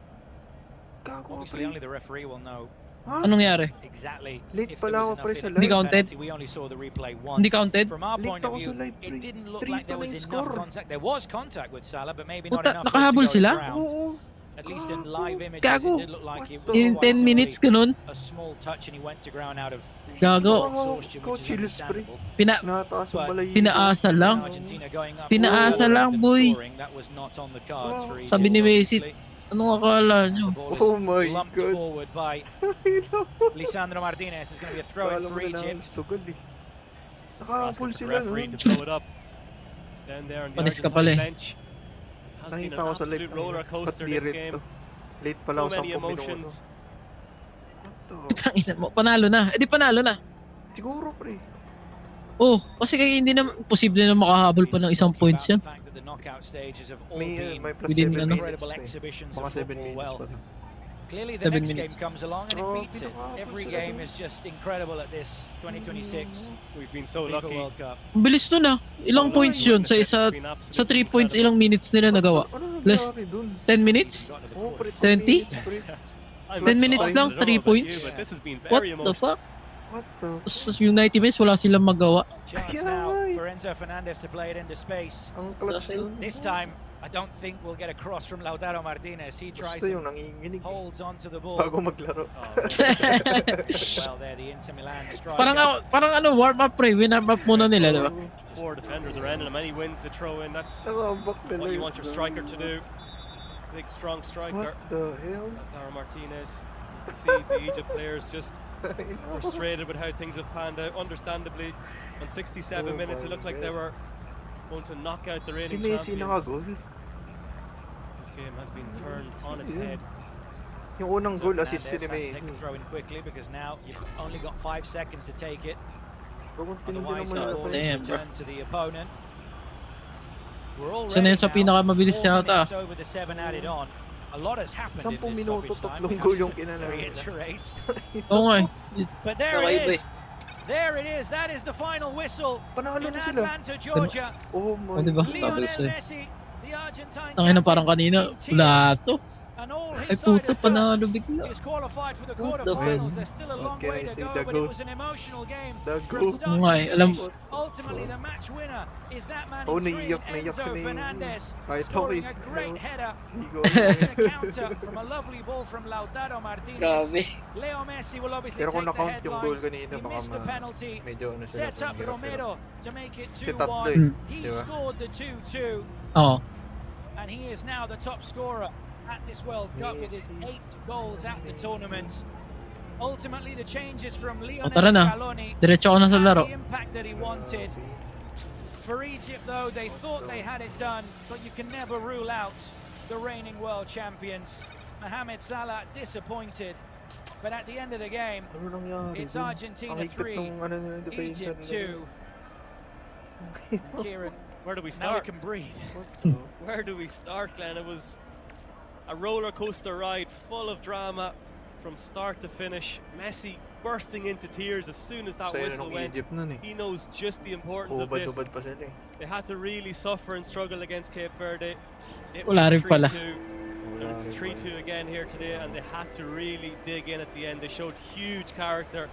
Obviously only the referee will know. Anong nangyari? Exactly. Late pala ako pre sa live. Hindi counted? We only saw the replay once. Hindi counted? From our point of view, it didn't look like there was enough contact. There was contact with Salah, but maybe not enough. Nakahabol sila? Oo. At least in live images, Gago. it did look like it was In 10 minutes ganun? a small touch and he went to ground out of Gago. exhaustion, which is understandable. Pinaasa lang. Pinaasa lang, boy. That was not on the cards for Egypt. Sabi ni Messi, anong akala nyo? Oh my lumped God. forward by Lisandro Martinez. Is going to be a throw in for Egypt. Sugal eh. Nakahabol sila no? To throw it up. Down there on the Panis ka pala Argentine eh. bench. Has been Nakita an ko sa live. absolute roller coaster this game. Late pala So ako sa many emotions. Tangina mo, panalo na. Eh di panalo na. Siguro pre. Oh, kasi kaya hindi na posible na makahabol pa ng isang points yan. The knockout stages have all May been plus Within 7 ano? minutes incredible pa eh. exhibitions Mga of 7 football. minutes Well, pa daw. Clearly, the 7 next game minutes. comes along and it beats it. Every game is just incredible at this 2026 We've been so FIFA lucky. World Cup. Ang bilis nun ah. Ilang points yun sa isa, sa 3 points, ilang minutes nila nagawa? Less 10 minutes? 20? 10 minutes lang, 3 points? What the fuck? What the? Tapos yung 90 minutes, wala silang magawa. Chance now for Enzo Fernandez to play it into space. Ang clutch nun. This time, I don't think we'll get a cross from Lautaro Martinez. He tries Basta yung and nanginginig holds on to the ball. bago maglaro. Well, there the Inter Milan striker. Parang ano, warm up pre, win up muna nila, di ba? 4 defenders around him and he wins the throw in. That's Nakabak nila what you yun. want your striker to do. Big strong striker. What the hell? Lautaro Martinez. You can see the Egypt players just frustrated with how things have panned out. Understandably, on 67 minutes, it looked like they were going to knock out the reigning Si Messi champions. nakagol. This game has been turned on its head. Yung unang goal, Fernandez assist yun ni has to take Messi. the throw in quickly because now you've only got 5 seconds to take it. Otherwise, the ball is Damn, bro. returned to the opponent. We're Isa na already yun sa now pinakamabilis 4 yata. minutes over the 7 added on. A lot has happened 10 in this minuto, stoppage time. tatlong We goal have yung to kinalaman nila. reiterate. Oo nga. But there Kakaiba it is. There it is. That is the final whistle Panalo in na sila. Atlanta, Georgia. Oh O my diba? God. Sabi Lionel ko sa'yo. Messi, the Argentine Ang ina parang captain, kanina, in tears. wala to. And all Ay his puto, side has done panalo bigla. is qualified for the What the quarterfinals. fuck? There's still a What long can way I to say? go, The but it GOAT. was an emotional game. The From GOAT. start Oo to nga eh, alam. finish. Ultimately, the match winner is that man Oh, in screen, naiyak Enzo si Fernandez, kahit ako scoring eh. a great header Ligo. in a counter from a lovely ball from Lautaro Martinez. Grabe. Leo Messi will obviously Pero kung take the na-count yung goal headlines. kanina, He baka missed the penalty. medyo ano sila. Sets up Romero to make it Si Tatlo 2-1. eh. He Di ba? scored the 2-2. Oo. And he is now the top scorer at this World Cup with his 8 goals at the tournament. Ultimately, the changes from Lionel tara na. Scaloni Diretso ako na sa had laro. the impact that he wanted. For Egypt, though, they thought they had it done, but you can never rule out the reigning world champions. Mohamed Salah disappointed, but at the end of the game, Ano nangyari? it's dun? Argentina Ang higpit 3, nung ano nila, depensa Egypt nila. 2. Kieran, Where do we now we start? can breathe. Where do we start, Glenn? It was a roller coaster ride full of drama from start to finish. Messi bursting into tears as soon as that Saya whistle nung went. Egypt nun eh. He knows just the importance of this. Ubad-ubad pa sila eh. They had to really suffer and struggle against Cape Verde. It Wala was rin pala. 3-2, and it's 3-2 again here today, and they had to really dig in at the end. They showed huge character,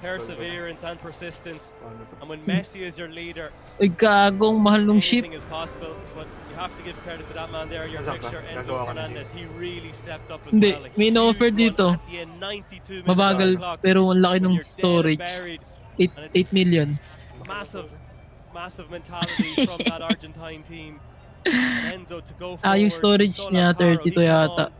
perseverance, and persistence. And when Messi is your leader, Uy, gagong mahal nung ship. anything is possible. But you have to give credit to that man there, your Nasaan ka? picture, Enzo Gagawa ka na Fernandez. He really stepped up as Hindi, well. A may huge in-offer run dito. at the end, 92 minutes Mabagal, on the clock. pero ang laki When ng you're dead and storage. buried, 8 million. massive mentality from that Argentine team. And Enzo to go forward. Yung storage so niya, Lautaro, 32 he came yata. on.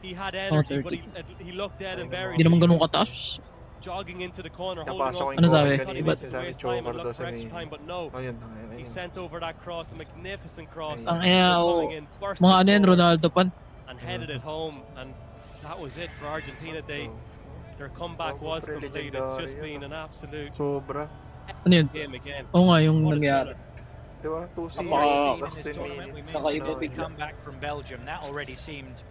He had energy, but 30. he looked dead and buried. Hindi naman He ganun was kataas. jogging into the corner, Napasok holding on yung Ano to sabi? it, kanina, trying to sinasabi waste time and choker daw look for sa extra may... time, but no. Oh, yun. He sent over that cross, a magnificent cross. Ang Enzo ina, coming oh, in, bursting mga ano yan, forward Ronaldo pan. and headed it home, and that was it for Argentina. Their comeback was Pre, complete. It's just legendary been an absolute Sobra. Ano yun? game again. Oo nga, yung What a nangyari. thriller. Diba? 2-0. In Last this 10 tournament, we minutes. mentioned Kakaiba the bigla. comeback from Belgium. That already seemed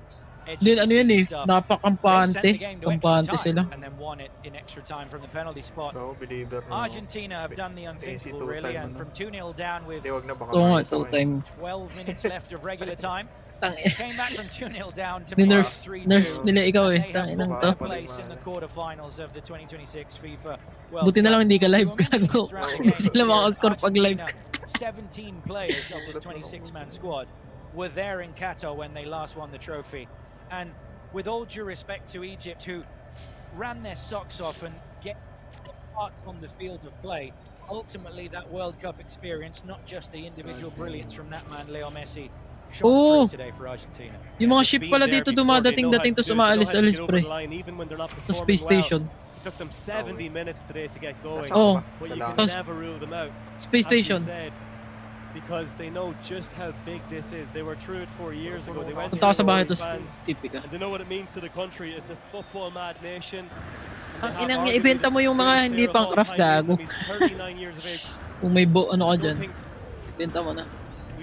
Din, ano yan eh, They sent napakampante. the game to extra Kampante time sila. and then won it in extra time from the penalty spot. No, believer na. Argentina have done the unthinkable, two really, time and na. from 2-0 down with Hindi, wag na baka Oo nga, minus ako 2 eh. time. 12 minutes left of regular time, came back from 2-0 down to Ni-nerf, 3-2. nerf nila ikaw eh. And they have Tangin ng booked to. their place in the quarterfinals of the 2026 FIFA World Buti na lang Cup. hindi ka live We were mentioning gago. it throughout the game, Sila makaka-score pag live Argentina, ka. 17 players of this 26-man squad were there in Qatar when they last won the trophy. And with all due respect to Egypt, who ran their socks off and get parts on the field of play, ultimately that World Cup experience, not just the individual brilliance from that man Leo Messi, shone Oo. through today for Argentina. Yung mga ship pala dito dumadating-dating to sumaalis-alis pre. Sa space station. Took them 70 minutes today to get going. Oh. But you can Tapos, never rule them out. space As you station. said, because they know just how big this is. They were through it 4 years ago. They went Punta ka sa through bahay, those tapos fans, tipika. and they know what it means to the country. It's a football mad nation. Ang inang ibenta mo yung mga hindi pang craft gago. He's 39 years of age. Kung may ano ka I dyan, don't think ibenta mo na. we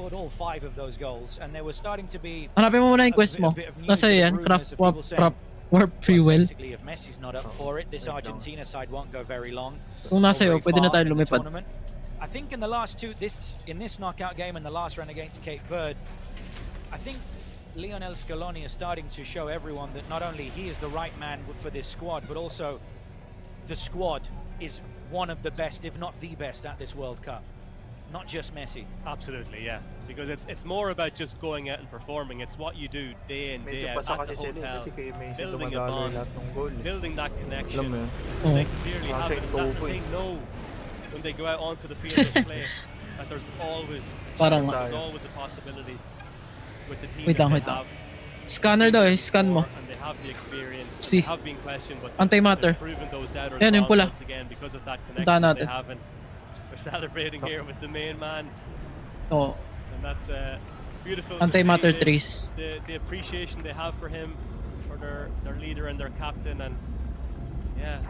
scored all 5 of those goals, and there was starting to be Hanapin mo muna yung quest mo. Nasa yan, craft warp fuel. basically if Messi's not up for it, this Argentina side won't go very long. Kung nasa iyo, pwede na tayo lumipad. I think in the last in this knockout game and the last round against Cape Verde, I think Lionel Scaloni is starting to show everyone that not only he is the right man for this squad, but also the squad is one of the best, if not the best, at this World Cup. Not just Messi. Absolutely, yeah. Because it's more about just going out and performing. It's what you do day in, day out at the hotel, building a bond, building that connection. They clearly have it. They know when they go out onto the field of play that there's always a possibility with the team that they have. Scanner daw scan mo. And they have the experience. See. They have been questioned, but Antimatter. they've proven those doubters Yan yung wrong pula. once again because of that Puntahan connection they natin. have. And we're celebrating here with the main man. Oh. And that's beautiful. Antimatter to see trees. the appreciation they have for him, for their leader and their captain, and yeah,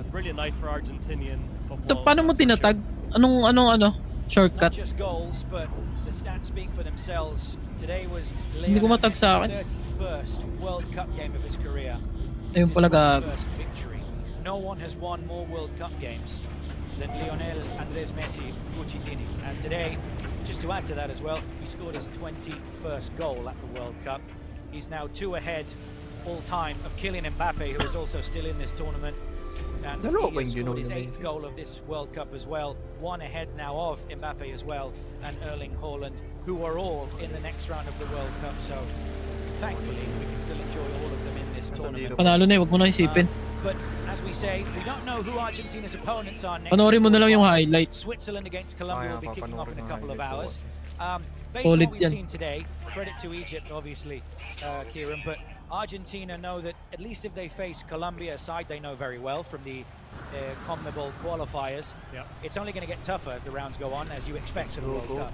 a brilliant night for Argentinian football. Paano mo tinatag? Anong shortcut? Not just goals, but the stats speak for themselves. Today was Hindi ko matag sa akin. 31st World Cup game of his career. Ayun It's his pala gag. 21st victory. No one has won more World Cup games than Lionel Andres Messi Cucitini. And today, just to add to that as well, he scored his 21st goal at the World Cup. He's now 2 ahead all time of Kylian Mbappe, who is also still in this tournament. And he has scored his 8th goal of this World Cup as well. 1 ahead now of Mbappe as well, and Erling Haaland, who are all in the next round of the World Cup. So thankfully, we can still enjoy all of them in this tournament. Panalo na, wag mo na isipin. But as we say, we don't know who Argentina's opponents are next. Panoorin mo na lang yung highlight. Switzerland against Colombia will be kicking off in a couple of hours. Based Solid on what we've yan. seen today, credit to Egypt, obviously, Kieran, but Argentina know that at least if they face Colombia, a side they know very well from the CONMEBOL qualifiers, it's only going to get tougher as the rounds go on, as you expect in the World Cup.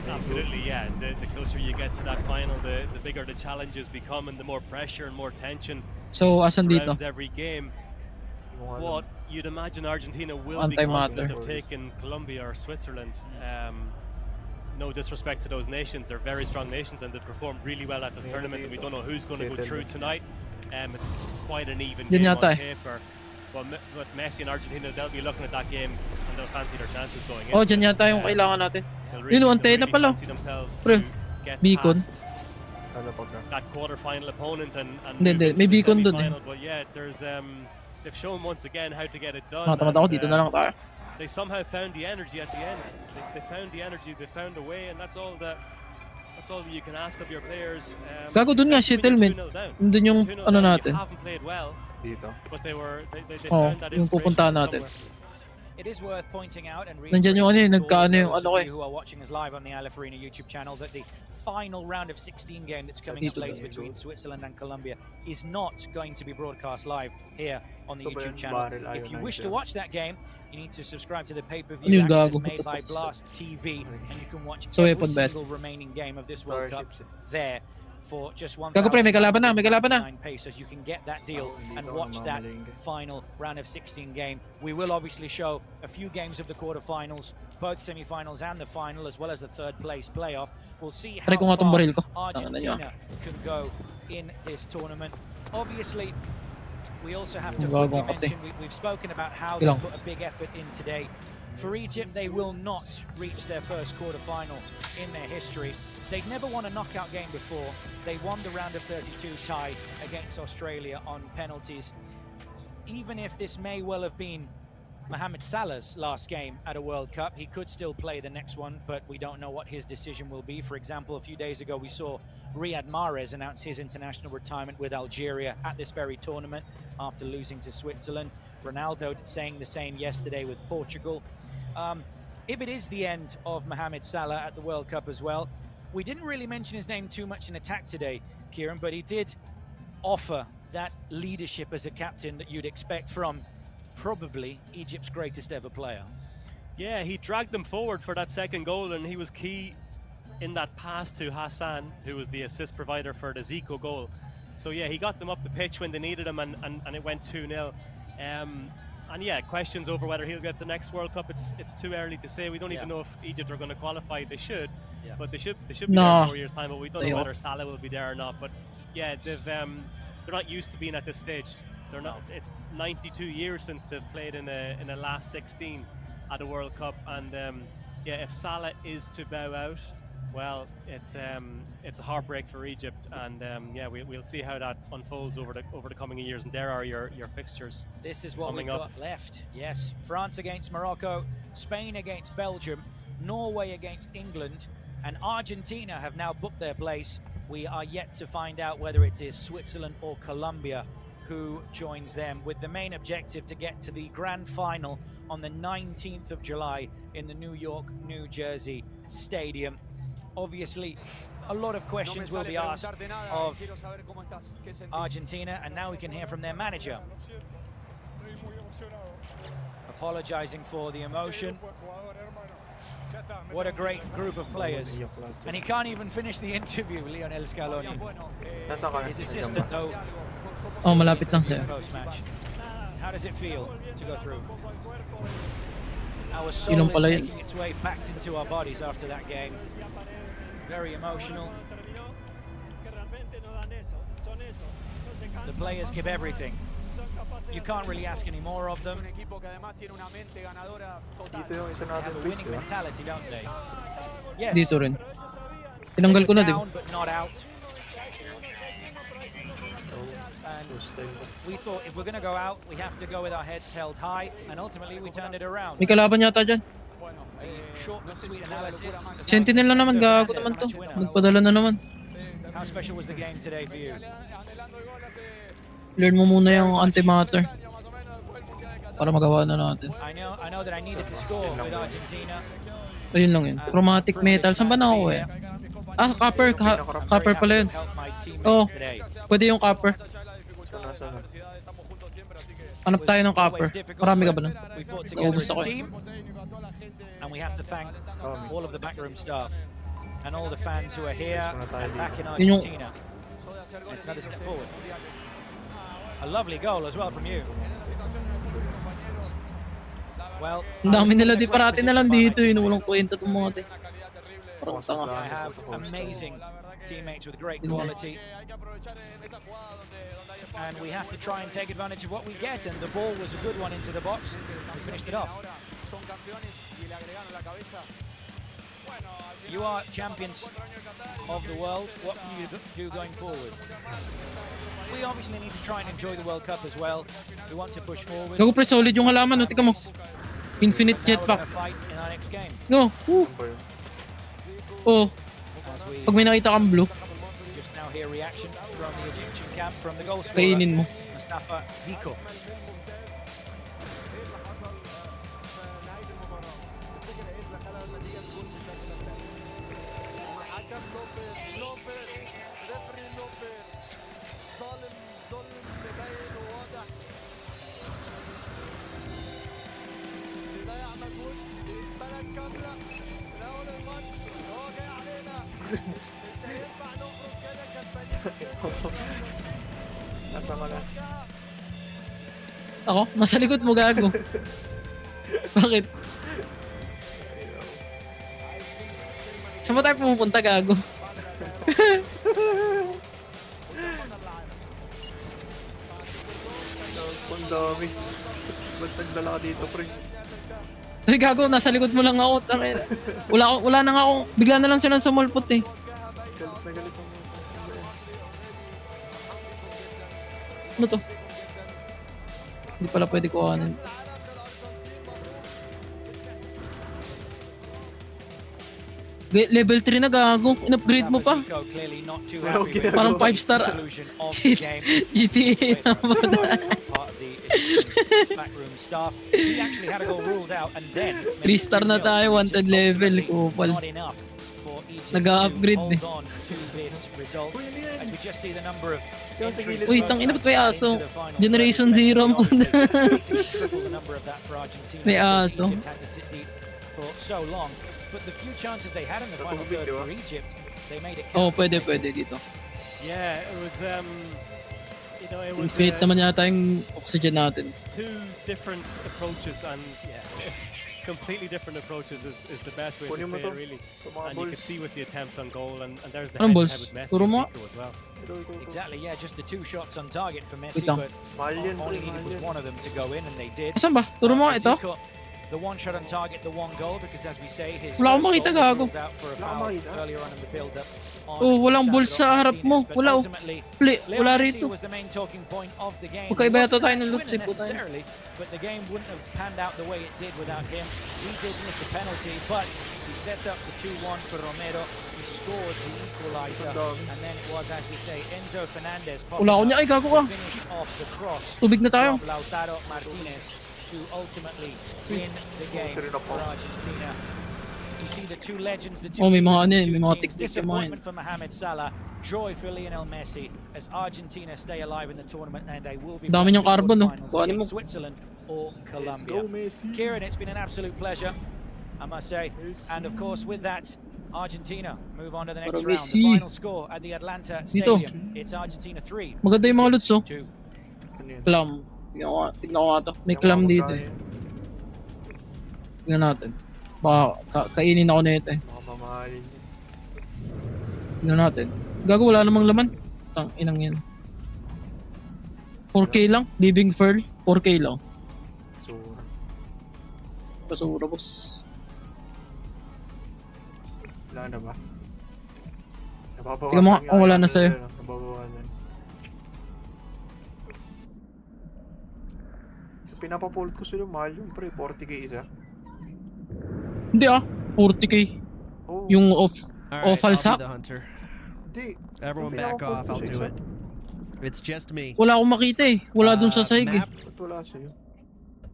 Absolutely, yeah. The closer you get to that final, the bigger the challenges become, and the more pressure and more tension So, asan dito? surrounds every game. What you'd imagine Argentina will be Antimatter. confident of taking Colombia or Switzerland. No disrespect to those nations, they're very strong nations and they've performed really well at this tournament, and we don't know who's going to go through tonight. It's quite an even Yan game yata on eh. paper. But Messi and Argentina, they'll be looking at that game and they'll fancy their chances going in. Oh, dyan yata yung kailangan natin. They'll Yun, they'll antena pala. fancy themselves Pre, to get beacon. past that quarter-final opponent and Hindi, move hindi. into May the beacon dun eh. semi-final. But yeah, there's they've shown once again how to get it done. Nakatamad ako, dito na lang tayo. They somehow found the energy at the end. They found the energy, they found a way, and that's all you can ask of your players. Gago dun nga, settlement. Dun yung ano natin. Haven't played well. Dito. But they Oh, found that yung inspiration pupuntahan from natin. somewhere. It is worth pointing out and Nandyan yung ano eh, reiterating to nagkaano yung all ano those ko of eh. you who are watching us live on the Aleph Arena YouTube channel that the final round of 16 game that's coming up Dito later daw. between Switzerland and Colombia is not going to be broadcast live here on the Ito ba YouTube yung channel. barrel If you iron wish to dyan? watch that game, you need to subscribe to the Ano pay-per-view yung access gago? What made the by fuck is that? Blast TV, and you can watch So, every weapon bet. single remaining game of this World Cup Starships there for just Gago pre, may kalaban na, may kalaban na. 1,999 pesos. You can get that deal Hindi and daw watch that namamalengke. final round of 16 game. We will obviously show a few games of the quarterfinals, both semi-finals and the final, as well as the third place playoff. We'll see how Try ko nga tong far baril ko. Tangina niya. Argentina can go in this tournament. Obviously, we also have to Gago quickly ang kate. mention, we've spoken about how Ilang? they put a big effort in today. For Egypt, they will not reach their first quarterfinal in their history. They've never won a knockout game before. They won the round of 32 tie against Australia on penalties. Even if this may well have been Mohamed Salah's last game at a World Cup, he could still play the next one, but we don't know what his decision will be. For example, a few days ago, we saw Riyad Mahrez announce his international retirement with Algeria at this very tournament after losing to Switzerland. Ronaldo saying the same yesterday with Portugal. If it is the end of Mohamed Salah at the World Cup as well, we didn't really mention his name too much in attack today, Kieran, but he did offer that leadership as a captain that you'd expect from probably Egypt's greatest ever player. Yeah, he dragged them forward for that second goal, and he was key in that pass to Hassan, who was the assist provider for the Zico goal. So yeah, he got them up the pitch when they needed him, and it went 2-0. And yeah, questions over whether he'll get the next World Cup. It's too early to say. We don't even know if Egypt are going to qualify. They should, but they should be there in 4 years' time. But we don't know whether Salah will be there or not. But yeah, they're not used to being at this stage. They're not. It's 92 years since they've played in a last 16, at a World Cup, and yeah, if Salah is to bow out, well, it's a heartbreak for Egypt, and yeah, we'll see how that unfolds over the coming years. And there are your fixtures. This is what coming we've up. got left. Yes, France against Morocco, Spain against Belgium, Norway against England, and Argentina have now booked their place. We are yet to find out whether it is Switzerland or Colombia who joins them, with the main objective to get to the grand final on the 19th of July in the New York, New Jersey stadium. Obviously, a lot of questions will be asked of Argentina, and now we can hear from their manager, apologizing for the emotion. What a great group of players. And he can't even finish the interview, Lionel Scaloni. His assistant, though, Oh, malapit lang sa'yo. post-match. How does it feel to go through? Our soul Ilong is pala yun. making its way back into our bodies after that game. Very emotional. The players give everything. You can't really ask any more of them. Dito yung isa They have natin a quiz, winning di ba? mentality, don't they? Yes. Dito rin. Tinanggal ko na, di ba? Down but not out. And we thought if we're going to go out, we have to go with our heads held high, and ultimately we turned it around. May kalaban yata dyan. A short but sweet analysis. Sentinel na naman, gago naman to. Nagpadala na naman. How special was the game today for you? Learn mo muna yung antimatter. Para magawa na natin. I know that I needed to score with Argentina. Ayun lang yun. Chromatic metal. Saan ba nakuha eh? Ah, copper. Copper pala yun. Oo. Pwede yung copper. Hanap tayo ng copper. Marami ka ba nun? We fought together Naubos as a ako eh. team, and we have to thank all of the backroom staff and all the fans who are here and back in Yun yung- Argentina. It's another step forward. A lovely goal as well from you. Well, Ang dami nila di parati na lang dito yun. Walang kwenta itong mga te. Parang tanga. I have amazing teammates with great quality, and we have to try and take advantage of what we get, and the ball was a good one into the box. We finished it off. You are champions of the world. What can you do going forward? We obviously need to try and enjoy the World Cup as well. We want to push forward. Gago pre, solid yung halaman. No? Tika mo. Infinite Now we're jetpack. gonna fight in our next game. No. Oh. Pag may nakita kang blue, Just now hear reaction from the Egyptian camp, from the goal scorer, kainin mo. Mustafa Ziko. Nasa ka na. Ako? Nasa likod mo, gago. Bakit? Saan ba tayo pumupunta, gago? Ang dami. Ba't nagdala ka dito, pre? Ay, gago, nasa likod mo lang ako. Tangina. Wala na nga akong, bigla na lang silang sumulpot eh. Galit na galit ang Ano to? Hindi pala pwede kuhanin. Level 3 na gago. In-upgrade mo pa. Ziko clearly not too happy with Parang the 5 star conclusion of the game. GTA na ba na? Part of the Egyptian backroom staff. He actually had a goal ruled out, and then 3 star na tayo, wanted level. Kupal. not enough for Egypt Nag-upgrade to eh. hold on to this result. As we just see the number of Uy, tang ina ba't may aso? Generation 0 mo na. May aso. Egypt had to sit deep for so long, but the few chances they had in the final third for Egypt, they made it Oh, count. pwede dito. Yeah, it was you know, it was Infinite naman yata yung oxygen natin. two different approaches, and yeah, completely different approaches is the best way to Kunin mo say to. it, really. Sa mga And you could balls. see with the attempts on goal, and there's the Anong head-to-head balls? with Messi Turo and mo? Zico as well. Exactly, yeah, just the two shots on target for Messi, Wait lang. but Mahal yan, all he pre, needed mahal was yan. one of them to go in, and they did. Asan ba? Turo mo, ito? Zico, the one shot on target, the one goal, because as we say, his Wala akong first makita, goal was gago. ruled out for a Wala akong foul makita. earlier on in the build-up. Walang balls sa harap mo. Wala, oh. Leo Wala Messi rito. was the main talking point of the game. Magkaiba He yata wasn't the tayo ng match loot, winner po tayo. necessarily, but the game wouldn't have panned out the way it did without him. He did miss a penalty, but he set up the 2-1 for Romero. He scored the equalizer, and then it was, as we say, Enzo Fernandez popping Wala ako up niya. Ay, gago ka. to finish off the cross Tubig na tayo. from Lautaro Martinez to ultimately win the game for Argentina. We see the two legends, the two Oh, may leaders mga of ano the yun, two may mga teams. tiktik yung mga Disappointment yun. for Mohamed Salah, joy for Lionel Messi as Argentina stay alive in the tournament, and they will be Dami playing niyang the carbon, no? quarterfinals Kuhanin mo. against Switzerland or Colombia. go, Messi. Kieran, it's been an absolute pleasure, I must say. And of course, with that, Argentina move on to the next Para round. The Messi. final score at the Atlanta Dito. Stadium. It's Argentina 3. Maganda yung mga loot, oh. 2. Ano yun? Clam. Tignan ko nga to. May Yung clam mga dito magkano eh. yun? Tignan natin. Baka kainin ako na ito eh. Baka mamahalin yun. Tignan natin. Gago, wala namang laman. Tang inang yan. 4K lang. Living Fur. 4K lang. Sura. Basura, boss. Wala na ba? Nababawasan Tingnan mo nga nga kung wala yung na sa'yo. ano, nababawasan. Yung pinapapulot ko sila, mahal yung pre, 40k isa. Hindi ah. 40K. Oh. Yung off All right, offal I'll sack. be the hunter. Hindi. Everyone Yung back off. pinapapulot ko I'll sa do isa. it. It's just me. Wala akong makita eh. Wala dun sa sahig eh. Map. Ba't wala sa'yo?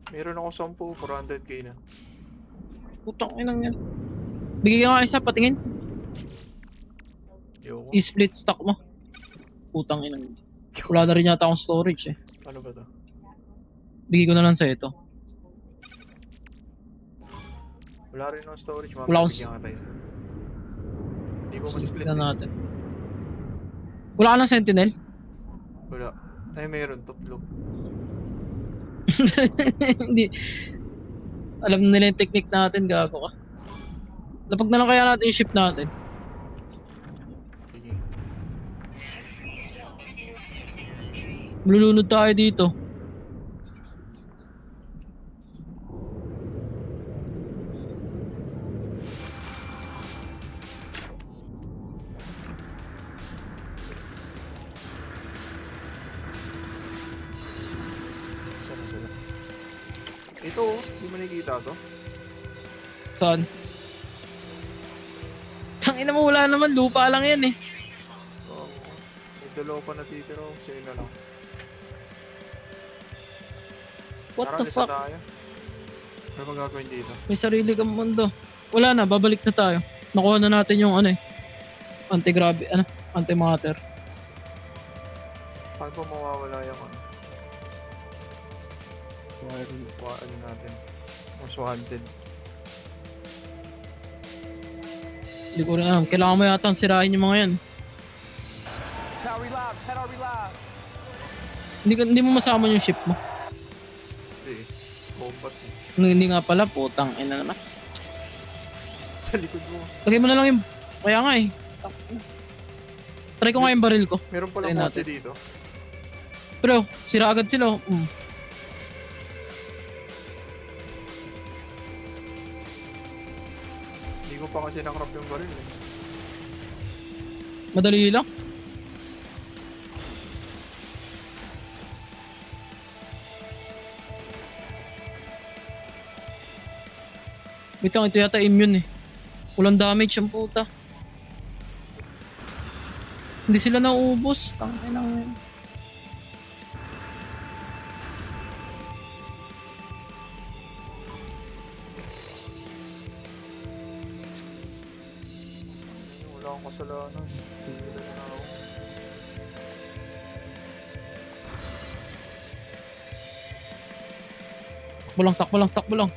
Meron ako 10, 400k na. Putang inang yan. Bigay ka nga isa, patingin. Ayoko. I-split stock mo. Putang inang. Wala na rin yata akong storage eh. Ano ba to? Bigay ko na lang sa ito. Wala rin akong storage, Wala mamaya akong bigyan ka tayo. Hindi ko ma-split Tignan eh. natin. Wala ka ng sentinel? Wala. Ay, meron, 3. Hindi. Alam na nila yung technique natin, gago ka. Lapag na lang kaya natin yung ship natin. Sige. Malulunod tayo dito. Saan na sila? Ito, di mo nakikita to? Saan? Tangina mo, wala naman. Lupa lang yan eh. Oo. May dalawa pa natitira ko. Sa'yo na lang. What Tara, the lista fuck? tayo. Ano bang gagawin dito? May sarili kang mundo. Wala na, babalik na tayo. Nakuha na natin yung ano eh. Antimatter. Paano pa mawawala yung ano? Ano natin? Most wanted. Hindi ko rin alam. Kailangan mo yata sirain yung mga yan. Hindi mo masama yung ship mo. Hindi. Combat eh. Hindi nga pala, putang ina naman. Sa likod mo. Lagay mo na lang yung... Kaya nga eh. Try ko nga yung baril ko. Meron palang Try monte natin. dito. Pero, sira agad sila. Hindi ko pa kasi nakrap yung baril eh. Madali lang. Wait lang, ito yata immune eh. Walang damage ang puta. Hindi sila nauubos. Tangin na ngayon. Wala akong kasalanan. Tingnan na ako. Takbo lang.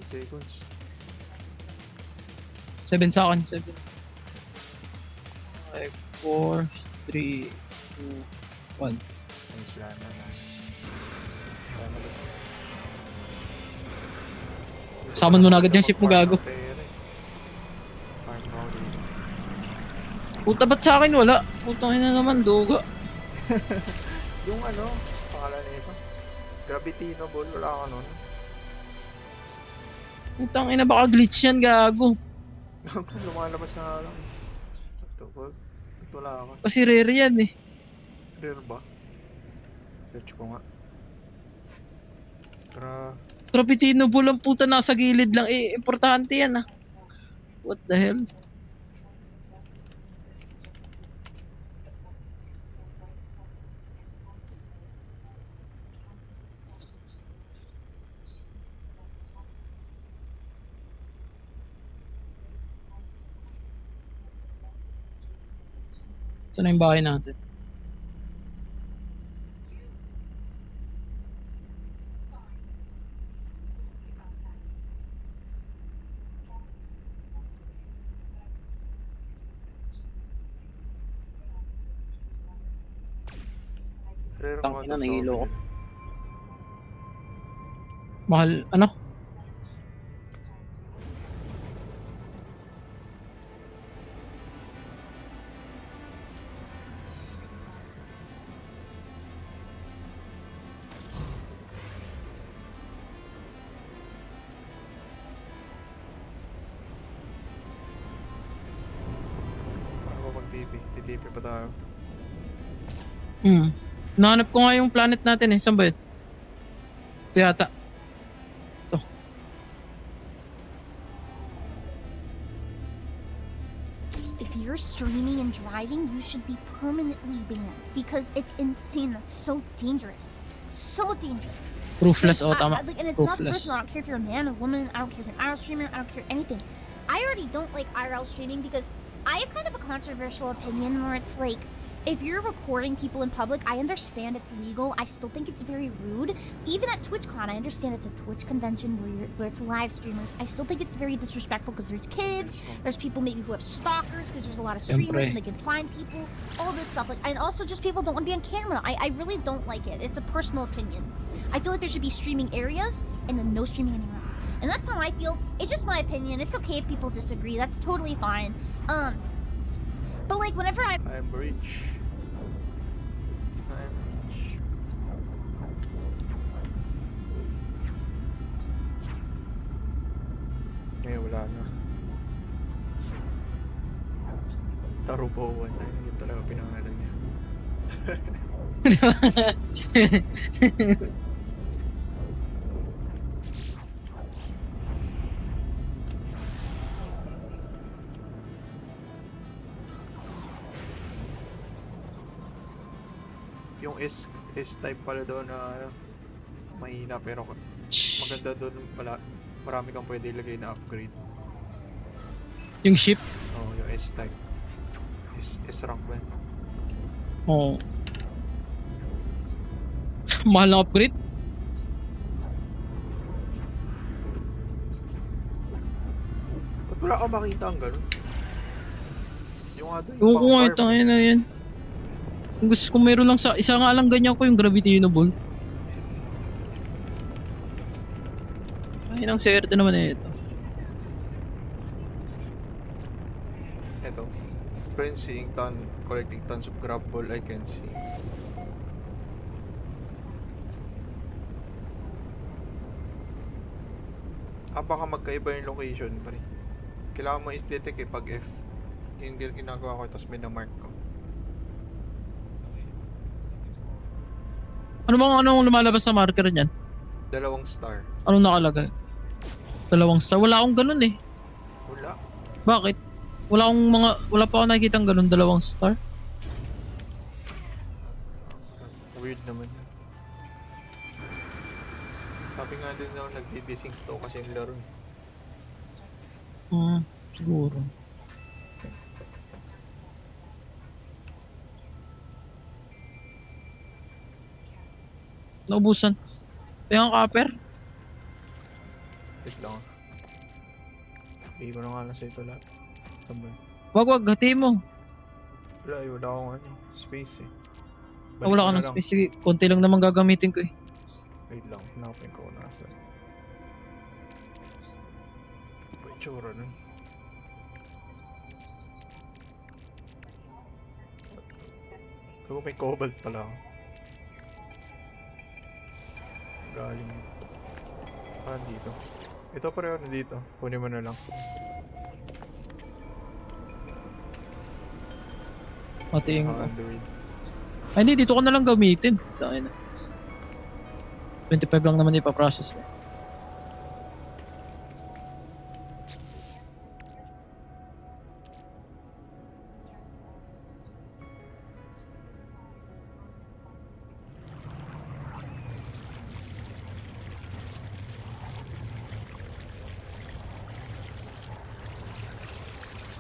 8 seconds. 7 sa akin. 7. 5, 4, 3, 2, 1. Nice lang na. Timeless. Summon mo na agad yung ship mo, gago. Farm ako dito. Puta, ba't sa akin wala? Putang ina naman, duga. Yung ano, pangalan nito. Gravitino ball, wala ka nun. Putang ina, baka glitch yan, gago. Lumalabas na lang. Ito, ba't wala ka? Kasi rare yan eh. Rare ba? Search ko nga. Gravitino ball ang puta, nasa gilid lang. Eh, importante yan ah. What the hell? Saan na yung bahay natin? Rare Tang mga ina, to, nahilo ko. sabi Mahal, ano? Paano ba mag-TP? TTP pa tayo. Nahanap ko nga yung planet natin eh. Saan ba yun? Ito yata. Ito. If you're streaming and driving, you should be permanently banned because it's insane. That's so dangerous. So dangerous. Roofless, Like, tama. and it's not Roofless. personal. I don't care if you're a man, a woman. I don't care if you're an IRL streamer. I don't care anything. I already don't like IRL streaming because I have kind of a controversial opinion where it's like, if you're recording people in public, I understand it's legal. I still think it's very rude. Even at TwitchCon, I understand it's a Twitch convention where it's live streamers. I still think it's very disrespectful because there's kids, there's people maybe who have stalkers because there's a lot of streamers and they can find people, all this stuff. Like, and also just people don't want to be on camera. I really don't like it. It's a personal opinion. I feel like there should be streaming areas and then no streaming anywhere else. And that's how I feel. It's just my opinion. It's okay if people disagree. That's totally fine. But like whenever I'm rich. Eh, wala na. Tarubawan. Ay, yun talaga pinangalan niya. Yung S-type pala doon na ano, mahina pero maganda doon pala. Marami kang pwede ilagay na upgrade. Yung ship? Oo, yung S-type. S-rank ba yun? Oo. Mahal na upgrade? Ba't wala ka makita ang ganun? Yung nga doon, Oo nga, tayo na yan. Kung gusto ko meron lang sa, isa nga lang ganyan ko yung Gravitino ball. Ay, nang swerte naman eh ito. Ito. Friends seeing collecting tons of grab ball, I can see. Baka magkaiba yung location pa rin. Kailangan mo is-detect eh pag F. Yung ginagawa ko tapos minamark ko. Anong lumalabas sa marker niyan? 2 star. Anong nakalagay? 2 star? Wala akong ganun eh. Wala. Bakit? Wala pa ako nakikita ng ganun 2 star. Weird naman yun. Sabi nga din na nagdi-desync to kasi yung laro. Siguro. Naubusan. Kaya ang copper. Wait lang. Bigay ko na nga lang sa ito lahat. Saan ba yun? Wag, hati mo. Wala akong ano eh. Space eh. Wala ka ng space. Sige, konti lang naman gagamitin ko eh. Wait lang, hanapin ko nasa. May tsura nun. Kung may cobalt pala ako. Galing yun. Parang dito. Ito pareho na dito. Kunin mo na lang. Patiin ko. Android. Ay, hindi. Dito ko na lang gamitin. Tayo na. 25 lang naman ipaprocess ko.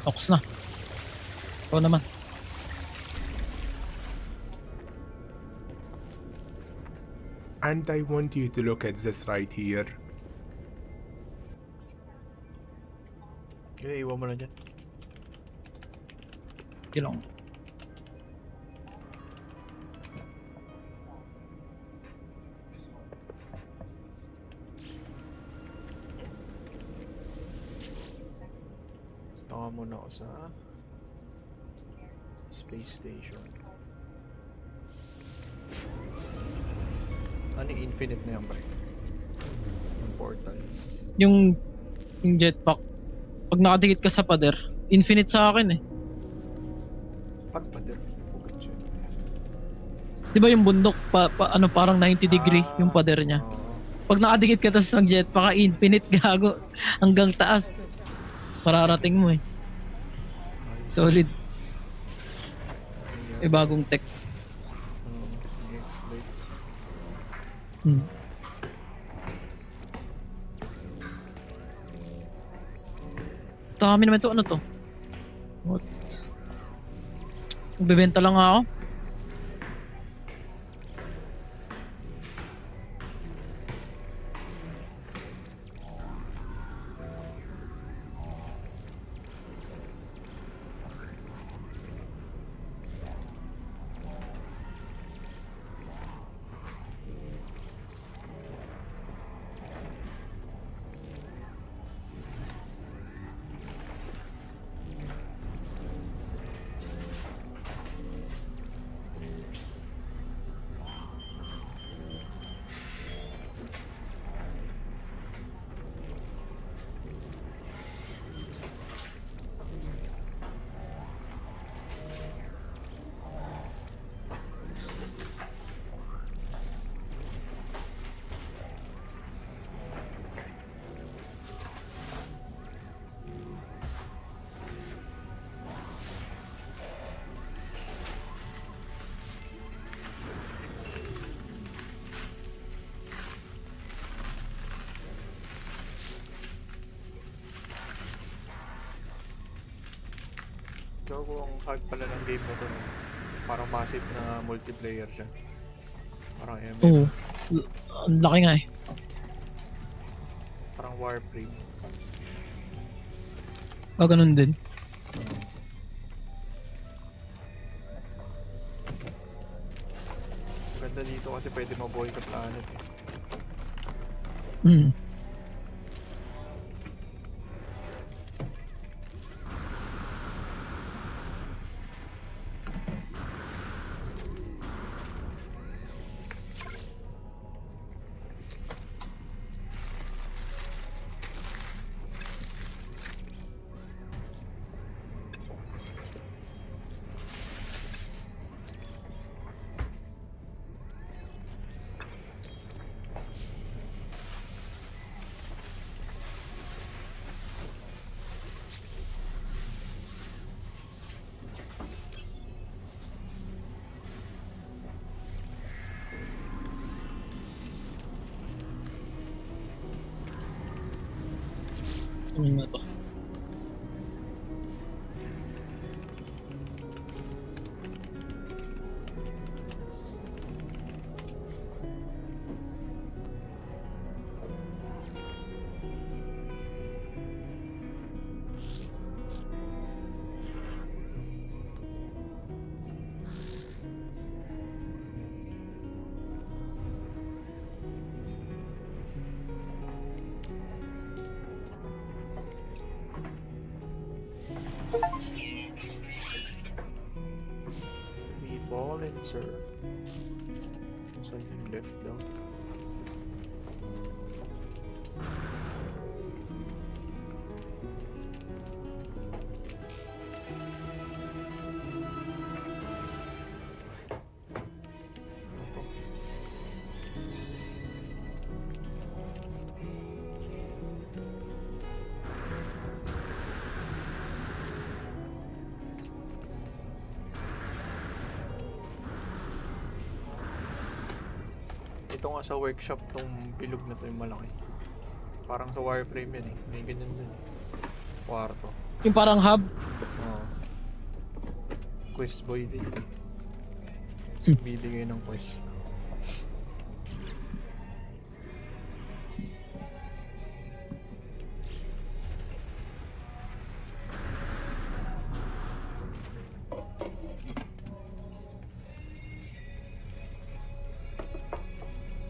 Ox na. Ikaw naman. And I want you to look at this right here. Okay, iwan mo na dyan. Ilang. Taka muna ako sa space station. Ano yung infinite na yan, pre? Yung portals. Yung jetpack. Pag nakadikit ka sa pader, infinite sa akin eh. Pag pader? Pugat yun. Di ba yung bundok, ano, parang 90 degree yung pader niya? Pag nakadikit ka tapos ng jetpack, infinite gago. Hanggang taas. Mararating mo eh. Solid. May bagong tech. Exploits. Dami naman to. Ano to? What? Magbebenta lang ako. Gago ang hard pala ng game na to. No? Parang massive na multiplayer siya. Parang MMO. Oo. Ang laki nga eh. Parang Warframe. Ganun din. Ganda dito kasi pwede mabuhay sa planet eh. Mm. Ano nga to? We fallen, sir. Saan yung left daw? Ito nga sa workshop tong bilog na to yung malaki. Parang sa wireframe yan eh. May ganyan din. Kwarto. Yung parang hub. Oo. Quest boy din eh. Bibigay ng quest.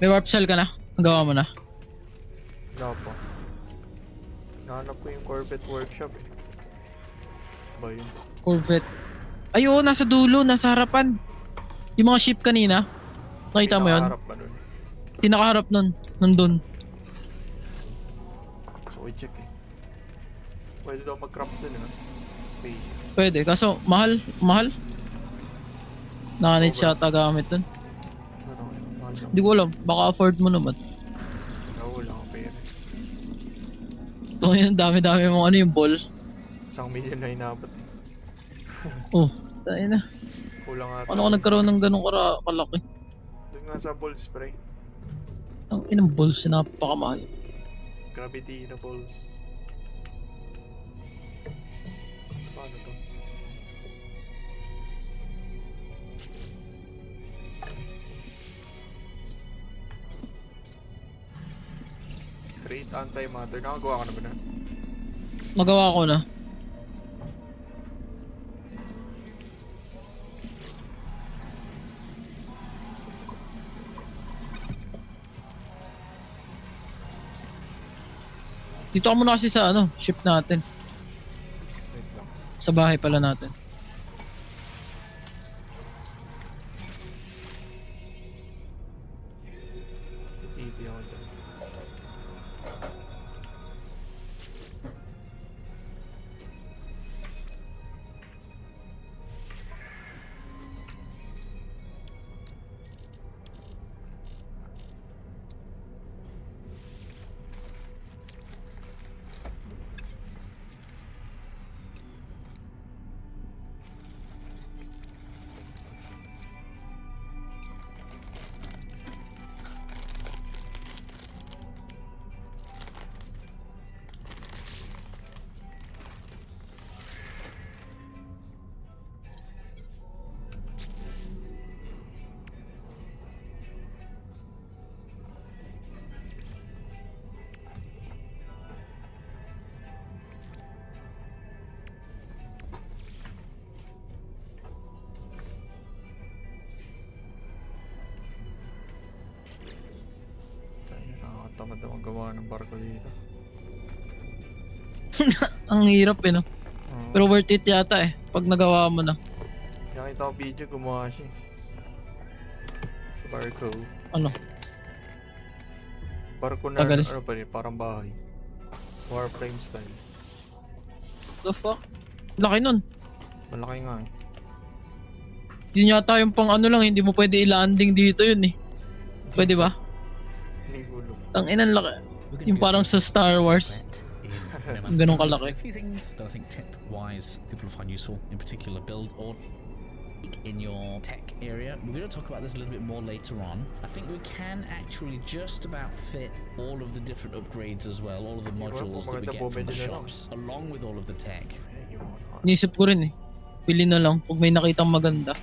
May warp cell ka na? Nagawa mo na? Wala pa. Nahanap ko yung Corvette workshop eh. Ba yun? Corvette. Ay oo, nasa dulo, nasa harapan. Yung mga ship kanina. Nakita mo yun? Pinakaharap pa nun. Pinakaharap nun. Nandun. So i-check eh. Pwede daw mag-craft dun eh. Okay. Pwede, kaso mahal. Mahal. Nakanit siya tagamit dun. Hindi ko alam. Baka afford mo naman. Wala akong pera. Ito yun, dami-dami mong ano yung ball. 1 million na inabot. Oh, tayo na. Kulang ata. Paano ko nagkaroon ng ganong kalaki? Doon nga sa ball spray. Ang inang balls na napakamahal. Gravity na balls. Paano to? Create anti-matter. Nakagawa ka na ba na? Magawa ko na. Dito ka muna kasi sa ano, ship natin. Sa bahay pala natin. TV ako dyan. Tamad na magawa ng barko dito. Ang hirap eh no. Pero worth it yata eh. Pag nagawa mo na. Nakita ko video, gumawa siya. Barko. Ano? Barko na Tagal. ano pa rin, parang bahay. Warframe style. The fuck? Laki nun. Malaki nga eh. Yun yata yung pang ano lang, hindi mo pwede i-landing dito yun eh. Pwede ba? Ang inan laki. Yung parang sa Star Wars. Ganun kalaki. A few things that I think tip-wise people will find useful, in particular build or in your tech area. We're going to talk about this a little bit more later on. I think we can actually just about fit all of the different upgrades as well, all of the modules that we get from the shops, along with all of the tech. Nisip ko rin eh. Pili na lang pag may nakitang maganda.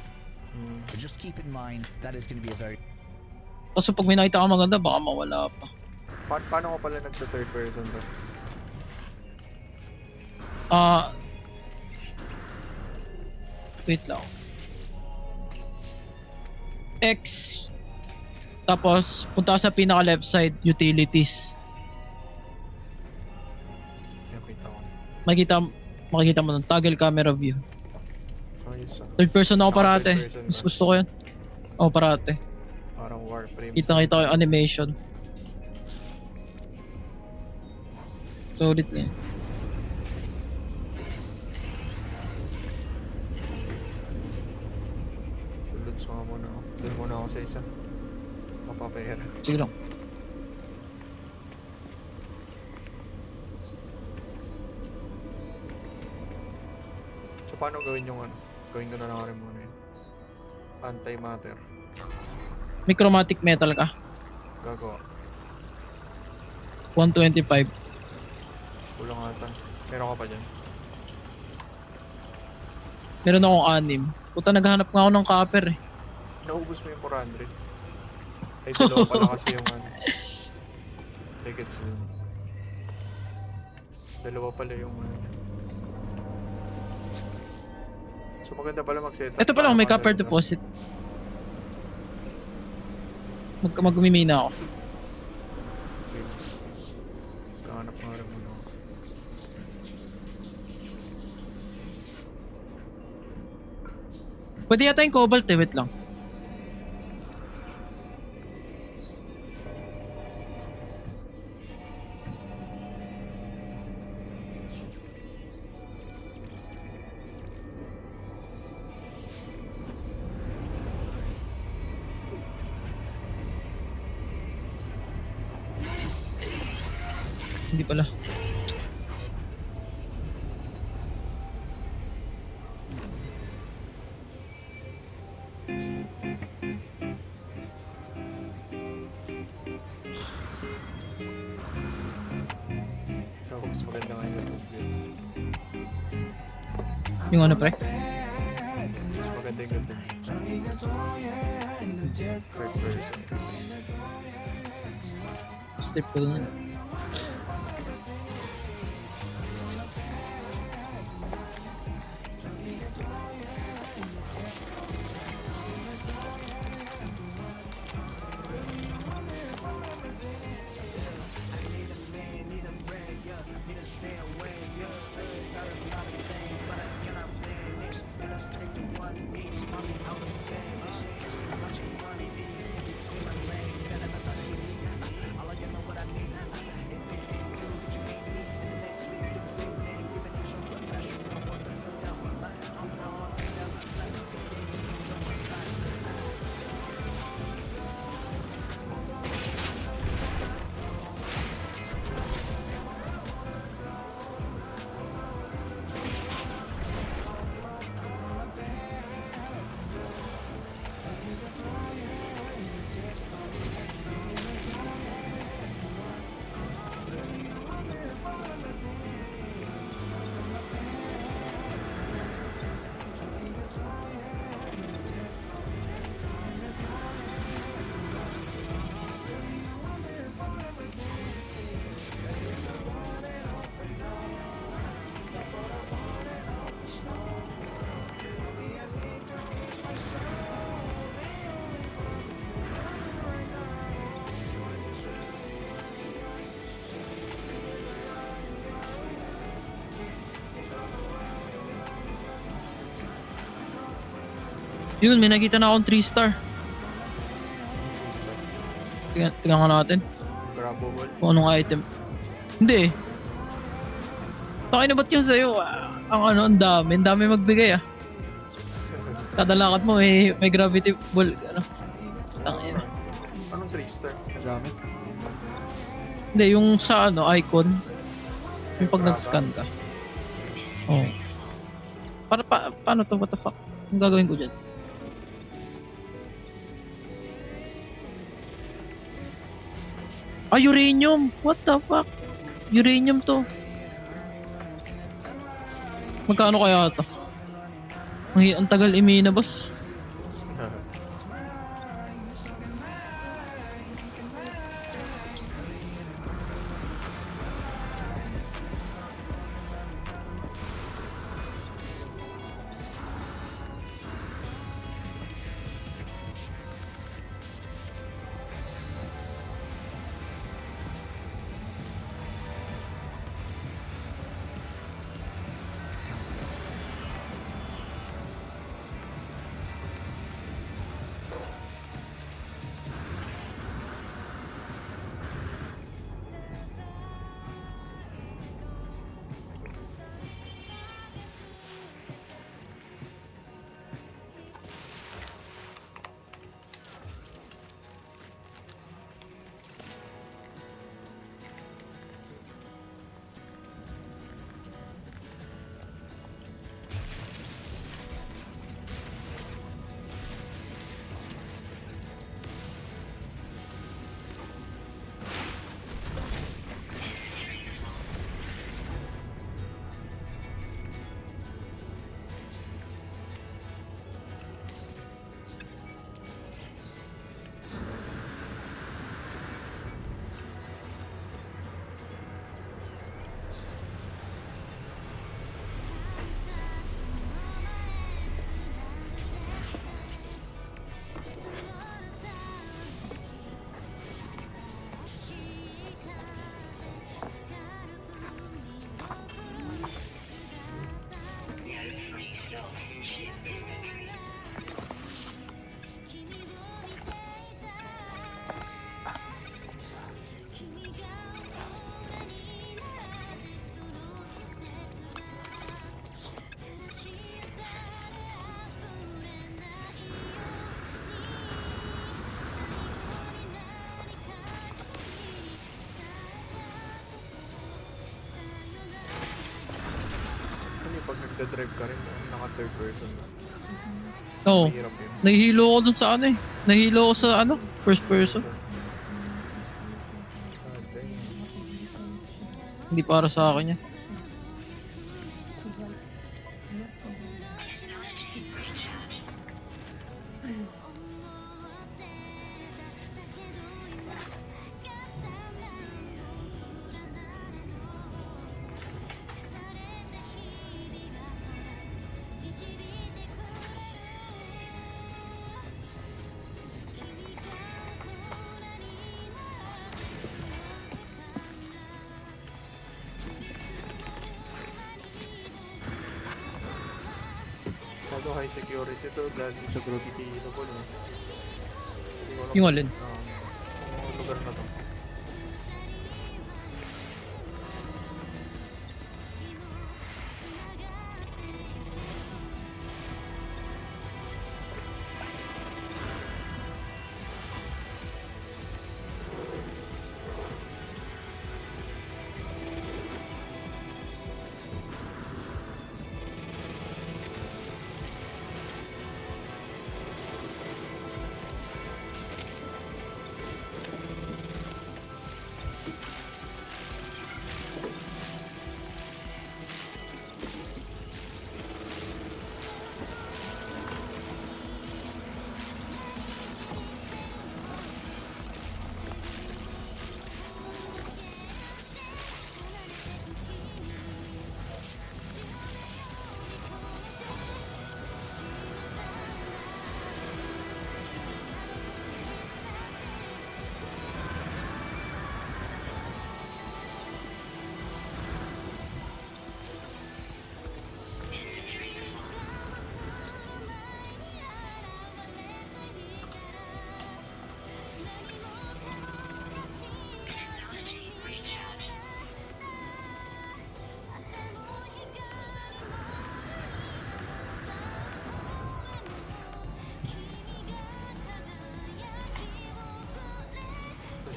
But just keep in mind that is going to be a very... Kaso pag may nakita ka maganda, baka mawala pa. Paano ko pala nagsa-third person ba? Wait lang. X. Tapos, punta ka sa pinaka left side, utilities. Nakita ko. Makita, Makikita mo ng toggle camera view. Ayos ah. Third person ako parate. Third person Mas ka. gusto ko yan. Oo, parate. Parang Warframe. Kita-kita ko yung animation. Solid nga. Loads nga muna ako. Doon muna ako sa isa. Papapera. Sige lang. So paano gawin yung ano? Gawin ko na lang rin muna yun. Anti-matter. May chromatic metal ka. Gagawa. 125. Kulang ata. Meron ka pa dyan. Meron akong 6. Puta, naghahanap nga ako ng copper eh. Naubos mo yung 400. Ay, dalawa pala kasi yung ano. Tickets dun. Dalawa pala yung ano. So maganda pala mag-set up. Ito pala, may copper deposit. Mag-umimina ako. Kahanap nga rin muna ako. Pwede yata yung cobalt eh, wait lang. Hindi pala. So, mas maganda nga yung YouTube yun. Yung ano pre? Mas maganda yung YouTube. Third person. Step ko din yan. Yun, may nakita na akong 3-star. Tingnan nga natin. Grabbable. Kung anong item. Hindi eh. Takay na ba't yun sa'yo? Ang ano, ang dami magbigay ah. Kada lakad mo may gravity ball. Ano? Tangin na. Anong 3-star? Nagamit? Hindi, yung sa ano, icon. Yung pag nag-scan ka. Oh. Paano to? What the fuck? Ang gagawin ko dyan? Uranium! What the fuck? Uranium to. Magkano kaya ito? Ang tagal imina, boss. nagda-drive ka rin, naka third person na. Oo. Mahirap yun. Nahihilo ako dun sa ano eh. Nahihilo ako sa ano, first person. Hindi para sa akin yan. Masyado high security to dahil sa gravity level. Yung alin? Yung lugar na to.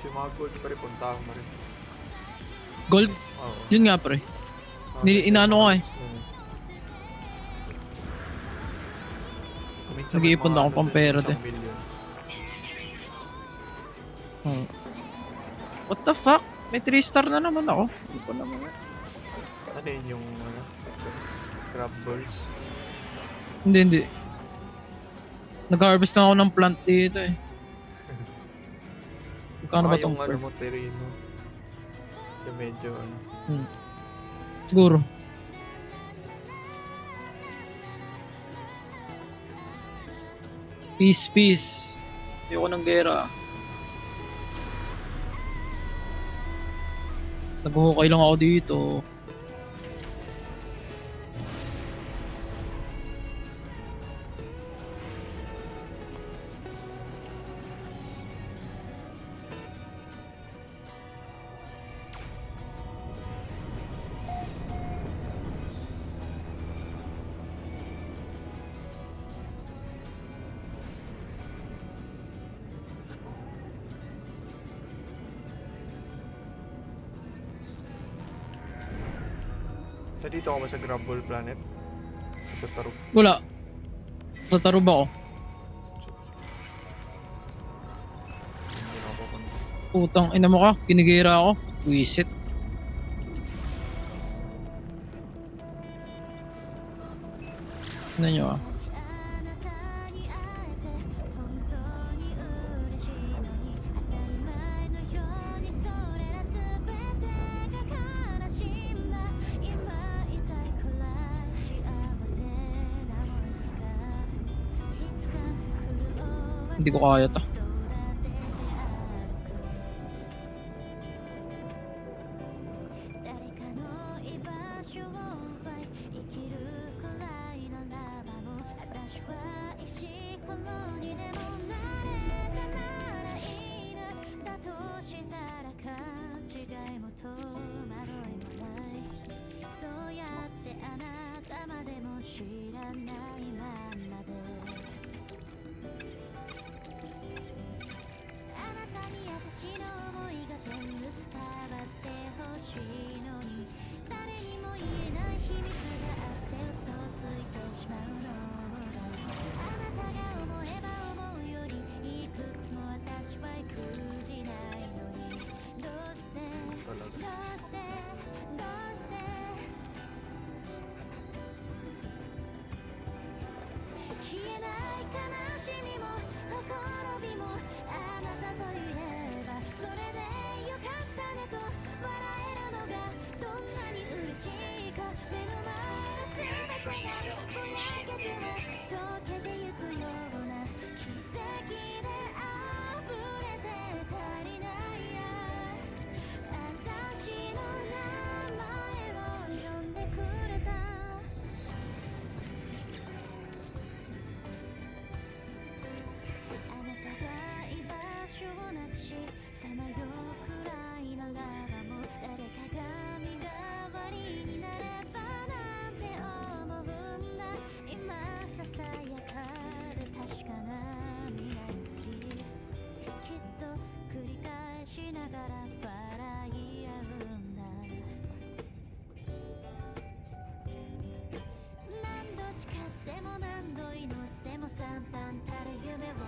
Yung mga gold pa rin, puntahan mo rin. Gold? Oo. Yun nga pre. Inaano ko eh. Nag-iipon ako pang pera din. What the fuck? May 3 star na naman ako. Hindi ko naman. Ano yun yung crab balls? Hindi. Nag-harvest na ako ng plant dito eh. Magkano ba tong yung ano mo, terreno. Yung medyo ano. Siguro. Peace. Ayoko ng gera. Nag-hukay lang ako dito. So dito ako ba sa Grumble Planet? Sa Tarub? Wala. Sa Tarub ako. Hindi na ako pupunta. Putang ina mo ka. Kinigira ako. Wisit. Ano nyo ah. Hindi ko kaya to.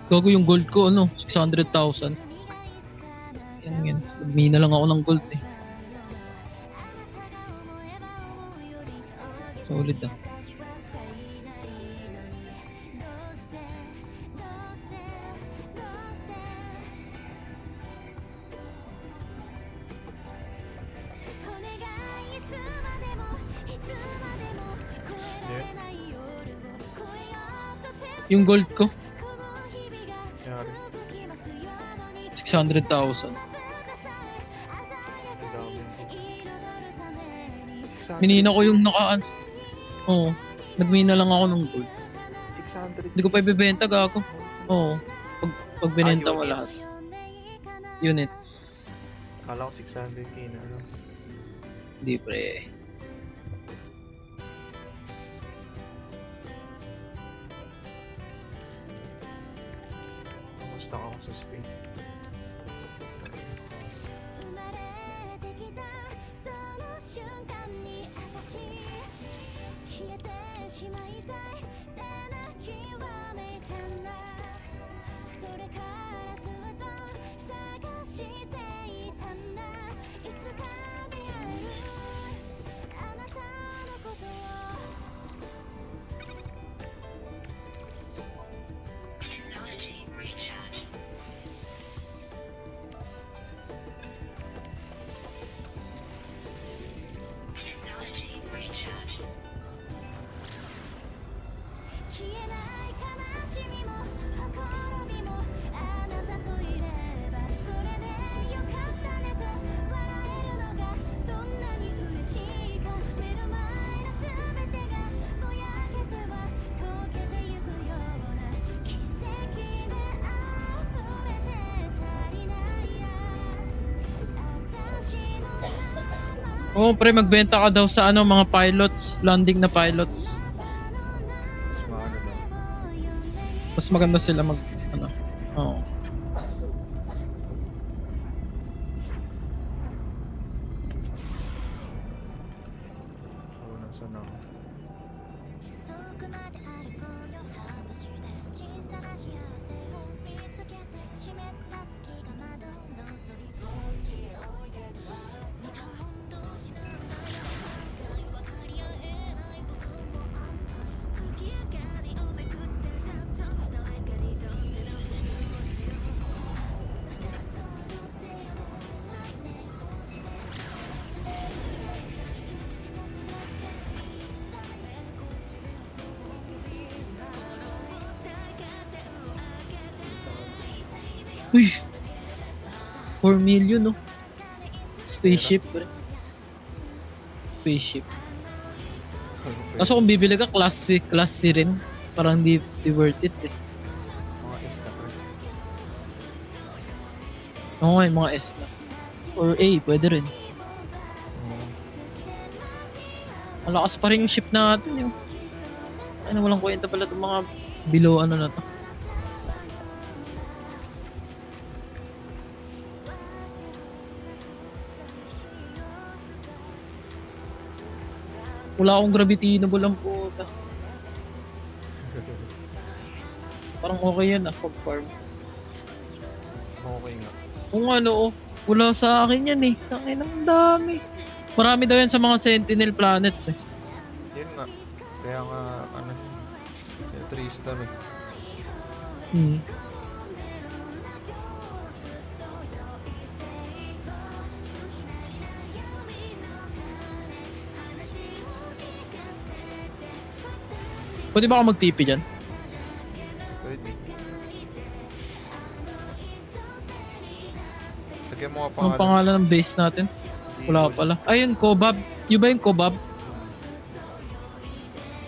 Gago yung gold ko, ano, 600,000. Yan. Nagmina lang ako ng gold eh. Solid ah. Yung gold ko, 600,000. Minina ko yung nakaan. Oo. Nagmina lang ako ng gold. 600. Hindi ko pa ibebenta, gago. Oo. Pag binenta mo lahat. Units. Kala ko 600k na ano. Hindi pre. Kamusta ako sa space? Oo, pre, magbenta ka daw sa ano, mga pilots, landing na pilots. Mas maano daw. Mas maganda sila mag, ano, oo. Oo, nasaan ako? Uy! 4 million, no? Spaceship, pre. Spaceship. Kaso kung bibili ka, class C rin. Parang di worth it eh. Mga S na pre. Oo nga, yung mga S na. Or A, pwede rin. Malakas pa rin yung ship natin, yun. Ano, walang kwenta pala itong mga below ano na to. Wala akong gravitinable ang puta. Parang okay yan ah, fog farm. Okay nga. Kung ano, wala sa akin yan eh. Tangin ang dami. Marami daw yan sa mga Sentinel planets eh. Yun nga. Kaya nga, ano, 3 star eh. Hmm. Pwede ba ako mag-TP dyan? Pwede. Lagyan mo nga Ang pangalan. pangalan ng base natin? Wala pala. Ayun, Kobab. Yung ba yung Kobab?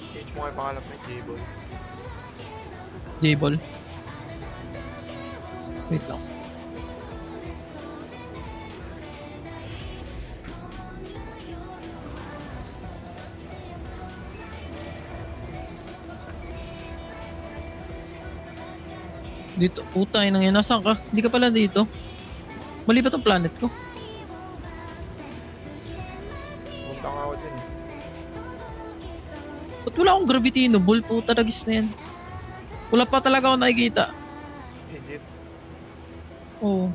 Change mo nga yung pangalan mo yung J-Ball. J-Ball. Wait lang. Dito, puta, inang yan. Nasaan ka? Hindi ka pala dito. Mali ba tong planet ko? Punta nga ako din. Ba't wala akong gravity noble? Puta, ragis na yan. Wala pa talaga ako nakikita. Legit. Oo.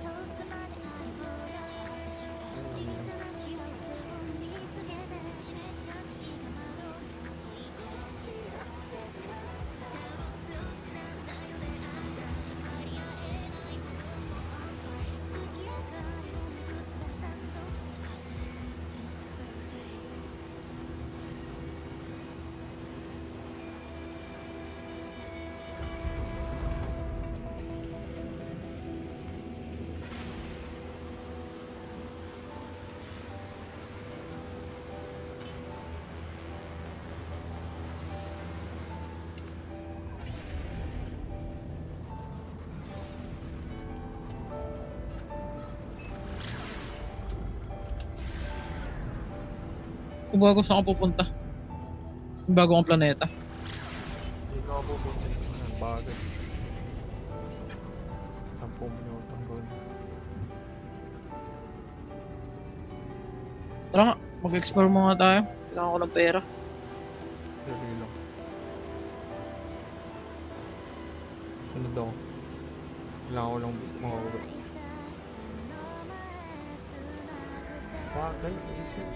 Bago saan ka pupunta? Yung bago kong planeta. Hindi ka ako pupunta dito ng bagay. 10 minutong doon. Tara nga, mag-explore muna tayo. Kailangan ko ng pera. Dali lang. Sunod ako. Kailangan ko lang makakabot. Bagay, isip.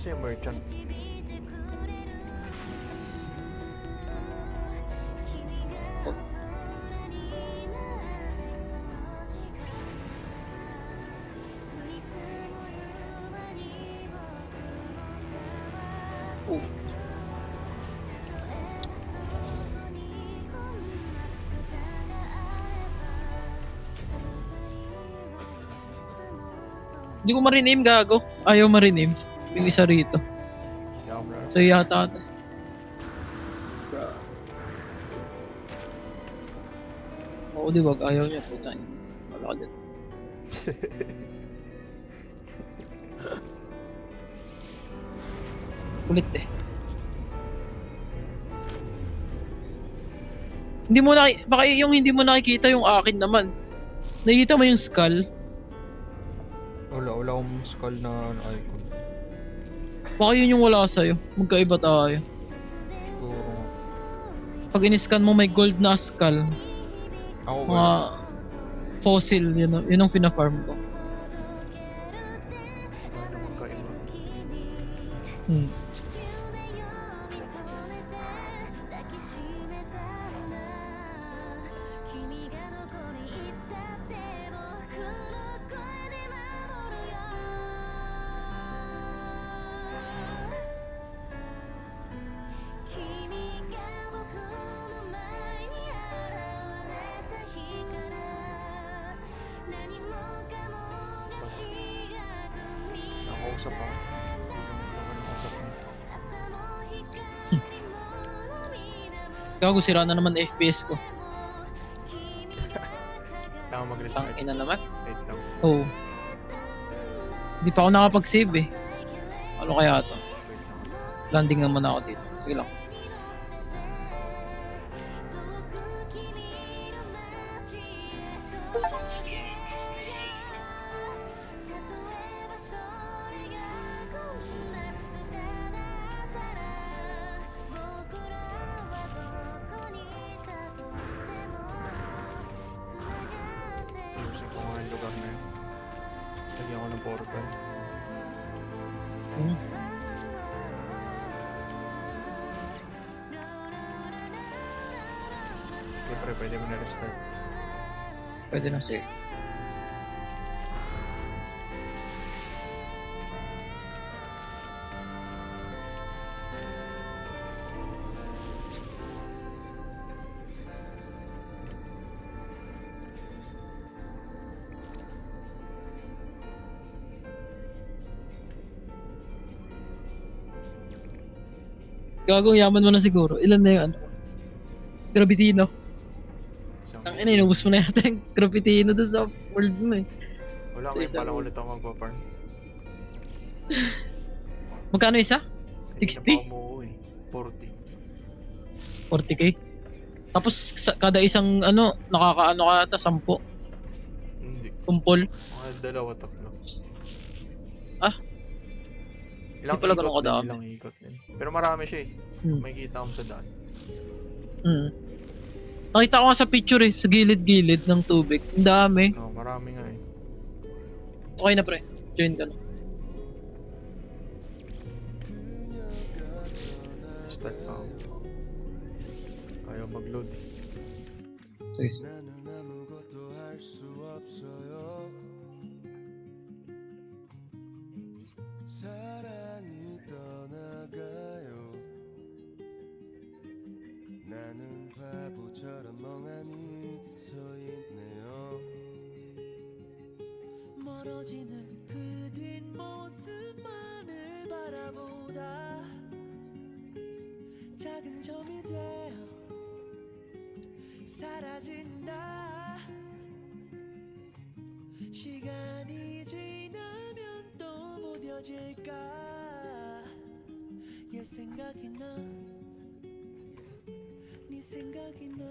Kasi yung merchant. Hindi ko ma-rename, gago. Ayaw ma-rename. Yung isa rito. So yata ata. Oo, di wag. Ayaw niya. Puta. Wala ka dyan. Kulit eh. Hindi mo baka yung hindi mo nakikita yung akin naman. Nakikita mo yung skull? Wala akong skull na icon. Baka yun yung wala sa'yo. Magkaiba tayo. Siguro. Pag in-scan mo may gold na skull. Ako mga fossil, yun ang fina-farm ko. Ano magkaiba? Hmm. Gago, sira na naman FPS ko. Kailangan mag-restart. Tangina naman. Wait lang. Oo. Hindi pa ako nakapag-save eh. Ano kaya to? Landing naman ako dito. Sige lang. Ayusin ko nga yung lugar na yun. Lagyan ko ng portal. Siyempre, pwede mo na-restart. Pwede na, sige. Gagong yaman mo na siguro. Ilan na yung ano? Gravitino. Ang ina, inubos mo na yata yung Gravitino doon sa world mo eh. Wala, Sa ngayon isang pa lang world. ulit ako magpa-farm. Magkano isa? Hindi na pa ako umuwi. 40. 40k? Tapos kada isang ano, nakakaano ka ata, 10. Hindi. Kumpol. Mga dalawa, tatlo. Ah? Ilang Hindi pala ikot ganun din, kadami. ilang ikot din. Pero marami siya eh. Hmm. May kita mo sa daan. Nakita ko nga sa picture eh, sa gilid-gilid ng tubig. Ang dami. Oo, marami nga eh. Okay na pre, join ka na. Start pa ako. Ayaw mag-load eh. Sige, sige. 사랑이 떠나가요 나는 바보처럼 멍하니 서 있네요 멀어지는 그 뒷모습만을 바라보다 작은 점이 되어 사라진다 시간이 지나면 또 무뎌질까 얘 생각이 나 네 생각이 나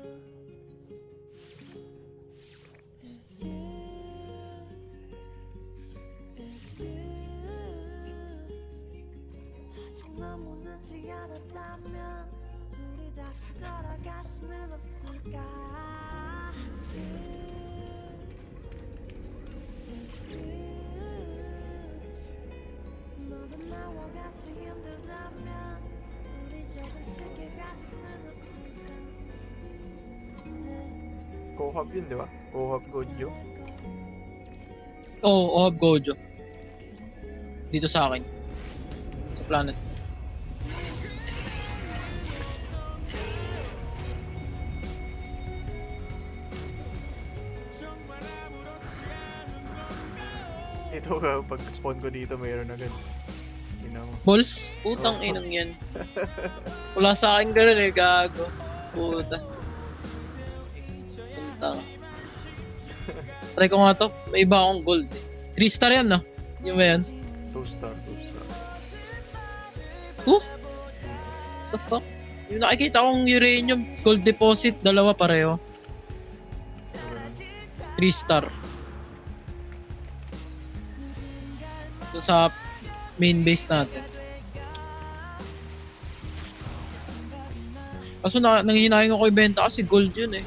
아직 너무 늦지 않았다면 우리 다시 돌아갈 수는 없을까 너도 나와 같이 힘들다면 우리 조금씩 갈 수는 없을까 Co-hub yun, di ba? Co-hub Gojo. Oo, Ohab Gojo. Dito sa akin. Sa planet. Ito pag spawn ko dito, mayroon agad. Tingnan mo. Balls? Putang inang yan. Wala sa akin ganun eh, gago. Puta. Puntang. Try ko nga to. May iba akong gold eh. 3 star yan no? Yung ba yan? 2 star, 2 star. The fuck? Yung nakikita kong uranium gold deposit, dalawa pareho. 3 star. So sa main base natin. Kaso nanghihinayin ako ibenta kasi gold yun eh.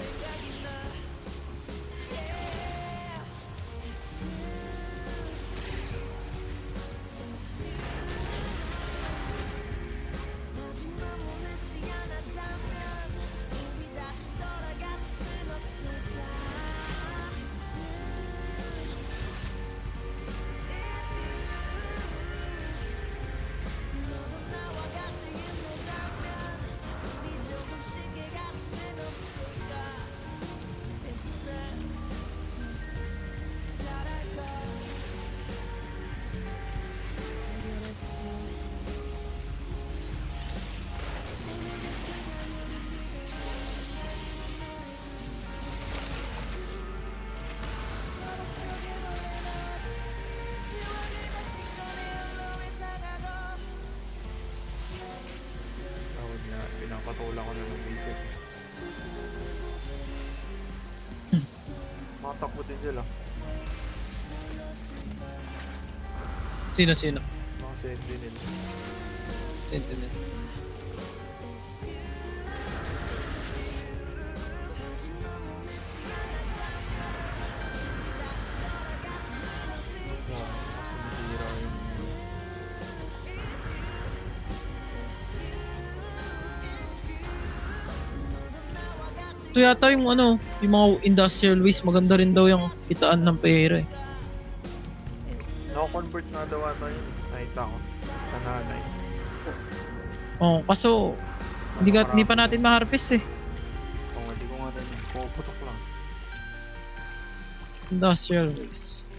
Patulang ko na ng basic. Makatakbo din sila. Sino? Mga sentinel. Sentinel. Mas nasira yung... Ito yata yung ano, yung mga industrial waste, maganda rin daw yung kitaan ng pera eh. Nako-convert na daw ata yun. Nakita ko. Sa nanay. Oh, kaso hindi pa natin ma-harvest eh. Oo, hindi ko nga rin. Puputok lang. Industrial waste.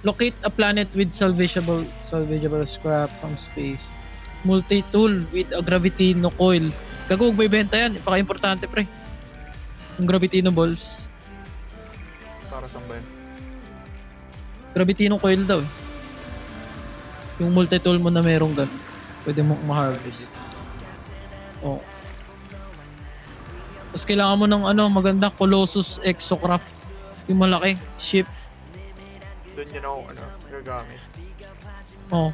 Locate a planet with salvageable scrap from space. Multi-tool with a gravitino coil. Gago, may benta yan. Paka-importante, pre. Yung gravitino balls. Para saan ba yun? Gravitino coil daw eh. Yung multi-tool mo na merong ganun. Pwede mong ma-harvest. Oh. Tapos kailangan mo ng magandang Colossus Exocraft. Yung malaking ship. Doon yun ako, gagamit. Oh.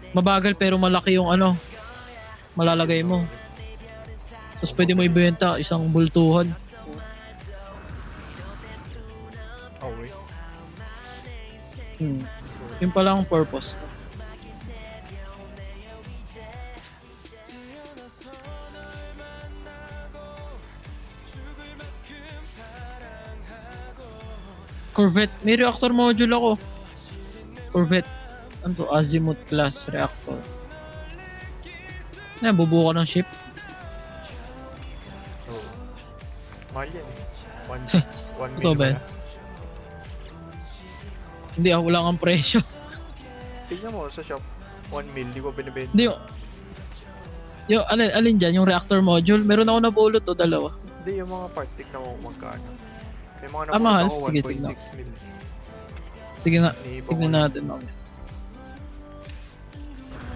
Mabagal pero malaki yung malalagay mo. Tapos pwede mo ibenta isang bultuhan. Okay. Yun pala ang purpose. Corvette. May reactor module ako. Corvette. Ano to? Azimuth class reactor. Bubuo ka ng ship. So, mahal yan eh. 1 Ito million ba? na. Hindi, wala kang presyo. Tingnan mo sa shop. 1 mil, di ko binibenta. Hindi, yung alin dyan, yung reactor module, meron ako napulot o dalawa. Hindi, yung mga part, tignan mo kung magkano. May mga mahal. napulot ako, Sige, 1.6 mil. Sige nga, Iniiba tignan ko na. natin mamaya.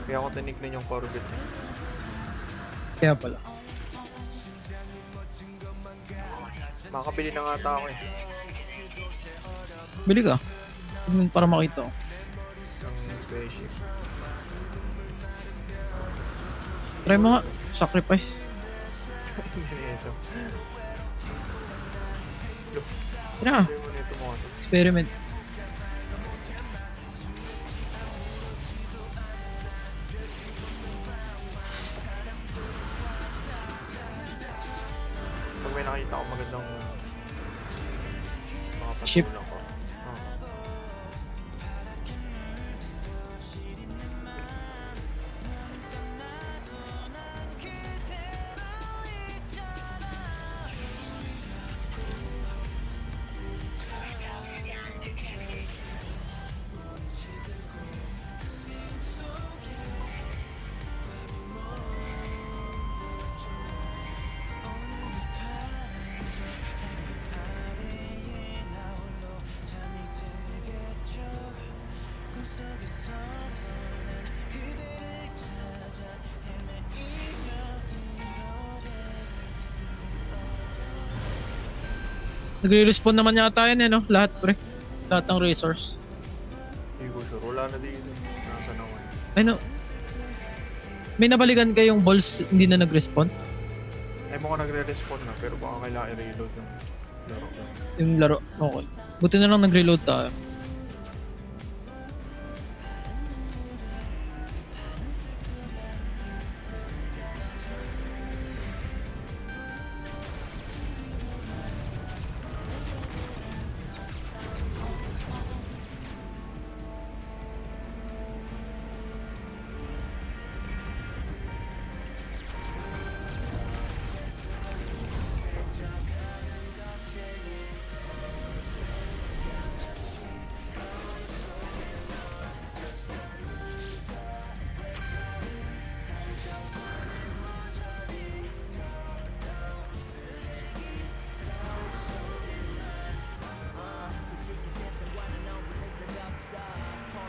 Kaya ako tinignan yung Corvette. Kaya pala. Makakabili na nga ata ako eh. Bili ka. Tignan para makita ko. Yung spaceship. Try mo nga. Sacrifice. Ito. Tira. Experiment. Pag may nakita ko magandang mga Ship. patulang ko. Nagre-respawn naman yata yan no? Lahat pre. Lahat ng resource. Hindi ko sure. Wala na dito. Nasa naman. Ano? May nabalikan kayong balls hindi na nag-respawn? Ay mukhang nagre-respawn na pero baka kailangan i-reload yung laro ko. Yung laro. Okay. Buti na lang nag-reload tayo.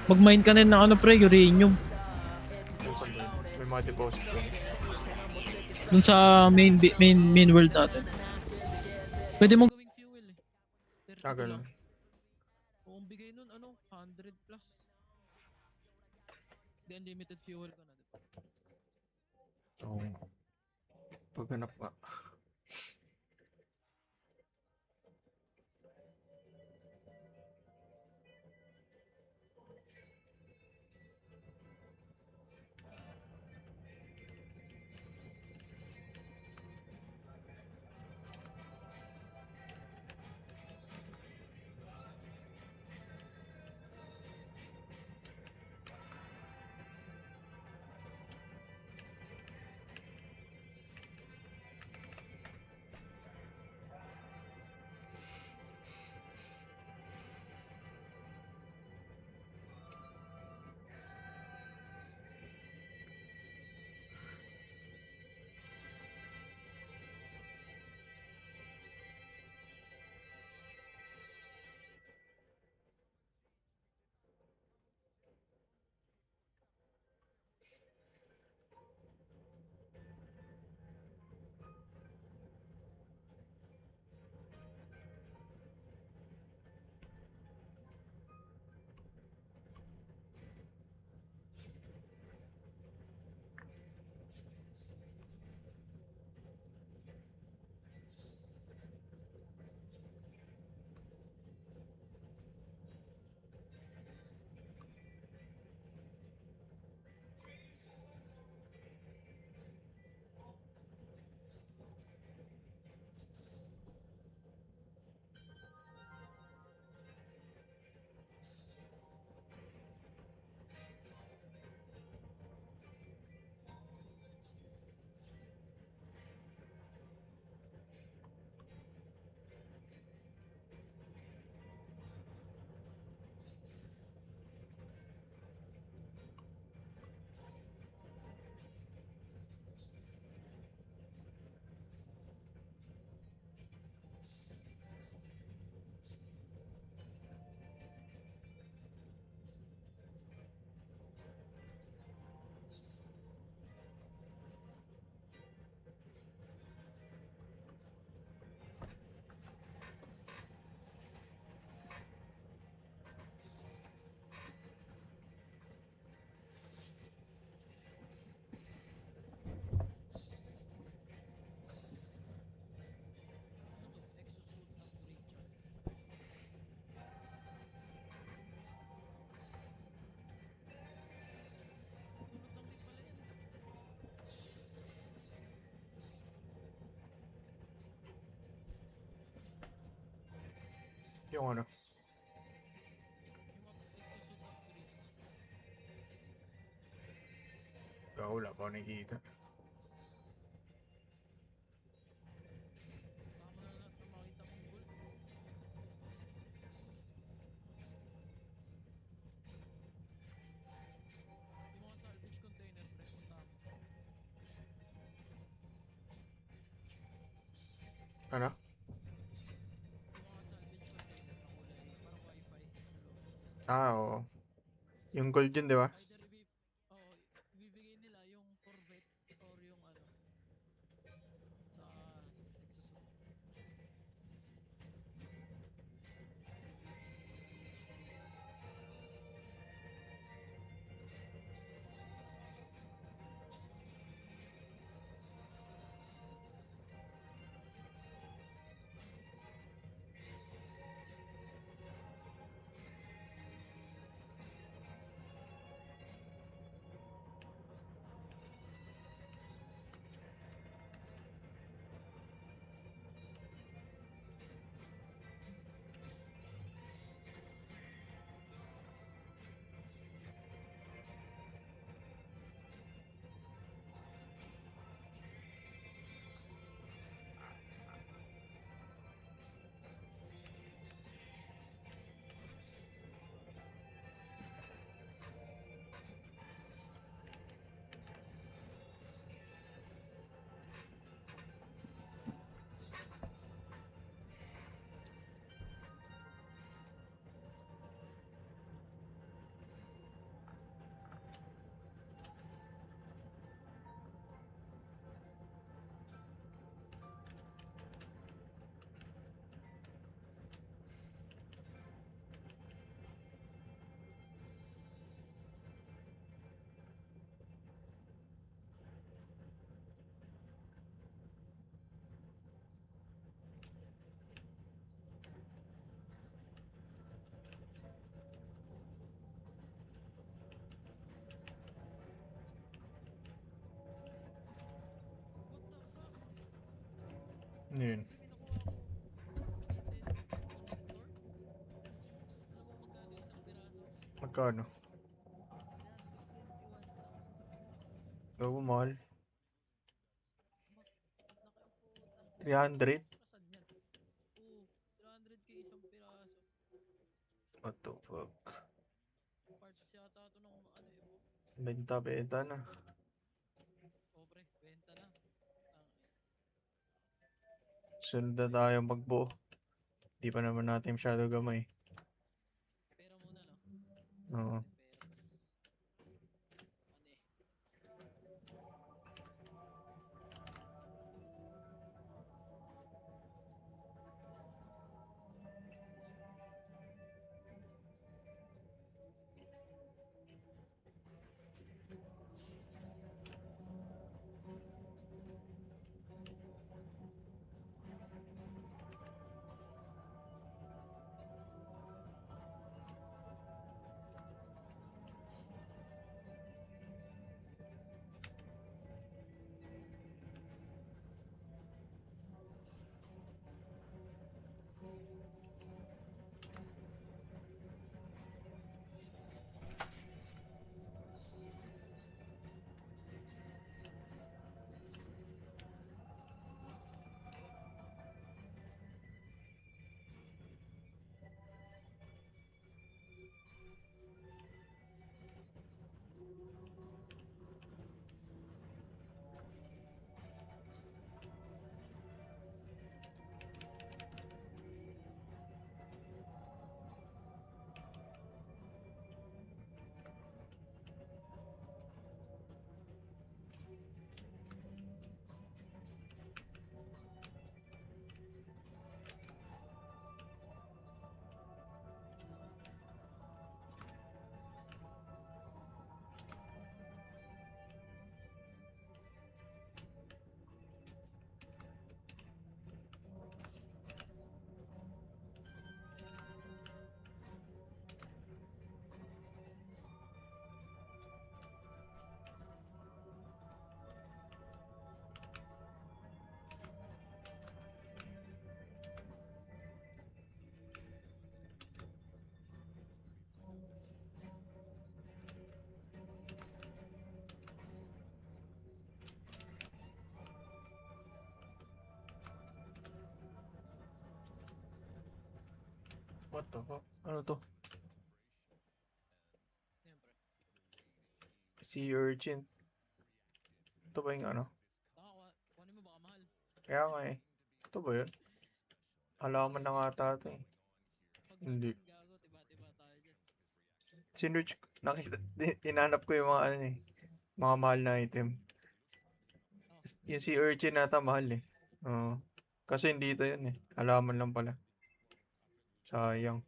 Mag-mine ka rin ng ano pre, uranium. Saan ba yun? May mga deposit doon. Dun sa main world natin. Pwede mong gawing fuel eh. 32 lang. Ganun. Kung bigay nun, ano, 100 plus. The unlimited fuel ka na, diba? Oo. Paghanap nga. Yung ano? Wala pa ako nakikita. Ano? Oo. Yung gold yun, di ba? Ano yun? May nakuha ko. Connector. Alam mo magkano isang piraso? Magkano? Yan, 21,000. Oo, mahal. Laki ang puta. 300? Kasan yan? Oo, 300k isang piraso. What the fuck? Parts yata ito ng ano eh po. Benta na. O pre, benta na. Sunod na tayo magbuo. Di pa naman natin masyado gamay. Pera muna no? Oo. Pera tas ano eh. What the fuck? Ano to? Siyempre. Sea urchin. Ito ba yung ano? Baka kunin mo baka mahal. Kaya nga eh. Ito ba yun? Alaman na nga ata eh. Pag Hindi. nandyan gago, tiba-tiba tayo dyan. Sinerch, nakita, inanap ko yung mga ano eh. Mga mahal na item. Yung sea urchin nata mahal eh. Oo. Kasi hindi ito yun eh. Halaman lang pala. Sayang.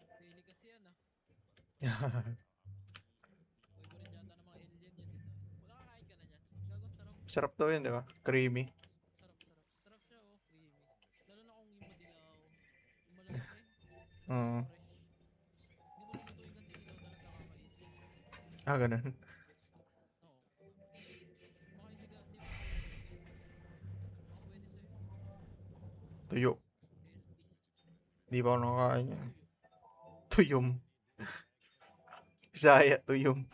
Daily kasi yan ah. Favorite yata ng mga alien yan eh. Nakakain ka na niyan. Gago sarap. Sarap daw yun, di ba? Creamy. Sarap. Sarap siya oh, creamy. Lalo na kung yung madilaw. Yung malalaki. Oo. Fresh. Hindi mo lulutuin kasi ilaw talaga kakainin mo. Ah, ganun. Oo. Baka hindi mo kaya lutuin. Baka pwede sa'yo. Tuyo. Healthy. Di pa ako nakakain yan. Tuyo. Tuyom. Bisaya, tuyom.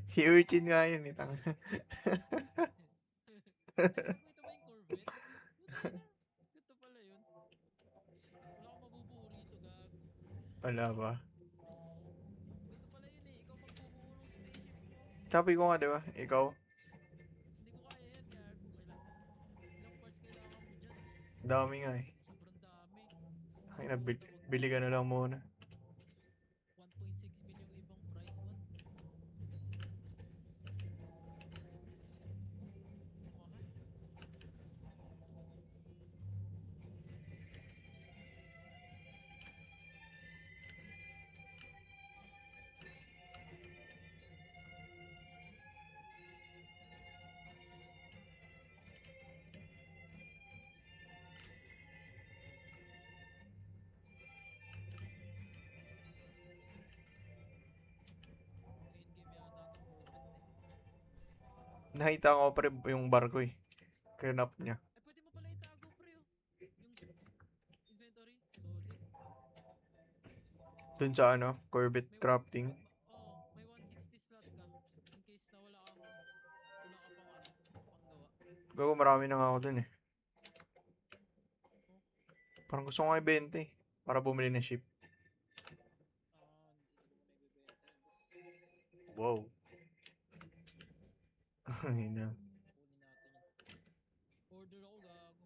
Si urchin nga yun eh. Tanga. Ay gago, ito ba yung Corvette? Puta na. Ito pala yun. Wala akong mabubuo rito, gago. Wala ba? Ito pala yun eh. Ikaw magbubuo ng spaceship ko. Sabi ko nga, di ba? Ikaw? Hindi ko kaya yan, gago. Ilang parts kailangan mo dyan? Dami nga eh. Sobrang dami. Ay, bili ka na lang muna. 1.6 million yung ibang price. What? Mahal. Nakita ko pre yung barko eh. Kinap niya. Eh, pwede mo pala itago, pre, oh. Yung inventory, solid. Dun sa ano, Corvette crafting. May 160 slot ka. In case na wala kang pang ano, panggawa. Gago, marami na nga ako dun eh. Parang gusto ko nga ibenta eh. Para bumili ng ship. Wow. Ay na. Order ako, gago.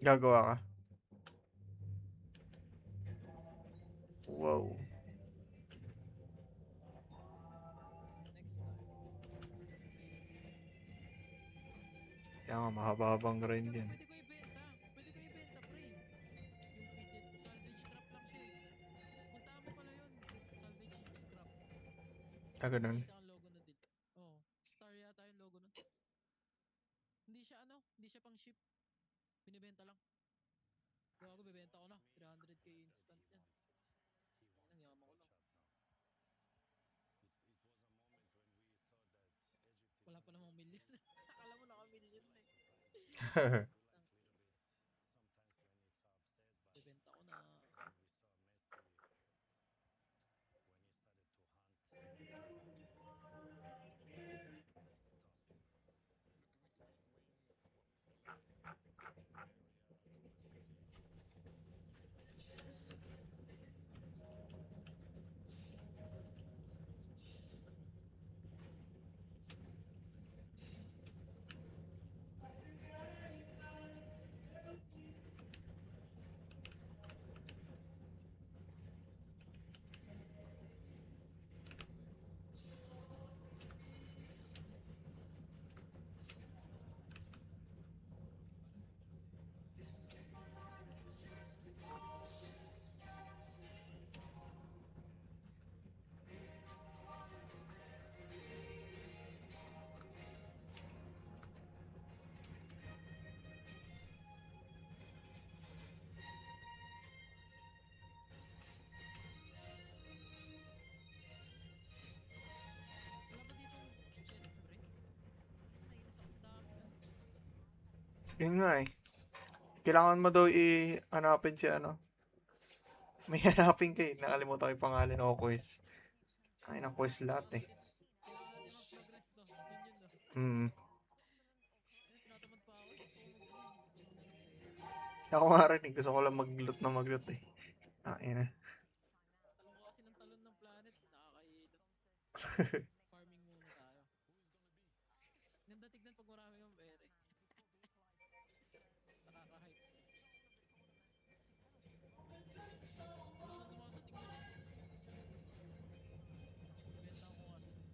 Gagawa ka. Wow. Next time. Kaya nga, mahaba-habang grind yan. Pwede ko ibenta. Pwede ko ibenta, pre. Yung fitted salvage scrap lang siya eh. Puntaan mo pala yun. Salvage scrap. Ganun. Nakita ang logo na din. Oh, star yata yung logo nun. Hindi siya ano, hindi siya pang ship. Binibenta lang. Gago, bebenta ko na. 300k instant yan. Ang yaman ko lang. Wala pa namang million. Akala mo naka-million na eh. Bebenta ko na. Yun nga eh. Kailangan mo daw i-hanapin si ano. May hanapin ka eh. Nakalimutan ko yung pangalan ng quest. Ay, ng quest lahat eh. Ako nga rin eh. Gusto ko lang mag-loot na mag-loot eh. Ayun na. Talong ko kasi ng talon ng planet. Nakakailo. Farming muna tayo. Ganda tignan pag marami kang bere. Nakaka-hype. Wala nang dumadating na ship. Benta ko nga sila.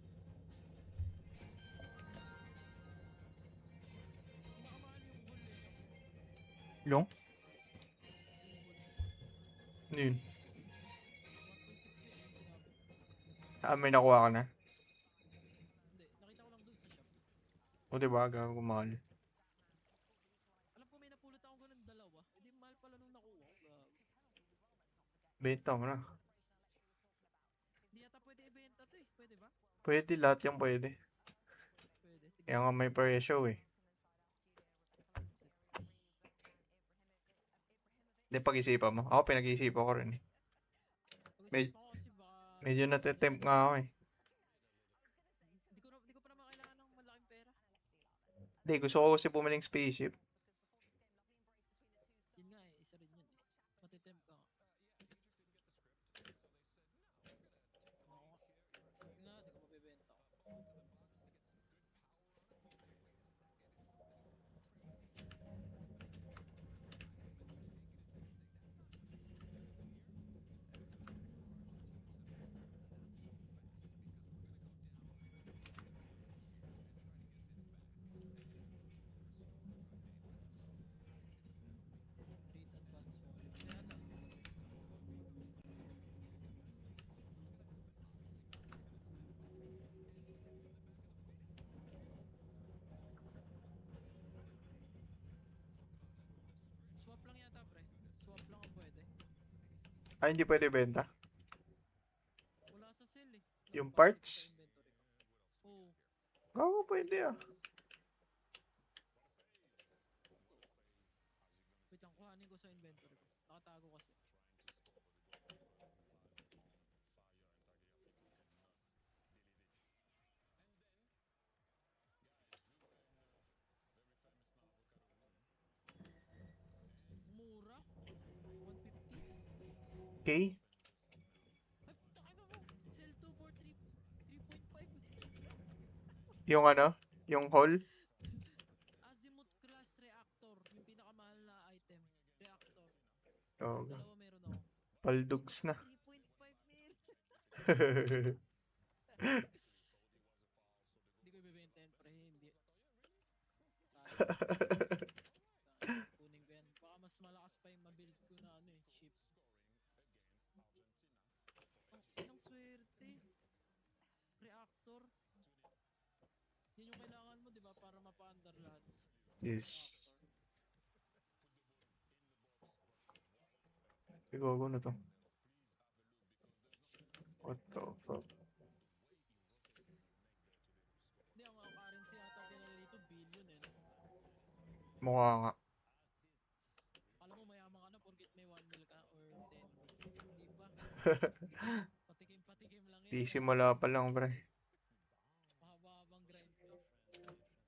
Pinakamahal yung bull eh, no? Yung? Yun. 1.6 million sinabi. May nakuha ka na? Hindi, nakita ko lang dun sa shop. O diba, gago mahal. Alam ko may napulot akong ganun dalawa. Eh di mahal pala nung nakuha ko. Gago. Benta mo na. Hindi yata pwede ibenta to eh. Pwede ba? Pwede, lahat yung pwede. Pwede. Kaya nga may presyo eh. Hindi, pag-isipan mo. Ako, pinag-iisipan ko rin eh. Medyo natitempt nga ako eh. Di ko pa naman kailangan ng malaking pera. Hindi, gusto ko kasi bumiling spaceship. Yun nga eh, isa rin yun eh. Matitempt ka nga. Yun nga, di ko mabibenta ko. Great advance volume. Kaya lang. Swap lang yata pre. Swap lang ang pwede. Ay, hindi pwede benta. Wala sa sale eh. Yung parts? Inventory ko. Oo. Oo, pwede ah. Wait lang, kuhanin ko sa inventory ko. Nakatago kasi. Mura? 150? Okay? Ay, takina mo! Sell 2 for 3.5 Yung ano? Yung hole? Azimuth class reactor. Yung pinakamahal na item. Reactor. Oh, Dalawa meron ako. paldugs na. 3.5 mil. Hindi ko ibebentahin pre, hindi. Sayang. Kunin ko yan. Baka mas malakas pa yung mabuild ko na ano eh, ship. Ang inang swerte. Reactor. Yan yung kailangan mo, di ba? Para mapa-under lahat. Yes. Gago na to. What the fuck? Hindi, ang currency ata tinala dito, billion eh, no? Mukha nga. Alam mo, mayaman ka na porkit may 1 mil ka or 10 mil. Hindi pa. Patikim-patikim lang yan. Di simula pa lang, pre. Mahaba-habang grind ko.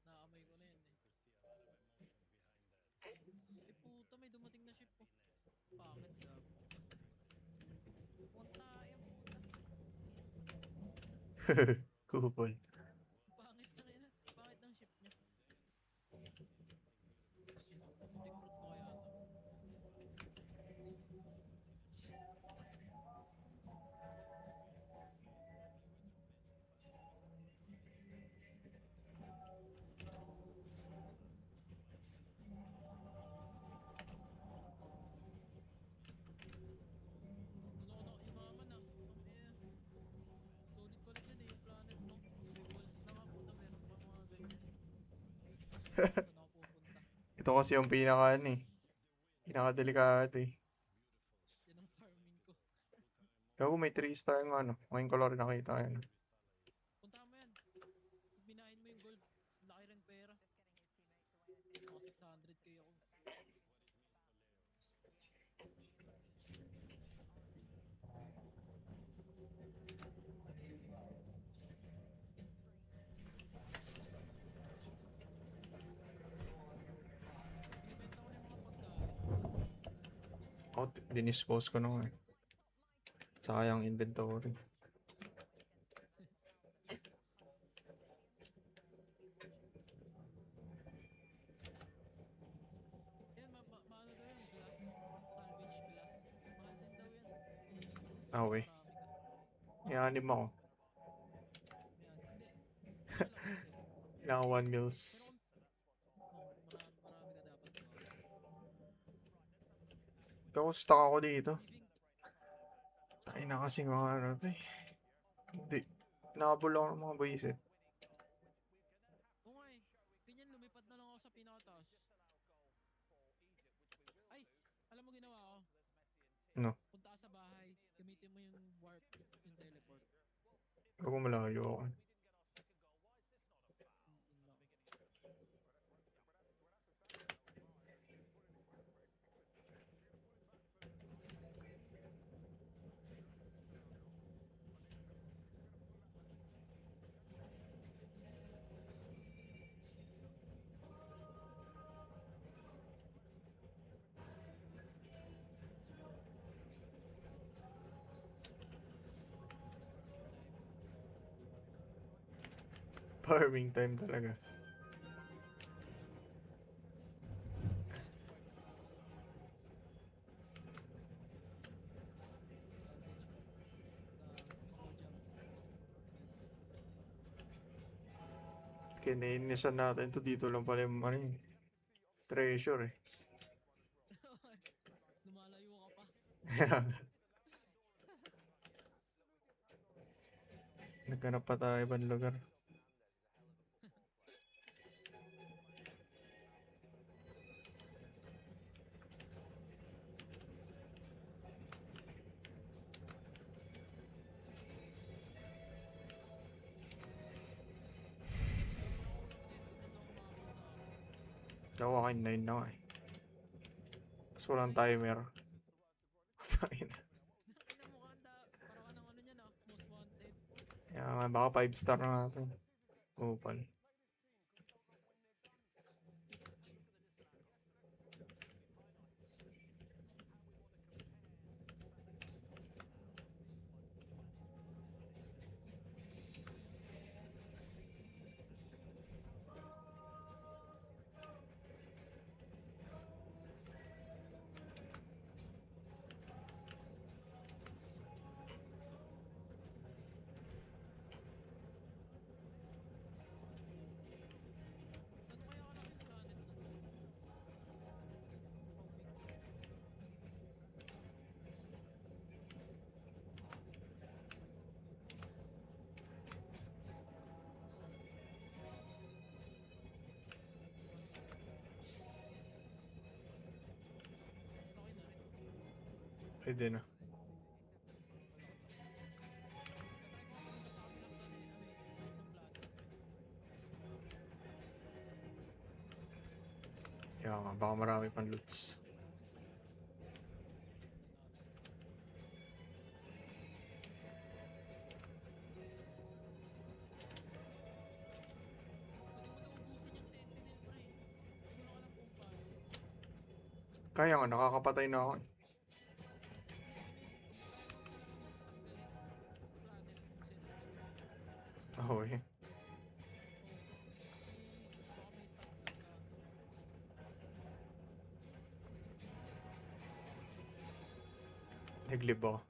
Naamoy ko na yan eh. Eh puta, may dumating na ship po. Bakit gago? Punta yung puta. Kupol. Pangit na kaya. Pangit ng ship niya. Recruit ko kaya to. Doon ako yumaman ah. Ang ina. Solid pala dyan eh yung planet mo. May walls na nga puta, meron pa mga ganyan. Saan ako pupunta? Ito kasi yung pinaka ano eh. Pinaka-delikado eh. Yan ang farming ko. Gago may 3 star yung ano. Ngayon ko lang nakita yan. Punta mo yan. Minahin mo yung gold. Laki rin pera. Mga 600k ako. Binibenta ko na yung mga pagkain. Oh, dinispose ko na nga eh. Sayang inventory. Yan, maano daw yan? Glass. Salvage glass. Mahal din daw yan. Ah, okay. Marami ka. May anim ako. Yan. Hindi. Malaki kasi. Kailangan 1 mils. Marami ka dapat gawa. Gago stuck ako dito. Tayo na kasing mga ano to eh. Hindi. Nakabul ako ng mga buwisit. Oo nga eh. Ganyan, lumipad na lang ako sa pinakataas. Ay! Alam mo ginawa ko? No. Punta ka sa bahay. Gamitin mo yung warp. Yung teleport. Gago malayo ako. Farming time talaga. Kinainisan natin to dito lang pala yung ano eh. Treasure eh. Lumalayo ka pa. Naghanap pa tayo ibang lugar. Tsaka akin 9 na nga eh. Tapos walang timer. Sakin na. Kaya baka 5 star na natin. Upal. Pwede na. Kaya nga, baka marami pang loots. Kaya nga, nakakapatay na ako. Oo eh. Naglib ako.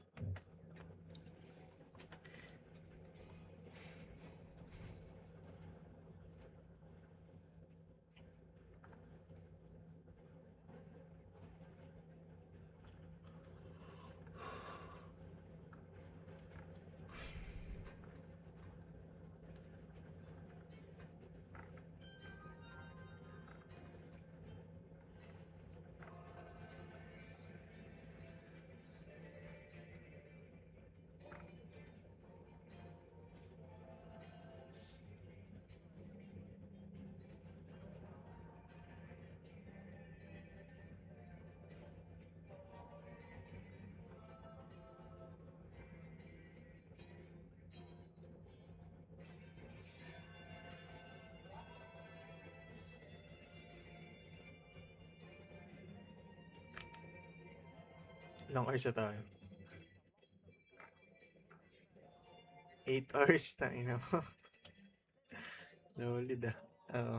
Ilang hours na tayo? 8 hours na ina mo. Solid ah. Oo.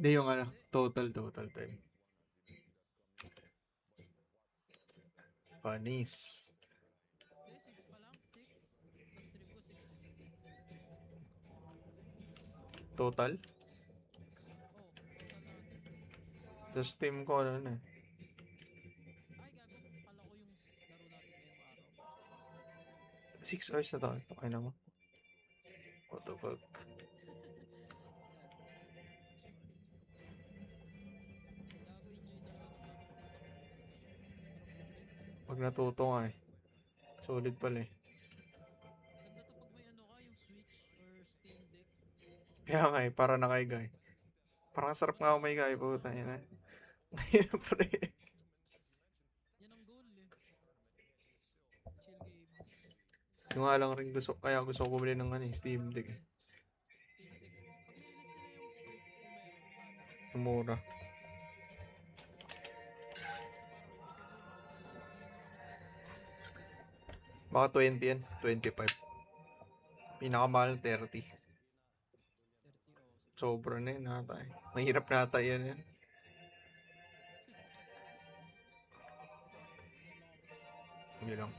Hindi yung ano, total time. Panis. Total? Sa Steam ko ano na. 6 hours na tayo. Okay na mo. What the fuck? Pag natuto nga eh. Solid pala eh. Kaya nga eh, para nakaiga eh. Parang sarap nga ako may gaya po. Tayo na. Ngayon pre. Yung nga lang rin gusto, kaya gusto ko bumili ng ano eh, Steam Deck eh. Mura. Baka 20 yan, 25. Pinakamahal 30. Sobra na yun nata eh. Mahirap nata yan yan. Hindi lang.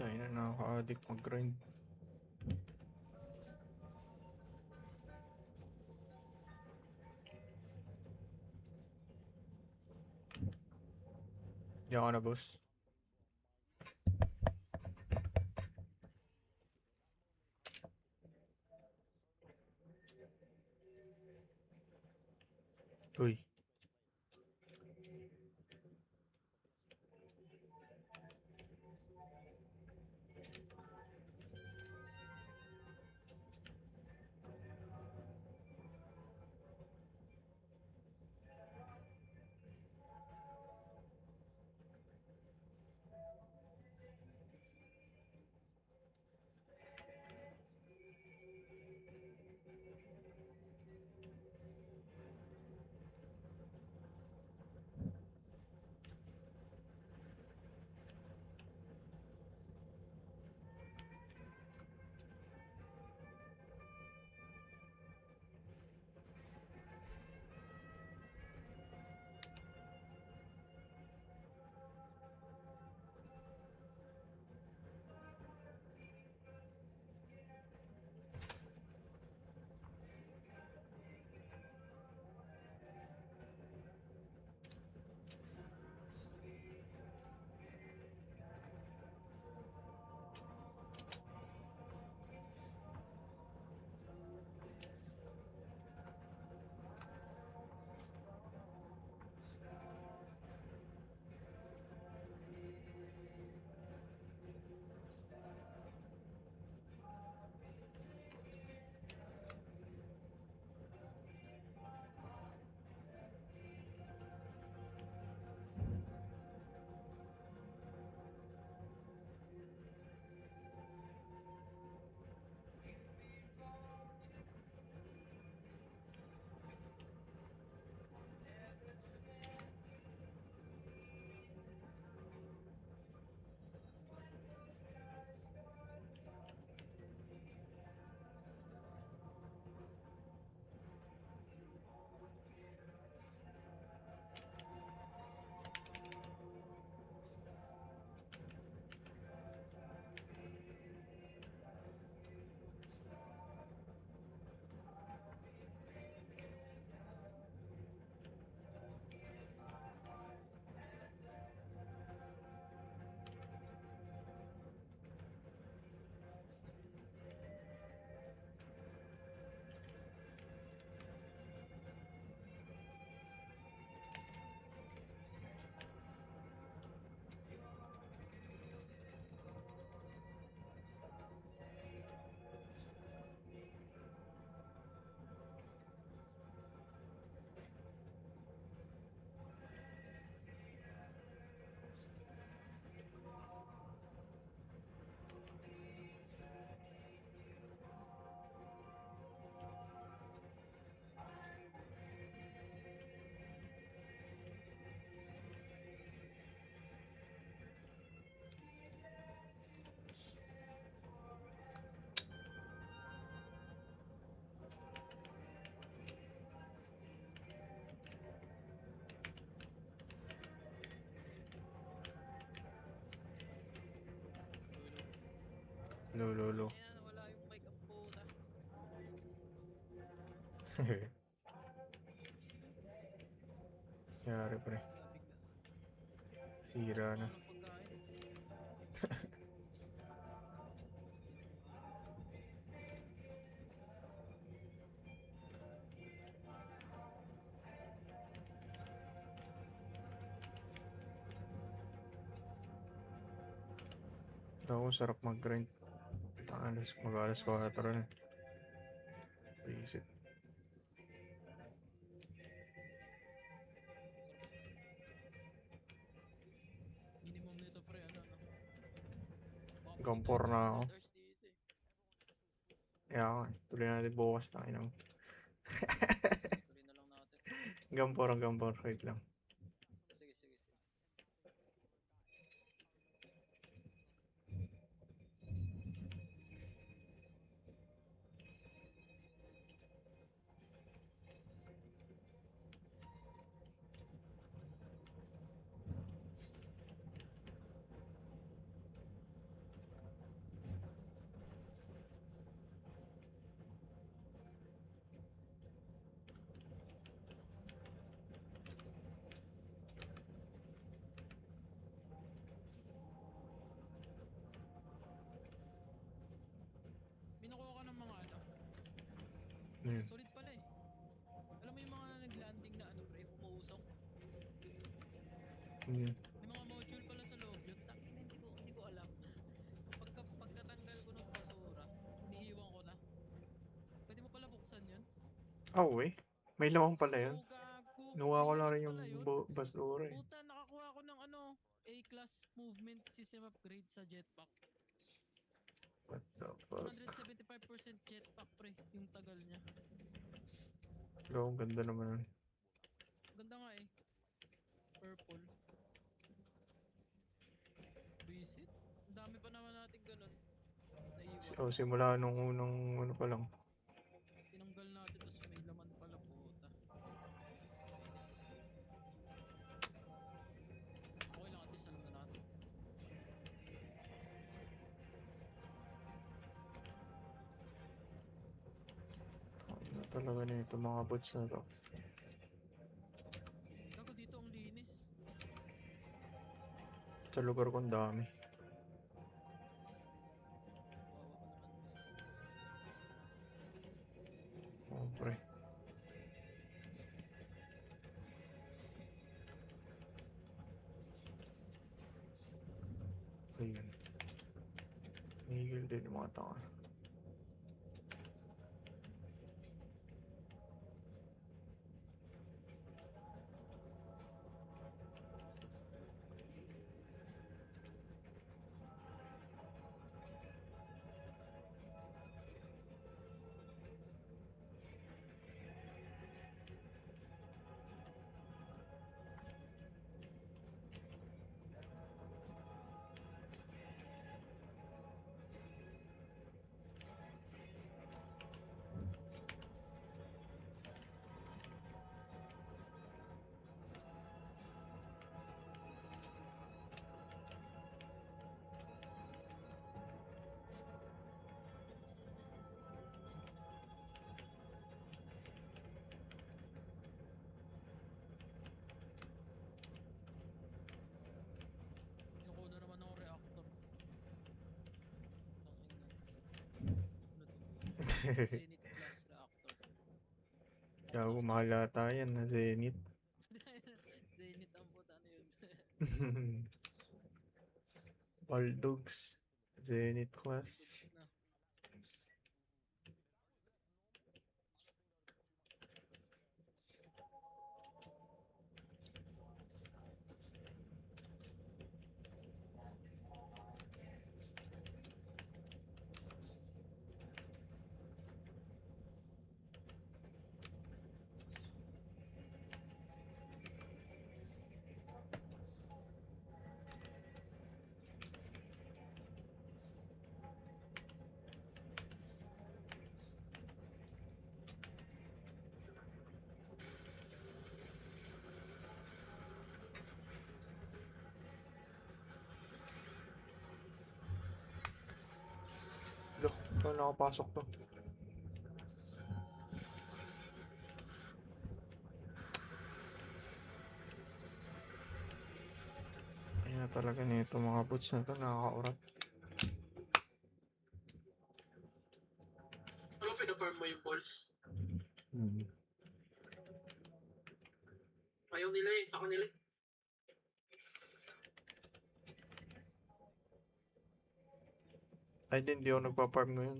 Tayo na, nakaka-addict mag-grind. Diyan ka na, boss. Uy. Low. Ayan, wala yung mic ang puta. Yari pre. Sira na. Ng pagkain. Ako, sarap mag-grind. Mag-alas 4 na. Visit. Minimum nito pre, ano no? Gampor na ako. Hours dito eh. Kaya tuloy natin bukas na inang. Tuloy na lang natin. Gampor. Wait lang. Sige. Binukuha ka ng mga ano? Ayun. Solid pala eh. Alam mo yung mga nag-landing na ano pre, umuusok? Yun. May mga module pala sa loob yun. Tangina, hindi ko alam. Pagkatanggal ko ng basura, iniiwan ko na. Pwede mo pala buksan yun? Eh. May laman pala yun. Oh, gago. Nuha ko May lang laman rin yung pala yun. basura eh. Puta, nakakuha ko ng ano, A-class movement system upgrade sa jetpack. What the fuck? 175% jetpack pre, yung tagal niya. Ang ganda naman nun. Ganda nga eh. Purple. Visit? Ang dami pa naman natin ganun. Naiwan. Simula nung unang ano pa lang. Tinanggal natin tapos may laman pala puta. Kainis. Okay lang, at least alam na natin. Ano talaga na ito mga bots na to. Gago dito ang linis. Sa lugar ko ang dami. Oh, pre. Ayun. Mihigil din yung mga tanga. Kinukuha na naman ako reactor. Zenith class reactor. Gago, mahal ata yan na Zenith. Zenith ang puta na yun. Baldogs. Zenith class. Paano nakapasok to? Ayun na talaga nito mga boots na to, nakakaurat. Ano pinaparm mo yung balls? Ayaw nila eh, sa kanila. Ay, hindi ako nagpa-farm ngayon.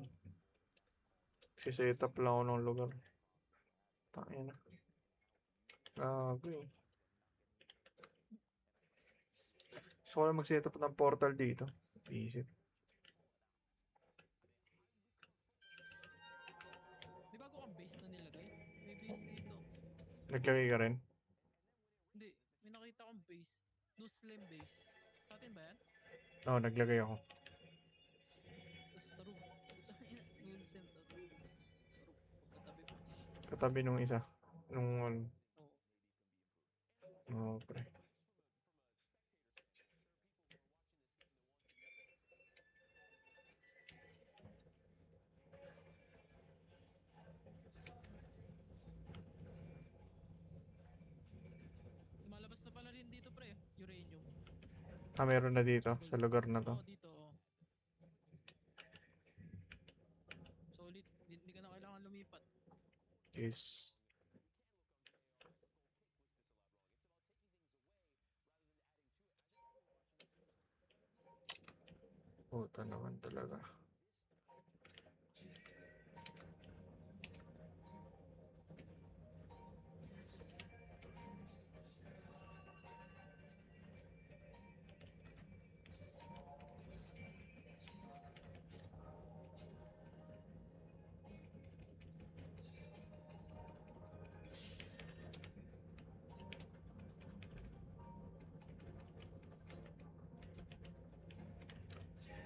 Siset up lang ako ng lugar. Tangin na. Grabe eh. Gusto ko lang mag-set up ng portal dito. Isip. May bago kang base na nilagay? May base dito. Nagkagay ka rin? Hindi, may nakita akong base. No slim base. Sa atin ba yan? Oo, naglagay ako. Tapos tarog. Putang ina. Noon slim. Tapos tarog. Pagkatabi pa. Katabi nung isa. Nung Oo, pre. Lumalabas na pala rin dito pre. Uranium. Ah, meron na dito, sa lugar na to. Oo, dito oh. Solid. Hindi ka na kailangan lumipat. Is puta naman talaga.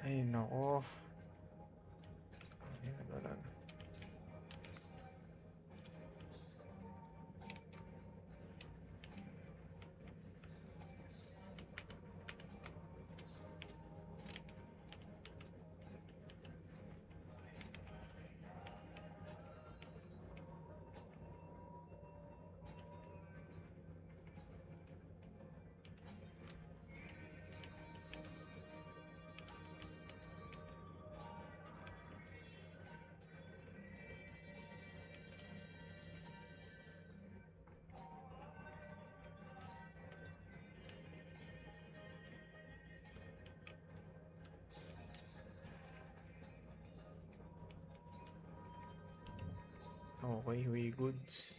Ay, nako. Ay, na talaga. Okay, we goods.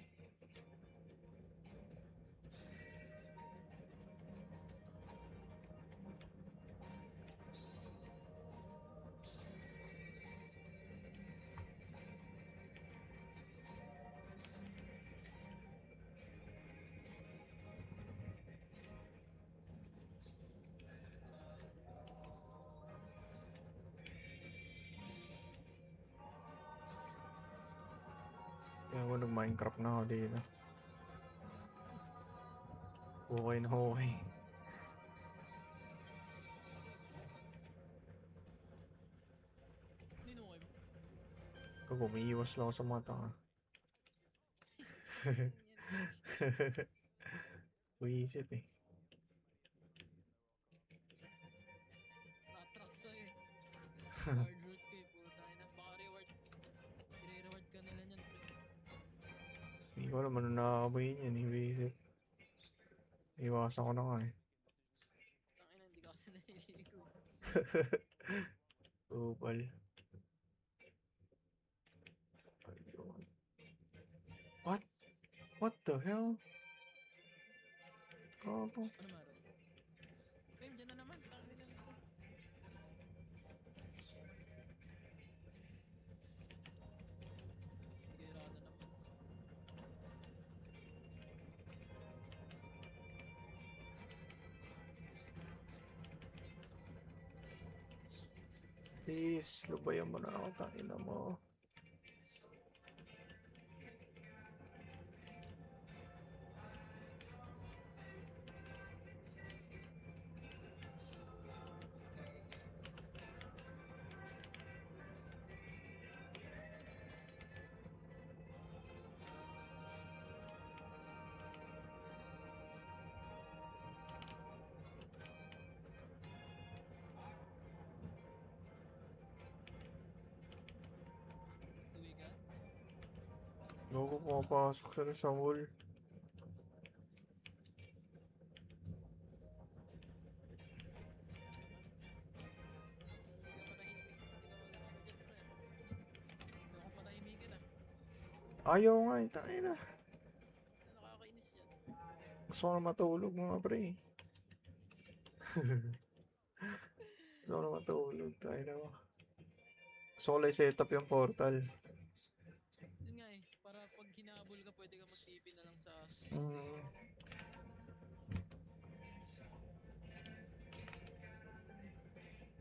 Kaya ako nag-Minecraft na ako dito. Okay na okay. Ninukay mo. Pag umiiwas lang ako sa mga tanga. Buisit eh. Tatrack sa'yo eh. Hard route ka eh. Putang ina. Baka reward. I-reward ka nila niyan pre. Hindi ko alam ano nakakabayin yan eh. Buisit. Iwasan ko na nga eh. Tangina, hindi ka kasi naliligo. Upal. Ayun. What? What the hell? Kapo. Ano meron? Ay, dyan na naman. Tangina nito. Tirada naman. Please, lubayan mo na ako. Tangina mo. Gago, pumapasok sila sa wall. Ayaw nga eh, tayo na. Gusto ko na matulog mga pre. Gusto ko na matulog, tayo na ba. Gusto ko lang set up yung portal. Yun nga eh, para pag hinabol ka, pwede ka mag-TP na lang sa space na yun.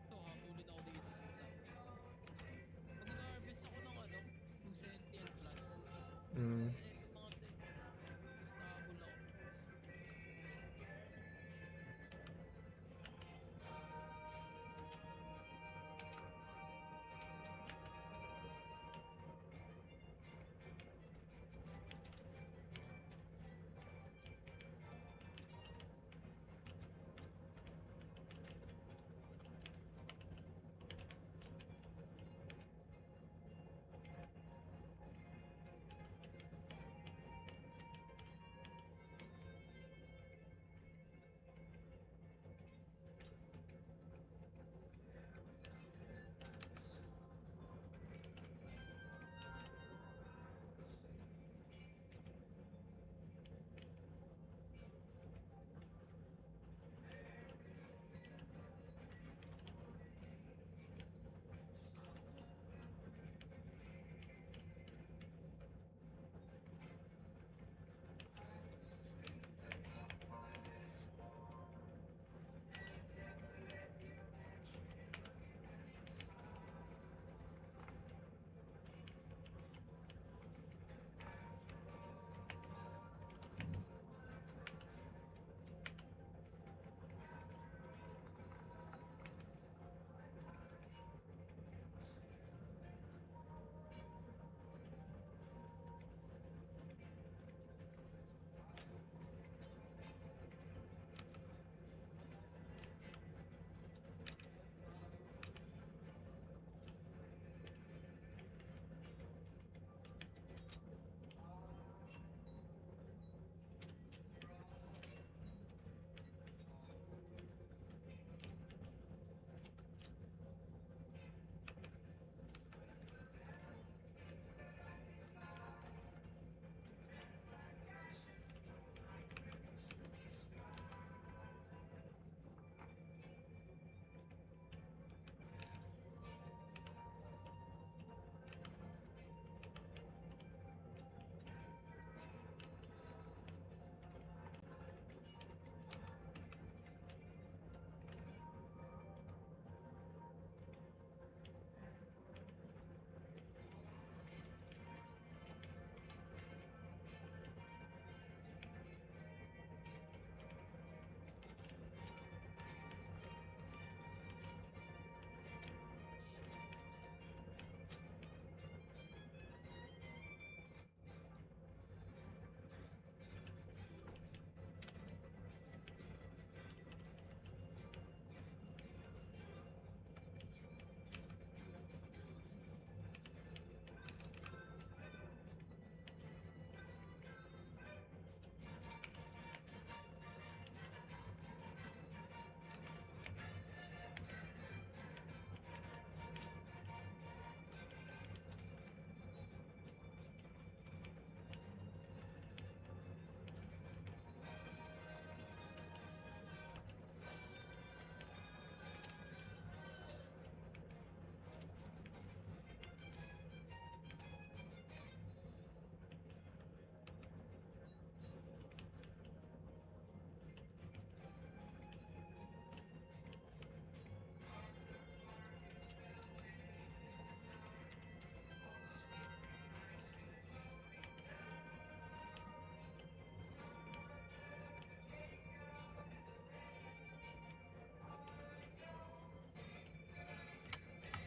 Ito, habulin ako dito. Pag nag-harvest ako ng ano, yung sentient plant, ito mga to eh. Nahabol ako.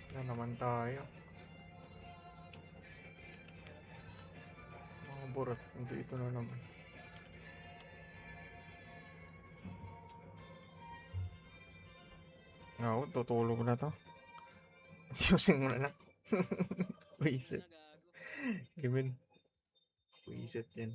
Na naman tayo. Mga burat. Dito na naman. Ako, tutulog na to. Ayusin mo na lang. Wasted. Given. Wiset yan.